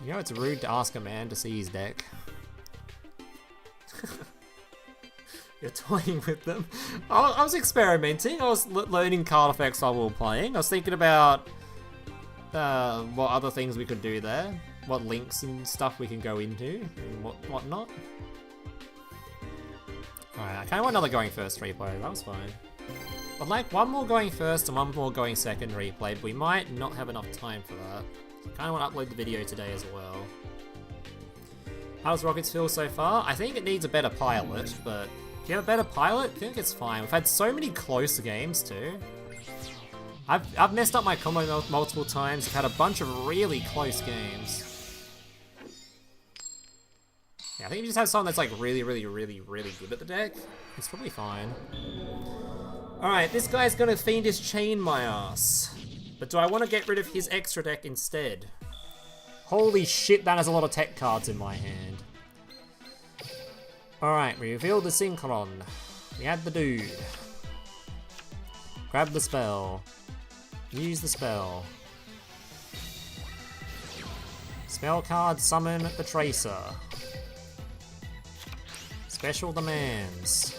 You know it's rude to ask a man to see his deck. You're toying with them. I was experimenting. I was learning card effects while we were playing. I was thinking about what other things we could do there. What links and stuff we can go into and whatnot. Alright, I kind of want another going first replay. That was fine. I'd like one more going first and one more going second replay, but we might not have enough time for that. So I kind of want to upload the video today as well. How does Rockets feel so far? I think it needs a better pilot, but if you have a better pilot, I think it's fine. We've had so many close games too. I've messed up my combo multiple times. I've had a bunch of really close games. Yeah, I think if you just have someone that's like really good at the deck, it's probably fine. Alright, this guy's gonna Fiendish Chain my ass. But do I want to get rid of his extra deck instead? Holy shit, that has a lot of tech cards in my hand. Alright, we revealed the Synchron. We add the dude. Grab the spell. Use the spell. Spell card, summon the Tracer. Special demands.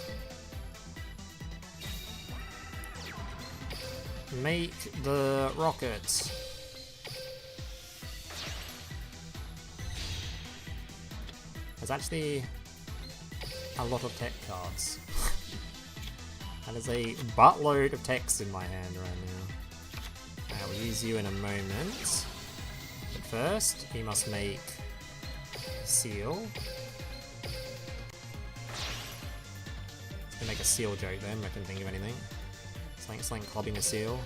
Make the rocket. There's actually a lot of tech cards. That is a buttload of text in my hand right now. I will use you in a moment. But first, we must make seal. Make a seal joke then, I couldn't think of anything. Slank clubbing a seal.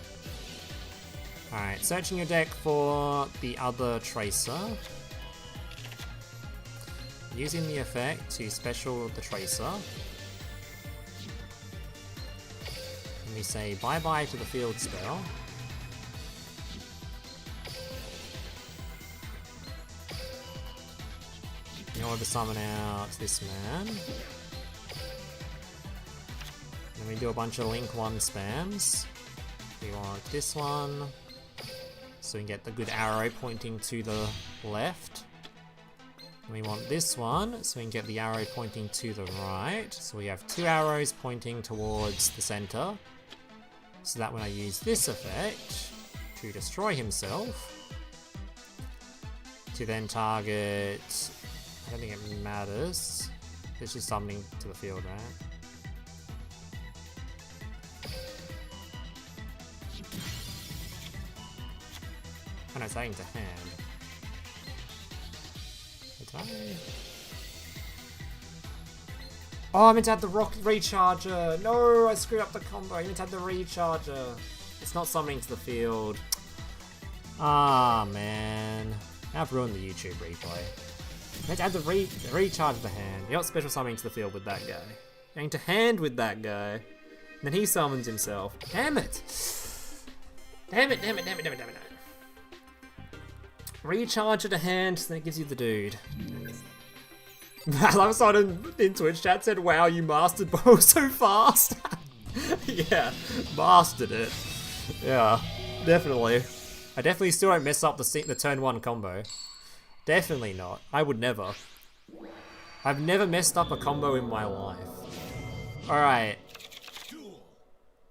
Alright, searching your deck for the other Tracer. Using the effect to special the Tracer. And we say bye bye to the field spell. In order to summon out this man. And we do a bunch of link 1 spams. We want this one, so we can get the good arrow pointing to the left. And we want this one, so we can get the arrow pointing to the right. So we have 2 arrows pointing towards the center. So that when I use this effect to destroy himself, to then target, I don't think it matters. It's just summoning to the field, right? And it's adding to hand. Did I? Oh, I meant to add the rocket recharger. No, I screwed up the combo. I meant to add the recharger. It's not summoning to the field. Ah, man. I've ruined the YouTube replay. I meant to add the recharge of the hand. You're not special summoning to the field with that guy. Going to hand with that guy. And then he summons himself. Damn it! Damn it. Recharge it to hand, then it gives you the dude. I love someone in Twitch chat said, wow, you mastered Bo so fast. Yeah, mastered it. Yeah, definitely. I definitely still don't mess up the turn 1 combo. Definitely not. I would never. I've never messed up a combo in my life. Alright.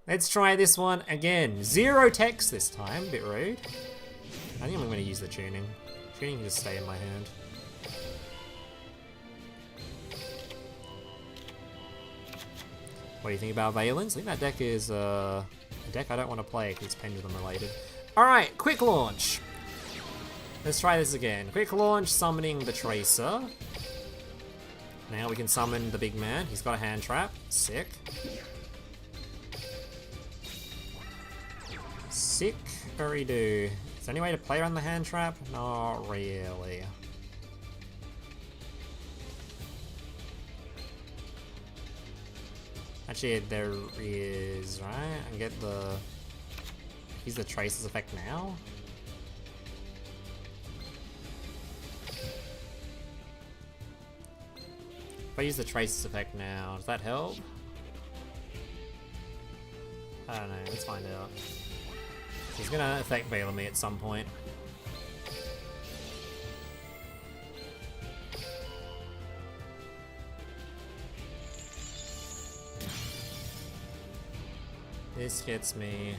Let's try this one again. 0 text this time, a bit rude. I think I'm going to use the tuning. Tuning can just stay in my hand. What do you think about Valence? I think that deck is a deck I don't want to play because it's Pendulum related. Alright, quick launch. Let's try this again. Quick launch, summoning the Tracer. Now we can summon the big man. He's got a hand trap. Sick. Sick. Very do. there any way to play around the hand trap? Not really. Actually, there is, right? I can get the... use the traces effect now? If I use the traces effect now, does that help? I don't know, let's find out. He's gonna affect Veiler me at some point. This gets me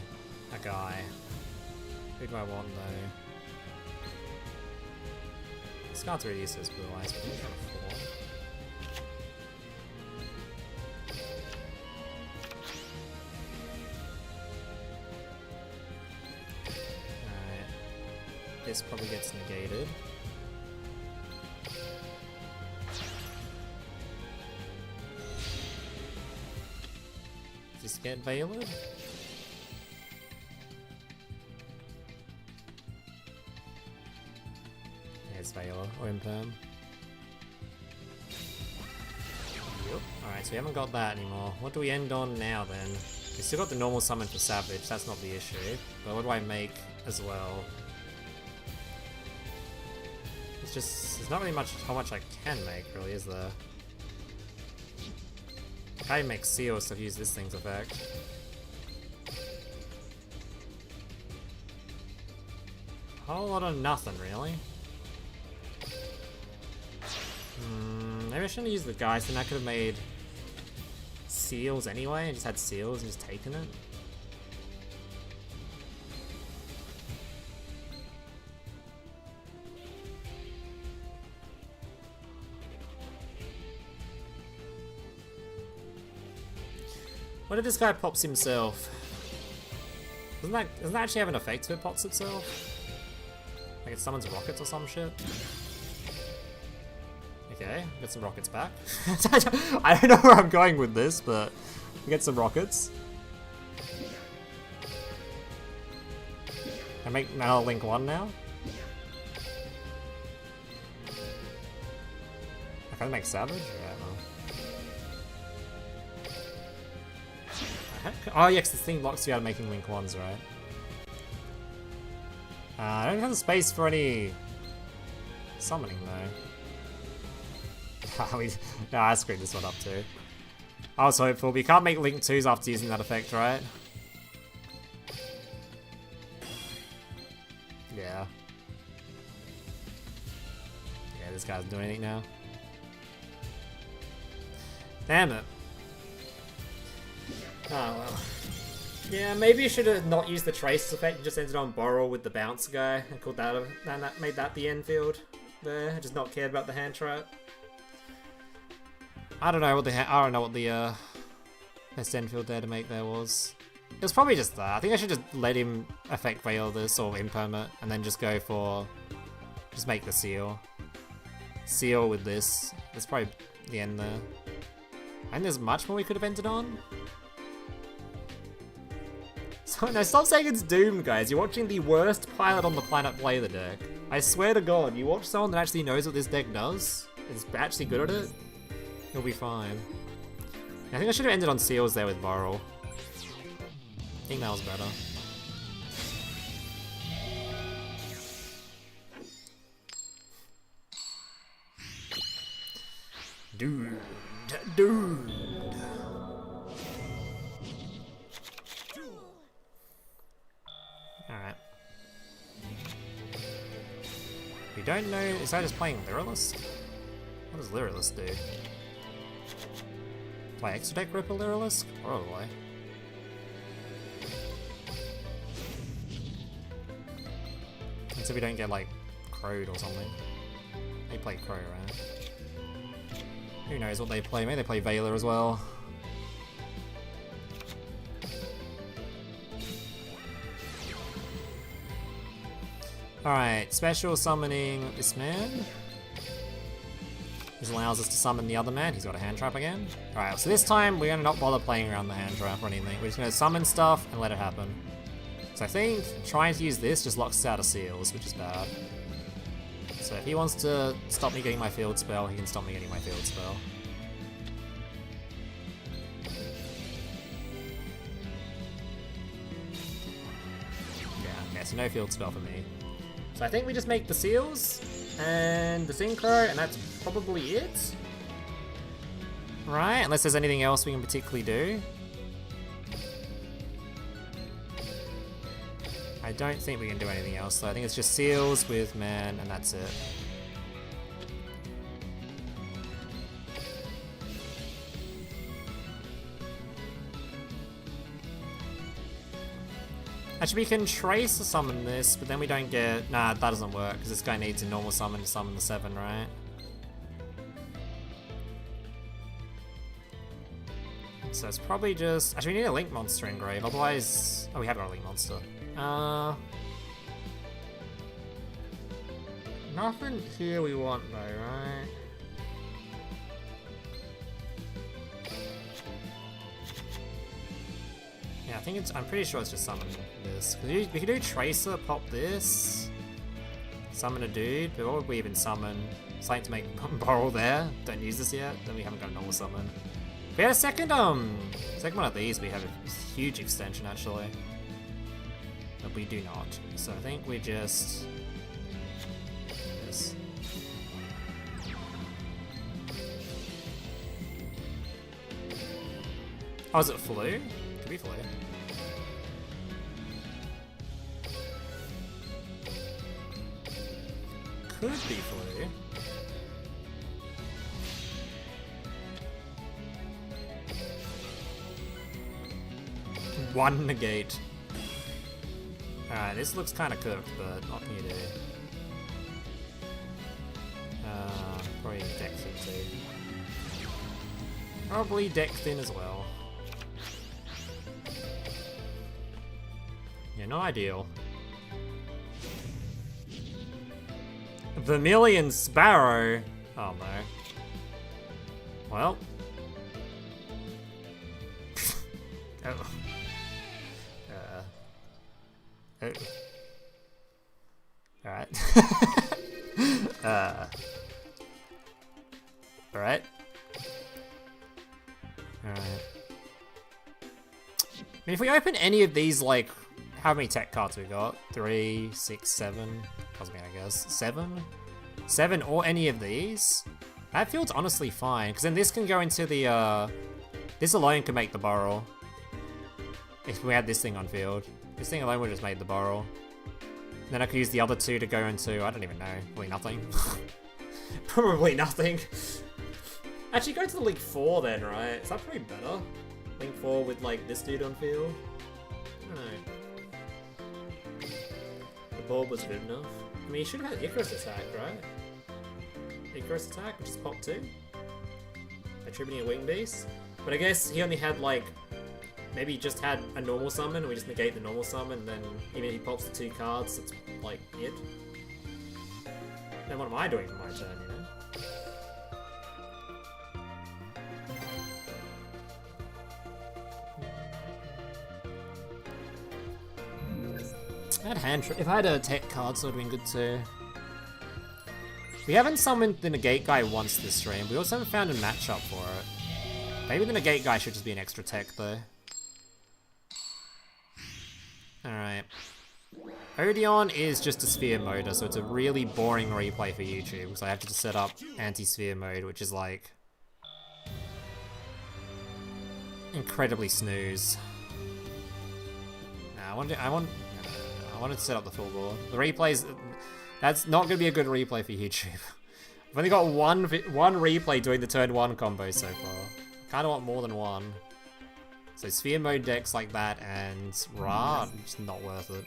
a guy. Who do I want though? This card's really useless blue eyes, but I'm trying to fall. Alright. This probably gets negated. Does this get Veilered? There's Veiler, or Imperm. Yep. Alright, so we haven't got that anymore. What do we end on now then? We still got the normal summon for Savage, that's not the issue. But what do I make as well? It's just, there's not really much how much I can make, really, is there? I make Seal, so I've used this thing's effect. Whole lot of nothing, really. Maybe I shouldn't have used the guys, then I could have made Seals anyway, and just had Seals and just taken it. What if this guy pops himself? Doesn't that actually have an effect if it pops itself? Like it summons rockets or some shit? Okay, get some rockets back. I don't know where I'm going with this, but we get some rockets. I make now Link 1 now? I can make Savage? Yeah, no. Oh yeah, 'cause this thing blocks you out of making Link 1s, right? I don't have the space for any summoning though. No, I screwed this one up too. I was hopeful, but you can't make Link 2s after using that effect, right? Yeah. Yeah, this guy's doing anything now. Damn it. Oh well. Yeah, maybe you should have not used the Traces effect and just ended on Borrow with the Bounce guy and called that and that made that the end field there. I just not cared about the hand trap. I don't know what the best end field there to make there was. It was probably just that. I think I should just let him effect Veil this or Imperm and then just go for just make the Seal. Seal with this. That's probably the end there. And there's much more we could have ended on. So, no, stop saying it's doomed, guys. You're watching the worst pilot on the planet play the deck. I swear to God, you watch someone that actually knows what this deck does, is actually good at it, you'll be fine. I think I should have ended on Seals there with Borrow. I think that was better. Dude. Alright. We don't know, is that just playing Lyrillist? What does Lyrillist do? Play extra deck Ripper Lyrillist? Probably. Until we don't get like Crowed or something. They play Crow, right? Who knows what they play? Maybe they play Veiler as well. Alright, special summoning this man. This allows us to summon the other man. He's got a hand trap again. Alright, so this time we're gonna not bother playing around the hand trap or anything. We're just gonna summon stuff and let it happen. So I think trying to use this just locks us out of seals, which is bad. So if he wants to stop me getting my field spell, he can stop me getting my field spell. Yeah, okay, so no field spell for me. So I think we just make the seals and the synchro, and that's probably it. Right, unless there's anything else we can particularly do. I don't think we can do anything else, so I think it's just seals with man, and that's it. Actually, we can trace summon this, but then we don't get... Nah, that doesn't work, because this guy needs a normal summon to summon the 7, right? So it's probably just... Actually, we need a Link Monster engrave, otherwise... Oh, we have got a Link Monster. Nothing here we want, though, right? Yeah, I think it's... I'm pretty sure it's just summon this. We could do Tracer, pop this, summon a dude, but what would we even summon? Something to make Borrel there. Don't use this yet. Then we haven't got a normal summon. If we had a second one of these, we have a huge extension actually. But we do not. So I think we just... This. Oh, is it Floo? Could be Floo. Could be Floo. One negate. Alright, this looks kind of cooked, but not new to. Probably deck thin too. Probably deck thin as well. Yeah, not ideal. Vermilion Sparrow. Oh no. Well. Oh. Oh. Alright. Alright. Alright. I mean, if we open any of these, like, how many tech cards we got? 3, 6, 7. Doesn't mean, I guess. 7? 7 or any of these? That feels honestly fine, because then this can go into the, this alone can make the Borrel. If we had this thing on field. This thing alone would have just made the Borrel. Then I could use the other two to go into, I don't even know, probably nothing. Probably nothing. Actually, go to the Link 4 then, right? Is that probably better? Link 4 with, like, this dude on field? I don't know. The board was good enough. I mean, he should have had Icarus attack, right? Icarus attack, which is pop 2. Attributing a Wing Beast. But I guess he only had, like, maybe he just had a normal summon, and we just negate the normal summon, and then even if he pops the 2 cards, it's, like, it. Then what am I doing for my turn, you know? I had hand if I had a tech card, so it would have been good too. We haven't summoned the negate guy once this stream. We also haven't found a matchup for it. Maybe the negate guy should just be an extra tech though. Alright. Odeon is just a sphere moder, so it's a really boring replay for YouTube, because I have to just set up anti-sphere mode, which is like... incredibly snooze. Nah, I wanted to set up the full board. The replays, that's not going to be a good replay for YouTube. I've only got one replay doing the turn 1 combo so far. Kind of want more than one. So sphere mode decks like that and Ra, just not worth it.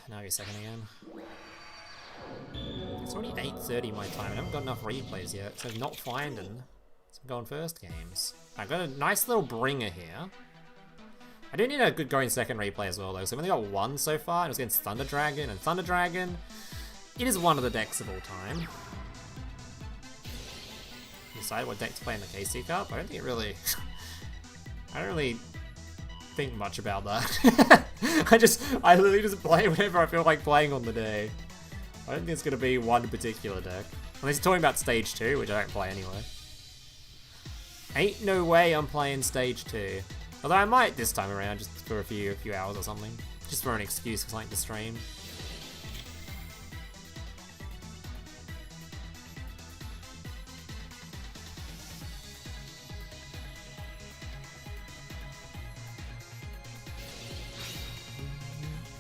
Now you're second again. It's already 8:30 my time, and I haven't got enough replays yet, so not finding some going first games. I got a nice little bringer here. I do need a good going second replay as well though, so I've only got one so far, and it was against Thunder Dragon, and Thunder Dragon, it is one of the decks of all time. Decide what deck to play in the KC Cup? I don't think it really... I don't really think much about that. I literally just play whatever I feel like playing on the day. I don't think it's going to be one particular deck. Unless you're talking about Stage 2, which I don't play anyway. Ain't no way I'm playing Stage 2. Although I might this time around, just for a few hours or something. Just for an excuse for something to stream.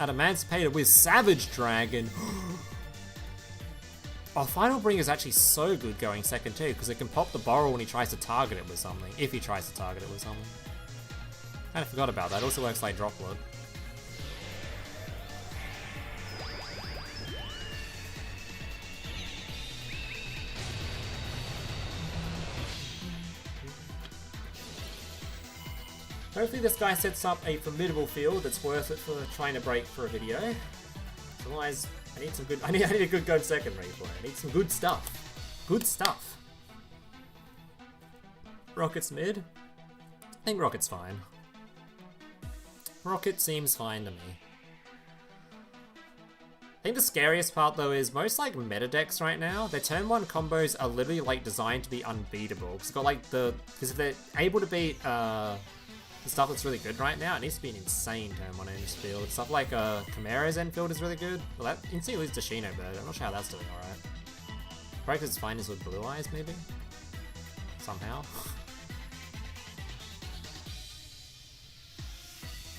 Emancipated with Savage Dragon. Oh, Final Bring is actually so good going second too, because it can pop the Borrow when he tries to target it with something. If he tries to target it with something. Kinda forgot about that. It also works like Droplet. Hopefully this guy sets up a formidable field that's worth it for trying to break for a video. Otherwise, I need some good. I need a good go second replay. I need some good stuff. Good stuff. Rocket's mid. I think Rocket's fine. Rocket seems fine to me. I think the scariest part though is most like meta decks right now, their turn 1 combos are literally like designed to be unbeatable. Because if they're able to beat the stuff that's really good right now, it needs to be an insane turn 1 end field. Stuff like Chimera's end field is really good. Well, that instantly leads to Shino Bird. I'm not sure how that's doing alright. Probably because it's fine is with Blue Eyes, maybe? Somehow.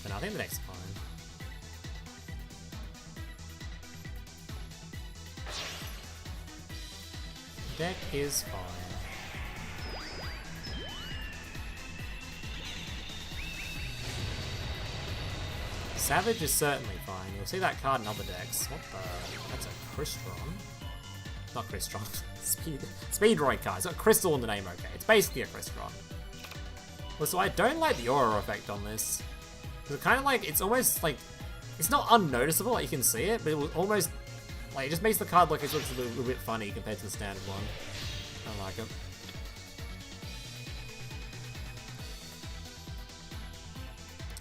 But no, I think the deck's fine. Deck is fine. Savage is certainly fine. You'll see that card in other decks. What the? That's a Crystron. Not Crystron. Speedroid card. It's got Crystal in the name, okay. It's basically a Crystron. Well, so I don't like the aura effect on this. It's kind of like, it's almost like, it's not unnoticeable, like you can see it, but it will almost, like, it just makes the card look like it looks a little bit funny compared to the standard one. I don't like it.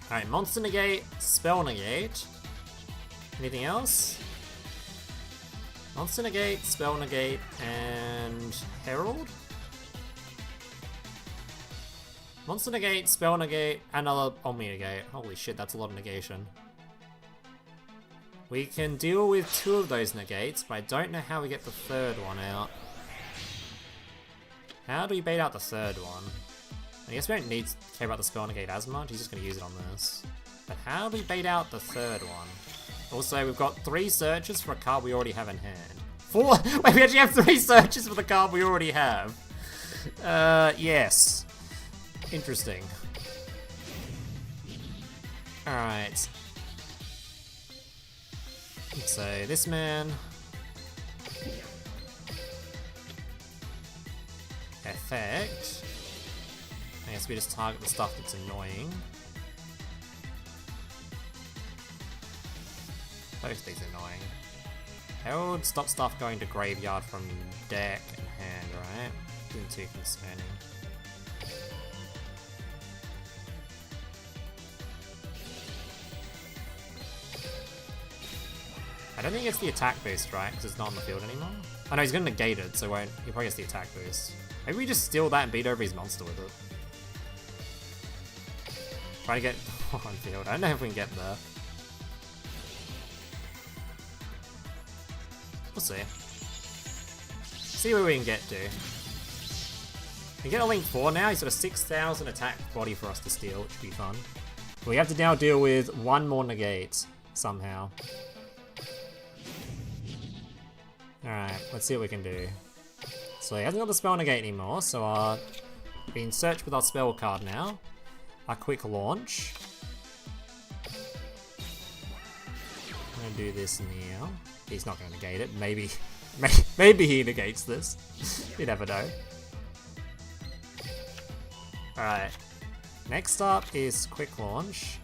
Alright, Monster Negate, Spell Negate. Anything else? Monster Negate, Spell Negate, and Herald? Monster Negate, Spell Negate, and another Omni Negate. Holy shit, that's a lot of negation. We can deal with 2 of those negates, but I don't know how we get the 3rd one out. How do we bait out the 3rd one? I guess we don't need to care about the Spell Negate as much, he's just going to use it on this. But how do we bait out the 3rd one? Also, we've got 3 searches for a card we already have in hand. 4? Wait, we actually have 3 searches for the card we already have. Yes. Interesting. Alright. So, this man... Effect. I guess we just target the stuff that's annoying. Both these are annoying. Herald, stop stuff going to graveyard from deck and hand, right? Isn't too concerning. I don't think it's the attack boost, right? Because it's not on the field anymore. Oh no, he's gonna negate it, so he probably gets the attack boost. Maybe we just steal that and beat over his monster with it. Try to get on field. I don't know if we can get there. We'll see. See where we can get to. We get a Link 4 now. He's got a 6,000 attack body for us to steal, which would be fun. We have to now deal with 1 more negate somehow. Alright, let's see what we can do. So he hasn't got the spell negate anymore, so we can search with our spell card now. Our quick launch. I'm gonna do this now. He's not gonna negate it. Maybe he negates this. You never know. Alright. Next up is quick launch.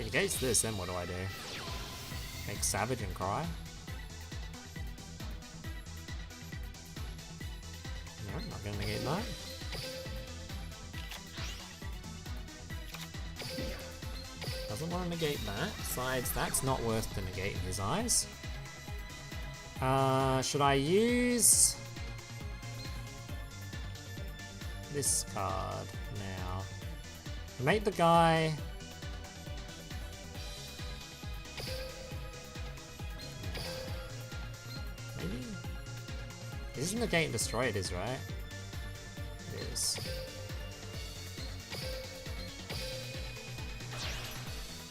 If he negates this, then what do I do? Make Savage and cry? No, I'm not gonna negate that. Doesn't want to negate that. Besides, that's not worth the negate in his eyes. Should I use this card now? Make the guy... Maybe? This isn't negate and destroy, it is, right? It is.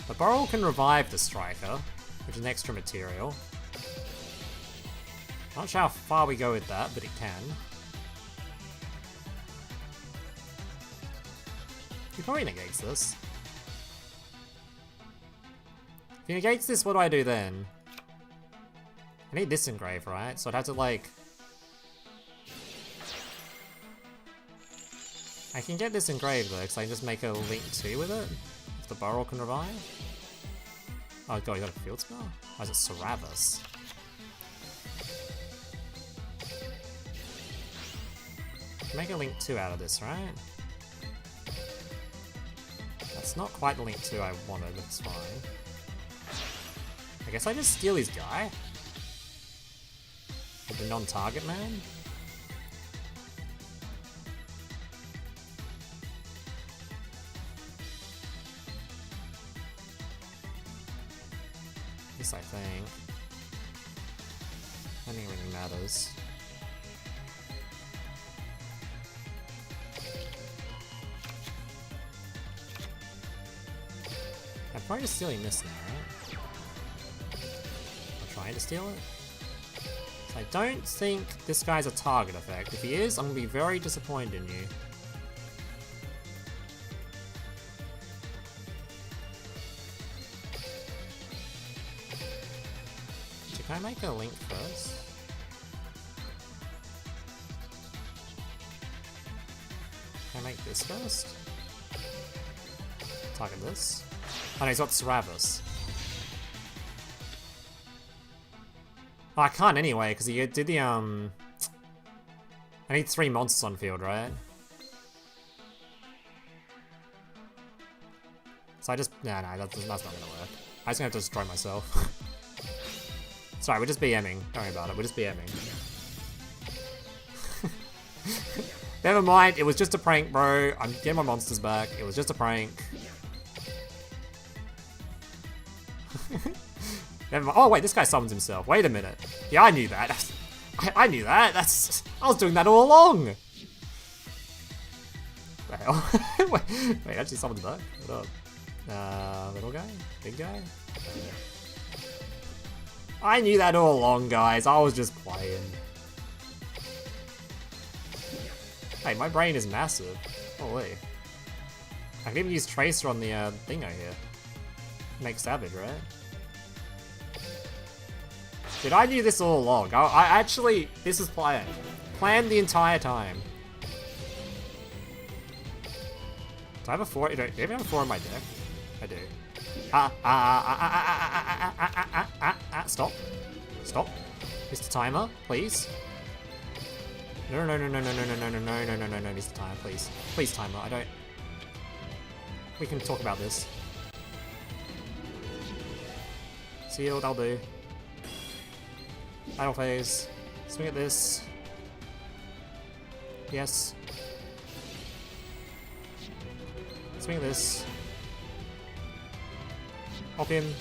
The Burrow can revive the Striker, which is an extra material. Not sure how far we go with that, but it can. He probably negates this. If he negates this, what do I do then? I need this engrave, right? So I'd have to, like... I can get this engraved, though, because I can just make a Link 2 with it. If the Burrow can revive. Oh god, he got a field spell? Why is it Saravis? Make a Link 2 out of this, right? That's not quite the Link 2 I wanted, but it's fine. I guess I just steal his guy? With the non-target man? Yes, I think. I don't think it really matters. I'm probably just stealing this now, right? I'm trying to steal it. So I don't think this guy's a target effect. If he is, I'm gonna be very disappointed in you. So can I make a Link first? Can I make this first? Target this. Oh no, he's got Saravis. Oh, I can't anyway, because he did the, I need 3 monsters on field, right? So I just... No, that's not gonna work. I'm just gonna have to destroy myself. Sorry, we're just BMing. Don't worry about it, we're just BMing. Never mind, it was just a prank, bro. I'm getting my monsters back. It was just a prank. Never mind. Oh wait, this guy summons himself. Wait a minute. Yeah, I knew that. I knew that. I was doing that all along. The hell? wait, actually summoned back. What up? Little guy? Big guy? I knew that all along, guys. I was just playing. Hey, my brain is massive. Holy. I can even use Tracer on the thingo here. Make Savage, right? Dude, I knew this all along. I actually, this is planned. Planned the entire time. Do I have a 4? Do I even have a 4 in my deck? I do. Stop. Stop. Mr. Timer, please. No, Mr. Timer, please. Please, Timer, I don't... We can talk about this. Sealed, I'll do. Idle phase. Swing at this. Yes. Swing at this. Hop him.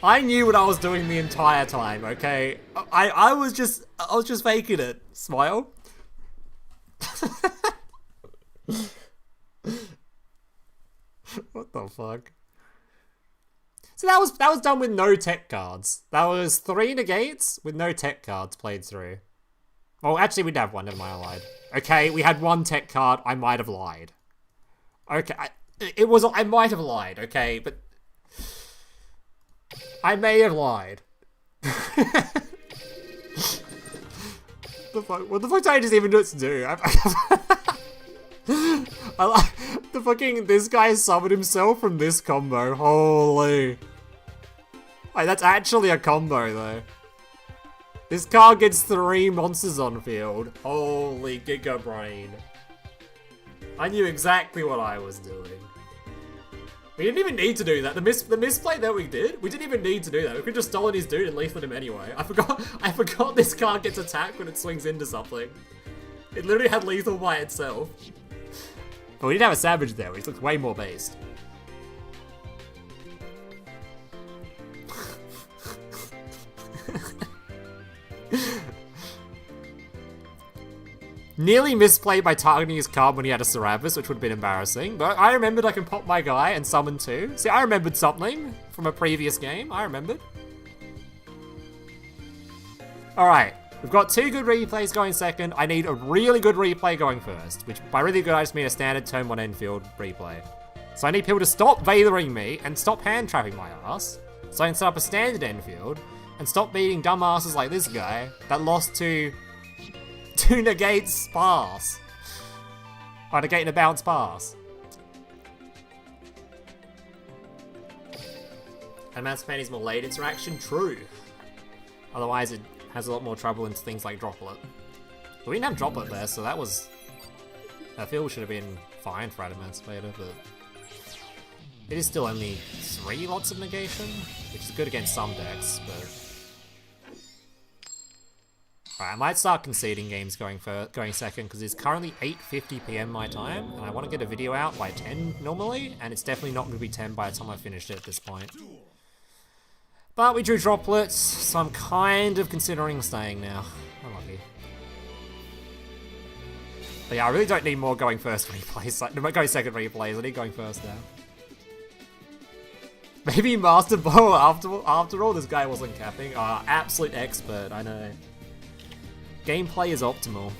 I knew what I was doing the entire time, okay? I was just faking it. Smile. What the fuck? So that was done with no tech cards. That was 3 negates with no tech cards played through. Well, actually, we'd have one. Never mind, I lied. Okay, we had 1 tech card. I might have lied. Okay, I might have lied. Okay, but I may have lied. The fuck? What the fuck did I just even do? I like the fucking, this guy summoned himself from this combo. Holy. Wait, that's actually a combo though. This card gets 3 monsters on field. Holy Giga Brain. I knew exactly what I was doing. We didn't even need to do that. The misplay that we did, we didn't even need to do that. We could just stolen his dude and lethal him anyway. I forgot this card gets attacked when it swings into something. It literally had lethal by itself. But we did have a Savage there, which looks way more based. Nearly misplayed by targeting his card when he had a Serapis, which would have been embarrassing. But I remembered I can pop my guy and summon 2. See, I remembered something from a previous game. I remembered. Alright, we've got 2 good replays going second. I need a really good replay going first. Which, by really good, I just mean a standard turn 1 infield replay. So I need people to stop Vathering me and stop hand trapping my ass. So I can set up a standard infield and stop beating dumbasses like this guy that lost to negate sparse. Or negate and a bounce pass. Emancipating is more late interaction? True. Otherwise it has a lot more trouble into things like Droplet. But we didn't have Droplet there, so that was... I feel we should have been fine for Emancipator, but... It is still only 3 lots of negation, which is good against some decks, but... Alright, I might start conceding games going second, because it's currently 8:50 PM my time, and I want to get a video out by 10 normally, and it's definitely not going to be 10 by the time I finish it at this point. But we drew Droplets, so I'm kind of considering staying now. Unlucky. But yeah, I really don't need more going first replays, like, going second replays, I need going first now. Maybe Master Bow after all, this guy wasn't capping. Absolute expert, I know. Gameplay is optimal.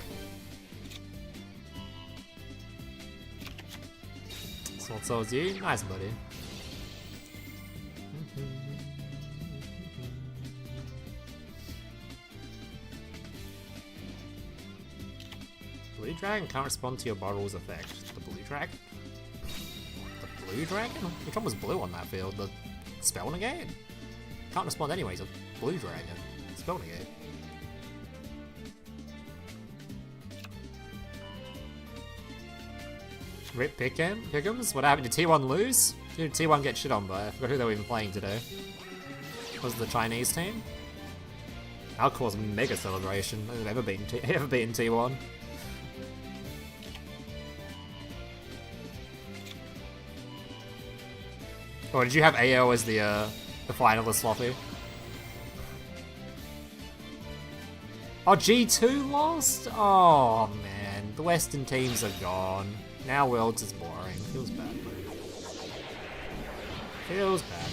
So is you? Nice, buddy. Blue Dragon can't respond to your bottle's effect. The Blue Dragon? The Blue Dragon? Which one was blue on that field? The Spell Negate? Can't respond anyways, a Blue Dragon. Spell Negate. Rip Pick'ems? What happened? Did T1 lose? Did T1 get shit on by? I forgot who they were even playing today. Was it the Chinese team? Alcor's mega celebration. They've ever beaten T1. Or did you have AO as the finalist, Sloppy? Oh, G2 lost? Oh man, the Western teams are gone. Now Worlds is boring. Feels bad. Feels bad.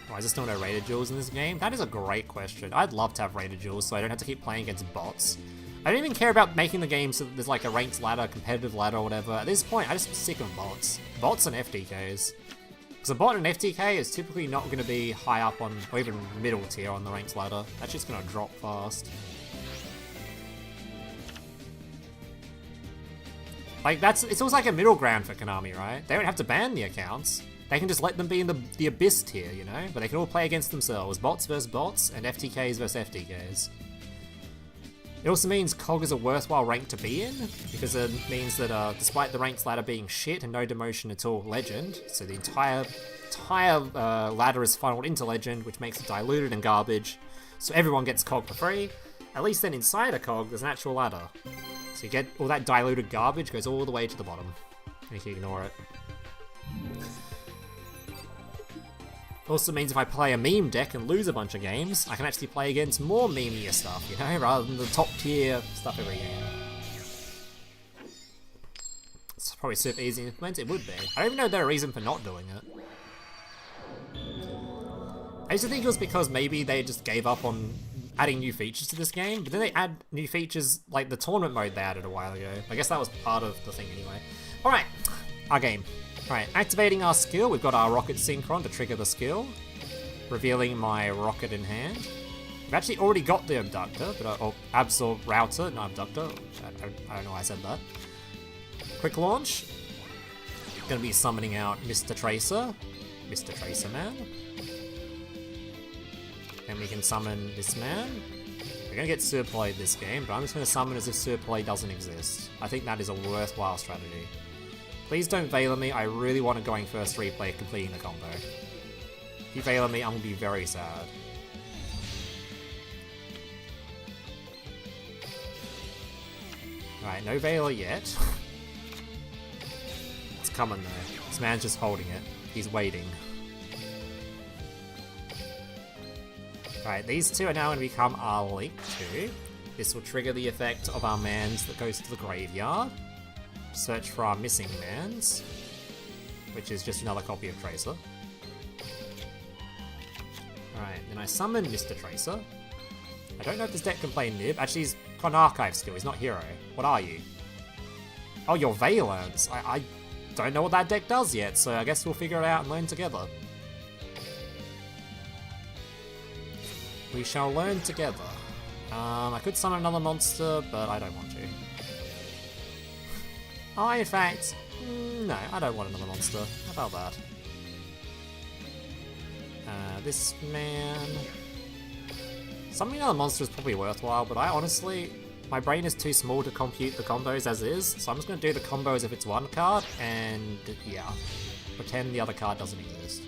Why is there still no rated duels in this game? That is a great question. I'd love to have rated duels so I don't have to keep playing against bots. I don't even care about making the game so that there's like a ranked ladder, competitive ladder or whatever. At this point, I just sick of bots. Bots and FTKs. Because a bot and FTK is typically not going to be high up on, or even middle tier on the ranked ladder. That's just going to drop fast. Like, it's almost like a middle ground for Konami, right? They don't have to ban the accounts. They can just let them be in the abyss tier, you know? But they can all play against themselves. Bots versus bots, and FTKs versus FTKs. It also means COG is a worthwhile rank to be in, because it means that despite the ranked ladder being shit and no demotion at all Legend, so the entire ladder is funneled into Legend, which makes it diluted and garbage, so everyone gets COG for free. At least then inside a COG, there's an actual ladder. So you get all that diluted garbage goes all the way to the bottom, and you can ignore it. Also means if I play a meme deck and lose a bunch of games, I can actually play against more memeier stuff, you know, rather than the top tier stuff every game. It's probably super easy to implement, it would be. I don't even know there's a reason for not doing it. I used to think it was because maybe they just gave up on adding new features to this game, but then they add new features like the tournament mode they added a while ago. I guess that was part of the thing anyway. Alright, our game. Alright, activating our skill, we've got our Rocket Synchron to trigger the skill, revealing my Rocket in hand. I've actually already got the Abductor, but or Absorb Router, not Abductor. I don't know why I said that. Quick launch. Gonna be summoning out Mr. Tracer. Mr. Tracer Man. Then we can summon this man. We're gonna get Sewer Play this game, but I'm just gonna summon as if Sewer Play doesn't exist. I think that is a worthwhile strategy. Please don't Veiler me, I really want a going first replay completing the combo. If you Veiler me, I'm gonna be very sad. Alright, no Veiler yet. It's coming though. This man's just holding it. He's waiting. Right, these two are now going to become our Link 2. This will trigger the effect of our mans that goes to the graveyard. Search for our missing mans, which is just another copy of Tracer. Alright, then I summon Mr. Tracer. I don't know if this deck can play Nib. Actually, he's got an Archive skill, he's not Hero. What are you? Oh, you're Valence. I don't know what that deck does yet, so I guess we'll figure it out and learn together. We shall learn together. I could summon another monster, but I don't want to. In fact, no, I don't want another monster. How about that? This man... Summoning another monster is probably worthwhile, but I honestly... My brain is too small to compute the combos as is, so I'm just going to do the combo as if it's one card, and yeah, pretend the other card doesn't exist.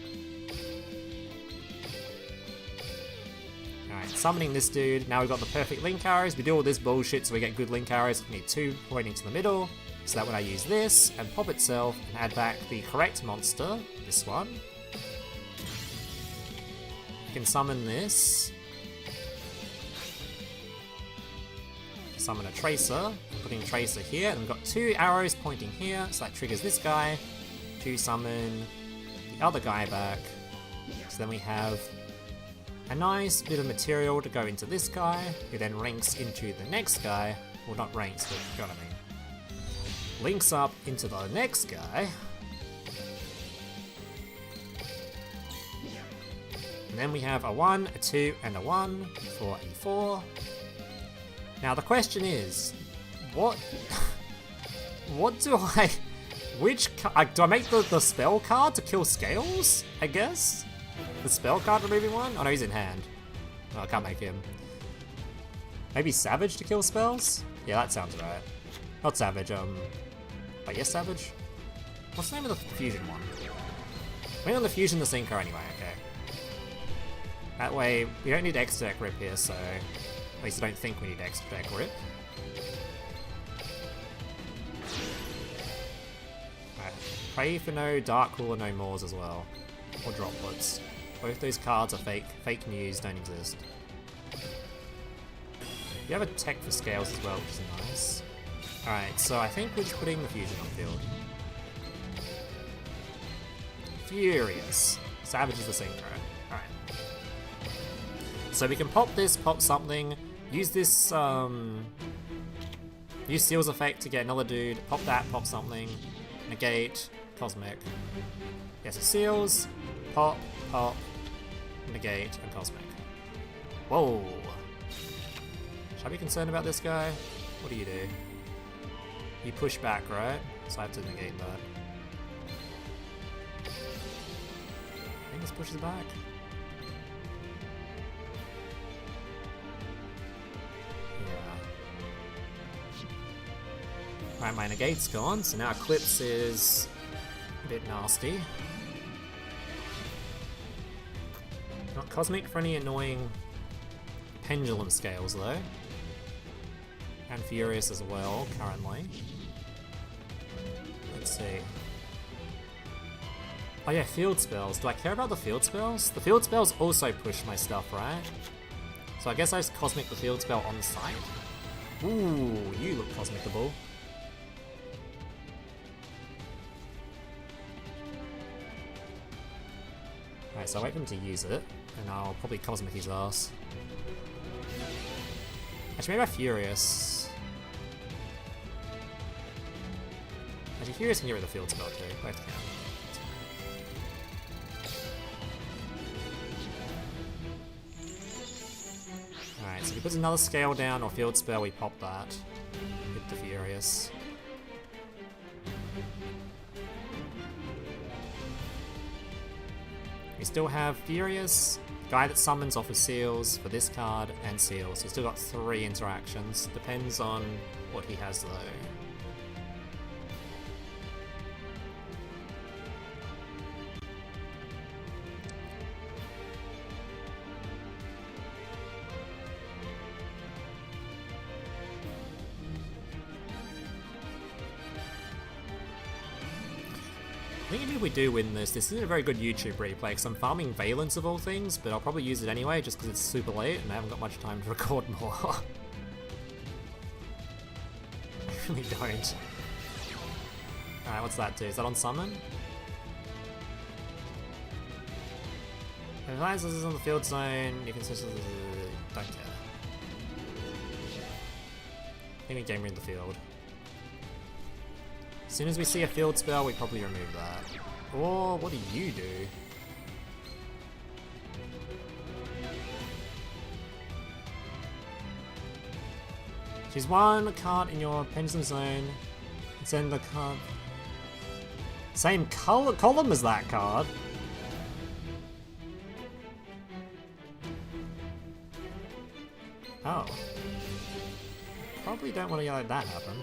Alright, summoning this dude. Now we've got the perfect link arrows. We do all this bullshit so we get good link arrows. We need 2 pointing to the middle, so that when I use this and pop itself and add back the correct monster, this one, you can summon this. Summon a Tracer, putting Tracer here, and we've got 2 arrows pointing here, so that triggers this guy to summon the other guy back. So then we have a nice bit of material to go into this guy, who then ranks into the next guy. Well, not ranks, but you know what I mean. Links up into the next guy. And then we have a 1, a 2, and a 1 for a 4. Now the question is, what do I... do I make the spell card to kill Scales, I guess? The spell card removing one? Oh no, he's in hand. Oh, I can't make him. Maybe Savage to kill spells? Yeah, that sounds right. Not Savage, wait, yes, Savage? What's the name of the fusion one? We're on the fusion the Sinker anyway, okay. That way, we don't need extra deck rip here, so... At least I don't think we need extra deck rip. Right. Pray for no Dark Cooler, no Mores as well. Or Droplets. Both those cards are fake. Fake news, don't exist. You have a tech for Scales as well, which is nice. Alright, so I think we're just putting the fusion on field. Furious. Savage is the Synchro. Alright. So we can pop this, pop something, use this, use Seal's effect to get another dude, pop that, pop something, negate, Cosmic. Yeah, so Seals, pop, pop, negate, and Cosmic. Whoa! Should I be concerned about this guy? What do? You push back, right? So I have to negate that. I think this pushes back. Right, my negate's gone, so now Eclipse is a bit nasty. Not Cosmic for any annoying Pendulum Scales though. And Furious as well, currently. Let's see. Oh yeah, Field Spells. Do I care about the Field Spells? The Field Spells also push my stuff, right? So I guess I just Cosmic the Field Spell on site. Ooh, you look Cosmicable. Alright, so I wait for him to use it, and I'll probably Cosmic his ass. Actually, maybe I'm Furious. Actually, Furious can get rid of the field spell too. Both can. if he puts another scale down or field spell, we pop that with the Furious. We still have Furious, guy that summons offers seals for this card and seals. So we've still got 3 interactions. Depends on what he has though. I think if we do win this isn't a very good YouTube replay because I'm farming Valence of all things, but I'll probably use it anyway just because it's super late and I haven't got much time to record more. I really don't. Alright, what's that do? Is that on summon? If Lance is on the field zone, you can switch to the... don't care. Any gamer in the field. As soon as we see a field spell, we probably remove that. Or what do you do? Choose one card in your pendulum zone and send the card. Same column as that card. Oh. Probably don't want to let that happen.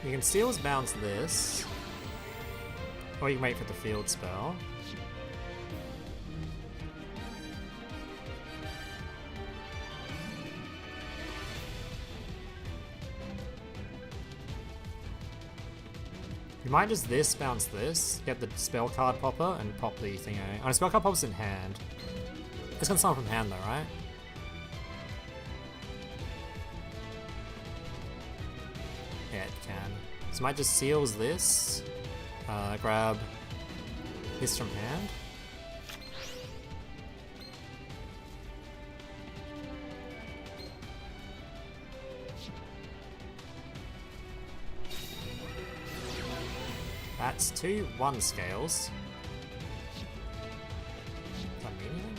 You can Seals bounce this, or you can wait for the field spell. You might just bounce this, get the spell card popper, and pop the thing. Oh, spell card popper's in hand. It's gonna summon from hand though, right? Yeah, it can. So might just seals this, grab this from hand. That's 2 1 scales. Does that mean anything?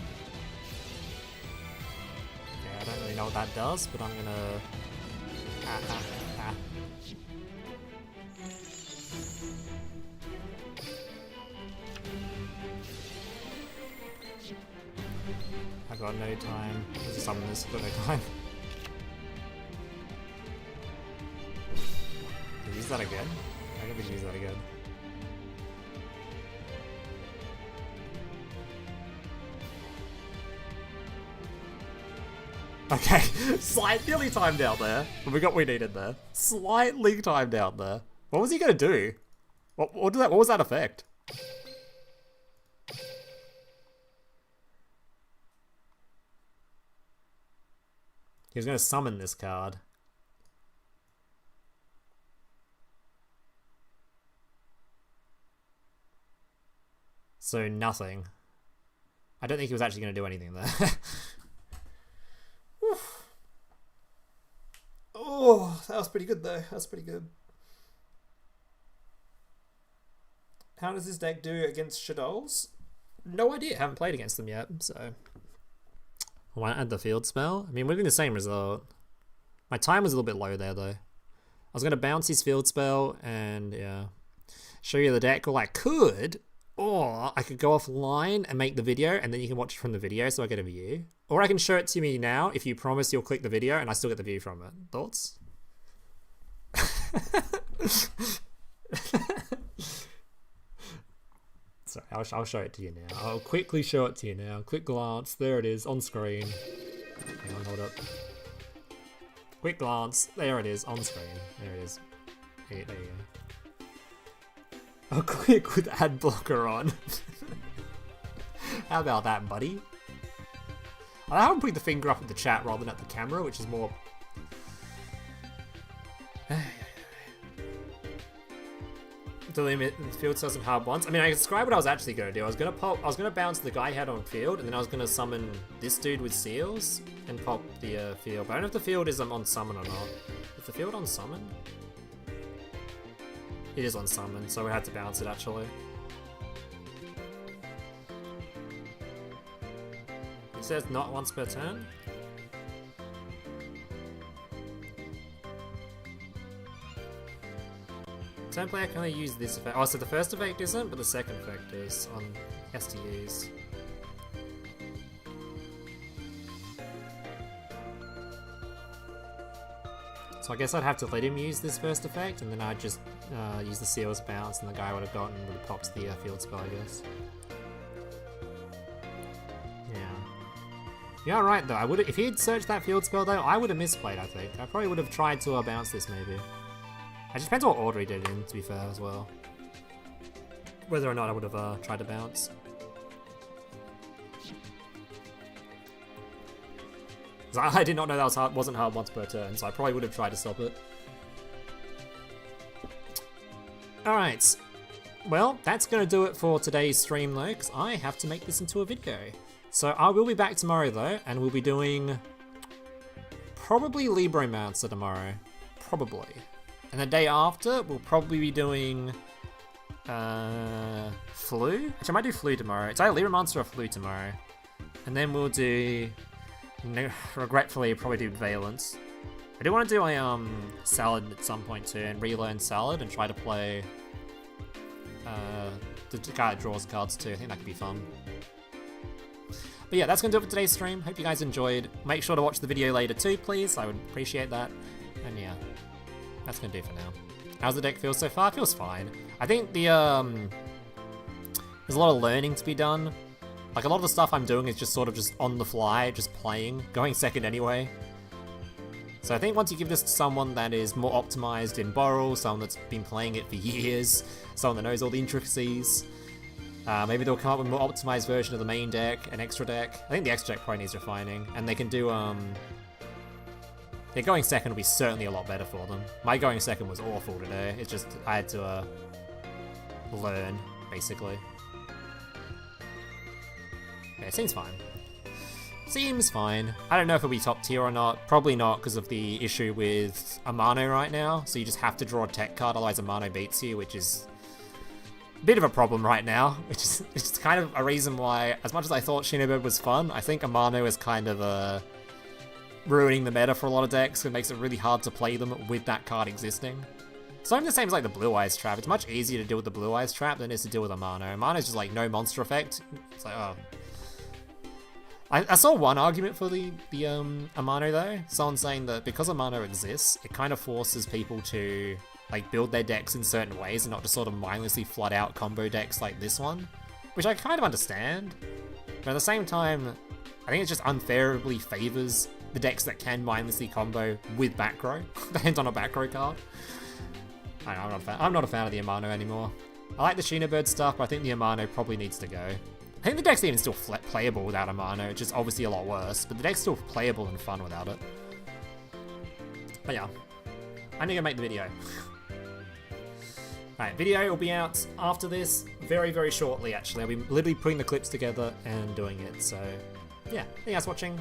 Okay, I don't really know what that does, but I'm gonna... I've got no time. Let's just summon this, I've got no time. Can I use that again? I think we can use that again. Okay, nearly timed out there. But we got what we needed there. Slightly timed out there. What was he gonna do? What was that effect? He was gonna summon this card. So nothing. I don't think he was actually gonna do anything there. Oh, that was pretty good though. That's pretty good. How does this deck do against Shadows? No idea. Haven't played against them yet, so I want to add the field spell. I mean, we're getting the same result. My time was a little bit low there though. I was gonna bounce his field spell and yeah, show you the deck. Well, I could, or I could go offline and make the video, and then you can watch it from the video, so I get a view. Or I can show it to me now if you promise you'll click the video and I still get the view from it. Thoughts? Sorry, I'll show it to you now. I'll quickly show it to you now. Quick glance. There it is on screen. Hang on, hold up. Quick glance. There it is on screen. There it is. There you go. I'll click with ad blocker on. How about that, buddy? I haven't put the finger up at the chat rather than at the camera, which is more... The limit field cells and hard ones. I mean, I described what I was actually gonna do. I was gonna bounce the guy head on field, and then I was gonna summon this dude with seals and pop the field. But I don't know if the field is on summon or not. Is the field on summon? It is on summon, so we had to bounce it actually. It says not once per turn. Turn player can only use this effect. Oh, so the first effect isn't, but the second effect is on STUs. So I guess I'd have to let him use this first effect, and then I'd just use the seals bounce, and the guy would have popped the field spell, I guess. Yeah. Yeah, right though. I would if he'd searched that field spell though, I would have misplayed. I think I probably would have tried to bounce this maybe. It just depends what order he did it in, to be fair, as well. Whether or not I would have tried to bounce. I did not know that wasn't hard once per turn, so I probably would have tried to stop it. Alright. Well, that's going to do it for today's stream, though, because I have to make this into a video. So I will be back tomorrow, though, and we'll be doing probably LIBROMANCER tomorrow. Probably. And the day after, we'll probably be doing Flu? Actually, I might do Flu tomorrow. It's either LIBROMANCER or Flu tomorrow. And then we'll do, regretfully, probably do Valence. I do want to do a Salad at some point too, and relearn Salad and try to play the guy that draws cards too. I think that could be fun. But yeah, that's going to do it for today's stream. Hope you guys enjoyed. Make sure to watch the video later too, please. I would appreciate that. And yeah. That's gonna do it for now. How's the deck feel so far? It feels fine. I think the there's a lot of learning to be done. Like a lot of the stuff I'm doing is just sort of just on the fly, just playing, going second anyway. So I think once you give this to someone that is more optimized in Borrel, someone that's been playing it for years, someone that knows all the intricacies, maybe they'll come up with a more optimized version of the main deck, an extra deck. I think the extra deck probably needs refining, and they can do yeah, going second will be certainly a lot better for them. My going second was awful today. It's just, I had to learn, basically. Yeah, it seems fine. Seems fine. I don't know if it'll be top tier or not. Probably not because of the issue with Amano right now. So you just have to draw a tech card, otherwise Amano beats you, which is a bit of a problem right now. Which is it's kind of a reason why, as much as I thought Shinobird was fun, I think Amano is kind of ruining the meta for a lot of decks. It makes it really hard to play them with that card existing. So I'm the same as like the Blue Eyes Trap. It's much easier to deal with the Blue Eyes Trap than it is to deal with Amano. Amano's just like no monster effect. It's like, oh. I saw one argument for the Amano though. Someone saying that because Amano exists, it kind of forces people to like build their decks in certain ways and not just sort of mindlessly flood out combo decks like this one. Which I kind of understand. But at the same time, I think it just unfavorably favors the decks that can mindlessly combo with back row. Depends on a back row card. I know, I'm not a fan of the Amano anymore. I like the Shinobird stuff, but I think the Amano probably needs to go. I think the deck's even still playable without Amano, it's just obviously a lot worse, but the deck's still playable and fun without it. But yeah, I need to make the video. Alright, video will be out after this very, very shortly actually. I'll be literally putting the clips together and doing it, so yeah, thank you guys for watching.